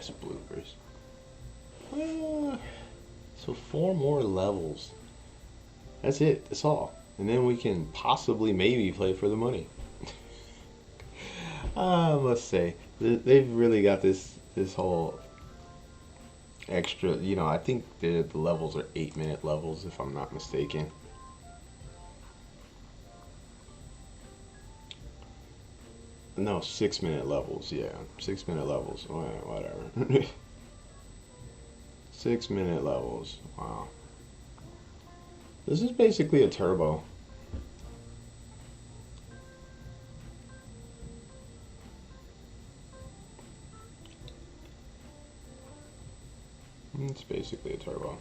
best bloopers. So 4 more levels. That's it. That's all. And then we can possibly maybe play for the money. I must say, they've really got this whole extra, you know, I think the levels are 8-minute levels if I'm not mistaken. No, 6-minute levels, yeah. 6-minute levels, whatever. 6-minute levels, wow. This is basically a turbo. It's basically a turbo.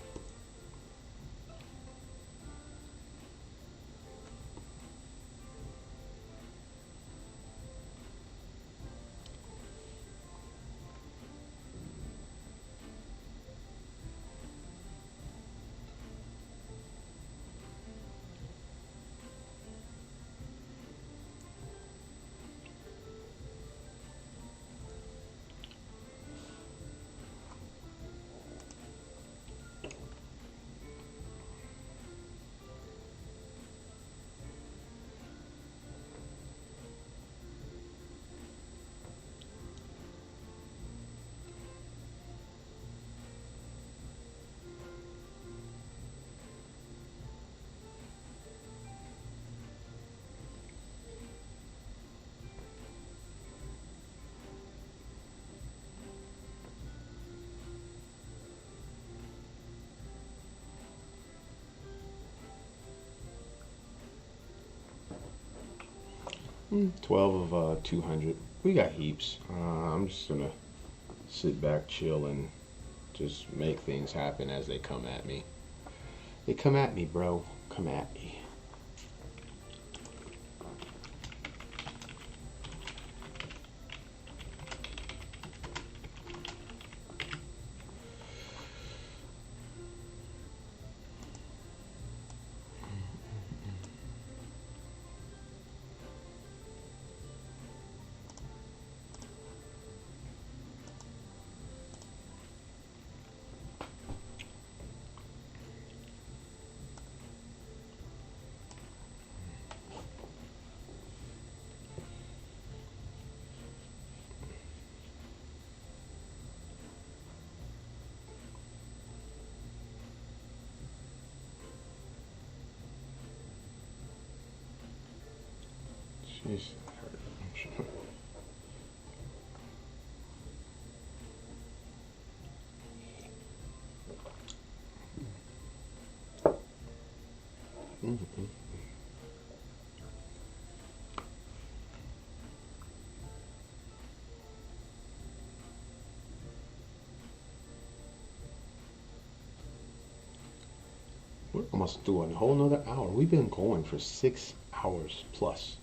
Mm, 12 of 200. We got heaps. I'm just gonna sit back, chill, and just make things happen as they come at me. They come at me, bro. Come at me. Jeez. Mm-hmm. We're almost doing a whole nother hour. We've been going for 6 hours plus.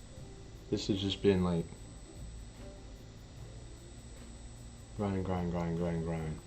This has just been like grind, grind, grind, grind, grind.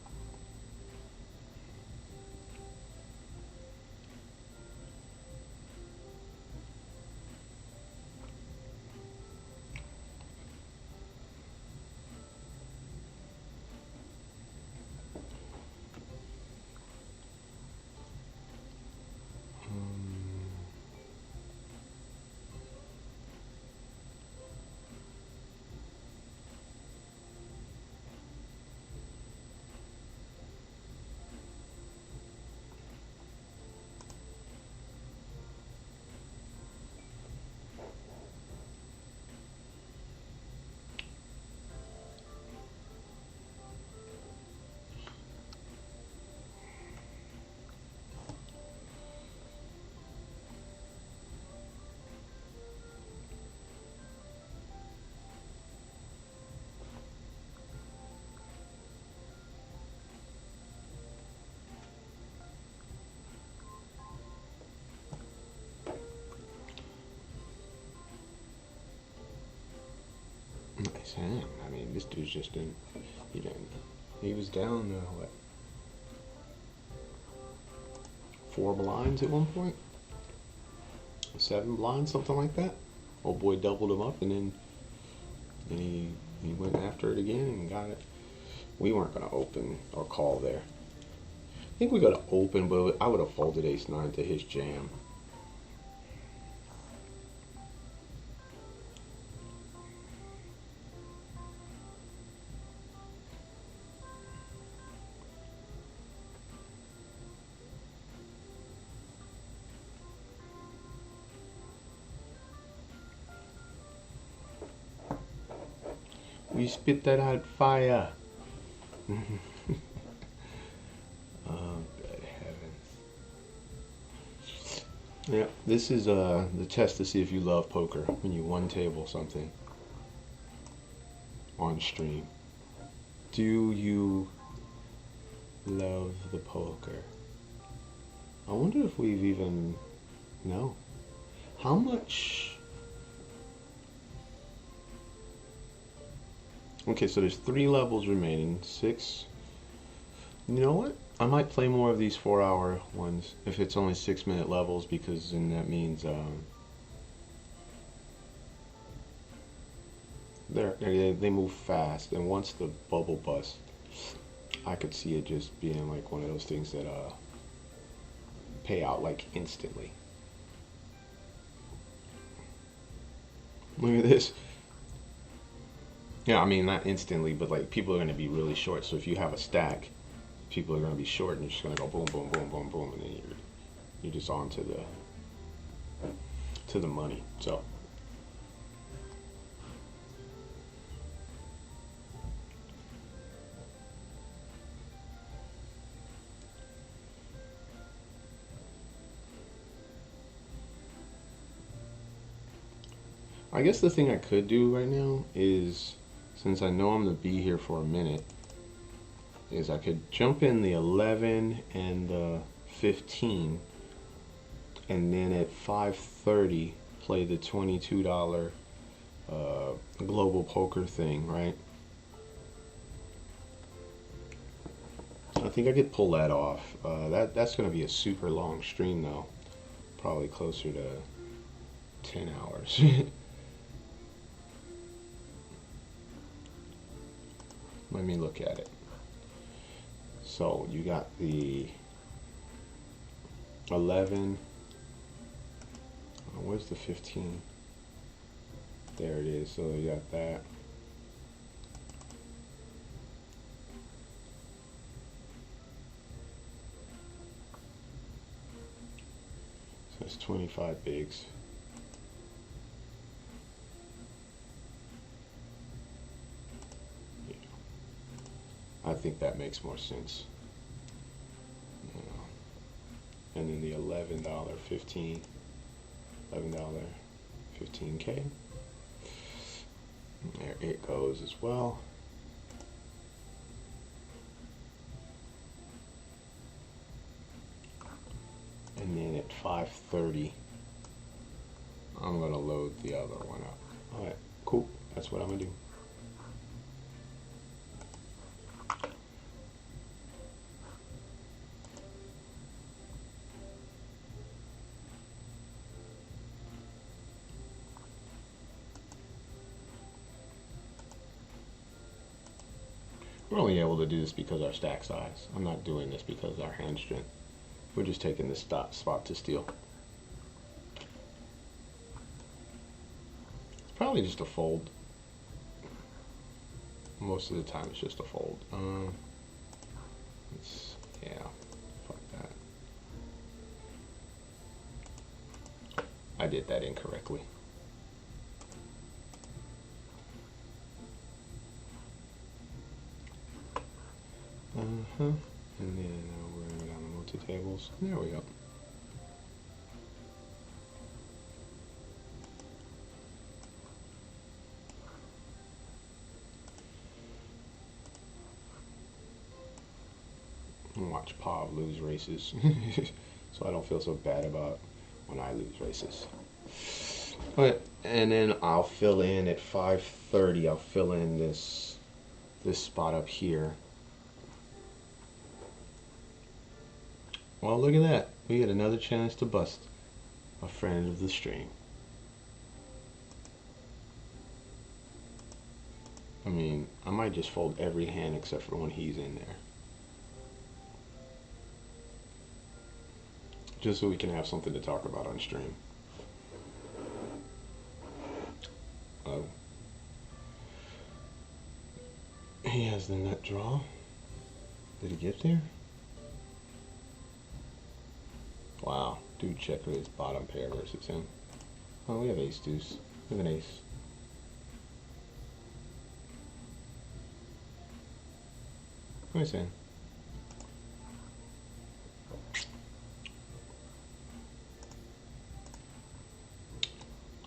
Nice hand. I mean, this dude's just didn't. He was down what? 4 blinds at one point. 7 blinds, something like that. Old boy doubled him up, and then he went after it again and got it. We weren't going to open or call there. I think we got to open, but I would have folded ace-9 to his jam. We spit that out fire. Oh, good heavens. Yeah, this is the test to see if you love poker when you one table something on stream. Do you love the poker? I wonder if we've even... No. How much... Okay, so there's 3 levels remaining. 6. You know what? I might play more of these 4-hour ones if it's only 6-minute levels, because then that means they move fast. And once the bubble busts, I could see it just being like one of those things that pay out like instantly. Look at this. Yeah, I mean, not instantly, but like people are going to be really short. So if you have a stack, people are going to be short, and you're just going to go boom, boom, boom, boom, boom, and then you're just on to the money. So I guess the thing I could do right now is, since I know I'm going to be here for a minute, is I could jump in the 11 and the 15, and then at 5:30 play the $22 global poker thing, right? I think I could pull that off. That's going to be a super long stream though, probably closer to 10 hours. Let me look at it. So you got the 11. Oh, where's the 15? There it is. So you got that. So it's 25 bigs. I think that makes more sense. And then the $11, 15, $11, 15K. There it goes as well. And then at 5:30, I'm gonna load the other one up. All right, cool. That's what I'm gonna do. We're only able to do this because our stack size. I'm not doing this because of our hand strength. We're just taking this spot to steal. It's probably just a fold. Most of the time it's just a fold. Yeah, fuck that. I did that incorrectly. And then we're going to go down the multi-tables. There we go. And watch Pav lose races. So I don't feel so bad about when I lose races. Okay, and then I'll fill in at 5:30. I'll fill in this spot up here. Well, look at that. We get another chance to bust a friend of the stream. I mean, I might just fold every hand except for when he's in there. Just so we can have something to talk about on stream. Oh. He has the nut draw. Did he get there? Wow. Dude, check his bottom pair versus him. Oh, we have ace deuce. We have an ace. What is that?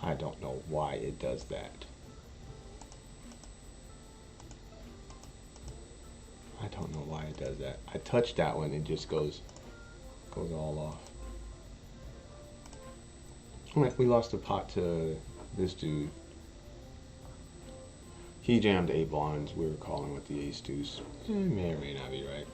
I don't know why it does that. I don't know why it does that. I touch that one, it just goes all off. Alright, we lost a pot to this dude. He jammed 8 blinds. We were calling with the ace deuce. May or may not be right.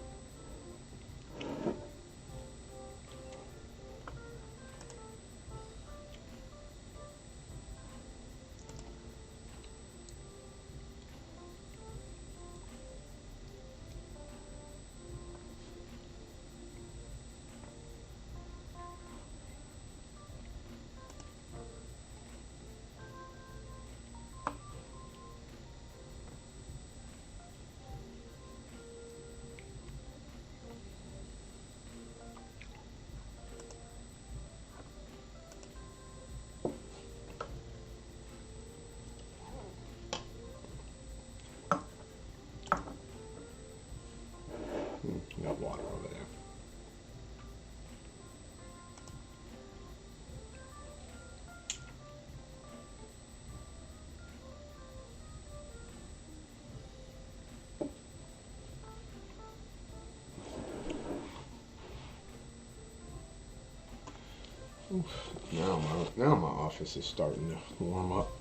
We got water over there. Oof. Now my office is starting to warm up.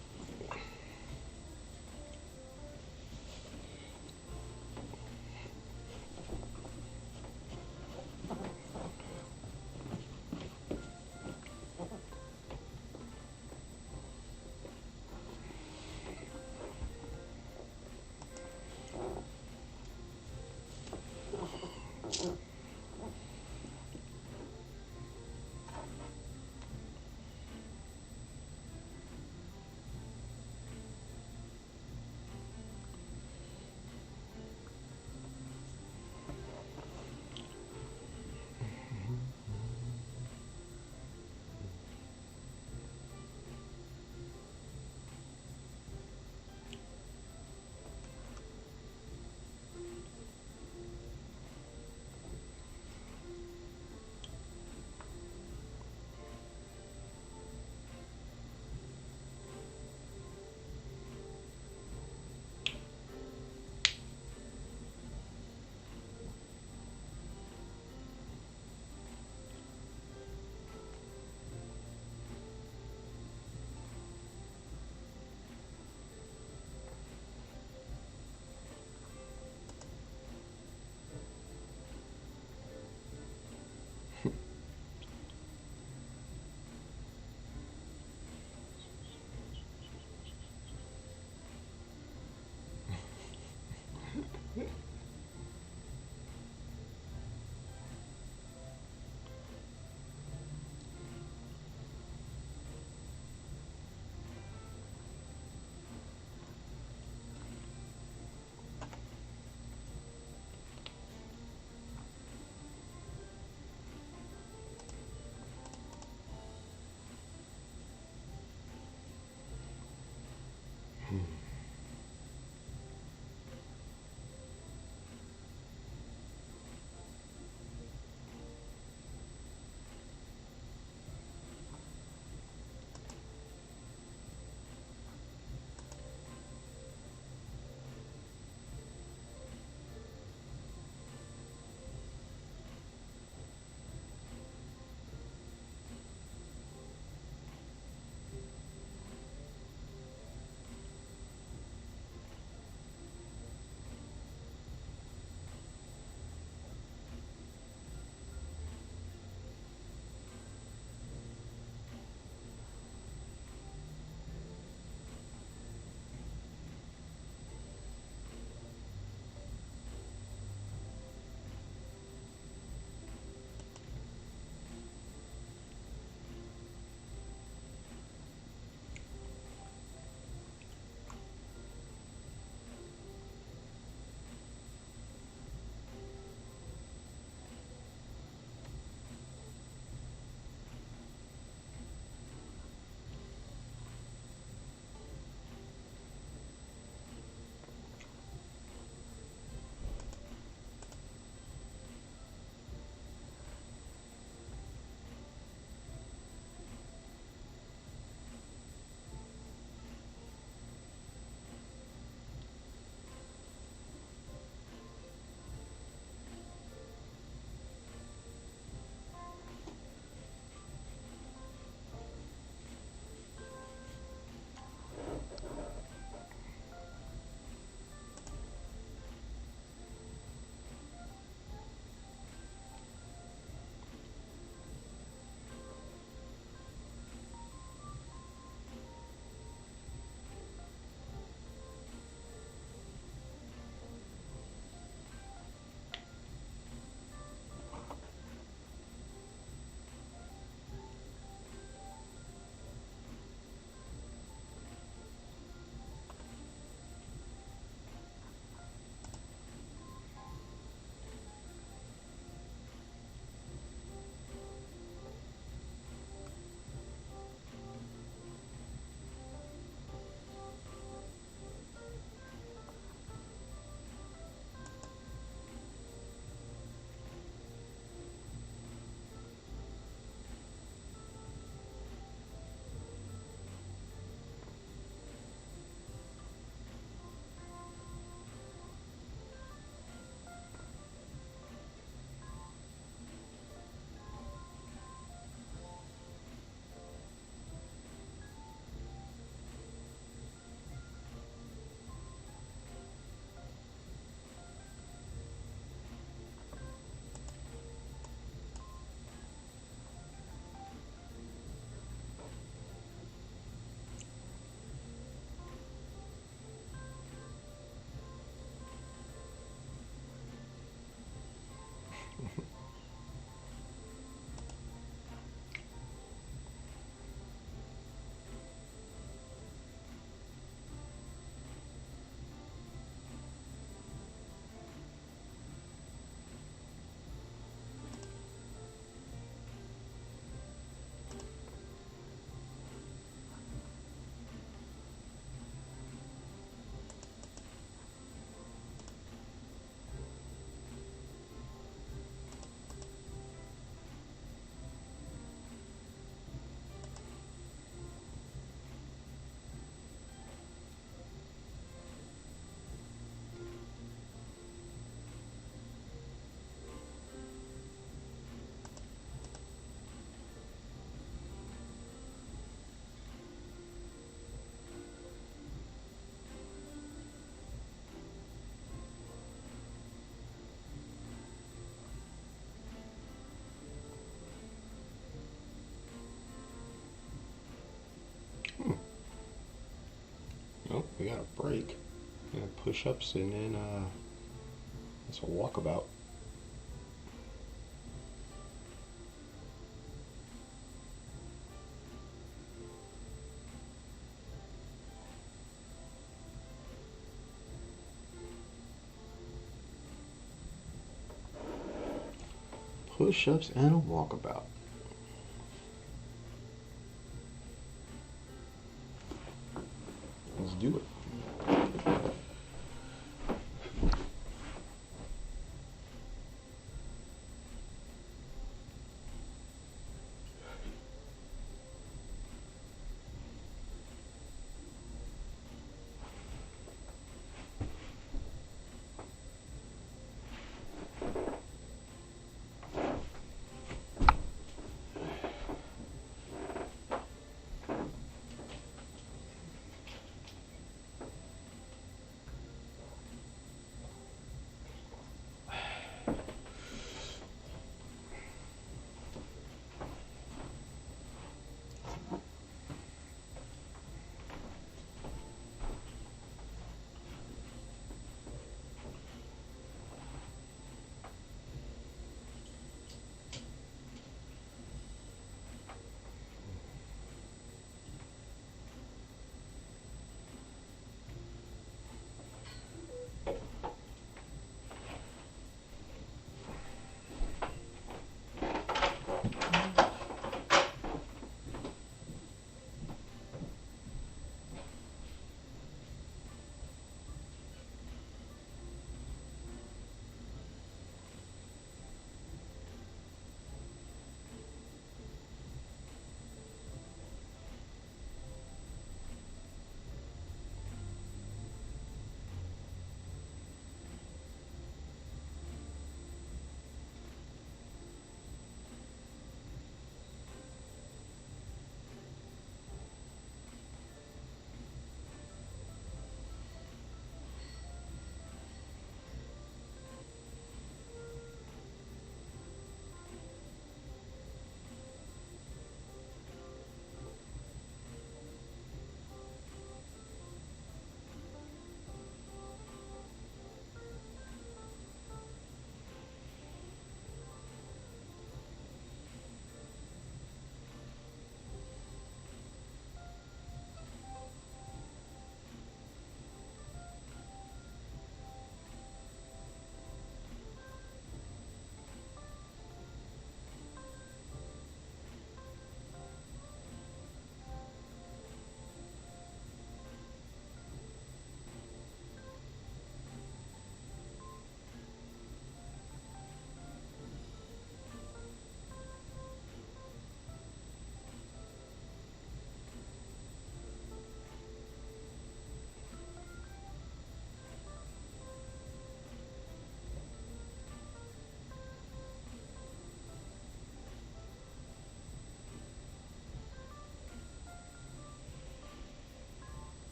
we got a break. We got push-ups and then it's a walkabout. Push-ups and a walkabout. Let's do it.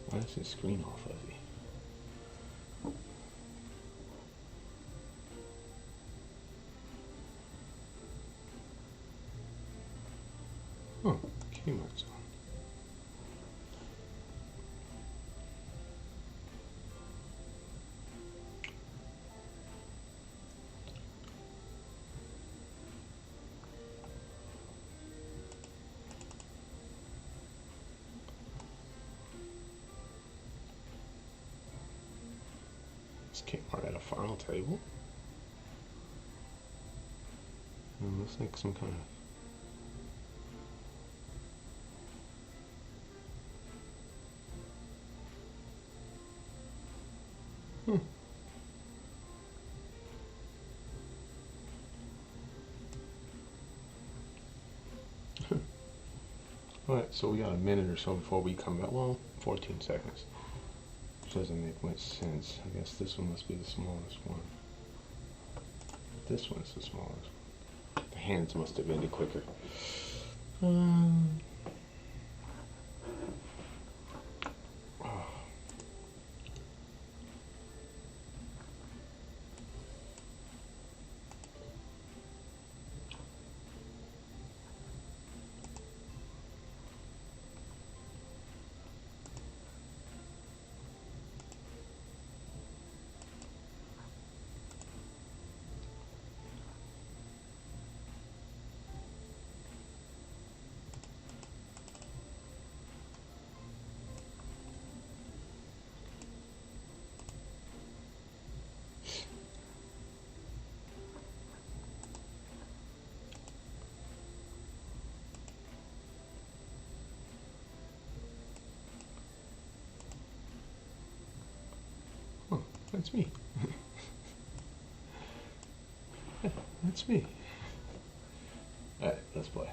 Why is his screen all fuzzy? Oh, Kmart's on. It's Kmart at a final table. Looks like some kind of... Alright, so we got a minute or so before we come back. Well, 14 seconds. Which doesn't make much sense. I guess this one must be the smallest one. This one's the smallest one. The hands must have ended quicker. That's me. Yeah, that's me. Alright, let's play.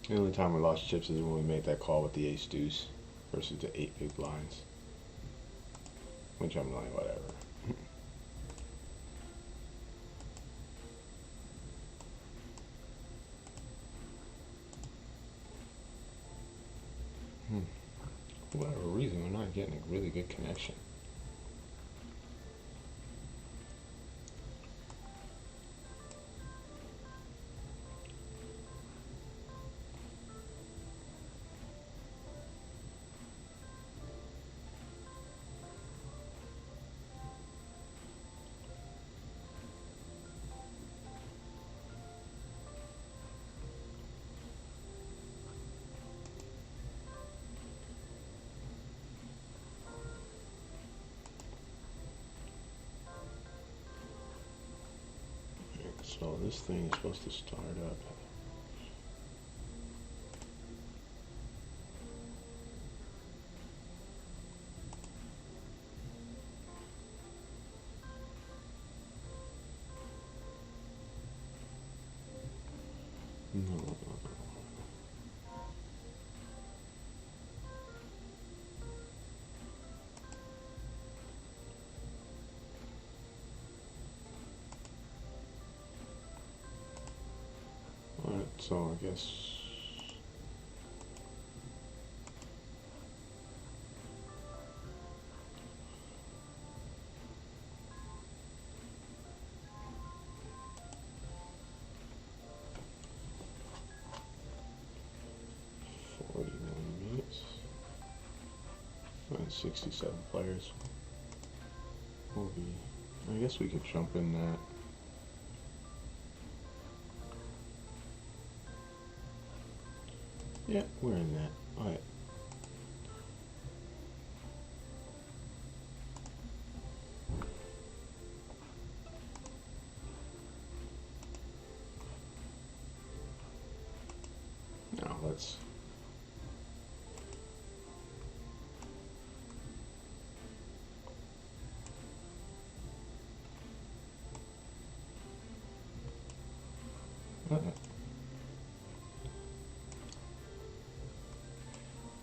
The only time we lost chips is when we made that call with the ace deuce versus the 8 big blinds. Which I'm like, whatever. For whatever reason, we're not getting a really good connection. So this thing is supposed to start up. No. Alright, so I guess and 67 players will be. I guess we could jump in that. Yeah, we're in that. Alright. Now let's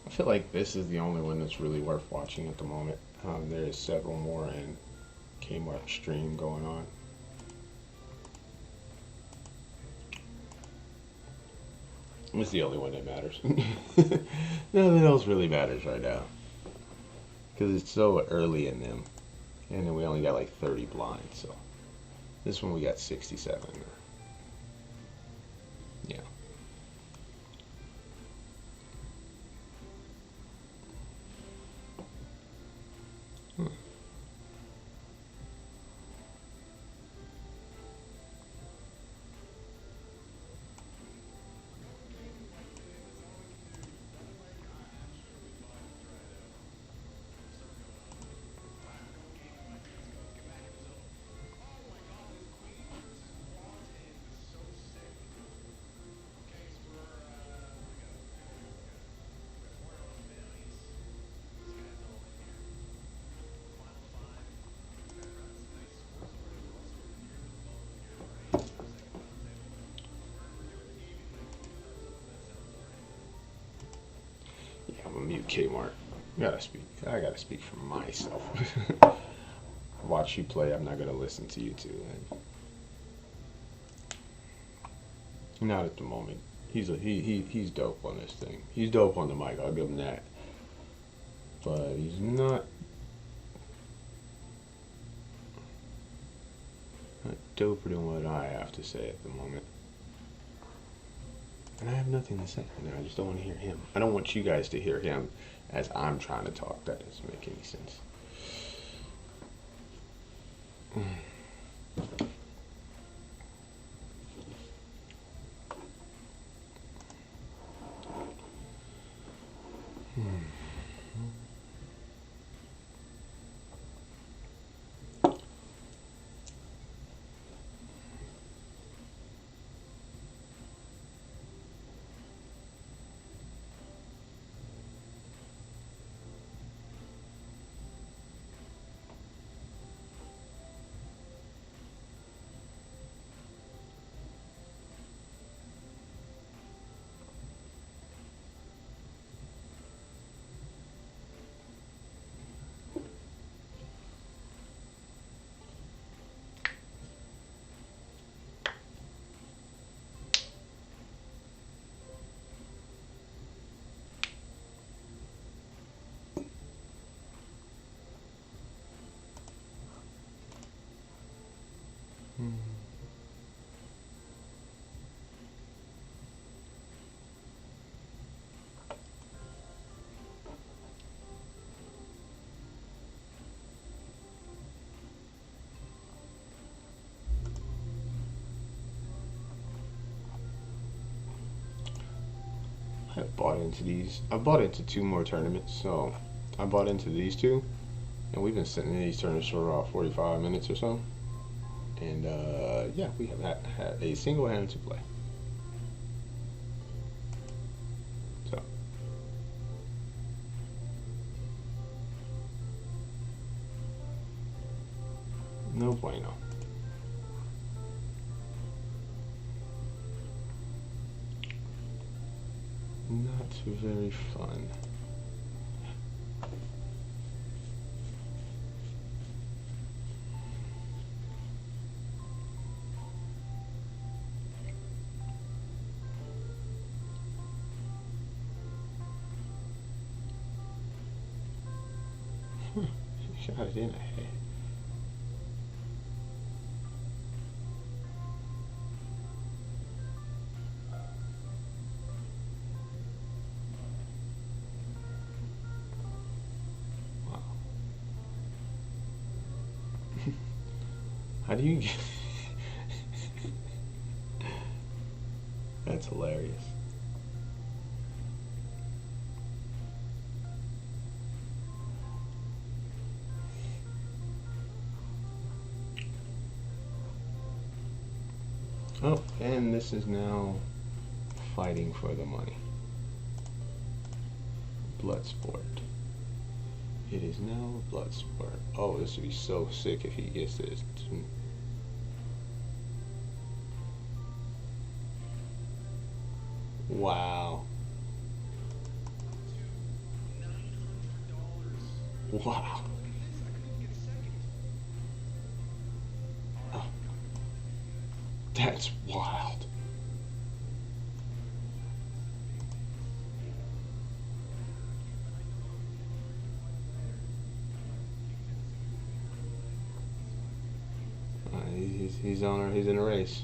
I feel like this is the only one that's really worth watching at the moment. There's several more in Kmart stream going on. It's the only one that matters. Nothing else really matters right now. Because it's so early in them. And then we only got like 30 blinds, so. This one we got 67. Yeah. I'm gonna mute Kmart. I gotta speak for myself. Watch you play. I'm not gonna listen to you two. Not at the moment. He's dope on this thing. He's dope on the mic. I'll give him that. But he's not doper than what I have to say at the moment. And I have nothing to say. You know, I just don't want to hear him. I don't want you guys to hear him as I'm trying to talk. That doesn't make any sense. I bought into these. I bought into 2 more tournaments, so I bought into these 2, and we've been sitting in these tournaments for about 45 minutes or so. And yeah, we have had a single hand to play. So no bueno. Not very fun. Got it in a head. Wow. How do you get That's hilarious. Oh, and this is now fighting for the money. Bloodsport. It is now Bloodsport. Oh, this would be so sick if he gets this. Wow. Wow. Oh. That's wild. He's in a race.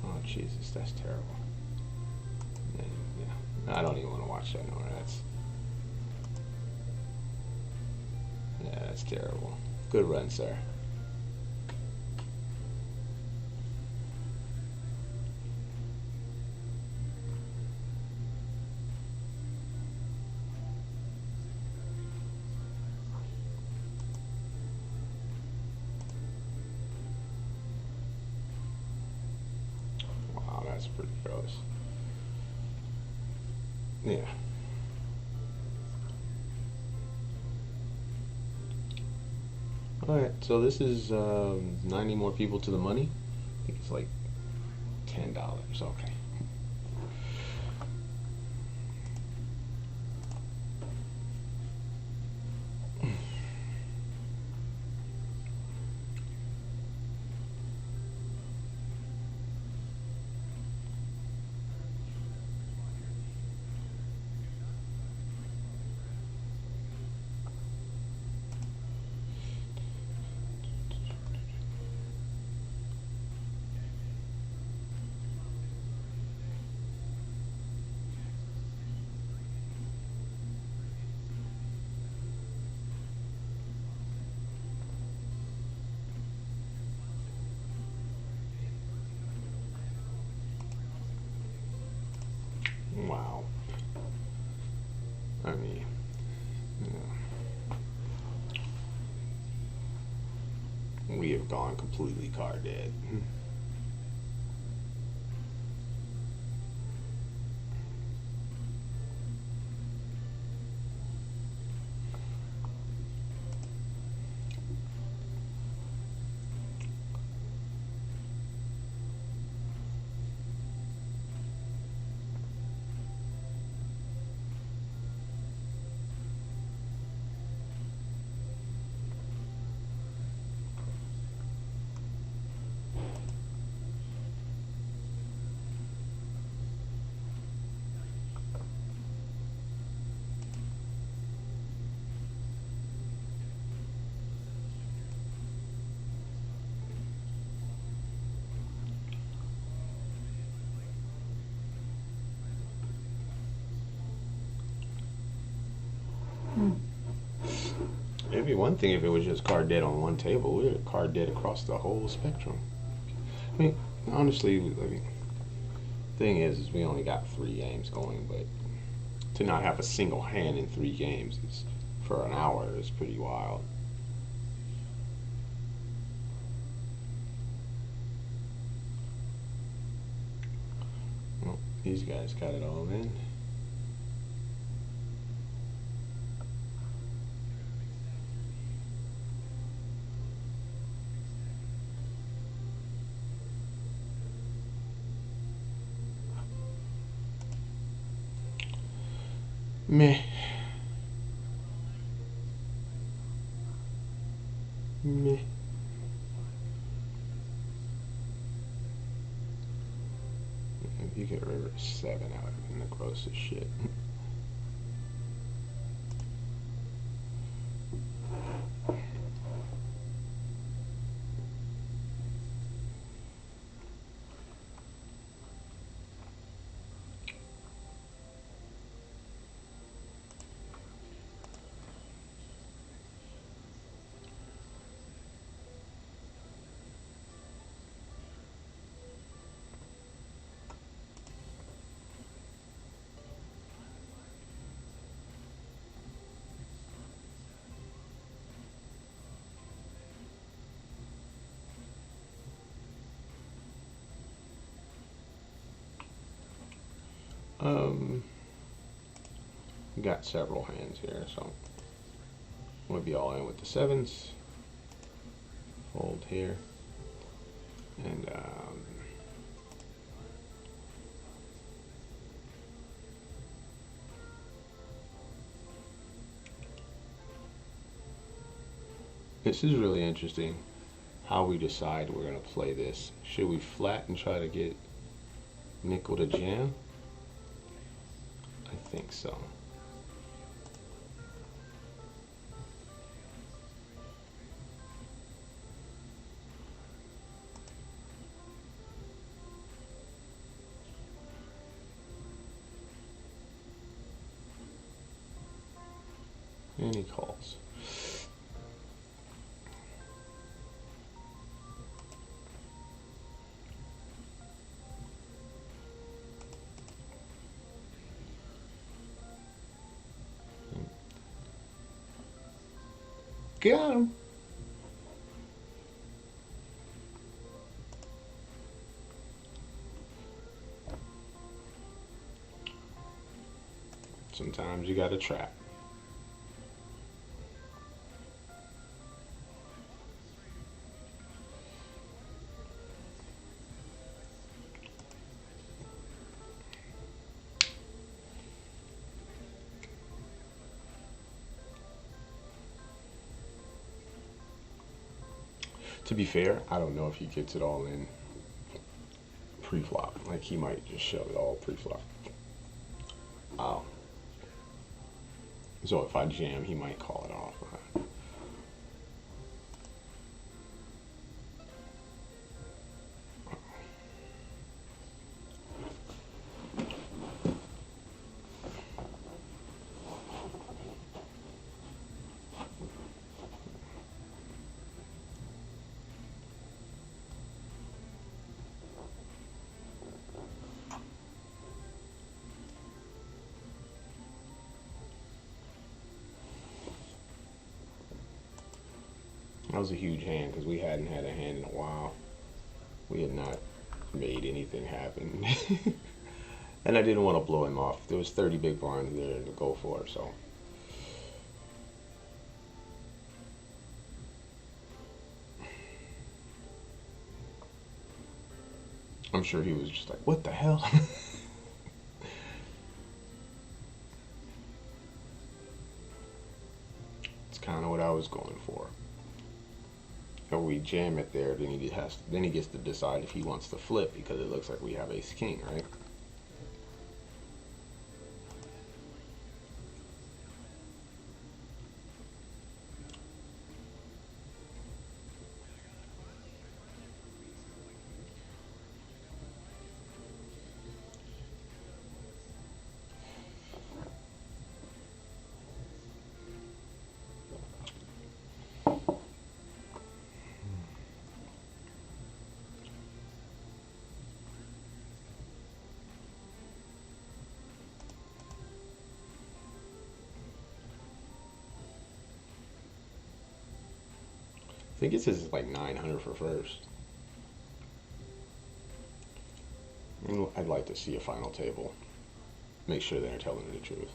Oh Jesus, that's terrible. And, yeah, I don't even want to watch that anymore. That's terrible. Good run, sir. That's pretty gross. Yeah. Alright, so this is 90 more people to the money. I think it's like $10. Okay. we have gone completely card dead. It'd be one thing if it was just card dead on one table. We're card dead across the whole spectrum. I mean, honestly, thing is we only got 3 games going, but to not have a single hand in 3 games is, for an hour, is pretty wild. Well, these guys got it all in. Meh. Meh. If you get river 7 out of it, the grossest shit. We got several hands here, so I'm gonna be all in with the 7s. Fold here, and this is really interesting how we decide we're gonna play this. Should we flat and try to get nickel to jam? I think so. And he calls. Got him. Sometimes you gotta trap. To be fair, I don't know if he gets it all in pre-flop. Like, he might just shove it all pre-flop. So if I jam, he might call it off. That was a huge hand because we hadn't had a hand in a while. We had not made anything happen. And I didn't want to blow him off. There was 30 big blinds there to go for, so. I'm sure he was just like, what the hell? It's kind of what I was going for. If we jam it there, then he gets to decide if he wants to flip, because it looks like we have ace king, right? I think it says like 900 for first. I'd like to see a final table. Make sure they're telling the truth.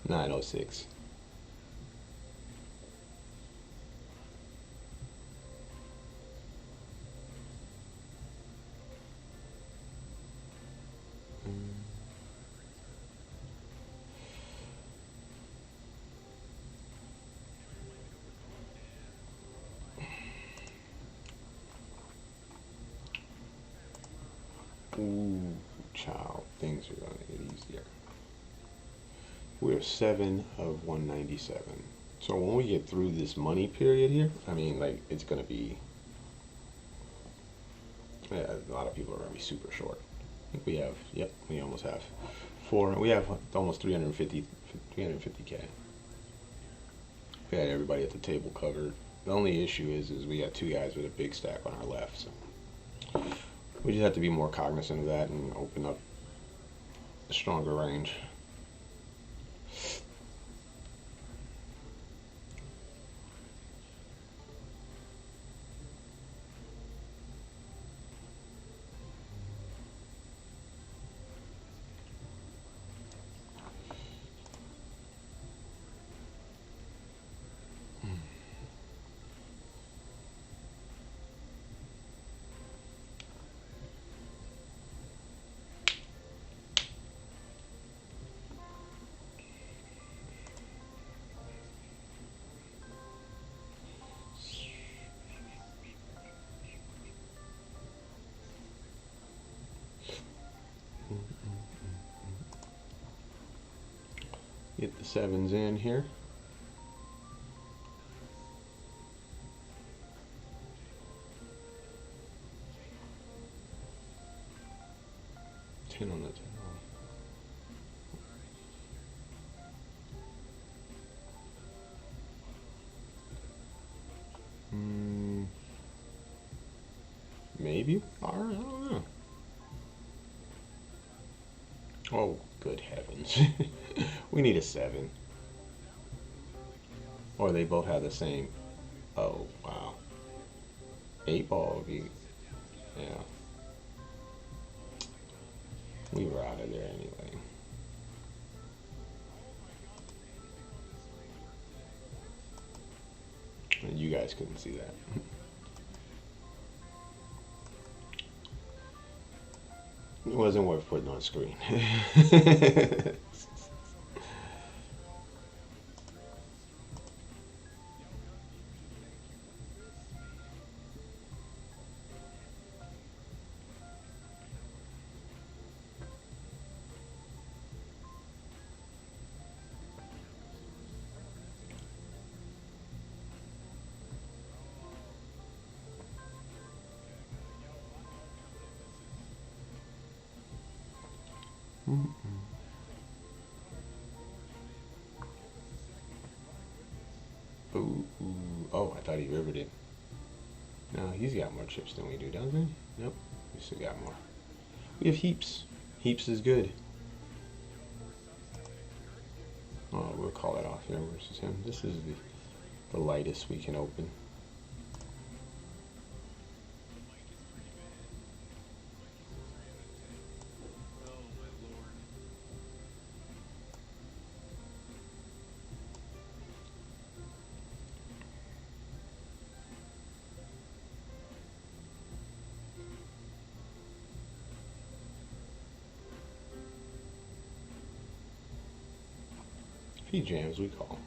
906. Ooh, child, things are gonna get easier. We're 7 of 197. So when we get through this money period here, I mean, like, it's gonna be, yeah, a lot of people are gonna be super short. I think we have, yep, we almost have 4. We have almost 350K. We had everybody at the table covered. The only issue is we got 2 guys with a big stack on our left, so we just have to be more cognizant of that and open up a stronger range. Get the 7s in here. Ten on the 10. Maybe. I don't know. Oh, good heavens. We need a 7. Or they both have the same. Oh, wow. 8 ball would be, yeah. We were out of there anyway. And you guys couldn't see that. It wasn't worth putting on screen. Ooh, oh, I thought he rivered it. No, he's got more chips than we do, doesn't he? Nope, we still got more. We have heaps. Heaps is good. Oh, we'll call it off here versus him. This is the the lightest we can open. Few jams we call.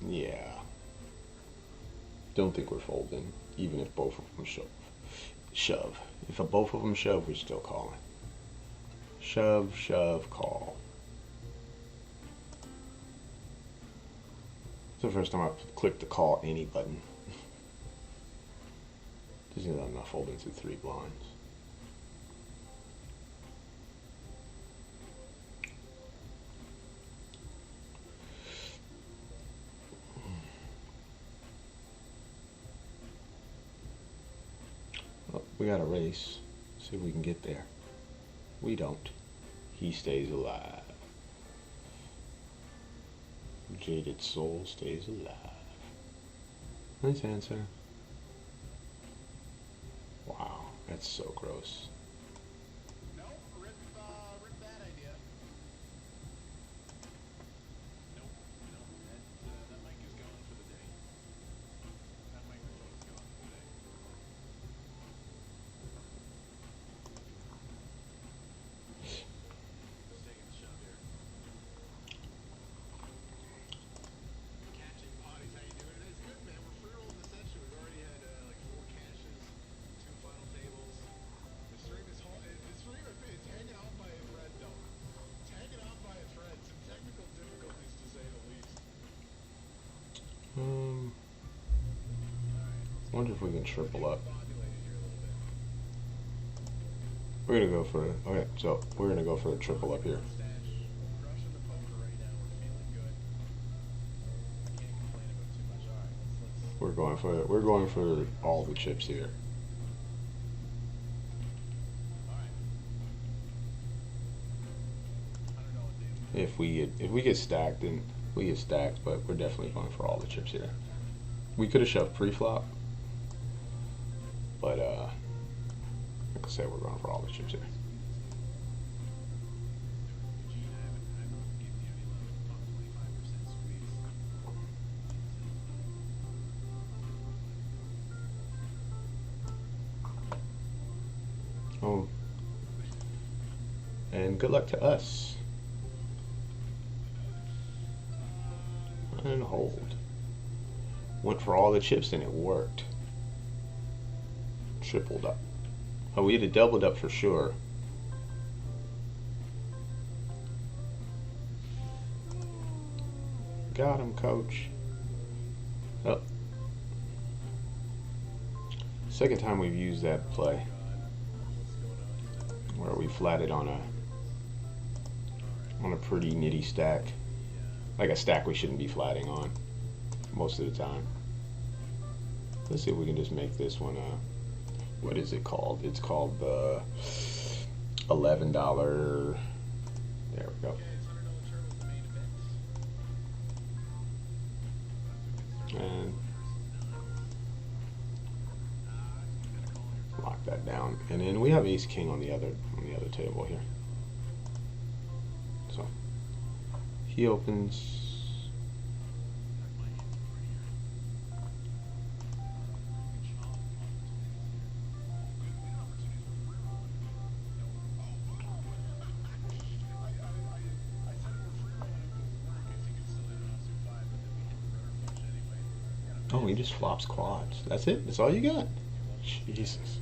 Yeah. Don't think we're folding, even if both of them shove. If both of them shove, we're still calling. Shove, shove, call. It's the first time I've clicked the call any button. Just means I'm not folding through 3 blinds. We got a race. See if we can get there. We don't. He stays alive. Jaded soul stays alive. Nice answer. Wow, that's so gross. No, rip that idea. Nope, that mic is gone for the day. That microphone is gone for the day. Just taking a shot here. Catching bodies, how you doing? It's good, man. We're free rolling the session. We've already had like 4 caches, 2 final tables. The stream is it's hanging out by a thread, though. It's hanging out by a thread. Some technical difficulties, to say the least. Wonder if we can triple up. We're gonna go for okay, so we're gonna go for a triple up here. Crushing the poker right now. We're feeling good. Can't complain about too much. All right, let's. We're going for all the chips here. If we get stacked, then we get stacked, but we're definitely going for all the chips here. We could have shoved pre-flop, but like I said, we're going for all the chips here. Oh, and good luck to us. And hold. Went for all the chips and it worked. Tripled up. Oh, we had it doubled up for sure. Got him, coach. Oh. Second time we've used that play. Where we flatted on a pretty nitty stack. Like a stack we shouldn't be flatting on most of the time. Let's see if we can just make this one what is it called? It's called the $11. There we go. And lock that down. And then we have ace king on the other table here. So he opens. Oh, he just flops quads. That's it? That's all you got? Jesus.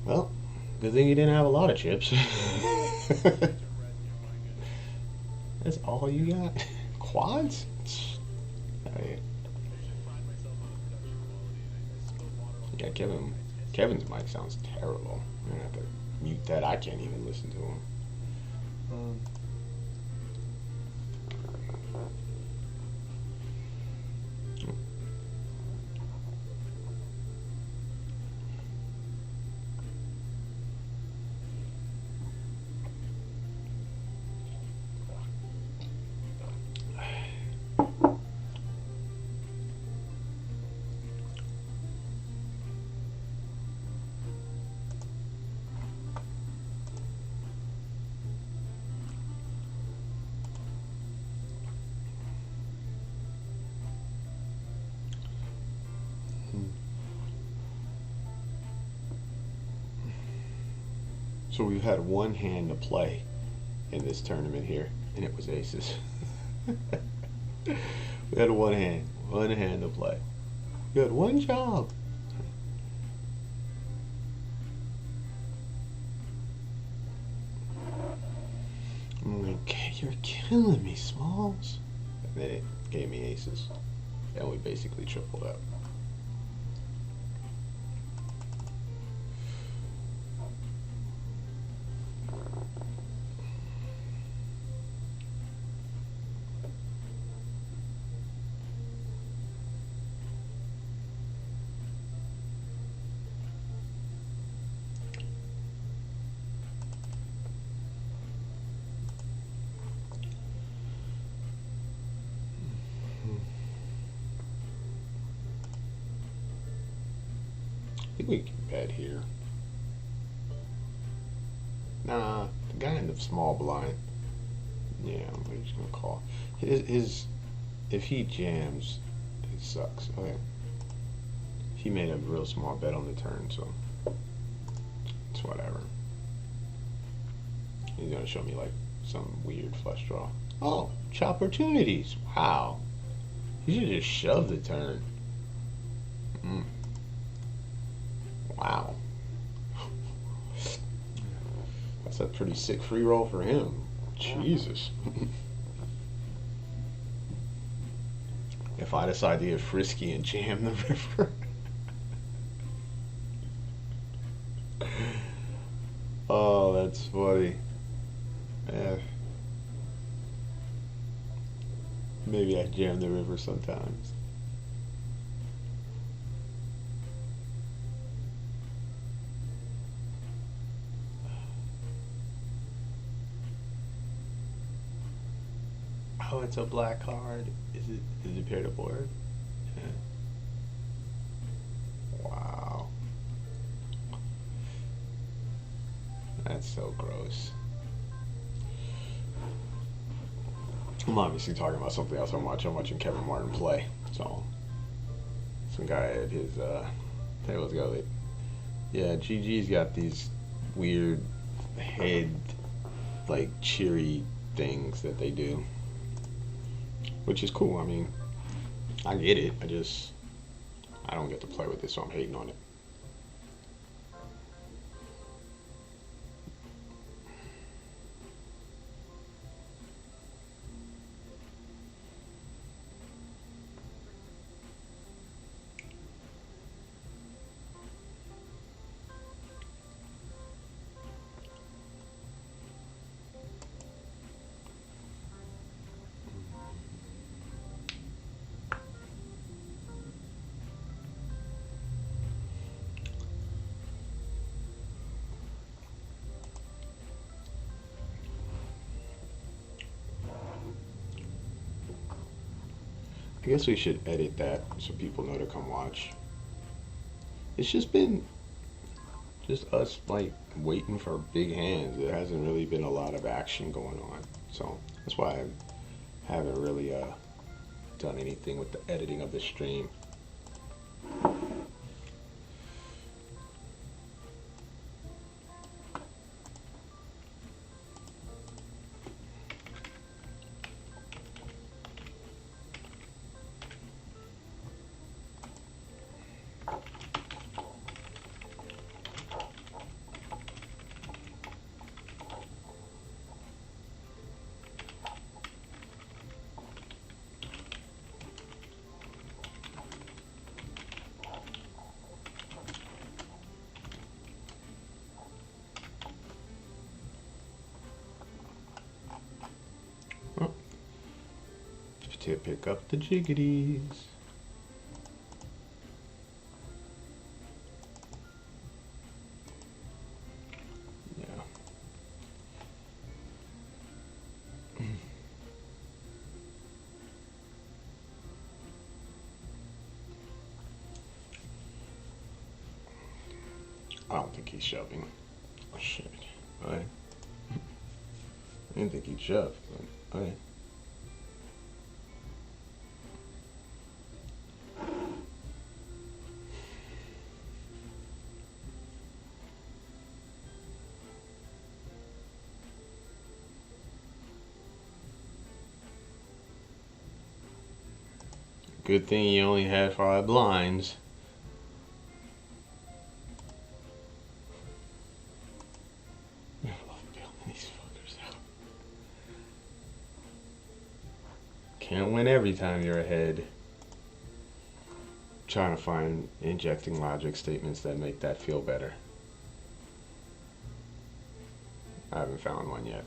Well, good thing you didn't have a lot of chips. That's all you got? Quads? Hey. Yeah, Kevin's mic sounds terrible. I'm gonna have to mute that. I can't even listen to him. So we've had one hand to play in this tournament here, and it was aces. We had one hand to play. You had one job. I'm like, you're killing me, Smalls. And then it gave me aces, and we basically tripled up. I think we can bet here. Nah, the guy in the small blind. Yeah, I'm just gonna call. His if he jams, it sucks. Okay. He made a real small bet on the turn, so it's whatever. He's gonna show me like some weird flush draw. Oh, opportunities. Wow. He should just shove the turn. Wow. That's a pretty sick free roll for him. Jesus. If I decide to get frisky and jam the river. Oh, that's funny. Yeah. Maybe I jam the river sometimes. Oh, it's a black card. Is it pair to board? Yeah. Wow. That's so gross. I'm obviously talking about something else I'm watching Kevin Martin play. So some guy at his hey, let's go. Yeah, GG's got these weird head like cheery things that they do. Which is cool. I mean, I get it. I don't get to play with it, so I'm hating on it. I guess we should edit that so people know to come watch. It's just been us like waiting for big hands. There hasn't really been a lot of action going on. So that's why I haven't really done anything with the editing of the stream. to pick up the jiggities. Yeah. I don't think he's shoving. Oh, shit. Alright. I didn't think he'd shove, but alright. Good thing you only had 5 blinds. I love bailing these fuckers out. Can't win every time you're ahead. Trying to find injecting logic statements that make that feel better. I haven't found one yet.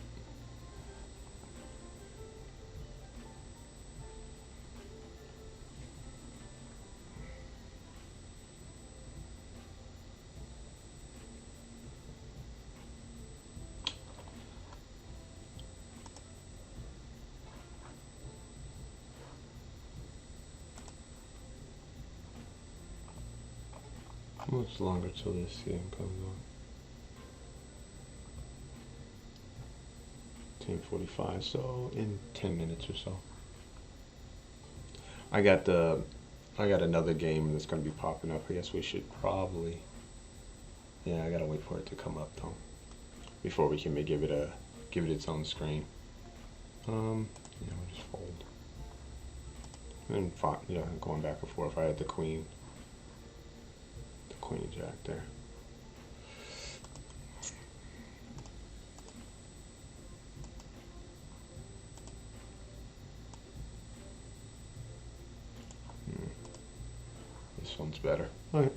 How much longer till this game comes on? 10:45, so in 10 minutes or so. I got another game that's gonna be popping up. I guess we should probably, yeah, I gotta wait for it to come up though before we can give it its own screen. Yeah, we'll just fold. And yeah, going back and forth. I had the queen jack there. This one's better. All right.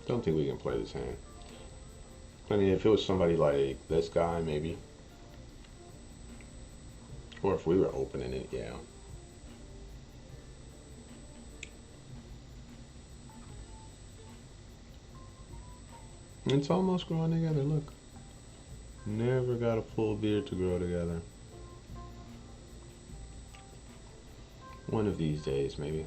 Don't think we can play this hand. I mean, if it was somebody like this guy, maybe. Or if we were opening it, yeah. It's almost growing together, look. Never got a full beard to grow together. One of these days, maybe.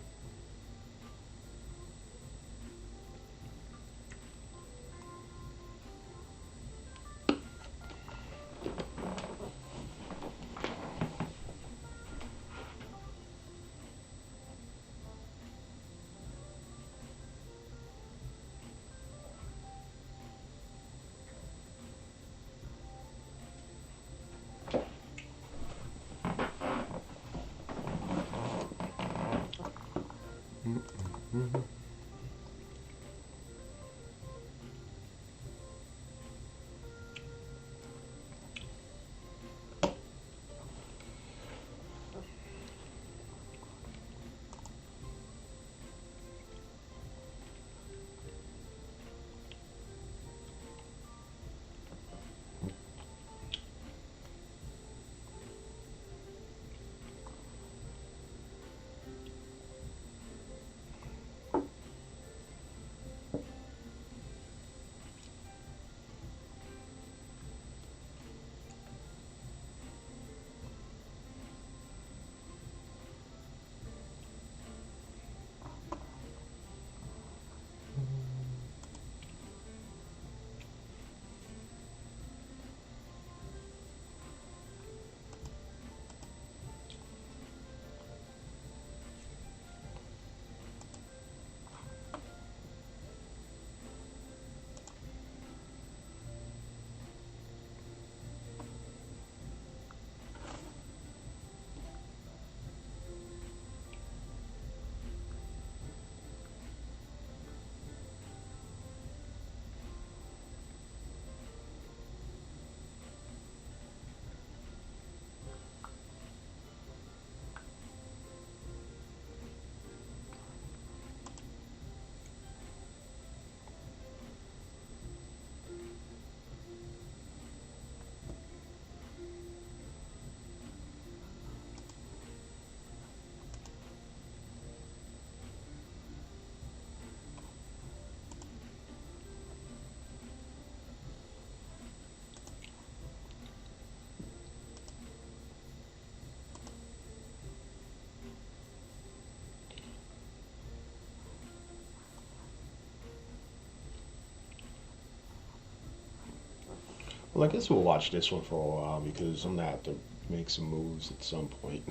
Well, I guess we'll watch this one for a while because I'm gonna have to make some moves at some point.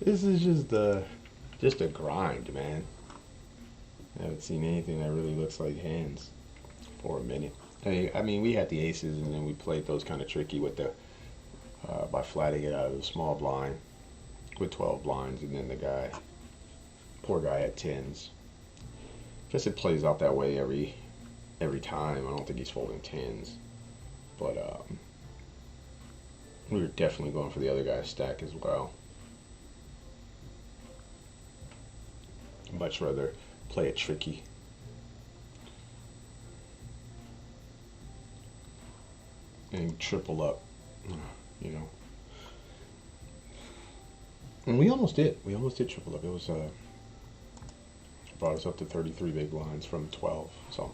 This is just a grind, man. I haven't seen anything that really looks like hands for a minute. I mean, we had the aces, and then we played those kind of tricky with the by flatting it out of the small blind with 12 blinds, and then the guy, poor guy, had tens. Guess it plays out that way every time. I don't think he's folding tens, but we were definitely going for the other guy's stack as well. Much rather play it tricky. And triple up, you know. And we almost did. We almost did triple up. It was brought us up to 33 big blinds from 12. So.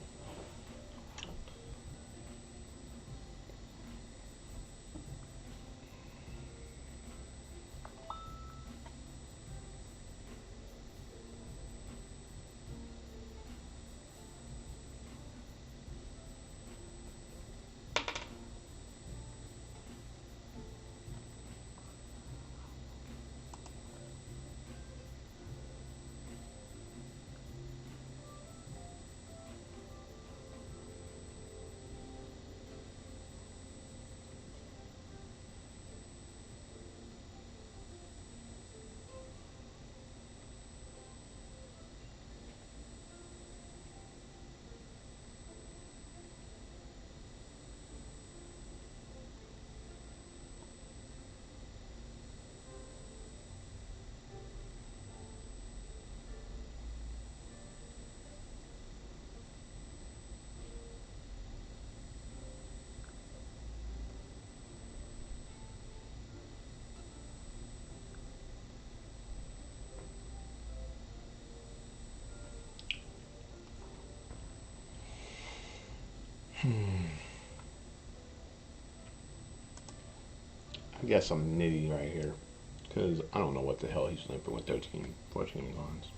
I guess I'm nitty right here because I don't know what the hell he's limping with 13, 14 blinds.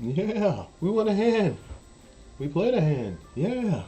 Yeah, we won a hand. We played a hand. Yeah.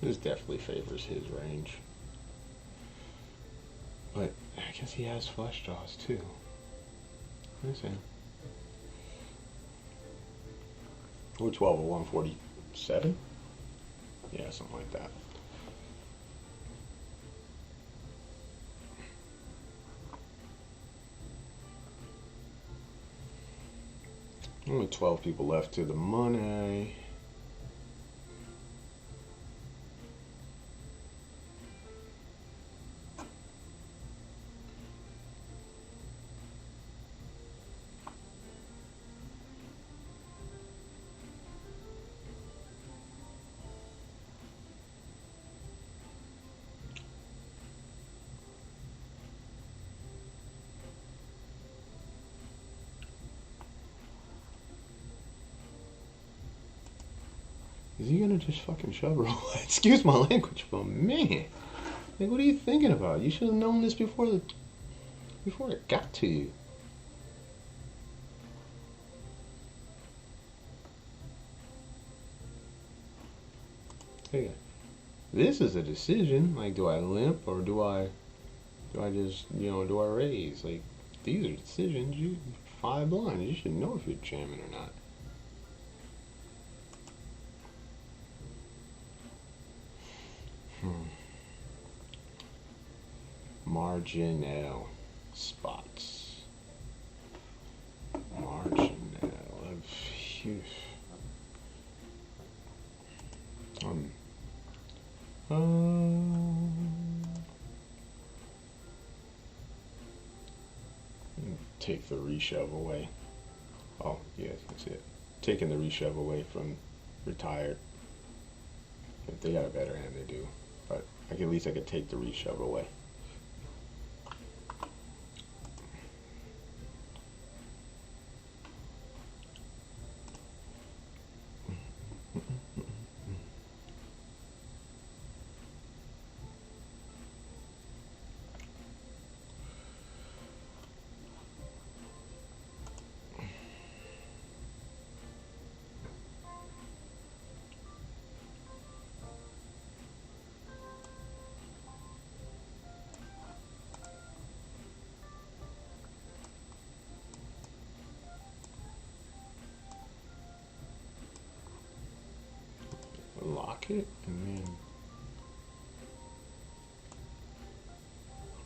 This definitely favors his range. But I guess he has flush draws too. Let's see. We're 12 of 147? Yeah, something like that. Only 12 people left to the money. Is he gonna just fucking shove roll? Excuse my language, but man, like, what are you thinking about? You should have known this before it got to you. Hey, this is a decision. Like, do I limp or do I just, do I raise? Like, these are decisions. You 5 blinds. You should know if you're jamming or not. Marginal spots. Marginal. Take the reshove away. Oh, yes, that's it. Taking the reshove away from retired. If they got a better hand, they do. But at least I could take the reshove away. Lock it and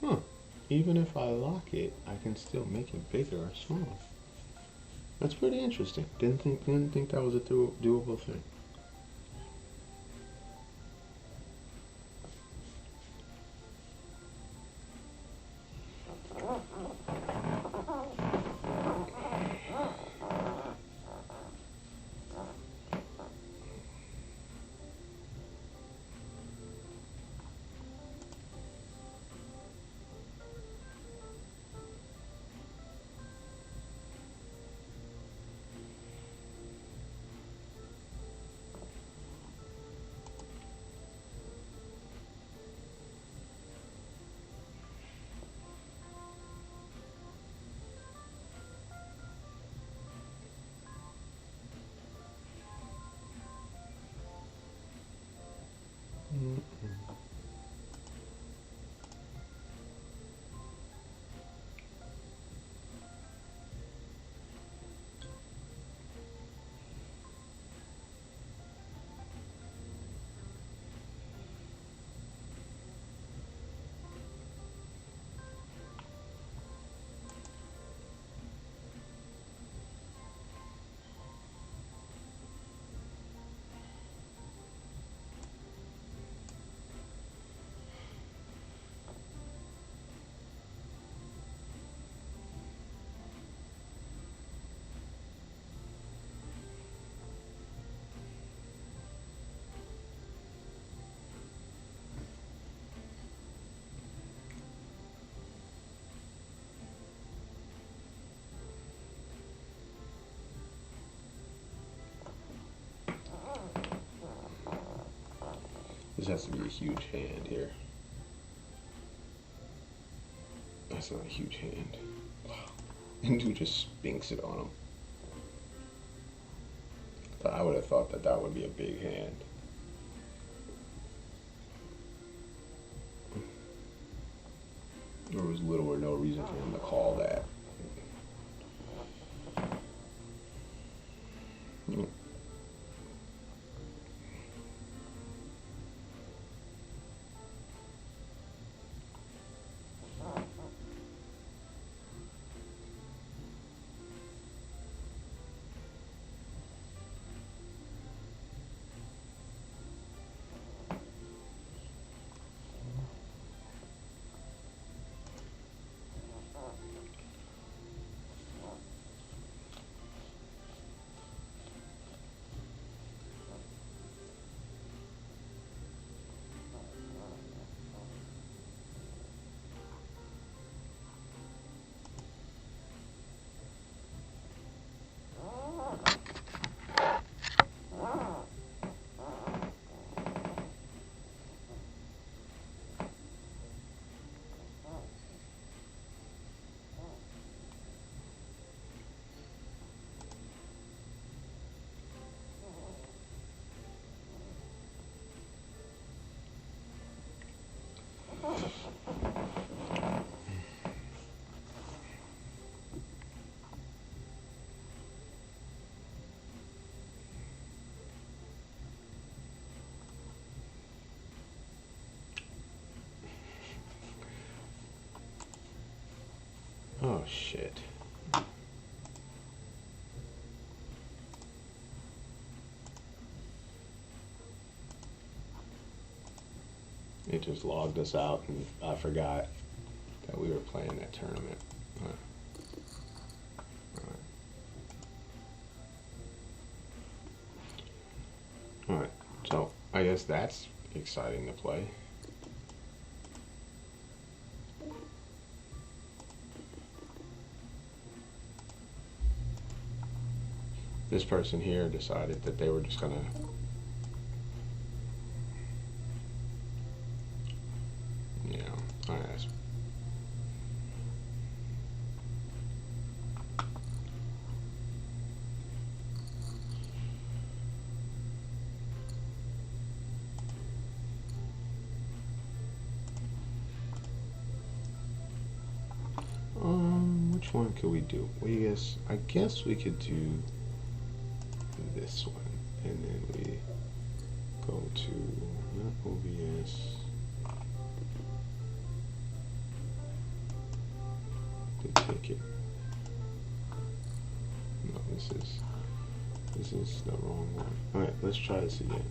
then, even if I lock it, I can still make it bigger or smaller. That's pretty interesting. Didn't think that was a doable thing. This has to be a huge hand here. That's not a huge hand. Wow. And dude just spinks it on him. I would have thought that would be a big hand. reason for him to call that. Oh shit. It just logged us out and I forgot that we were playing that tournament. Alright, so I guess that's exciting to play. This person here decided that they were just gonna alright. Which one could we do? I guess we could do this one, and then we go to not OBS. The ticket. No, this is the wrong one. All right, let's try this again.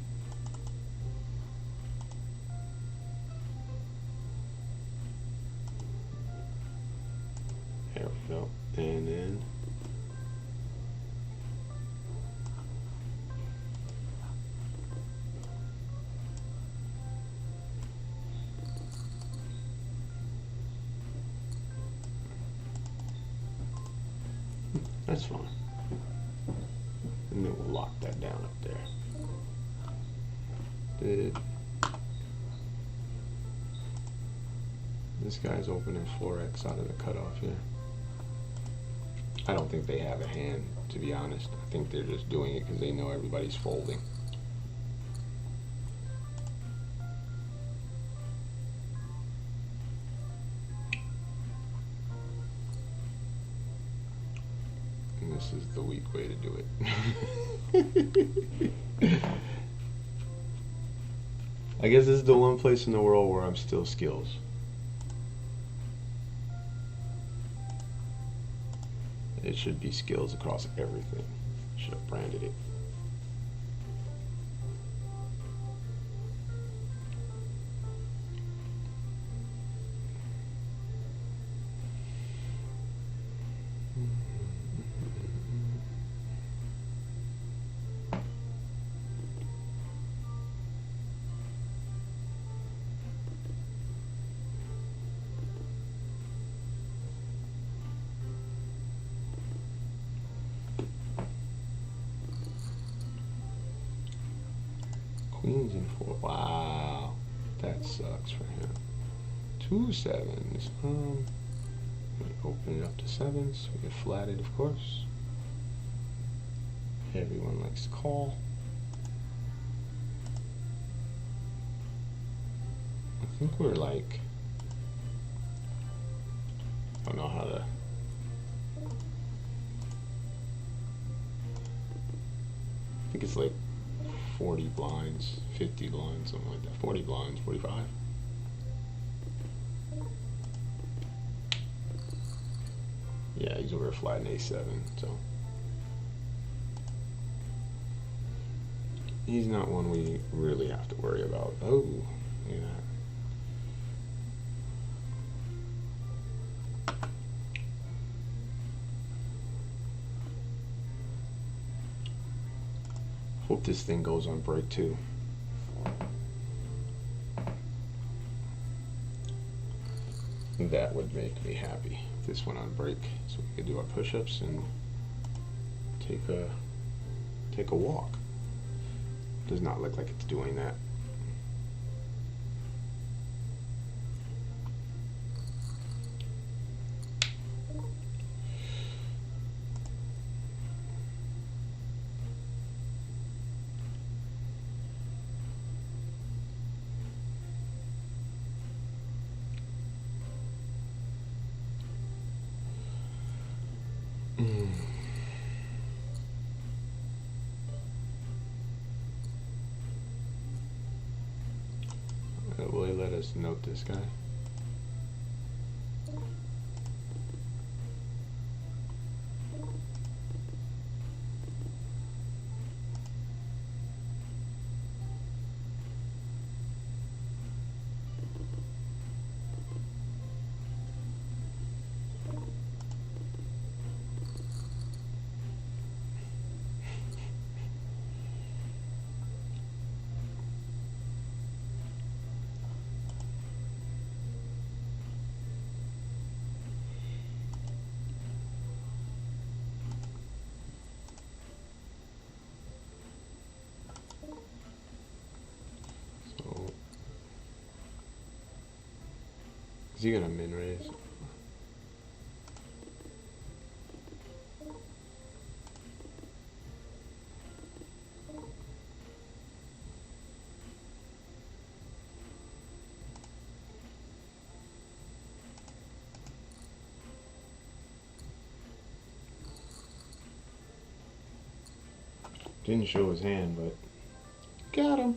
There we go, and then. That's fine. And then we'll lock that down up there. This guy's opening 4x out of the cutoff here. I don't think they have a hand, to be honest. I think they're just doing it because they know everybody's folding. This is the weak way to do it. I guess this is the one place in the world where I'm still skills. It should be skills across everything. Should have branded it. Queens and 4. Wow, that sucks for him. 2 sevens. Open it up to 7s. We get flatted, of course. Everyone likes to call. I think we're like don't know how to. I think it's like 40 blinds, 50 blinds, something like that. 40 blinds, 45. Yeah, he's over a flat in A7, so he's not one we really have to worry about. Oh, look at that. Hope this thing goes on break too. That would make me happy if this went on break, so we could do our push-ups and take a walk. Does not look like it's doing that. Will he let us note this guy? Is he gonna min raise? Didn't show his hand, but got him.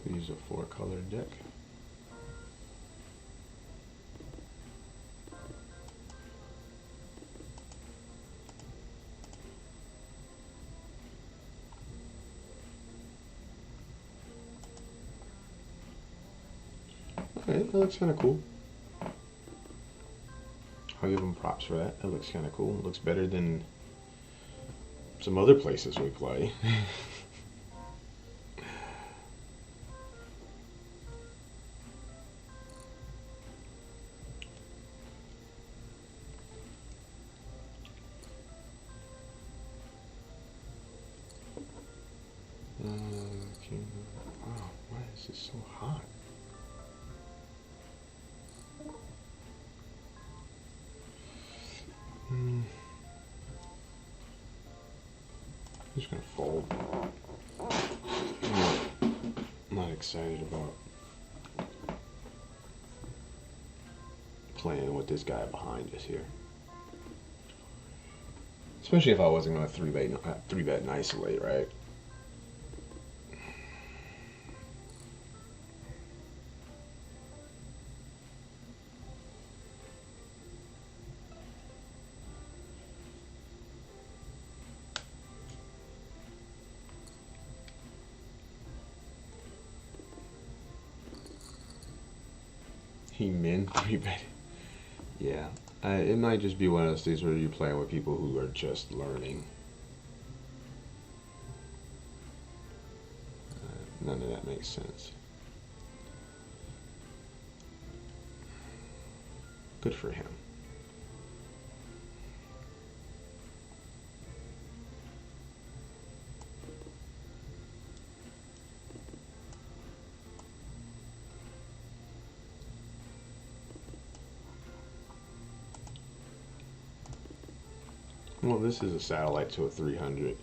We'll use a 4-color deck. Okay, that looks kind of cool. I'll give him props for that. That looks kind of cool. Looks better than some other places we play. Wow, why is this so hot? I'm just gonna fold. I'm not excited about playing with this guy behind us here. Especially if I wasn't gonna three bet and isolate, right? He min 3-bet. Yeah, it might just be one of those things where you're playing with people who are just learning. None of that makes sense. Good for him. Well, this is a satellite to a 300,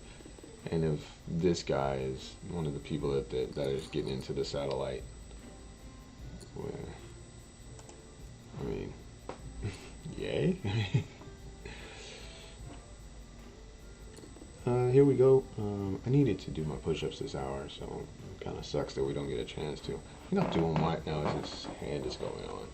and if this guy is one of the people that is getting into the satellite, well, I mean, yay. Here we go. I needed to do my push-ups this hour, so it kind of sucks that we don't get a chance to. I think I'll do them right now as this hand is going on.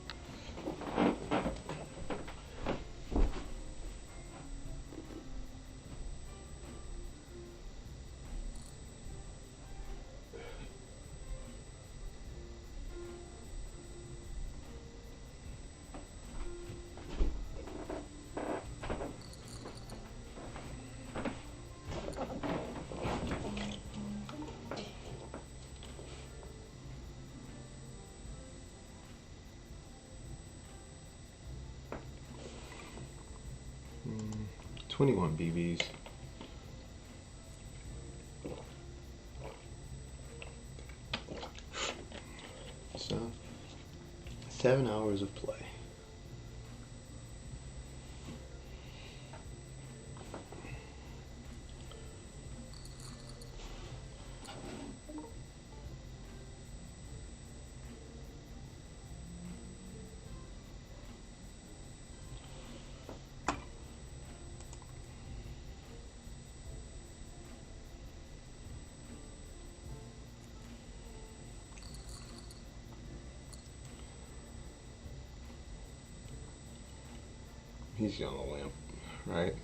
Mm, 21 BBs. So, 7 hours of play. He's on a lamp, right?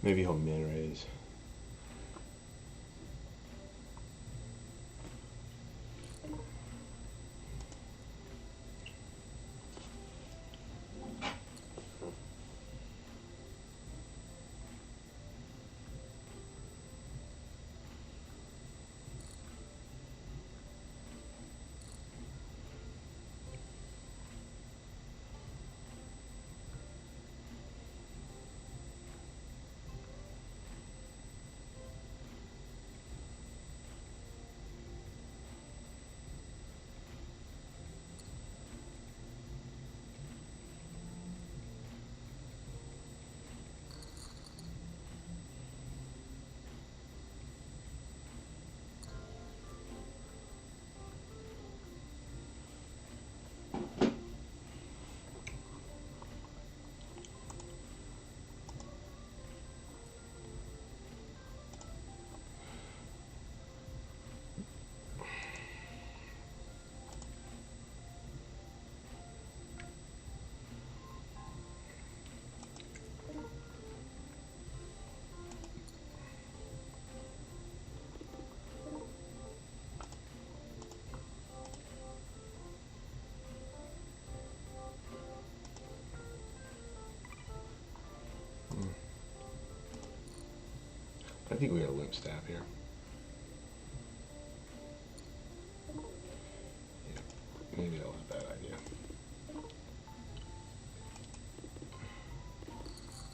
Maybe he'll min-raise. I think we got a limp stab here. Yeah, maybe that was a bad idea.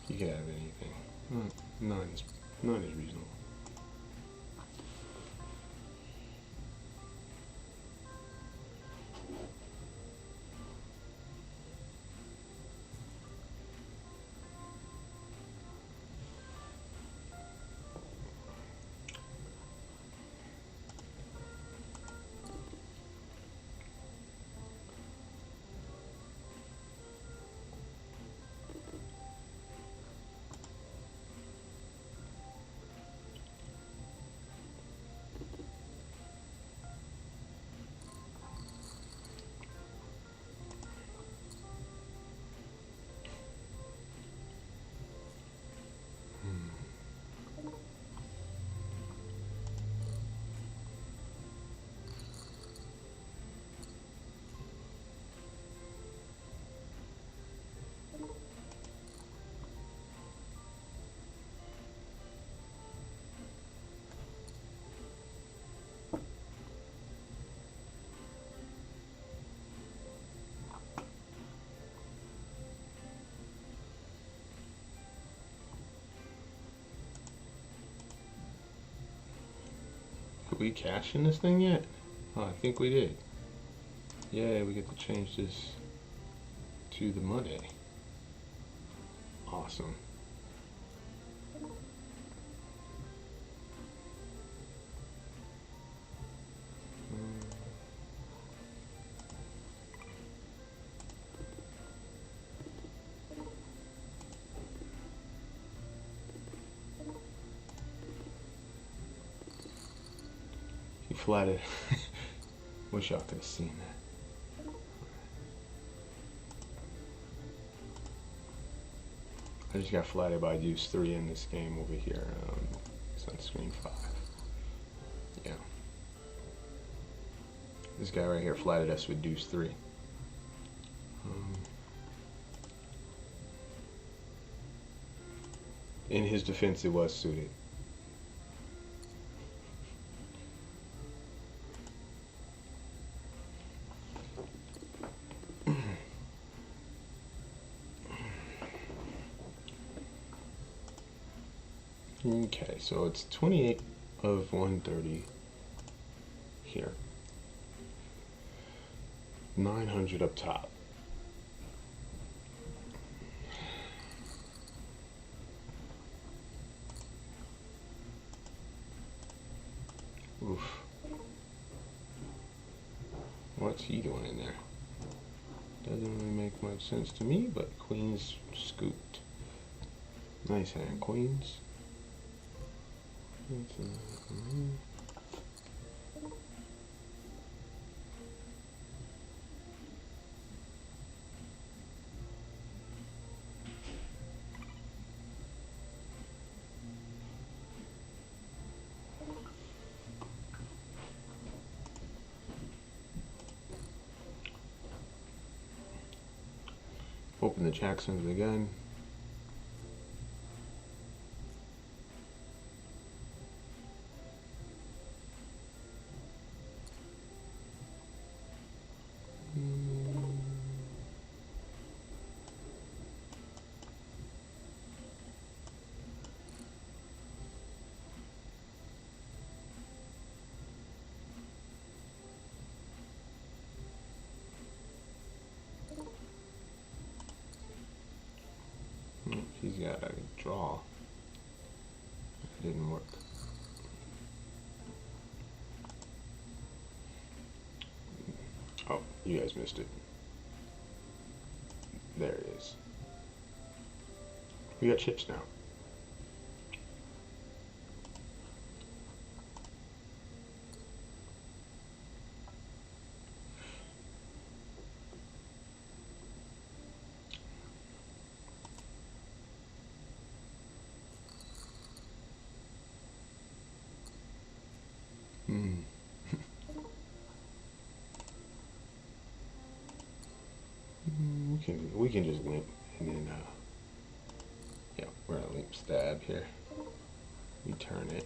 You could have anything. 9 is reasonable. Did we cash in this thing yet? Oh, I think we did. Yeah, we get to change this to the Monday. Awesome. flatted. Wish y'all could have seen that. I just got flatted by Deuce 3 in this game over here. It's on screen 5. Yeah. This guy right here flatted us with Deuce 3. In his defense, it was suited. Okay, so it's 28 of 130 here. 900 up top. Oof. What's he doing in there? Doesn't really make much sense to me, but Queens scooped. Nice hand, Queens. Open the Jacksons again. He's got a draw. It didn't work. Oh, you guys missed it. There it is. We got chips now. We can just limp and then yeah, we're gonna limp stab here. We turn it.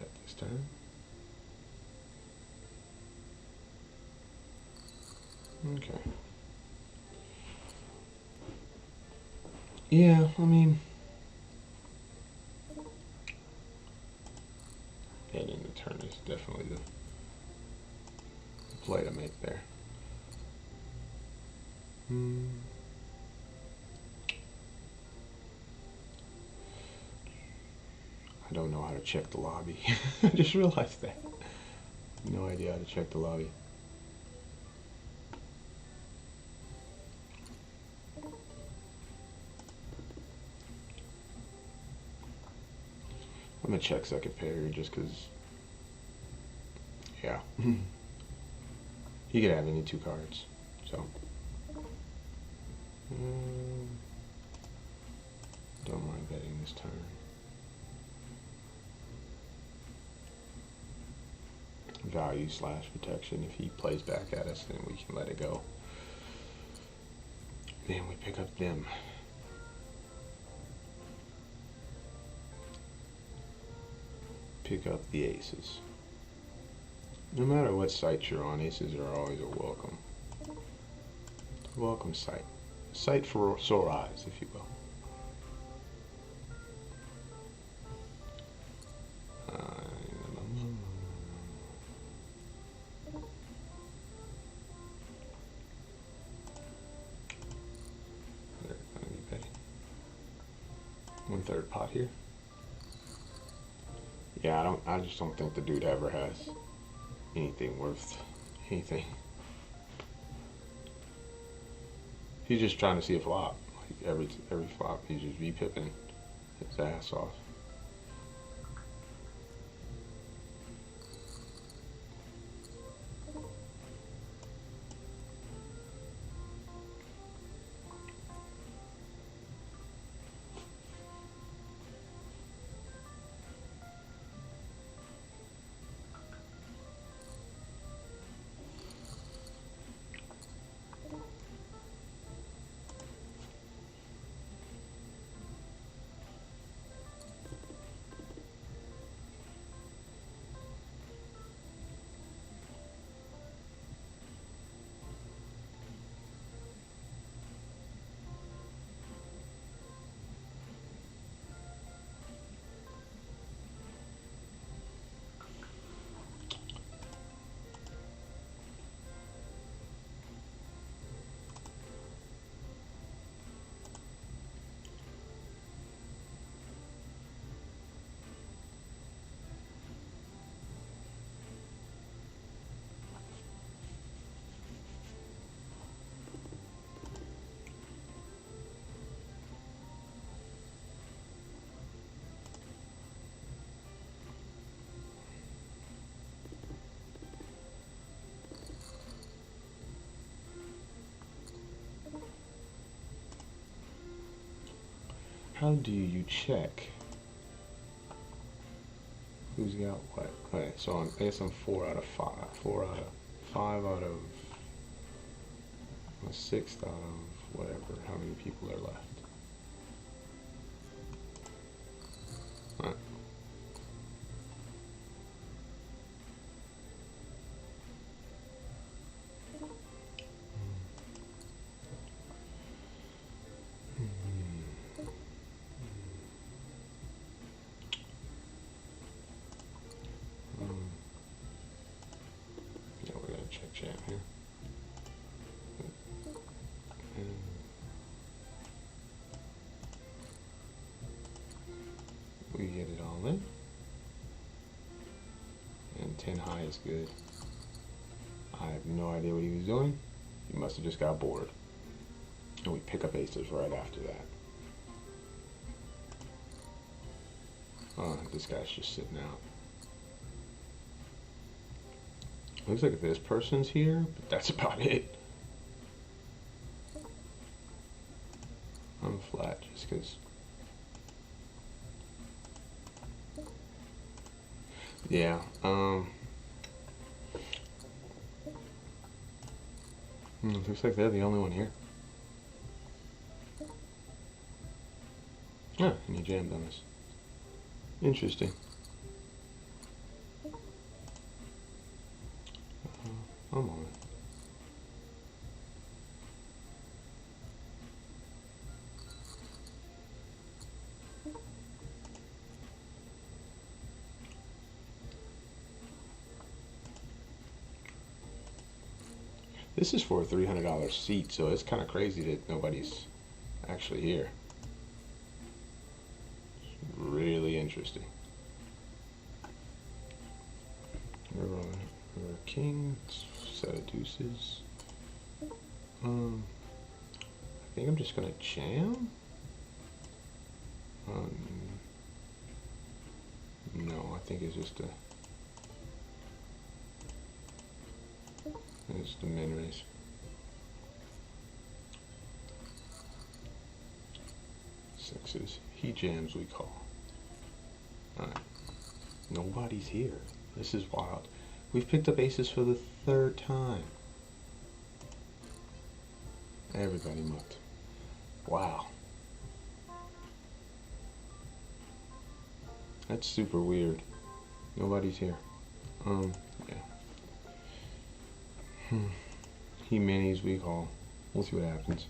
At this turn. Okay. Yeah, I mean, heading the turn is definitely the play to make there. I don't know how to check the lobby. I just realized that. No idea how to check the lobby. I'm gonna check second pair here just because, yeah. He could have any two cards, so. Don't mind betting this turn. Value slash protection. If he plays back at us, then we can let it go. Then we pick up them. Pick up the aces. No matter what site you're on, aces are always a welcome. Welcome sight. Sight for sore eyes, if you will. One third pot here. Yeah, I just don't think the dude ever has anything worth anything. He's just trying to see a flop. Like every flop, he's just V-pipping. his ass off. How do you check who's got what? Okay, so I guess I'm 4 out of 5. 4 out of 5 out of a 6th out of whatever. How many people are left? Alright. Yeah, we're gonna check chat here. And we get it all in. And 10 high is good. I have no idea what he was doing. He must have just got bored. And we pick up aces right after that. Oh, this guy's just sitting out. Looks like this person's here, but that's about it. I'm flat just because. Yeah, looks like they're the only one here. Ah, and he jammed on us. Interesting. I'm on it. This is for a $300 seat, so it's kind of crazy that nobody's actually here. It's really interesting. River king, set of deuces. I think I'm just gonna jam. No, I think it's just it's the min raise. Sixes. He jams, we call. Alright. Nobody's here. This is wild. We've picked up aces for the 3rd time. Everybody mucked. Wow. That's super weird. Nobody's here. Yeah. He minis, we call. We'll see what happens.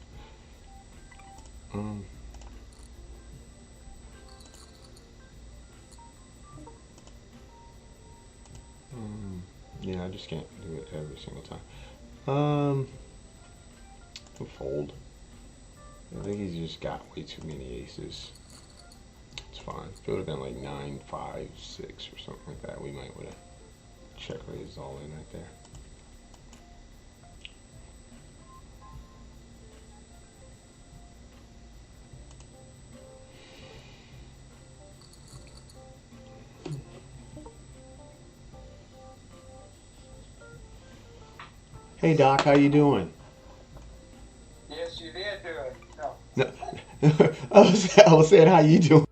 Yeah, I just can't do it every single time. We'll fold. I think he's just got way too many aces. It's fine. If it would have been like 9, 5, 6 or something like that, we might would have check raised all in right there. Hey Doc, how you doing? Yes, you did do it. No. No, I was saying how you doing.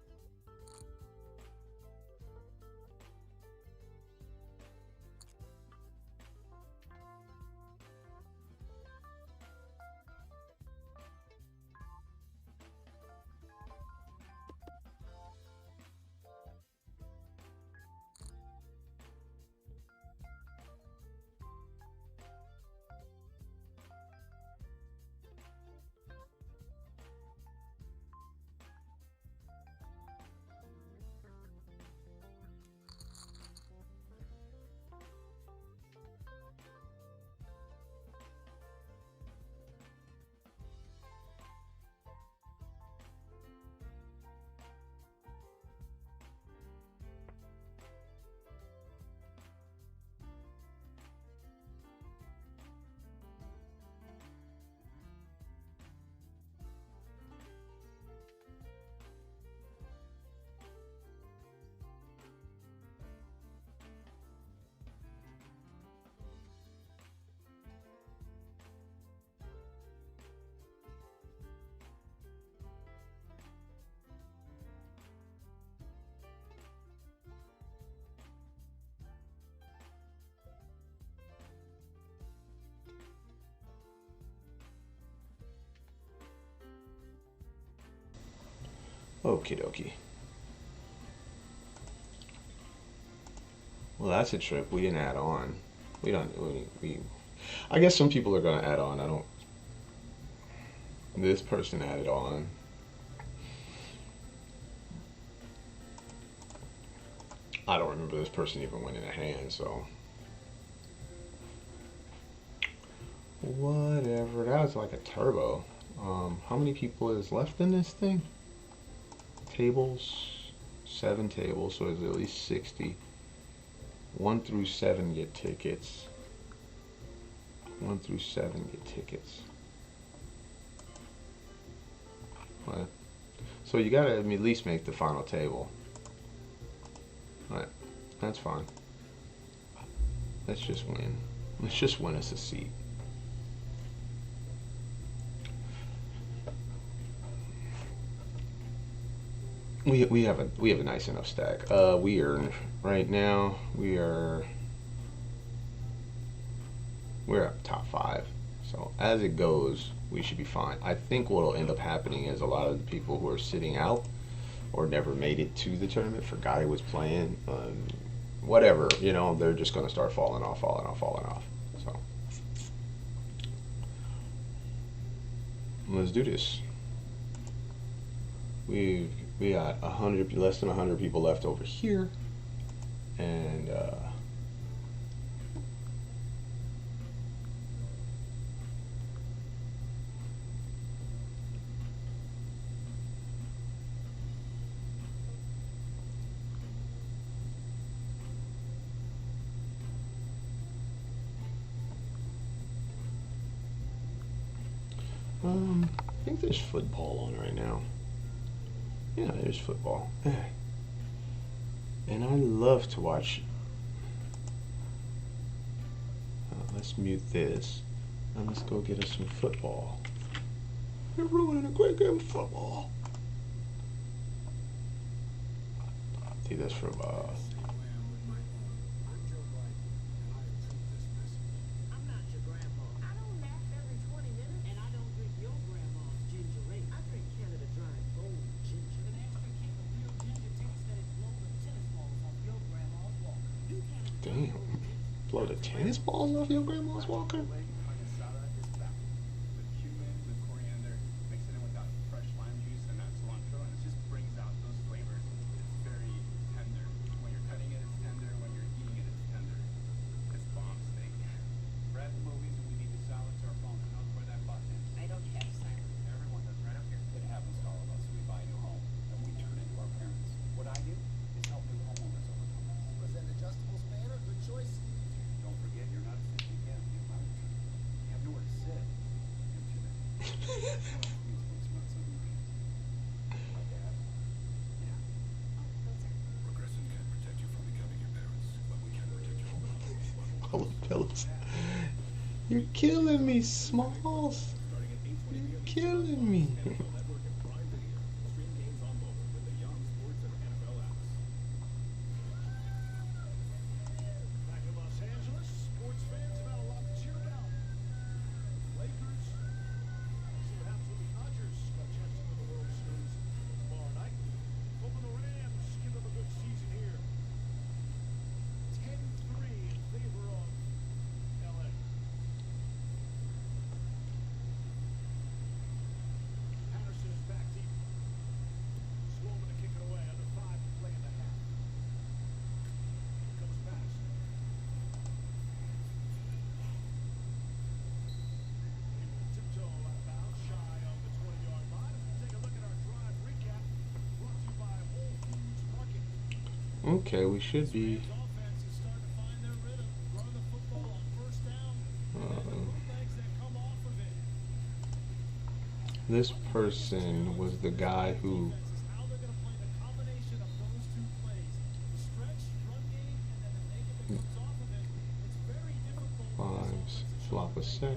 Okie dokie. Well, that's a trip we didn't add on. We don't. I guess some people are gonna add on. I don't. This person added on. I don't remember this person even winning a hand, so. Whatever. That was like a turbo. How many people is left in this thing? Tables. 7 tables, so there's at least 60. 1 through 7 get tickets. 1 through 7 get tickets. What? So you gotta at least make the final table. Alright, that's fine. Let's just win. Let's just win us a seat. We have a nice enough stack. We are right now we're up top 5. So as it goes, we should be fine. I think what'll end up happening is a lot of the people who are sitting out or never made it to the tournament, forgot he was playing, whatever, you know, they're just gonna start falling off. So let's do this. We got less than 100 people left over here, and I think there's football on right now. Yeah, there's football. And I love to watch. Let's mute this. And let's go get us some football. You're ruining a great game of football. I think that's from damn. Blow the tennis balls off your grandma's walker? You're killing me, Smalls. You're killing me. Okay, we should be. This person was the guy who Fives flop a set.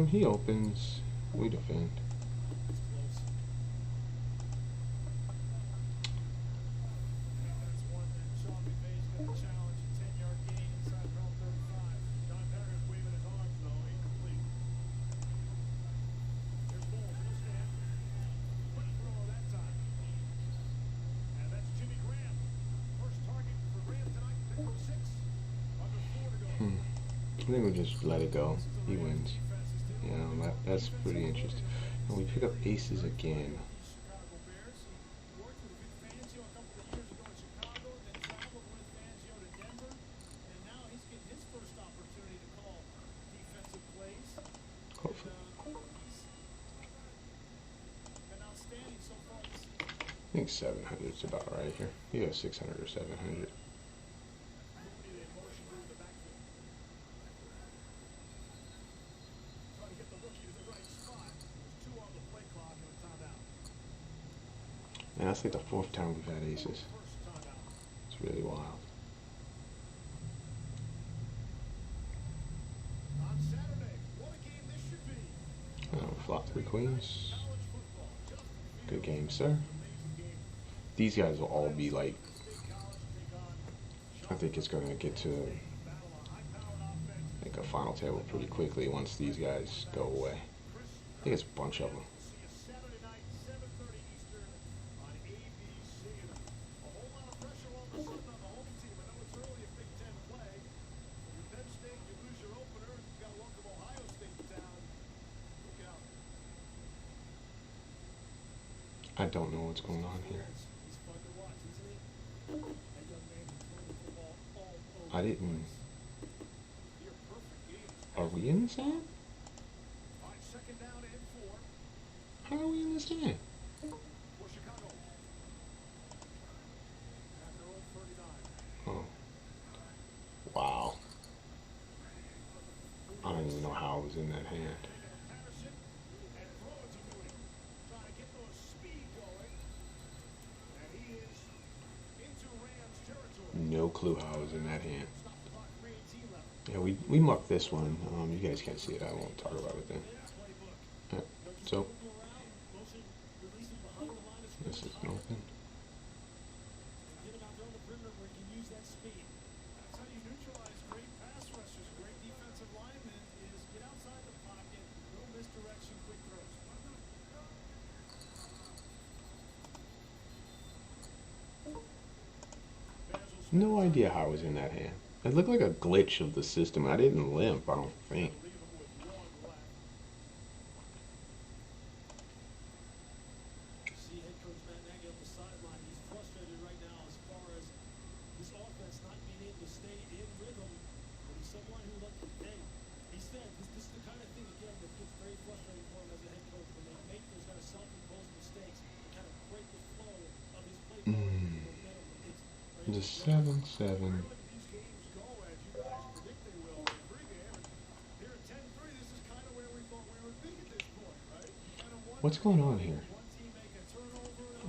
He opens, we defend. I think we'll just let it go. He wins. Yeah, that's pretty interesting. And we pick up aces again. Hopefully. I think 700 is about right here. You have 600 or 700. And that's like the 4th time we've had aces. It's really wild. Flop 3 queens. Good game, sir. These guys will all be like, I think it's going to get to like a final table pretty quickly once these guys go away. I think it's a bunch of them. I don't know what's going on here. I didn't. Are we in this hand? How are we in this hand? Oh. Wow. I don't even know how I was in that hand. No clue how I was in that hand. Yeah, we mucked this one. You guys can't see it. I won't talk about it then. So this is an open. No idea how I was in that hand. It looked like a glitch of the system. I didn't limp, I don't think. The 7-7. What's going on here?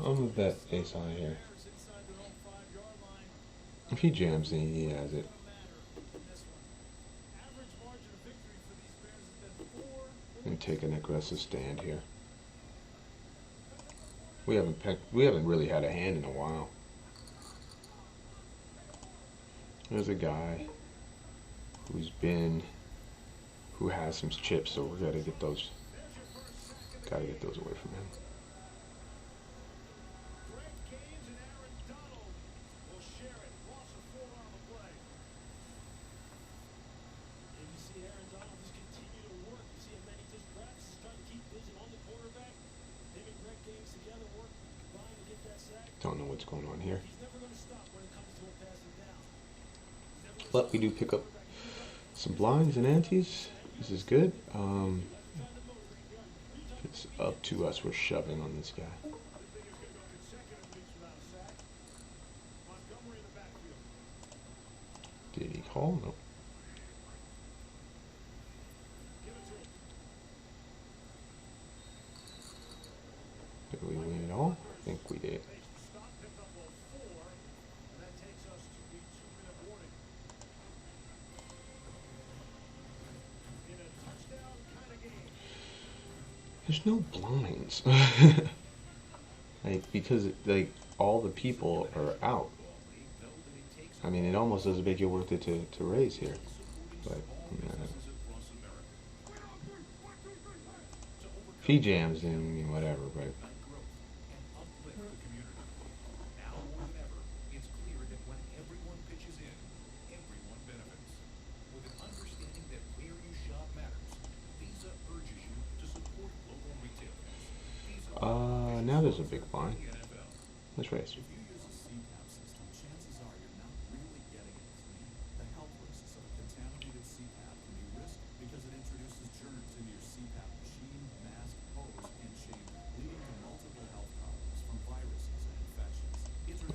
I'm gonna bet ace high here. If he jams, then he has it. And take an aggressive stand here. We haven't really had a hand in a while. There's a guy who has some chips, so we gotta get those away from him. Don't know what's going on here. But we do pick up some blinds and antes. This is good. If it's up to us, we're shoving on this guy. Did he call? No. Did we win it all? I think we did. There's no blinds. Like, because like all the people are out. I mean, it almost doesn't make it worth it to raise here. But if he jams, then I mean, whatever. But now there's a big blind. Let's raise.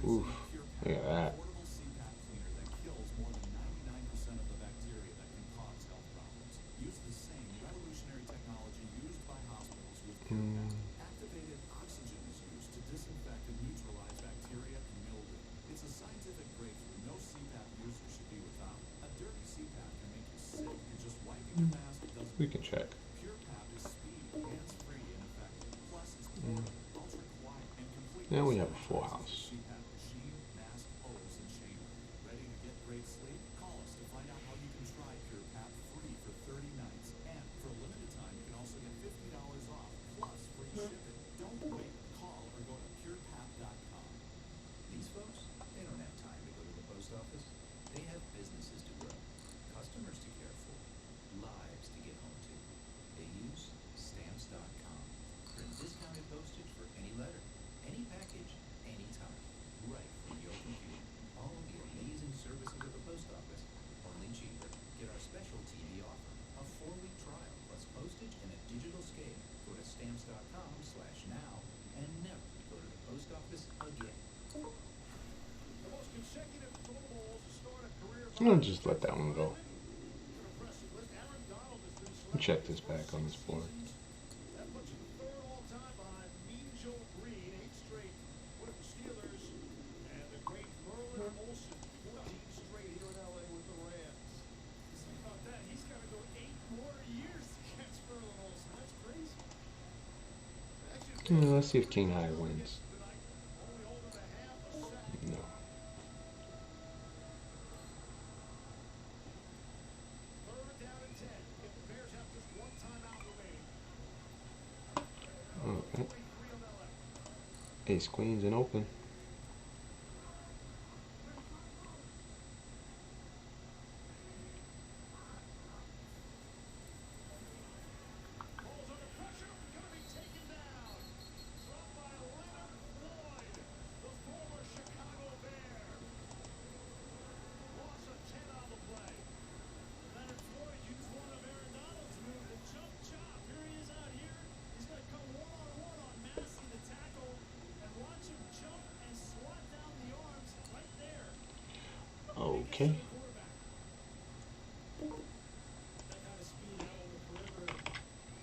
Oof, look at that. We can check. Now we have a full house. I'll just let that one go. Check this back on this board. Let's see if King High wins. No. Okay. Ace Queens and open. Okay.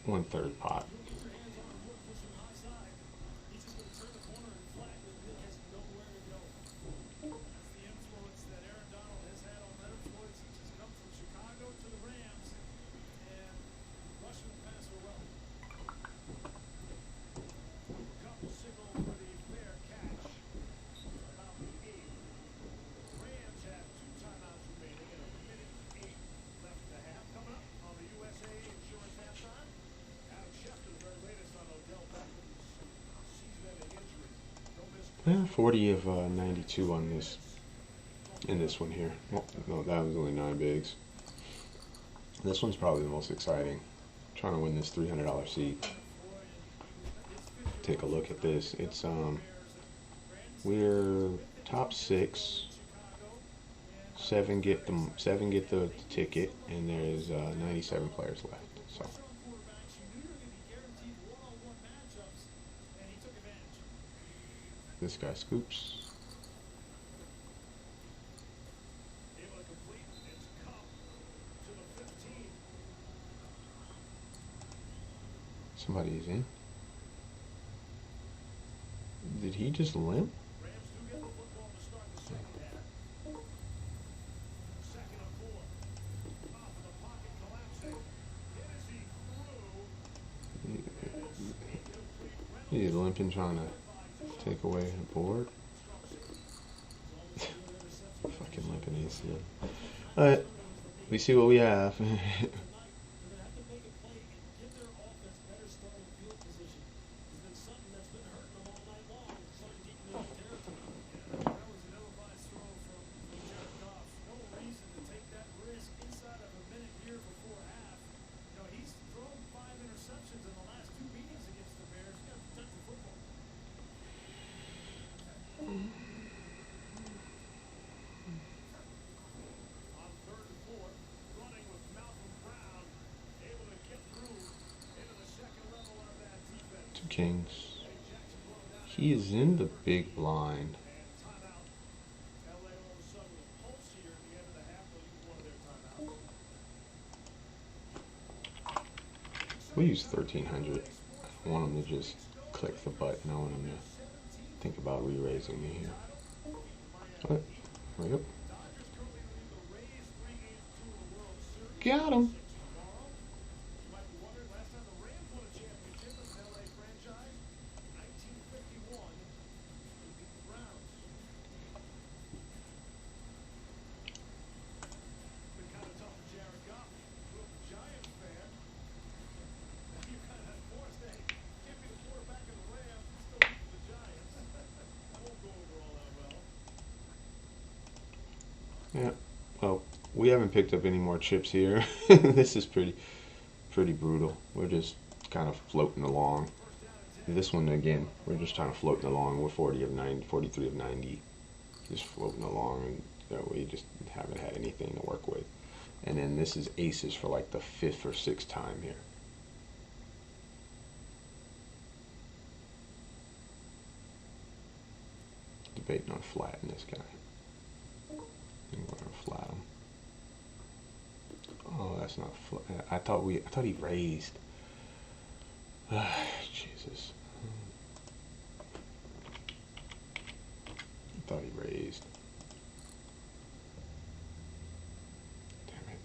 One-third pot. Yeah, 40 of 92 on this, in this one here. Oh, no, that was only 9 bigs. This one's probably the most exciting. I'm trying to win this $300 seat. Take a look at this. It's we're top 6. 7 get the ticket, and there's 97 players left. So. This guy scoops. Somebody's in. Did he just limp? He's limping, trying to take away a board. Fucking limping ACL. Alright, we see what we have. Kings. He is in the big blind. We'll use 1300. I want him to just click the button. I want him to think about re-raising me here. Alright, there we go. Got him. Yeah, well, we haven't picked up any more chips here. This is pretty brutal. We're just kind of floating along. This one, again, we're just kind of floating along. We're 40 of 90, 43 of 90. Just floating along, and you know, we just haven't had anything to work with. And then this is aces for like the 5th or 6th time here. Debating on flatting this guy. I'm gonna flat him. Oh, that's not flat. I thought he raised. Jesus. I thought he raised. Damn it.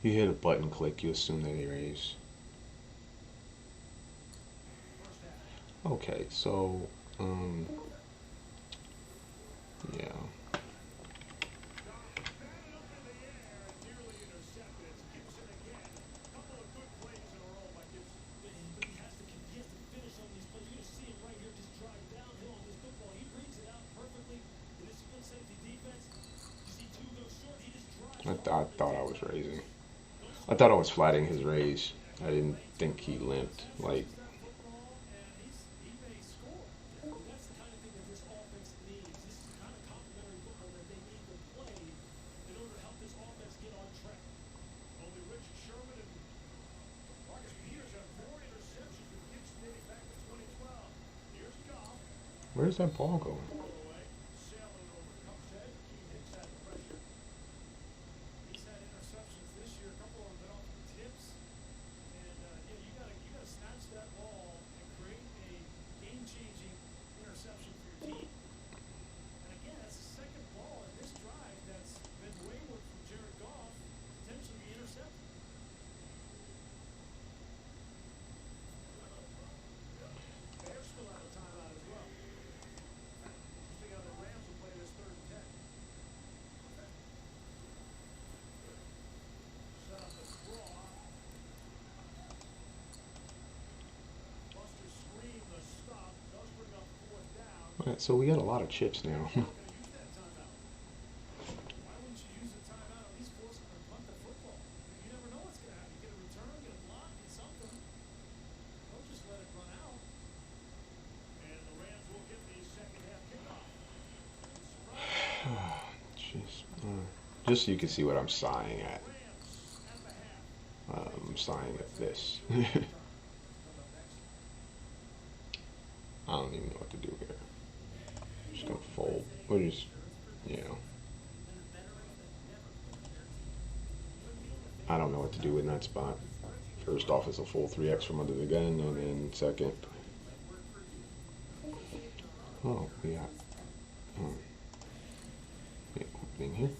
You hit a button click, you assume that he raised. Okay, so yeah. I thought I was raising. I thought I was flatting his raise. I didn't think he limped. Like, where's that ball going? Alright, so we got a lot of chips now. Just so you can see what I'm sighing at. I'm sighing at this. I don't even know what to do here. I'm just gonna fold. Or just, you know. I don't know what to do in that spot. First off, it's a full 3x from under the gun, and then second. Oh, we got opening here.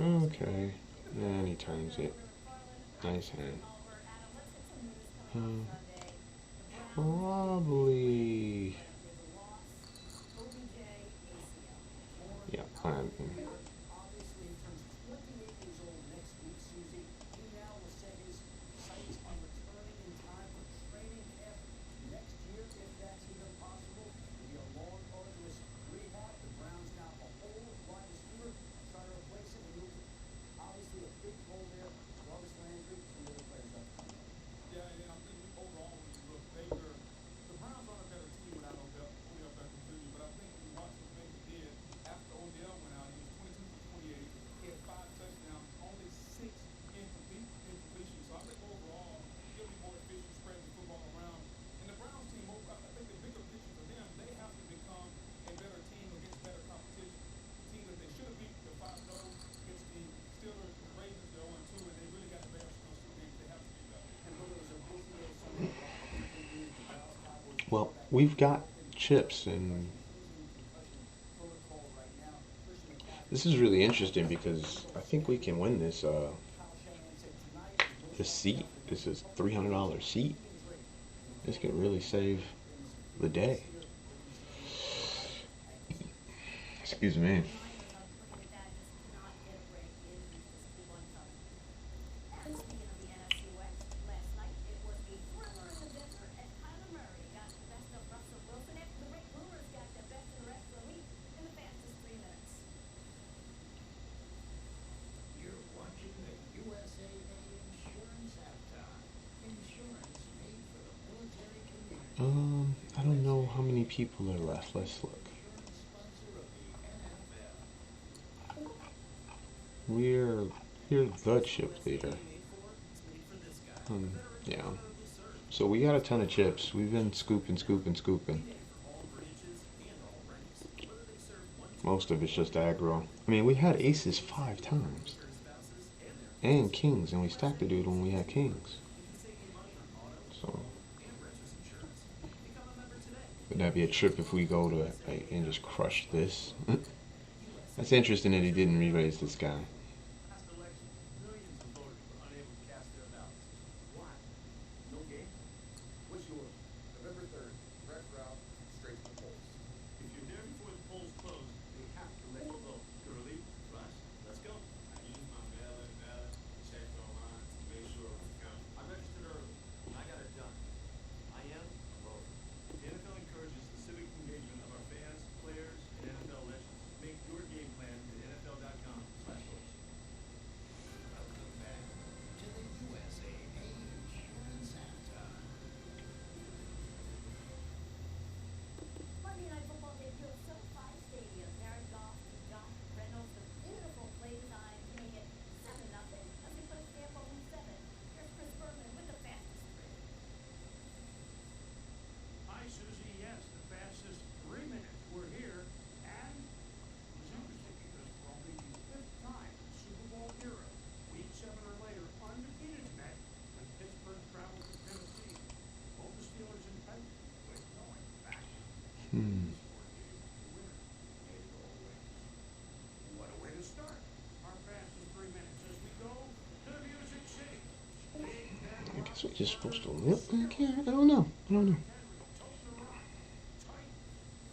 Okay, and he turns it. Nice hand. Probably. Yeah, well, we've got chips, and this is really interesting because I think we can win this this seat. This is $300 seat. This could really save the day. Excuse me. I don't know how many people are left. Let's look. We're the chip leader. Yeah. So we got a ton of chips. We've been scooping. Most of it's just aggro. I mean, we had aces 5 times. And kings, and we stacked the dude when we had kings. So would that be a trip if we go to and just crush this? That's interesting that he didn't re-raise this guy. That's what you're supposed to look like here? I don't know. I don't know.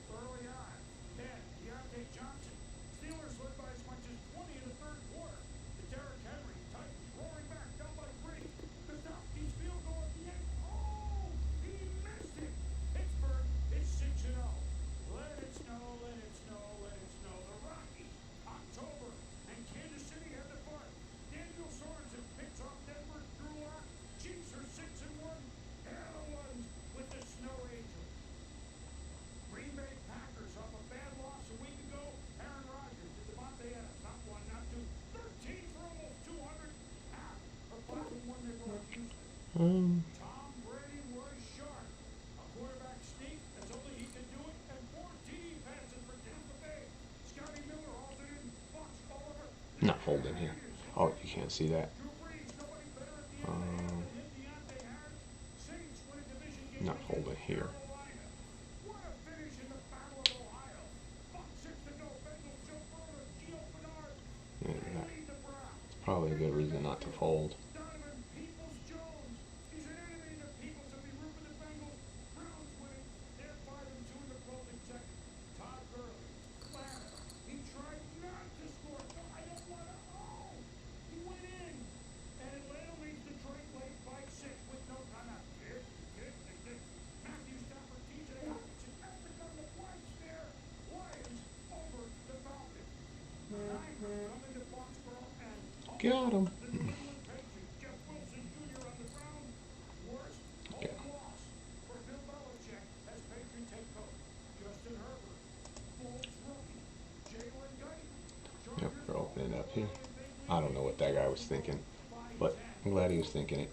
Early on, then Deontay Johnson. Steelers led by as much as 20 in the third quarter. To Derrick Henry, Titans roaring back down by 3. Gostowski's field goal at the end. Oh, he missed it. Pittsburgh is 6-0. Let it snow, let it snow, let it snow. The Rockies, October, and Kansas City had the fun. Daniel Sorensen picks off Denver's Drew Lock. Chiefs are 6-1. They're the ones with the snow angels. Green Bay Packers off a bad loss a week ago. Aaron Rodgers and Devontae Adams, not 1, not 2, 13 for almost 200. Half of 5-1 they go with Houston. Tom Brady was sharp. A quarterback sneak, that's only he can do it, and 4 TD passes for Tampa Bay. Scotty Miller hauls it in. Fox Oliver. Not holding here. Oh, you can't see that. Not holding here. What a finish in the Battle of Ohio. 6 to go. Bengals Joe Burrow, Gio Bernard. Yeah, that's probably a good reason not to fold. Donovan Peoples-Jones. He's an enemy to Peoples if he root for the Bengals. Browns winning. They're 5-2 in the closing second. Todd Gurley. Ladder. He tried not to score. No, I don't want to. Oh! He went in. And Atlanta leads Detroit late by 6 with no timeout. Matthew Stafford, TJ Hawkinson has become the points there. Lions over the Falcons. Niners coming to Foxborough and Got him. the New England Patriots. Jeff Wilson Jr. on the ground. Worst home loss for Bill Belichick as Patriots head coach. Justin Herbert, Foles rookie, Jalen Guyton. Yep, we're opening up here. I don't know what that guy was thinking, but I'm glad he was thinking it.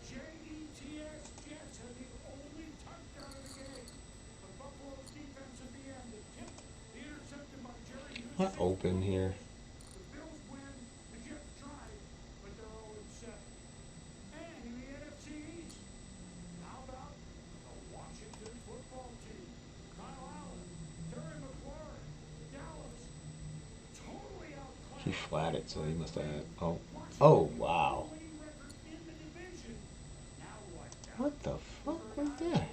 Jets Jets had the only touchdown of the game. But Buffalo's defense at the end, the tip, the intercepted by Jerry Hughes. What open here? The Bills win, the Jets tried, but they're 0-7. And in the NFC East, how about the Washington football team? Kyle Allen, Terry McLaurin, Dallas, totally outclassed. He flatted, so he must have had. Oh, wow. What the fuck was that?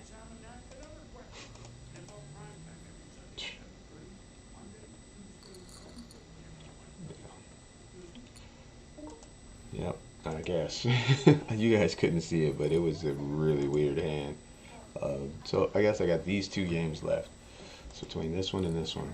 Yep, I guess. You guys couldn't see it, but it was a really weird hand. So I guess I got these 2 games left. So between this one and this one.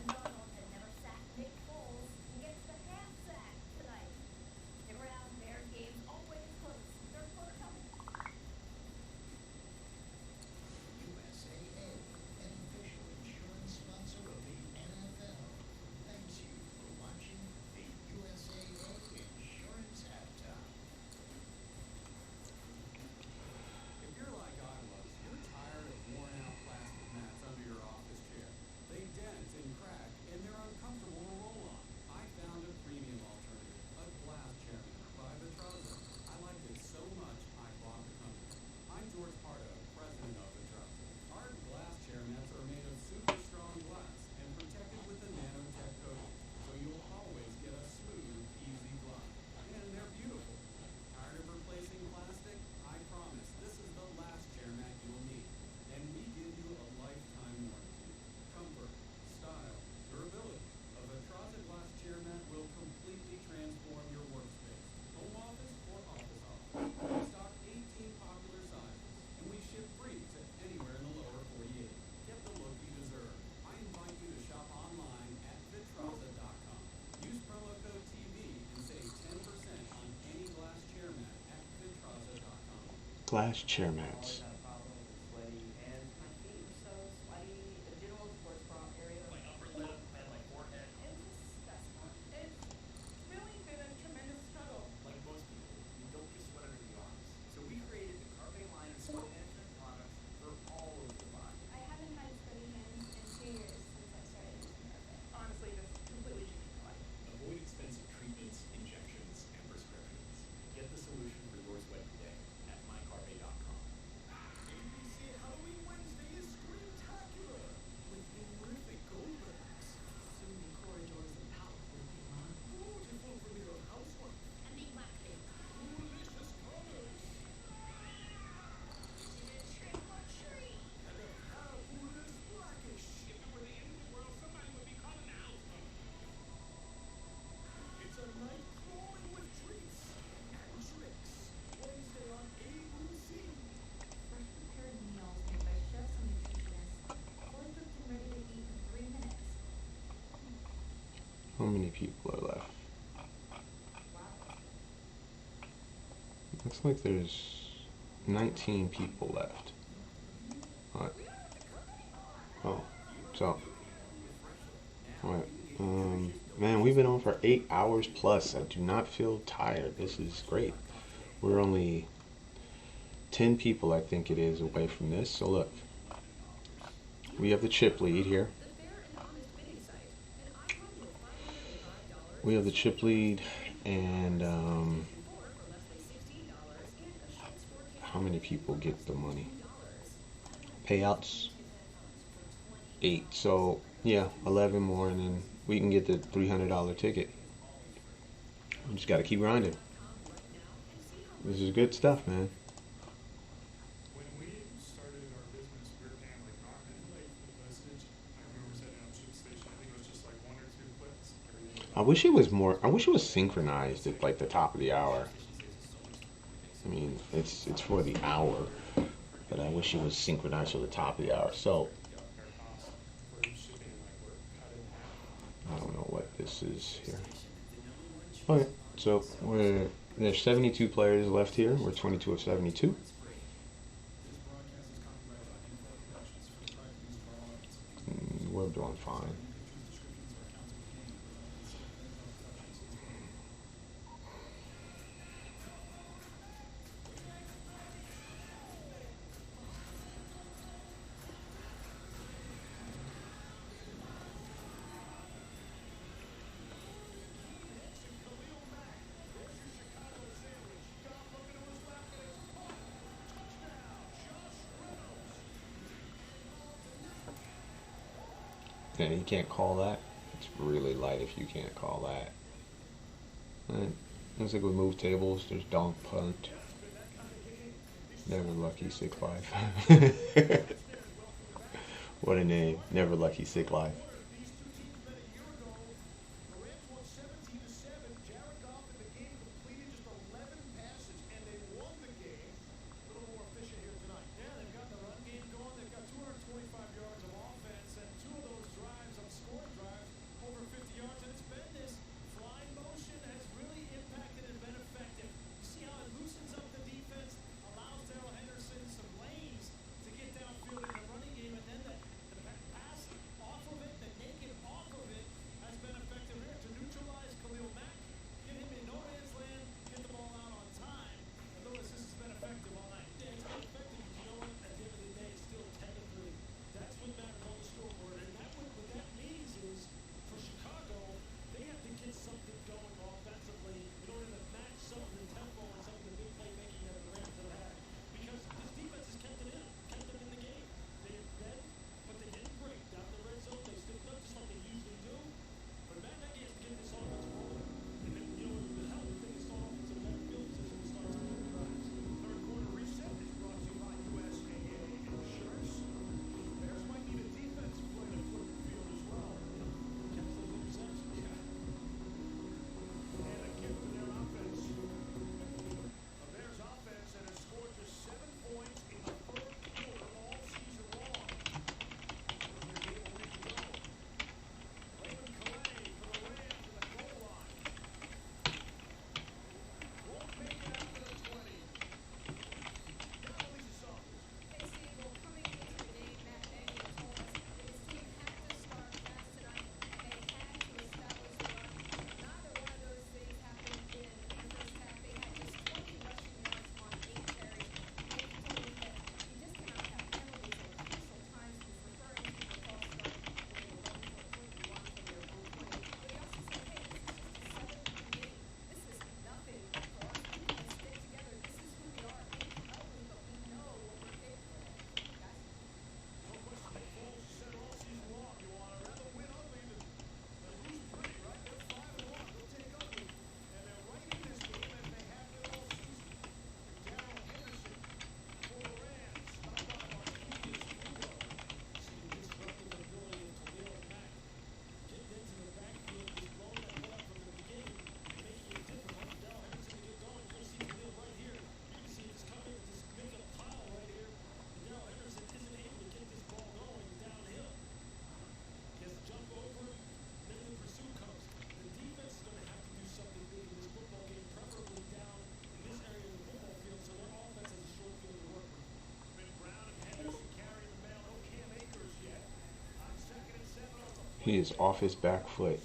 If you're like I was, you're tired of worn-out plastic mats under your office chair. They dent and crack, and they're uncomfortable to roll on. I found a premium alternative, a glass chair mat by Vitraza. I liked it so much, I bought the company. I'm George Pardo, president of Vitraza. Our glass chair mats are made of super strong glass and protected with a nanotech coating, so you'll always get a smooth, easy glide. And they're beautiful. Tired of replacing plastic? I promise this is the last chair mat you'll need. And we give you a lifetime warranty. Comfort, style, durability. A Vitraza glass chair mat will completely transform your workspace. Home office or office office. We stock 18 popular sizes, and we ship free to anywhere in the lower 48. Get the look you deserve. I invite you to shop online at Vitraza.com. Use promo code TV and save 10% on any glass chair mat at Vitraza.com. Glass chair mats. Avoid expensive treatments, injections, and prescriptions. Get the solution for your sweat today at mycarpe.com. many people are left? Looks like there's 19 people left. Alright. Oh, so. Alright. Man, we've been on for 8 hours plus. I do not feel tired. This is great. We're only 10 people, I think it is, away from this. So look. We have the chip lead here. We have the chip lead, and how many people get the money? Payouts 8. So yeah, 11 more, and then we can get the $300 ticket. We just got to keep grinding. This is good stuff, man. I wish it was more. I wish it was synchronized at like the top of the hour. I mean, it's for the hour, but I wish it was synchronized for the top of the hour. So I don't know what this is here. Okay, so there's 72 players left here. We're 22 of 72. We're doing fine. Yeah, you can't call that. It's really light if you can't call that. Alright, looks like we move tables. There's donk punt. Never Lucky Sick Life. What a name. Never Lucky Sick Life. He is off his back foot.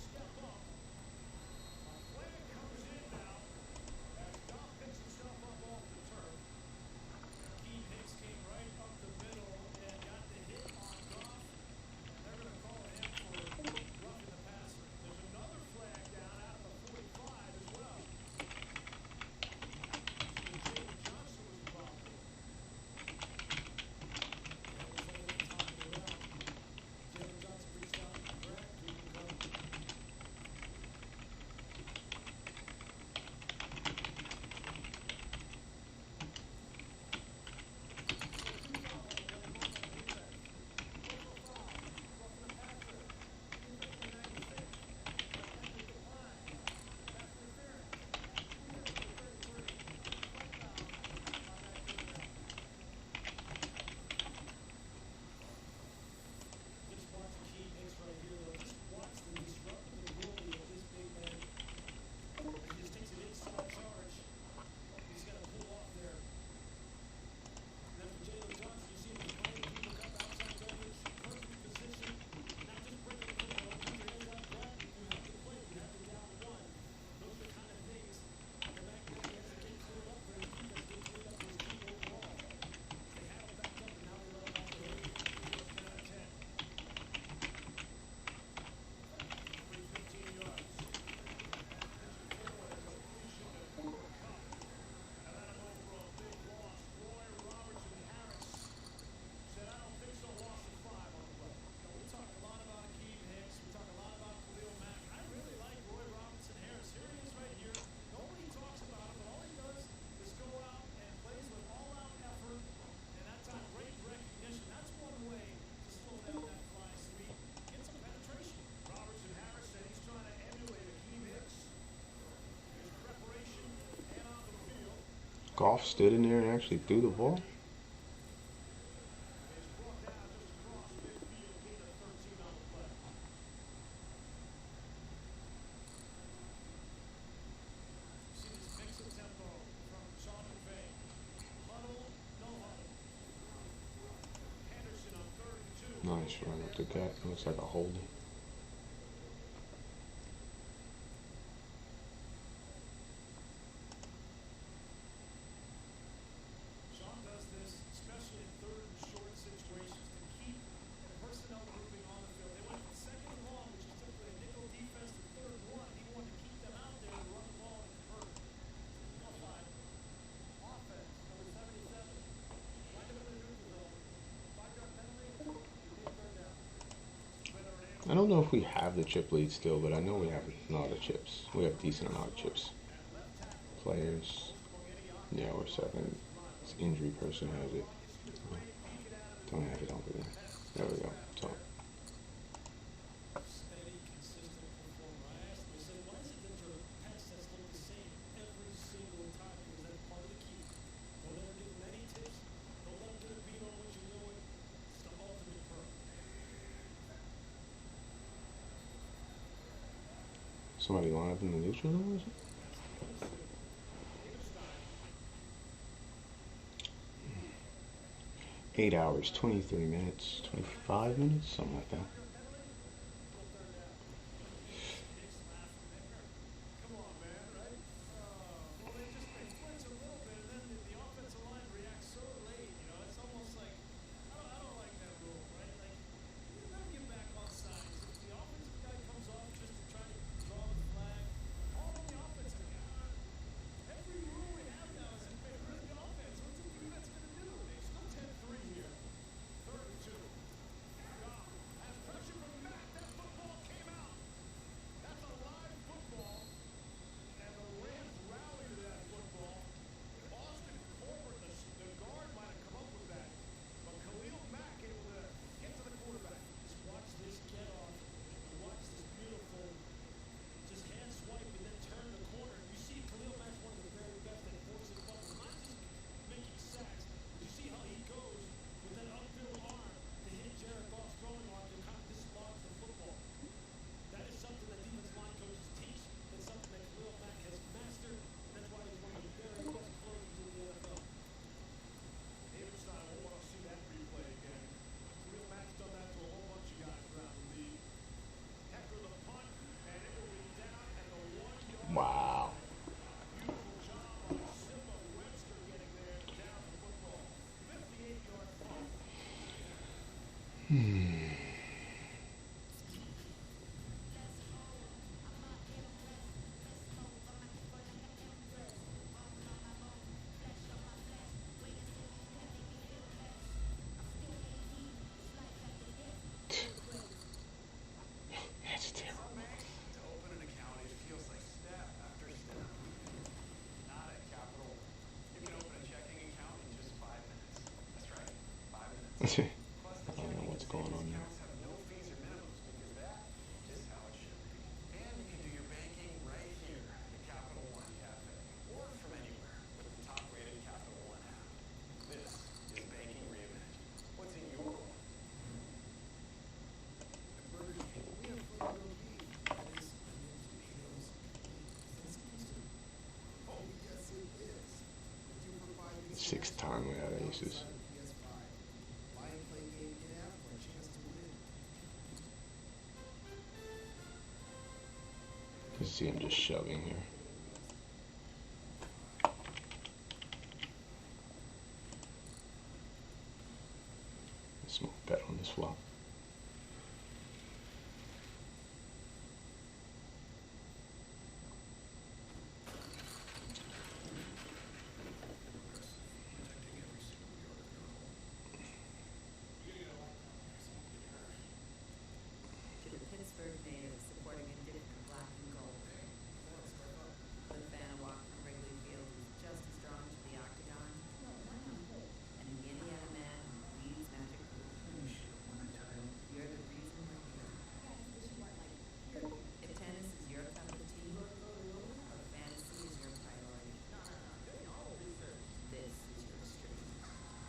Goff stood in there and actually threw the ball. Nice run up the gut. Looks like a holding. I don't know if we have the chip lead still, but I know we have a lot of chips. We have a decent amount of chips. Players. Yeah, we're second. This injury person has it. Don't have it over there. There we go. So. Somebody line up in the neutral zone, is it? 8 hours, 23 minutes, 25 minutes, something like that. I don't know what's going on there. Sixth time we had aces. You see him just shoving here. Small bet on this flop.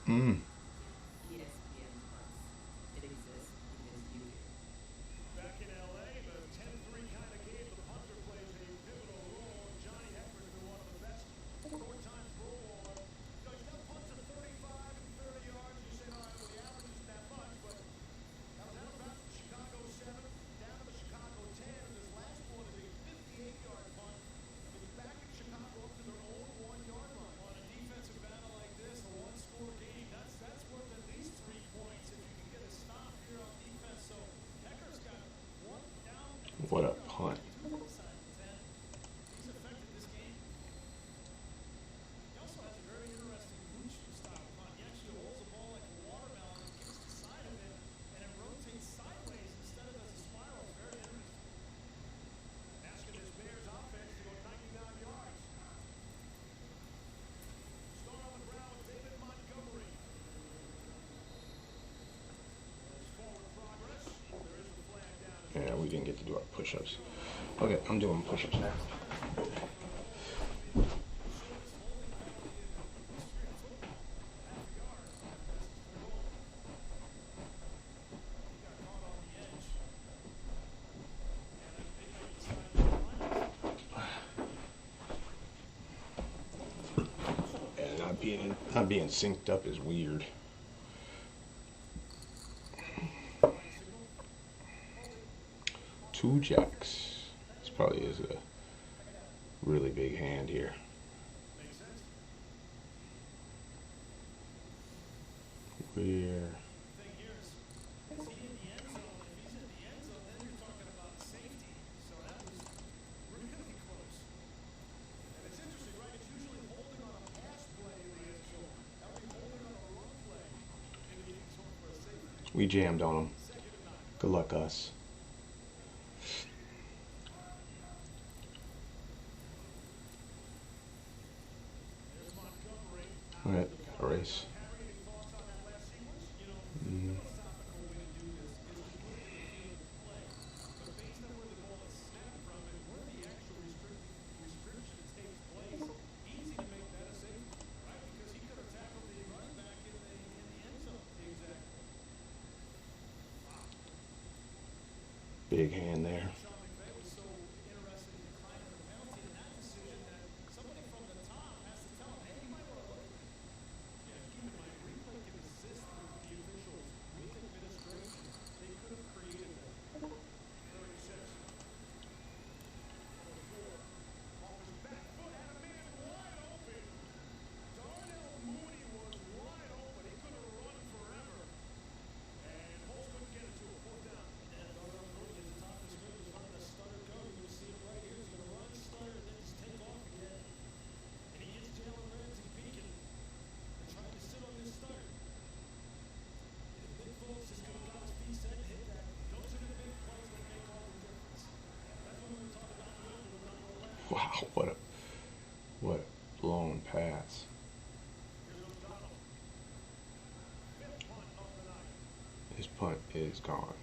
Mm. What a punt. Yeah, we didn't get to do our push-ups. Okay, I'm doing push-ups now. Yeah, not being synced up is weird. Two jacks. This probably is a really big hand here. Where? We jammed on him. Good luck, us. All right, got a race. Big hand there. Wow, what a blown pass. His punt is gone.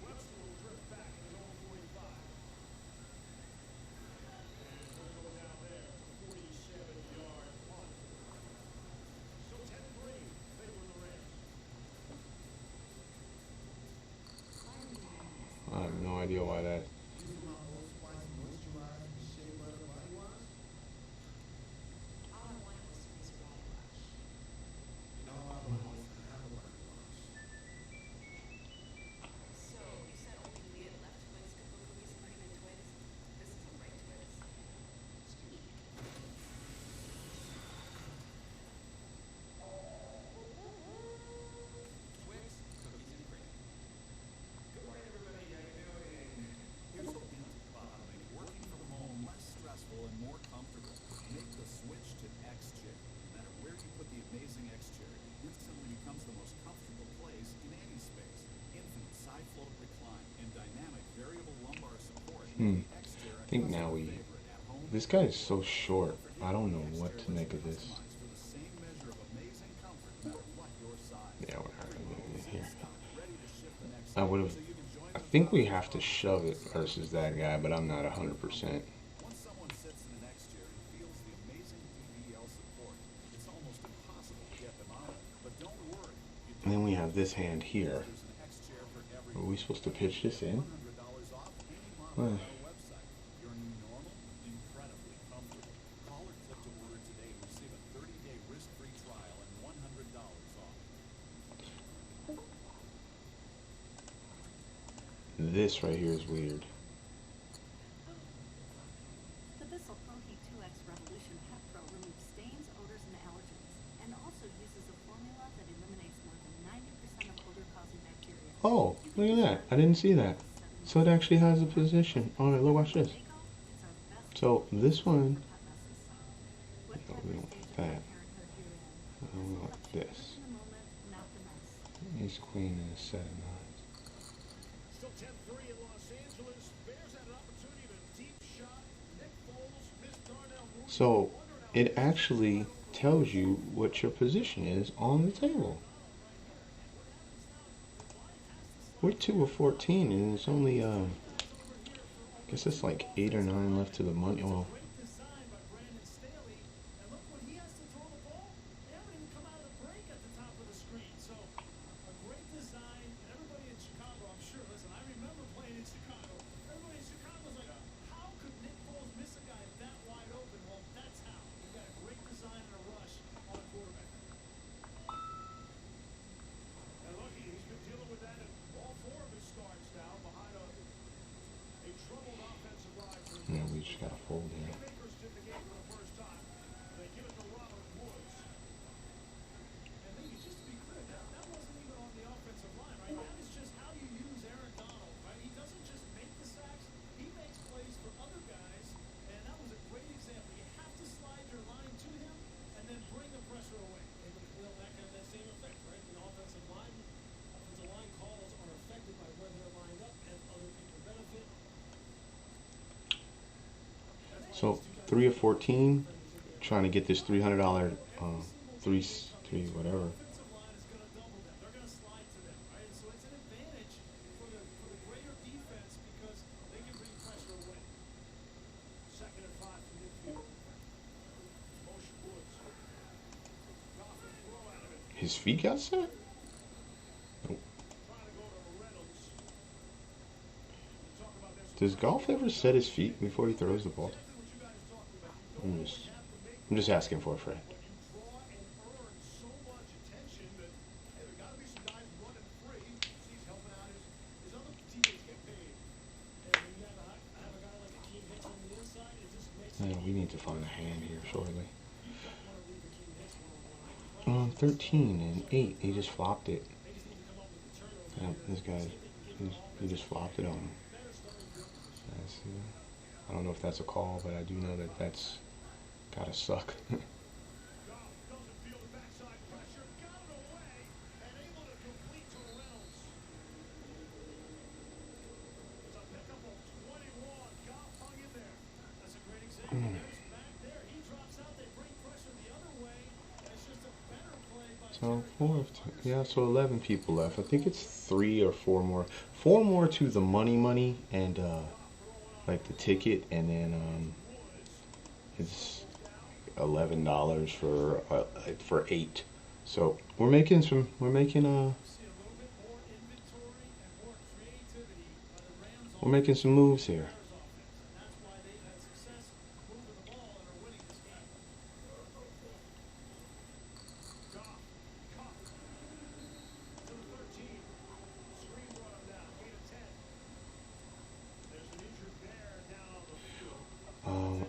I have no idea why that. I think now this guy is so short. I don't know what to make of this. Yeah, we're not gonna make it here. I think we have to shove it versus that guy, but I'm not 100%. And then we have this hand here. Are we supposed to pitch this in? This right here is weird. The Bissell Protein 2X Revolution Pet Pro removes stains, odors, and allergens, and also uses a formula that eliminates more than 90% of odor-causing bacteria. Oh, look at that. I didn't see that. So it actually has a position. Alright, look, watch this. So this one, we want that. We want this. Ace, queen, and a set of nines. So it actually tells you what your position is on the table. We're 2 of 14, and it's only I guess it's like 8 or 9 left to the money. Well, yeah, we just gotta fold here. So 3 of 14, trying to get this $300 three whatever. His feet got set? Nope. Does golf ever set his feet before he throws the ball? I'm just asking for a friend. Yeah, we need to find a hand here shortly. 13 and 8. He just flopped it. Yeah, this guy, he just flopped it on him. I don't know if that's a call, but I do know that that's gotta suck. So So 4 of 10. Yeah, so 11 people left. I think it's 3 or 4 more. 4 more to the money and like the ticket, and then it's $11 for 8. So we're making some moves here.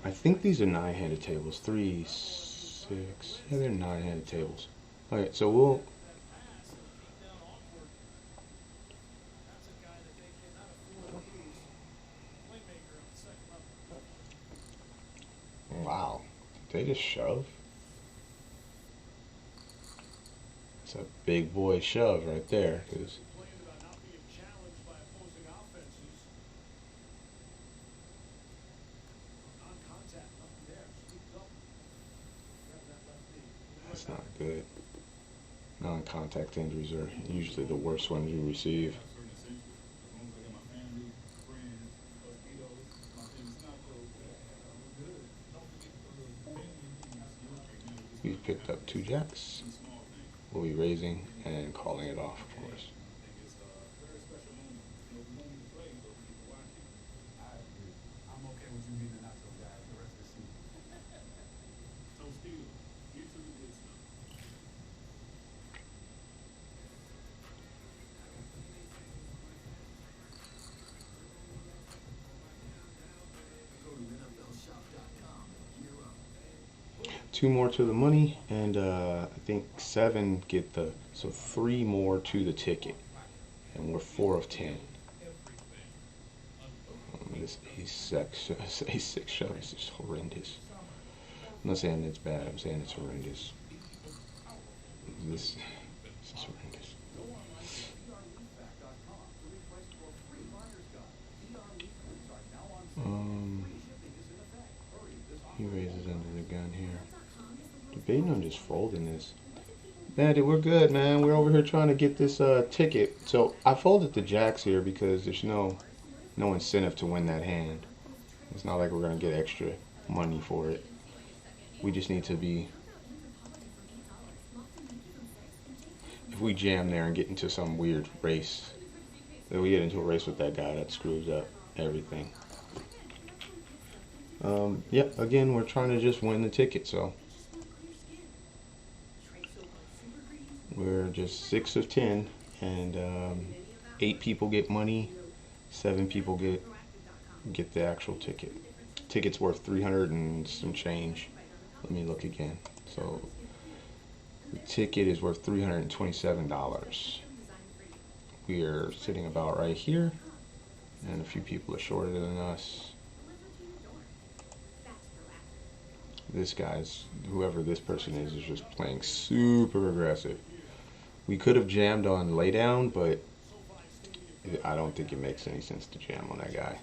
I think these are 9-handed tables. 3, 6. Yeah, they're 9-handed tables. Alright, so we'll. Wow. Did they just shove? It's a big boy shove right there. 'Cause that's not good. Non-contact injuries are usually the worst ones you receive. We picked up 2 jacks. We'll be raising and calling it off, of course. Two more to the money, and I think 7 get the, so 3 more to the ticket, and we're 4 of 10. This A6 shove is just horrendous. I'm not saying it's bad, I'm saying it's horrendous. This is horrendous. He raises under the gun here. Debating on just folding this. Man, dude, we're good, man. We're over here trying to get this ticket. So I folded the jacks here because there's no incentive to win that hand. It's not like we're gonna get extra money for it. We just need to be. If we jam there and get into some weird race, then we get into a race with that guy, that screws up everything. Yep, again, we're trying to just win the ticket, so we're just 6 of 10, and 8 people get money, 7 people get the actual ticket. Ticket's worth 300 and some change. Let me look again. So the ticket is worth $327. We are sitting about right here, and a few people are shorter than us. This guy's, whoever this person is just playing super aggressive. We could have jammed on laydown, but I don't think it makes any sense to jam on that guy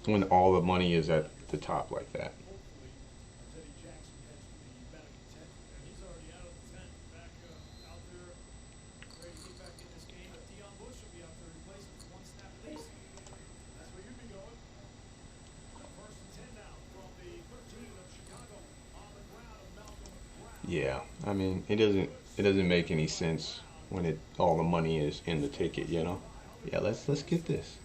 when all the money is at the top like that. Yeah, I mean, it doesn't make any sense when all the money is in the ticket, you know. Yeah, let's get this.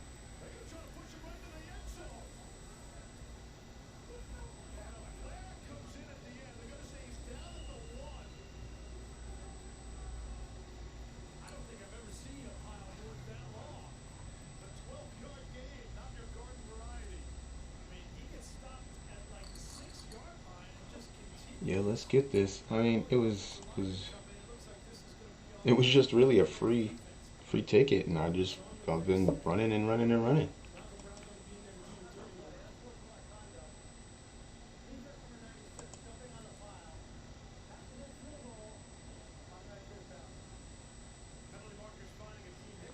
Yeah, let's get this. I mean, it was just really a free ticket, and I've been running and running and running.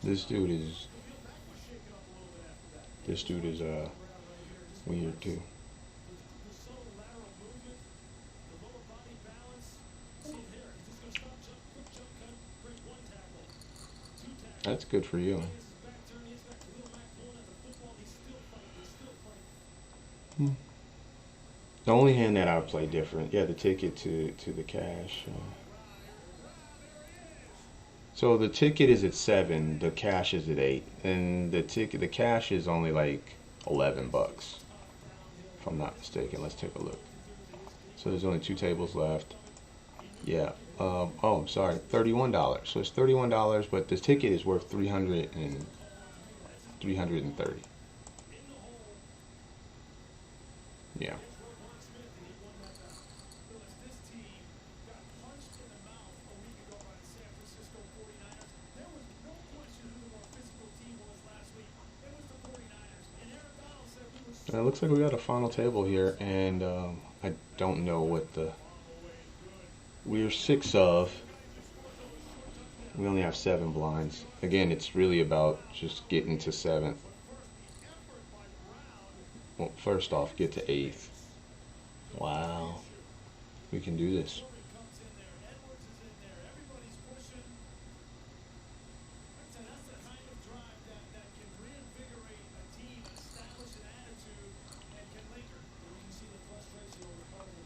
This dude is weird too. That's good for you. The only hand that I would play different, yeah, the ticket to the cash. So the ticket is at 7, the cash is at 8, and the cash is only like $11, if I'm not mistaken. Let's take a look. So there's only 2 tables left. Yeah. Oh, I'm sorry, $31. So it's $31, but this ticket is worth $330. Yeah. It looks like we got a final table here, and I don't know what we're 6 of. We only have 7 blinds. Again, it's really about just getting to 7th. Well, first off, get to 8th. Wow. We can do this.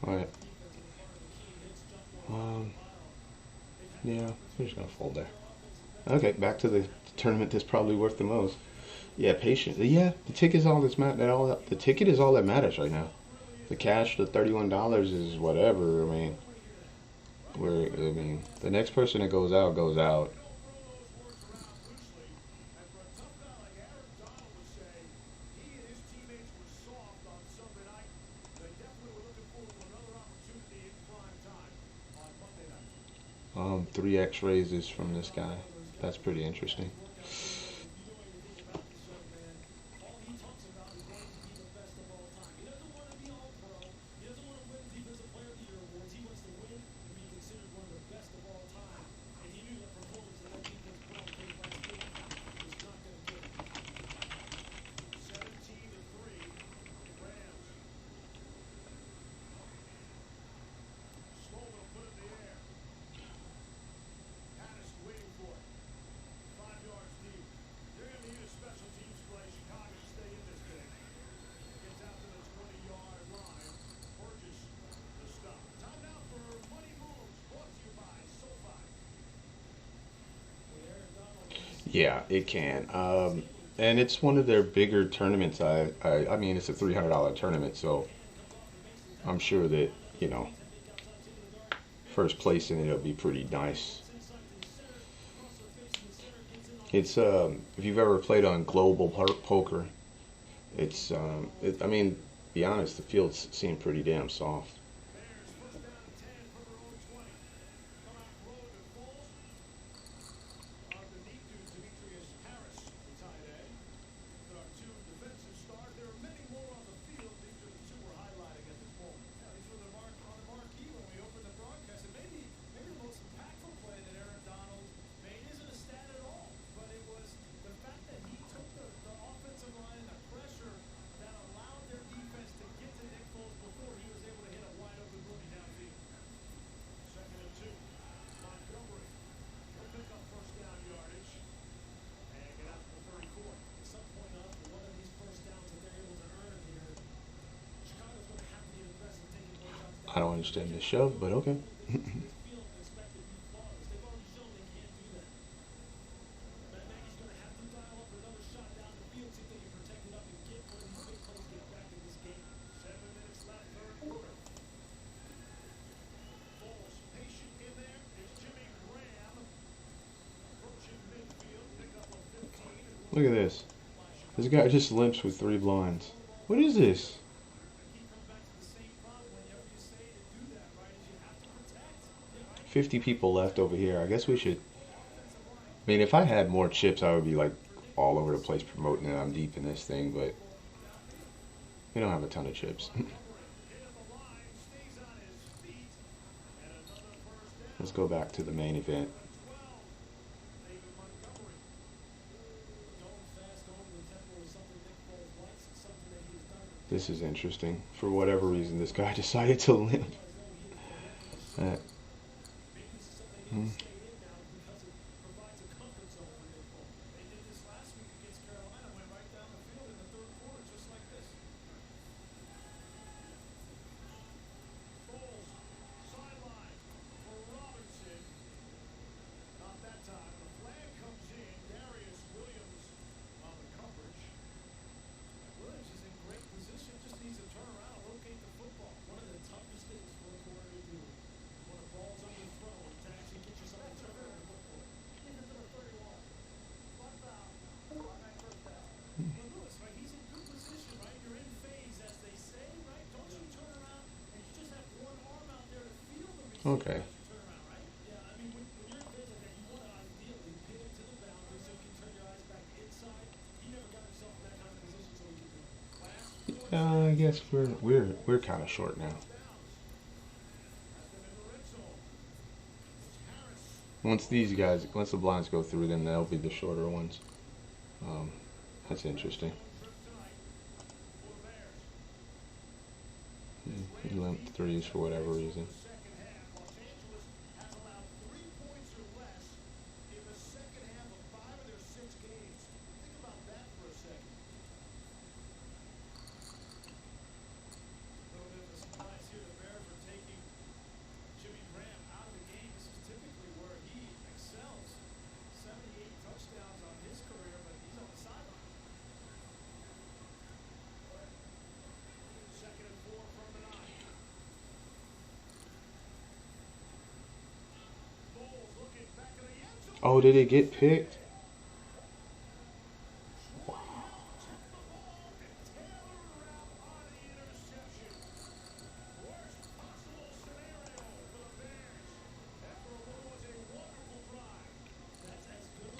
Alright. Yeah, we're just gonna fold there. Okay, back to the tournament that's probably worth the most. Yeah, patient. Yeah, the ticket is all that's the ticket is all that matters right now. The cash, the $31 is whatever. I mean, the next person that goes out goes out. Three X-raises from this guy. That's pretty interesting. Yeah, it can. And it's one of their bigger tournaments. I mean, it's a $300 tournament, so I'm sure that, you know, first place in it'll be pretty nice. It's if you've ever played on Global Poker, it's I mean, to be honest, the fields seem pretty damn soft. I don't understand this shove, but okay. Look at this. This guy just limps with 3 blinds. What is this? 50 people left over here. I guess we should. I mean, if I had more chips, I would be like all over the place promoting it. I'm deep in this thing, but we don't have a ton of chips. Let's go back to the main event. This is interesting. For whatever reason, this guy decided to limp. Okay. I guess we're kind of short now. Once the blinds go through, then they'll be the shorter ones. That's interesting. He limped threes for whatever reason. Oh, did it get picked?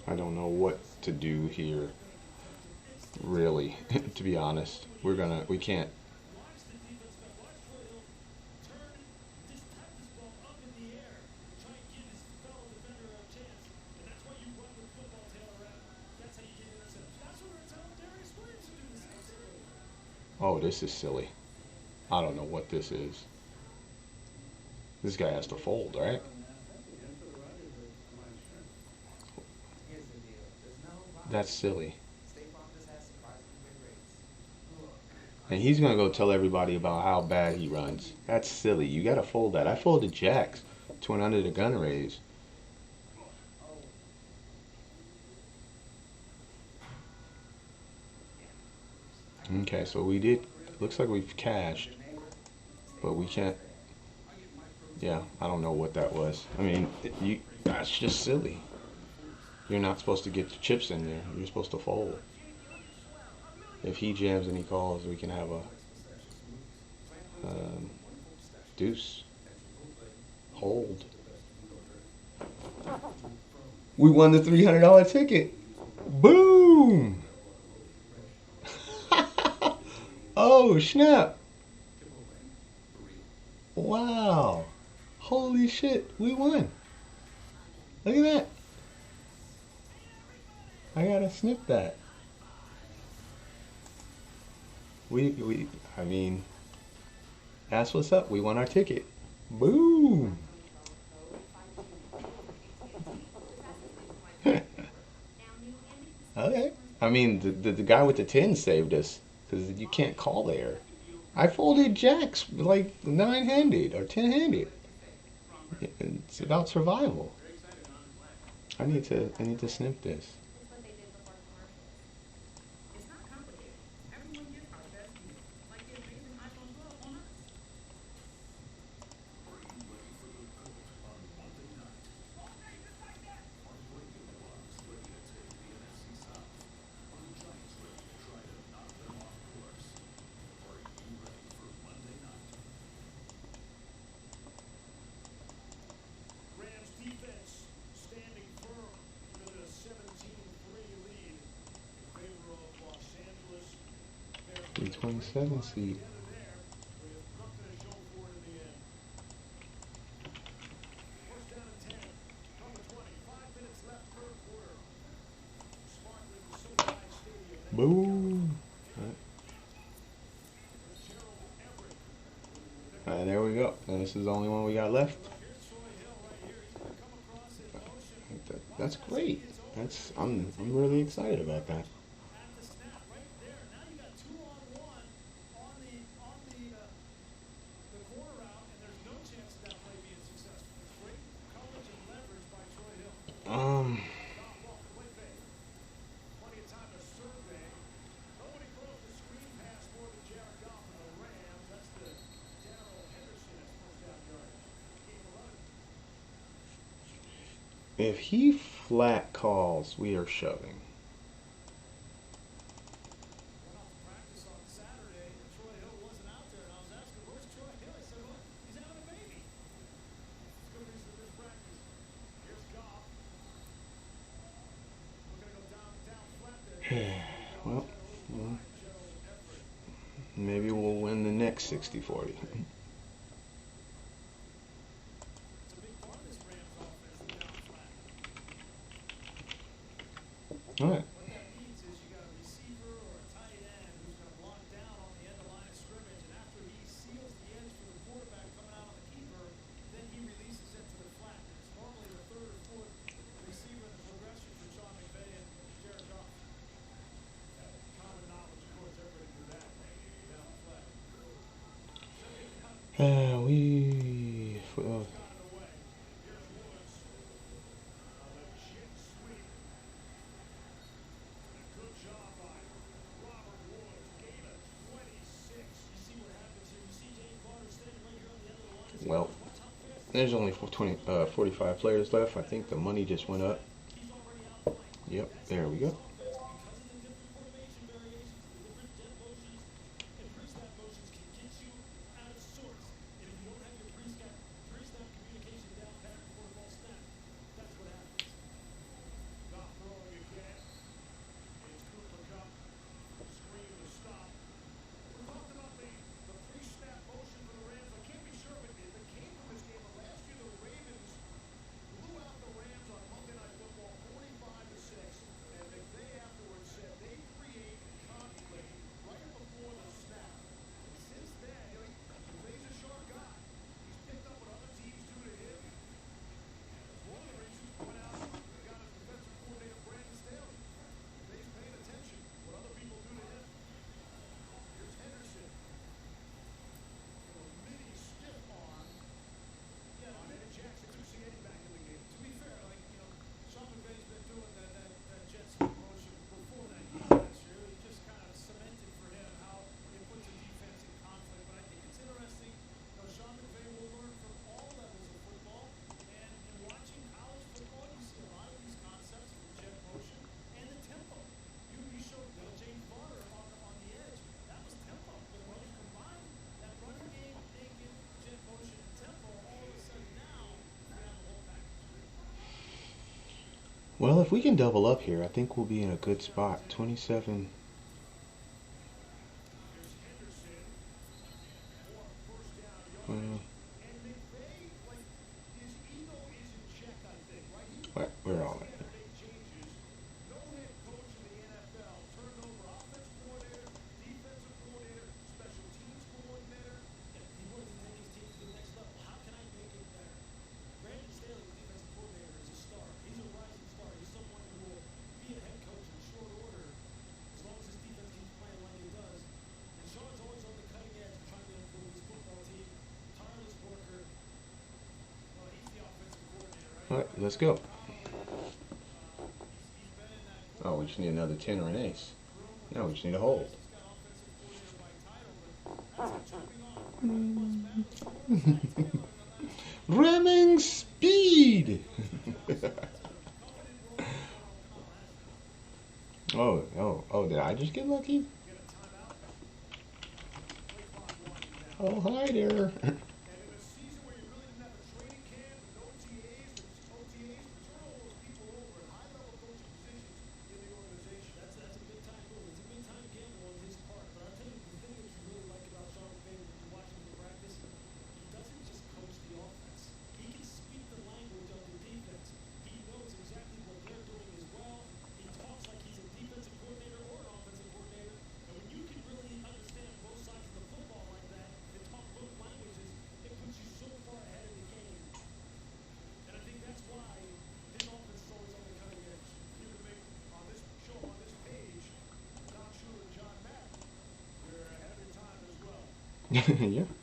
I don't know what to do here, really, to be honest. We can't. Oh, this is silly. I don't know what this is. This guy has to fold, right? That's silly. And he's going to go tell everybody about how bad he runs. That's silly. You got to fold that. I folded jacks to an under the gun raise. Okay, so we did. Looks like we've cashed. But we can't. Yeah, I don't know what that was. I mean, that's just silly. You're not supposed to get the chips in there. You're supposed to fold. If he jams and he calls, we can have a deuce. Hold. We won the $300 ticket. Boom! Oh, snap. Wow. Holy shit, we won. Look at that. I gotta snip that. I mean, that's what's up. We won our ticket. Boom. Okay. I mean, the guy with the 10 saved us, because you can't call there. I folded jacks like 9-handed or 10-handed. It's about survival. I need to snip this. Defense standing firm with a 17-3 lead in favor of Los Angeles. 327 seed. Boom. And there we go. And this is the only one we got left. That's great. I'm really excited about that. If he flat calls, we are shoving. 60-40. All right. What that means is you got a receiver or a tight end who's going to block down on the end of line of scrimmage, and after he seals the edge for the quarterback coming out on the keeper, then he releases it to the flat. It's normally the third or fourth receiver in the progression for Sean McVay and Jared Goff. Common knowledge, of course, everybody knew that. Down the flat. Good job by Robert Woods. Gain of 26. You see what happens here. You see James Carter standing right here on the end of the line. Well, there's only 45 players left. I think the money just went up. Yep, there we go. Well, if we can double up here, I think we'll be in a good spot. 27. We're all right. All right, let's go. Oh, we just need another 10 or an ace. No, we just need a hold. Ramming speed! Oh, did I just get lucky? Oh, hi there.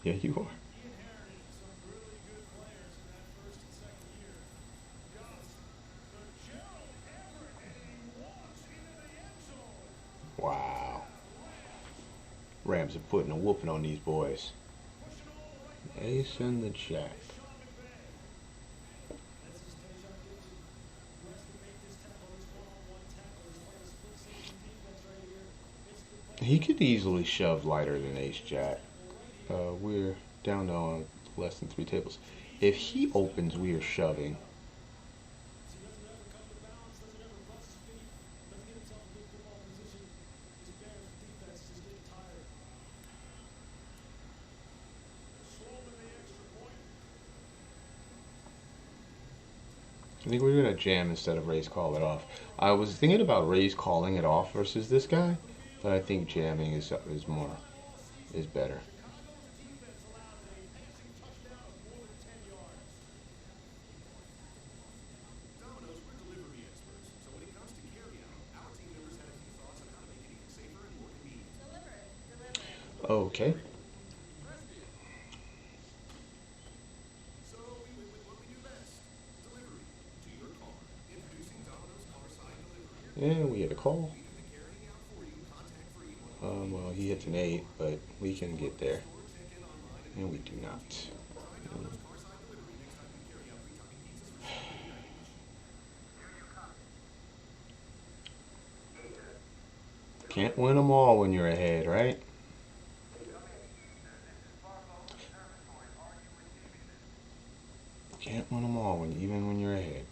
Yeah, you are. Wow. Rams are putting a whooping on these boys. Ace and the jack. He could easily shove lighter than ace jack. We're down to less than 3 tables. If he opens, we are shoving. I think we're gonna jam instead of Ray's call it off. I was thinking about Ray's calling it off versus this guy, but I think jamming is better. Okay. And we get a call. Well, he hits an 8, but we can get there. And we do not. Can't win them all when you're ahead, right? Can't win them all even when you're ahead.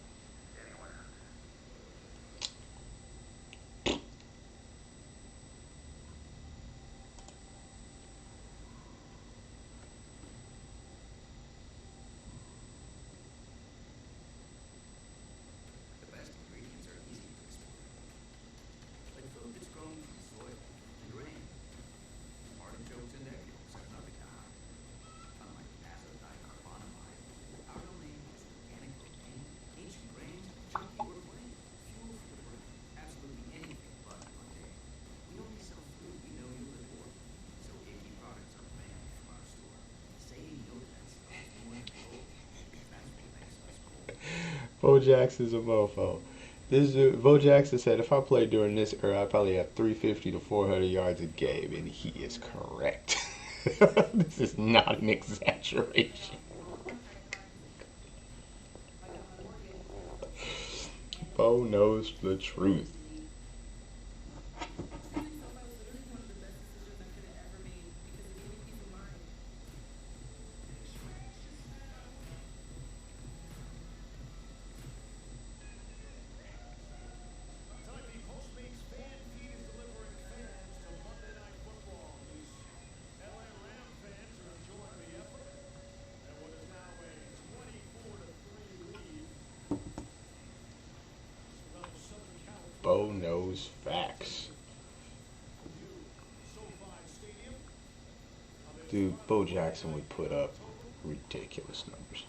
Bo Jackson's a mofo. Bo Jackson said, if I played during this era, I'd probably have 350 to 400 yards a game, and he is correct. This is not an exaggeration. Bo knows the truth. Bo knows facts. Dude, Bo Jackson would put up ridiculous numbers.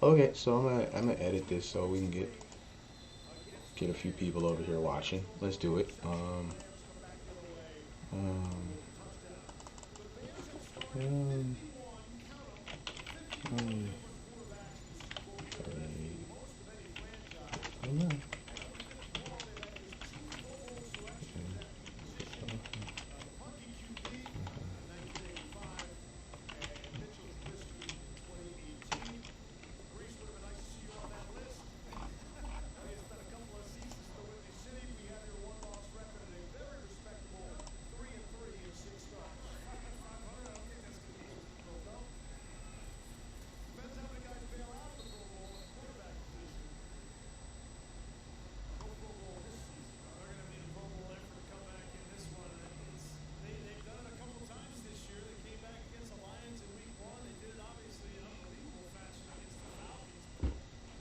Okay, so I'm gonna edit this so we can get a few people over here watching. Let's do it.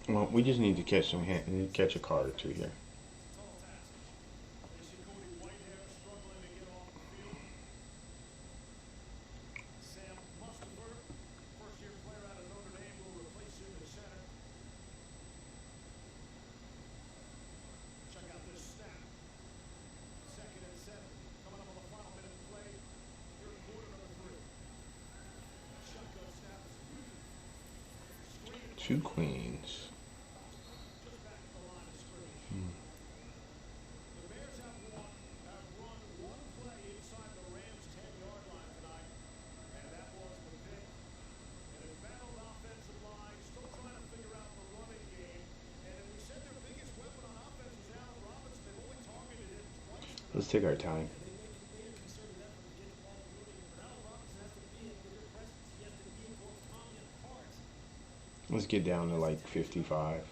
Well, we just need to catch catch a card or two here. Two queens. Let's take our time. Let's get down to like 55.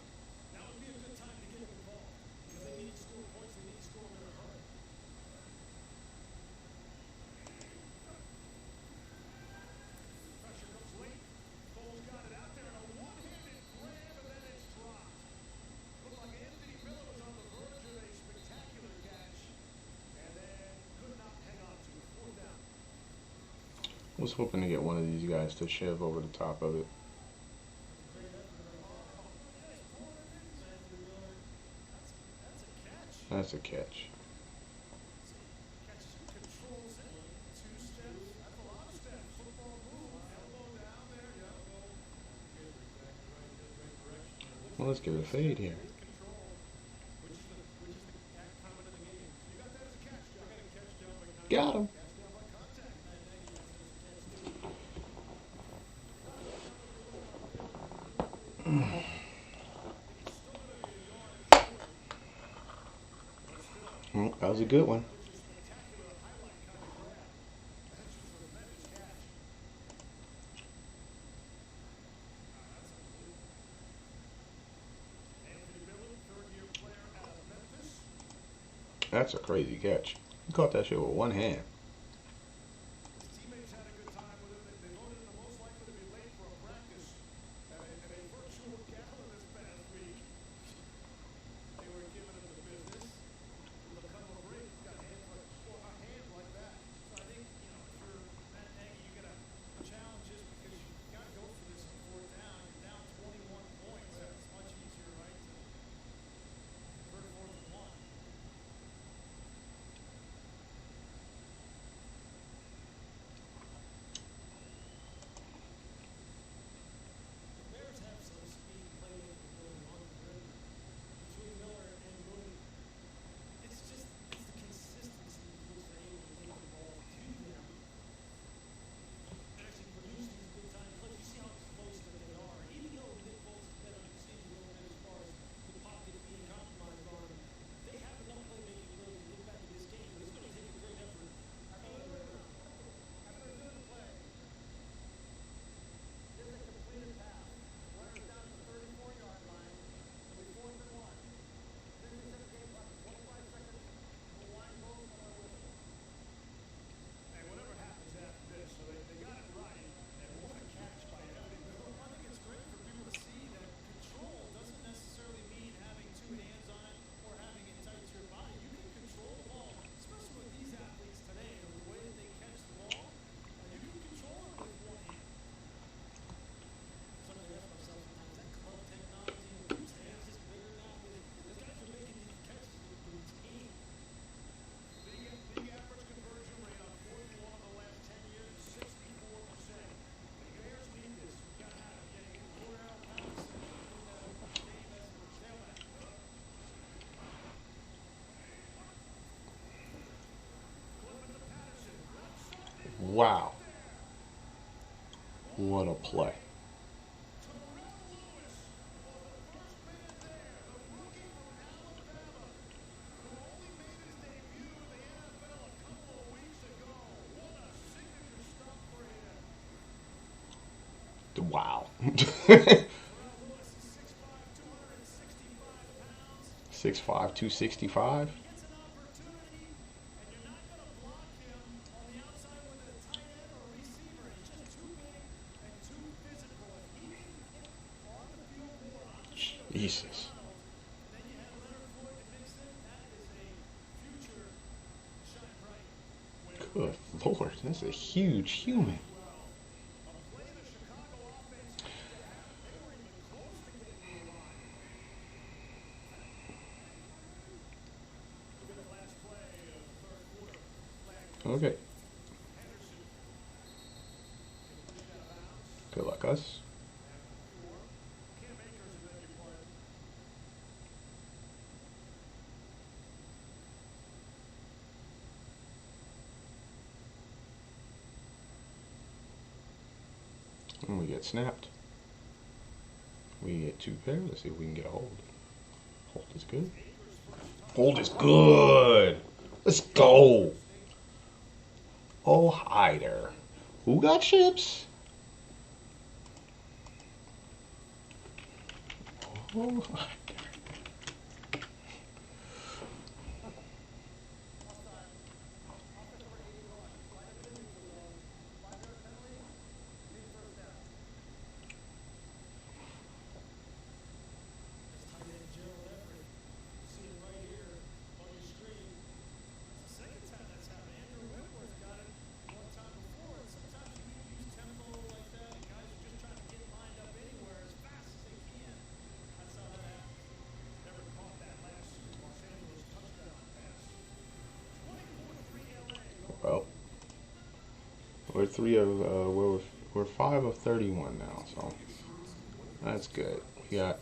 was hoping to get one of these guys to shove over the top of it. That's a catch. Well, let's give it a fade here. Got him. Well, that was a good one. That's a crazy catch. He caught that shit with one hand. Wow. What a play. Wow. 6'5", 265. Jesus. Good Lord, that's a huge human. Okay. Good luck, us. And we get snapped. We get two pair. Let's see if we can get a hold. Hold is good. Hold is good. Let's go. Oh, hi there. Who got chips? Oh, hi there. We're we're 5 of 31 now, so that's good. We got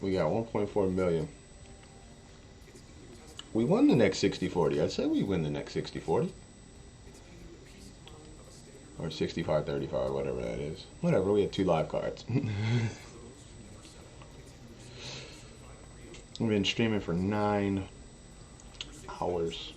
1.4 million. We won the next 60-40. I'd say we win the next 60-40. Or 65-35, whatever that is. Whatever, we had 2 live cards. We've been streaming for 9 hours.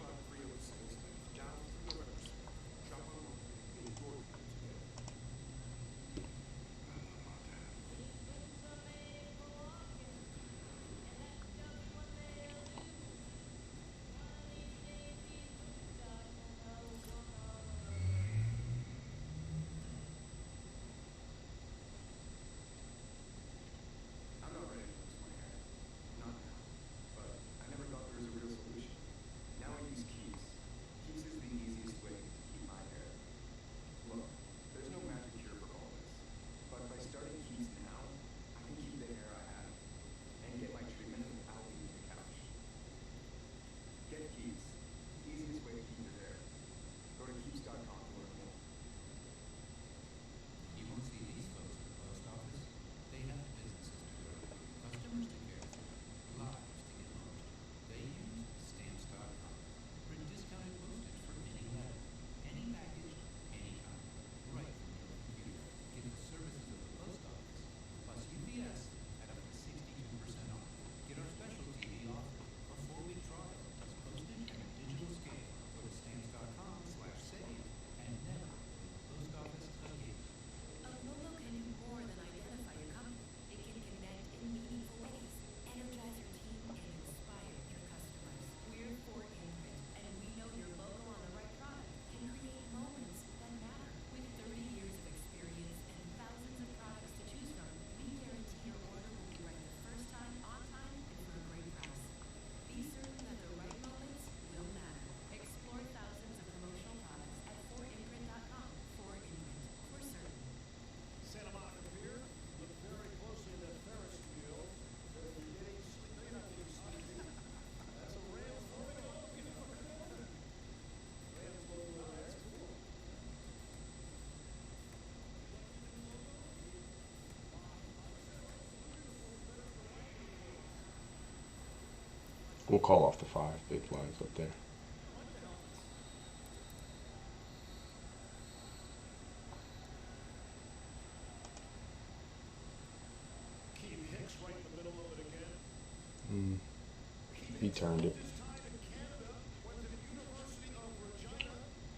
We'll call off the 5 big blinds up there. He turned it.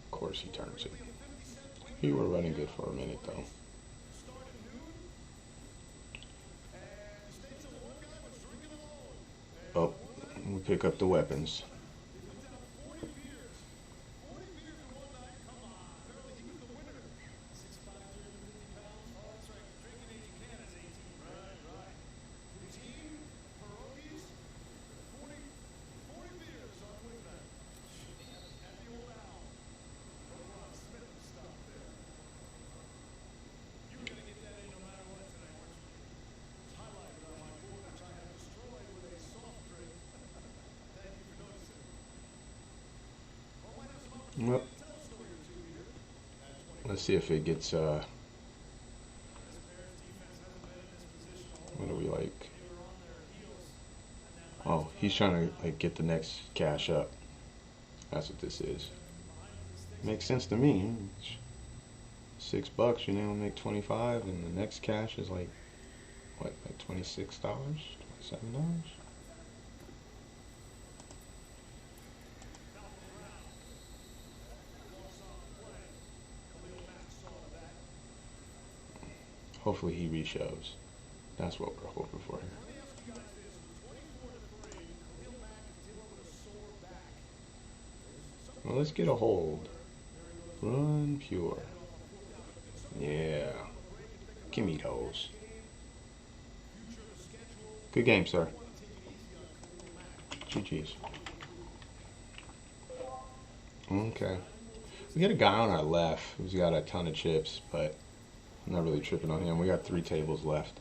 Of course he turns it. We were running good for a minute though. Oh, we pick up the weapons. Well, let's see if it gets, what are we like? Oh, he's trying to like get the next cash up. That's what this is. Makes sense to me. $6, you now make 25, and the next cash is like, what, like $26, $27? Hopefully he re-shows. That's what we're hoping for here. Well, let's get a hold. Run pure. Yeah. Give me those. Good game, sir. GG's. Okay. We got a guy on our left who's got a ton of chips, but I'm not really tripping on him. We got 3 tables left.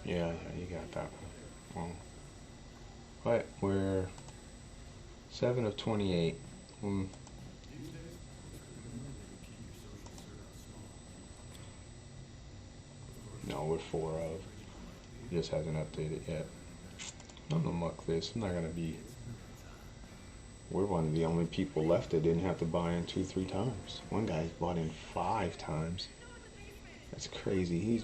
Yeah, you got that one. Well, but we're 7 of 28. No, we're 4 of. Just hasn't updated yet. I'm gonna muck this. I'm not gonna be. We're one of the only people left that didn't have to buy in 2-3 times. One guy's bought in 5 times. That's crazy.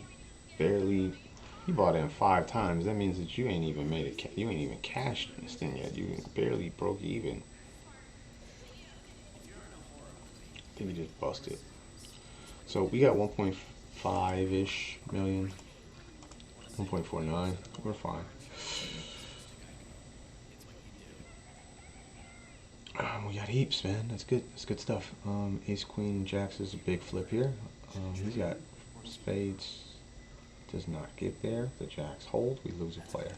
He bought in 5 times. That means that you ain't even made it. You ain't even cashed this thing yet. You barely broke even. I think he just busted. So we got 1.5-ish million. 1.49. We're fine. We got heaps, man. That's good. That's good stuff. Ace Queen Jacks is a big flip here. He's got spades. Does not get there. The Jacks hold. We lose a player.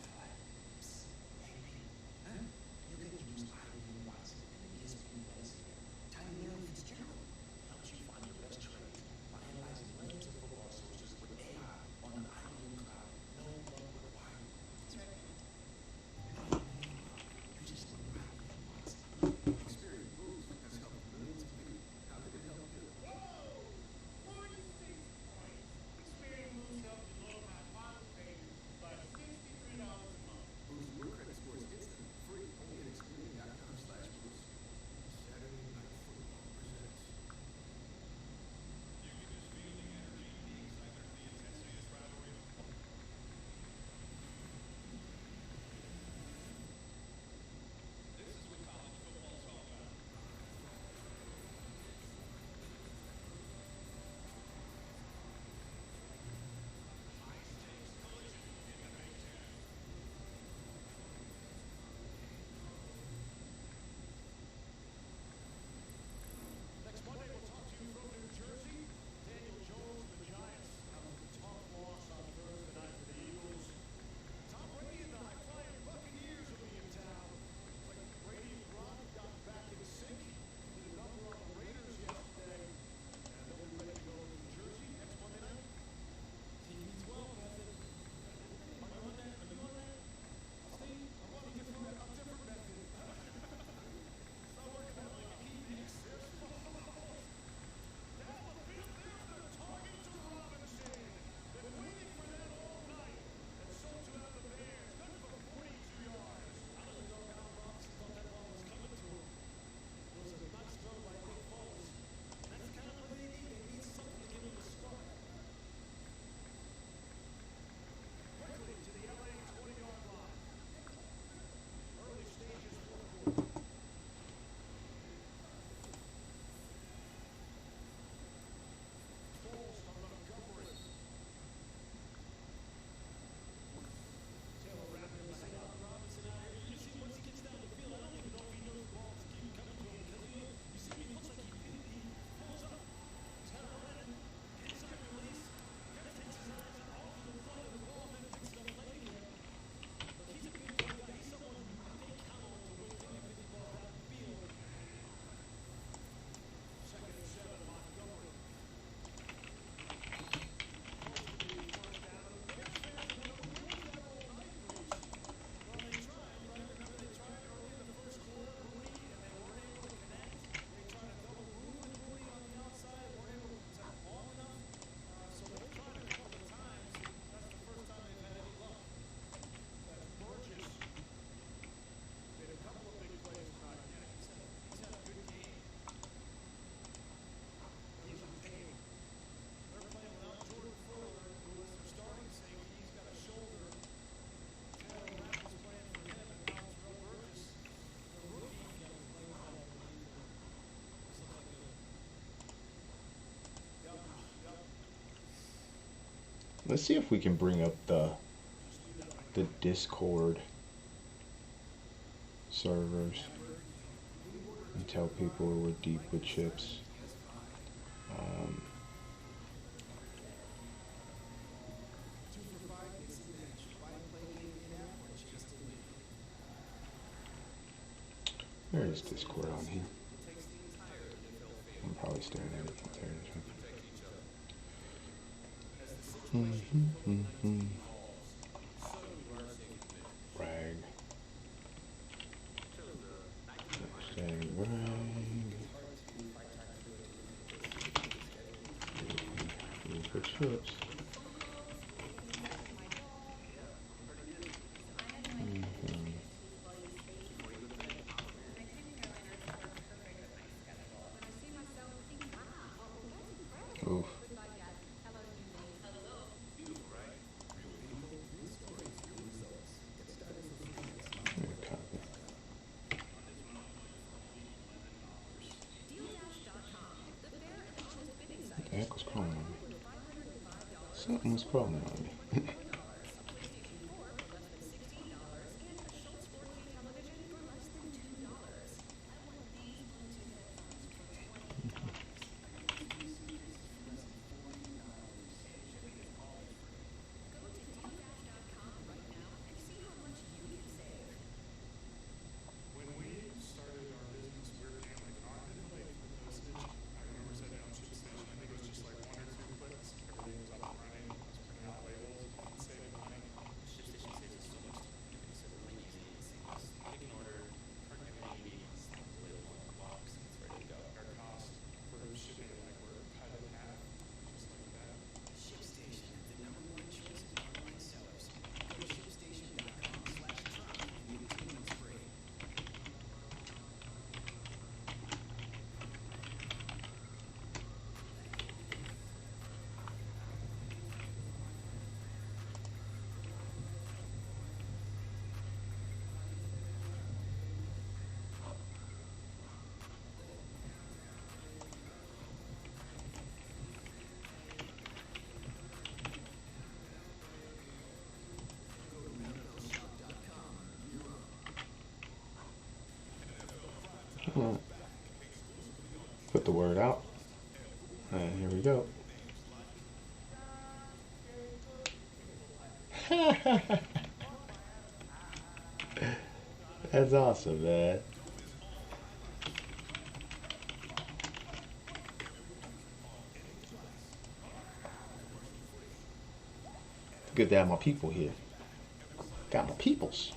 Let's see if we can bring up the Discord servers and tell people we're deep with chips. Where is Discord on here? I'm probably staring at it. There it is. chips. Oof. What the heck was crawling on me? Something was crawling on me. When we started our business, we were paying like an arm and a leg for postage. I remember setting up ShipStation. I think it was just like 1 or 2 clicks. Everything was up and running. I was printing out labels and saving money. ShipStation saves us so much time. It's really easy. It's seamless. Take an order, print everything you need, slap the label on the box, and it's ready to go. Our cost for shipping like we're cut in half, just like that. ShipStation, the #1 choice of online sellers. Go to ShipStation.com/Trump and get 2 months free. Alright. Put the word out. And here we go. That's awesome, man. Good to have my people here. Got my peoples.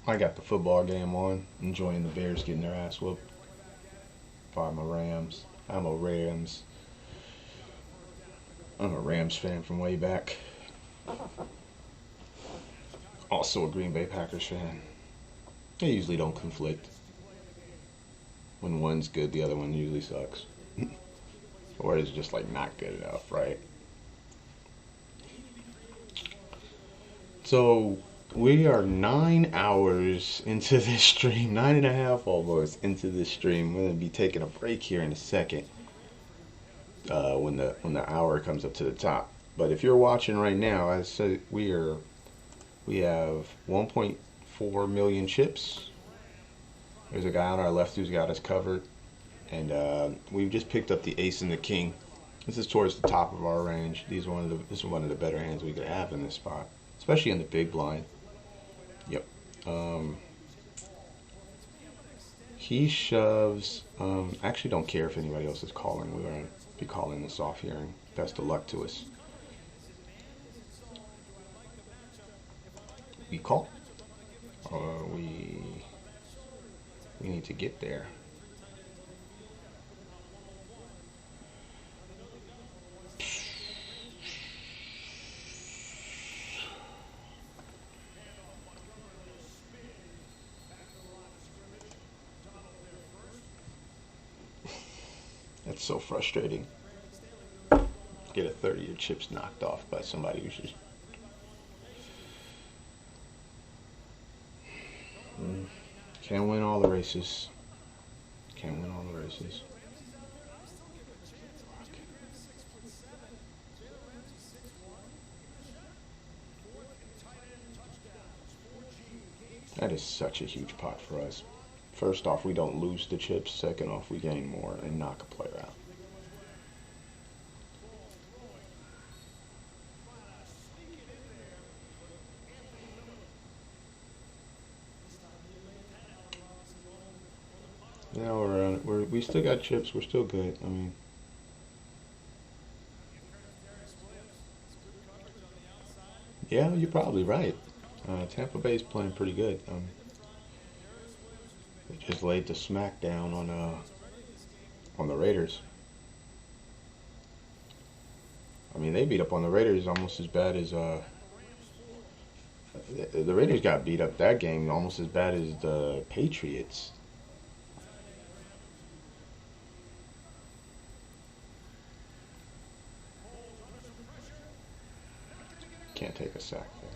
I got the football game on, enjoying the Bears getting their ass whooped by my Rams. I'm a Rams fan from way back. Also a Green Bay Packers fan. They usually don't conflict. When one's good, the other one usually sucks. Or is just like not good enough, right? So we are 9 hours into this stream, 9.5 almost into this stream. We're gonna be taking a break here in a second when the hour comes up to the top. But if you're watching right now, as I said, we have 1.4 million chips. There's a guy on our left who's got us covered, and we've just picked up the ace and the king. This is towards the top of our range. This is one of the better hands we could have in this spot, especially in the big blind. Yep. He shoves. Actually, don't care if anybody else is calling. We're gonna be calling this off here, and best of luck to us. We call, or we need to get there. That's so frustrating. Get a third of your chips knocked off by somebody who's just... Can't win all the races. Can't win all the races. That is such a huge pot for us. First off, we don't lose the chips. Second off, we gain more and knock a player out. Now we still got chips. We're still good. I mean, Yeah, you're probably right. Tampa Bay's playing pretty good. They just laid the smackdown on the Raiders. I mean, they beat up on the Raiders almost as bad as the Raiders got beat up that game almost as bad as the Patriots. Can't take a sack there.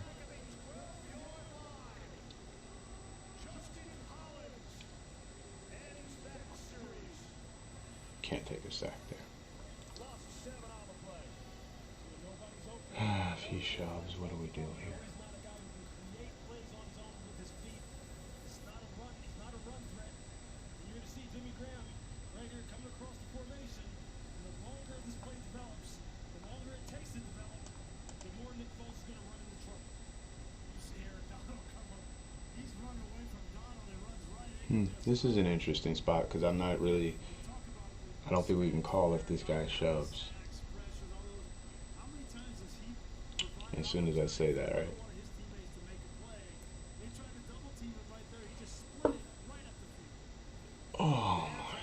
Can't take a sack there. A few shoves. What do we do here? This is an interesting spot because I'm not really. I don't think we can call if this guy shoves. As soon as I say that, right?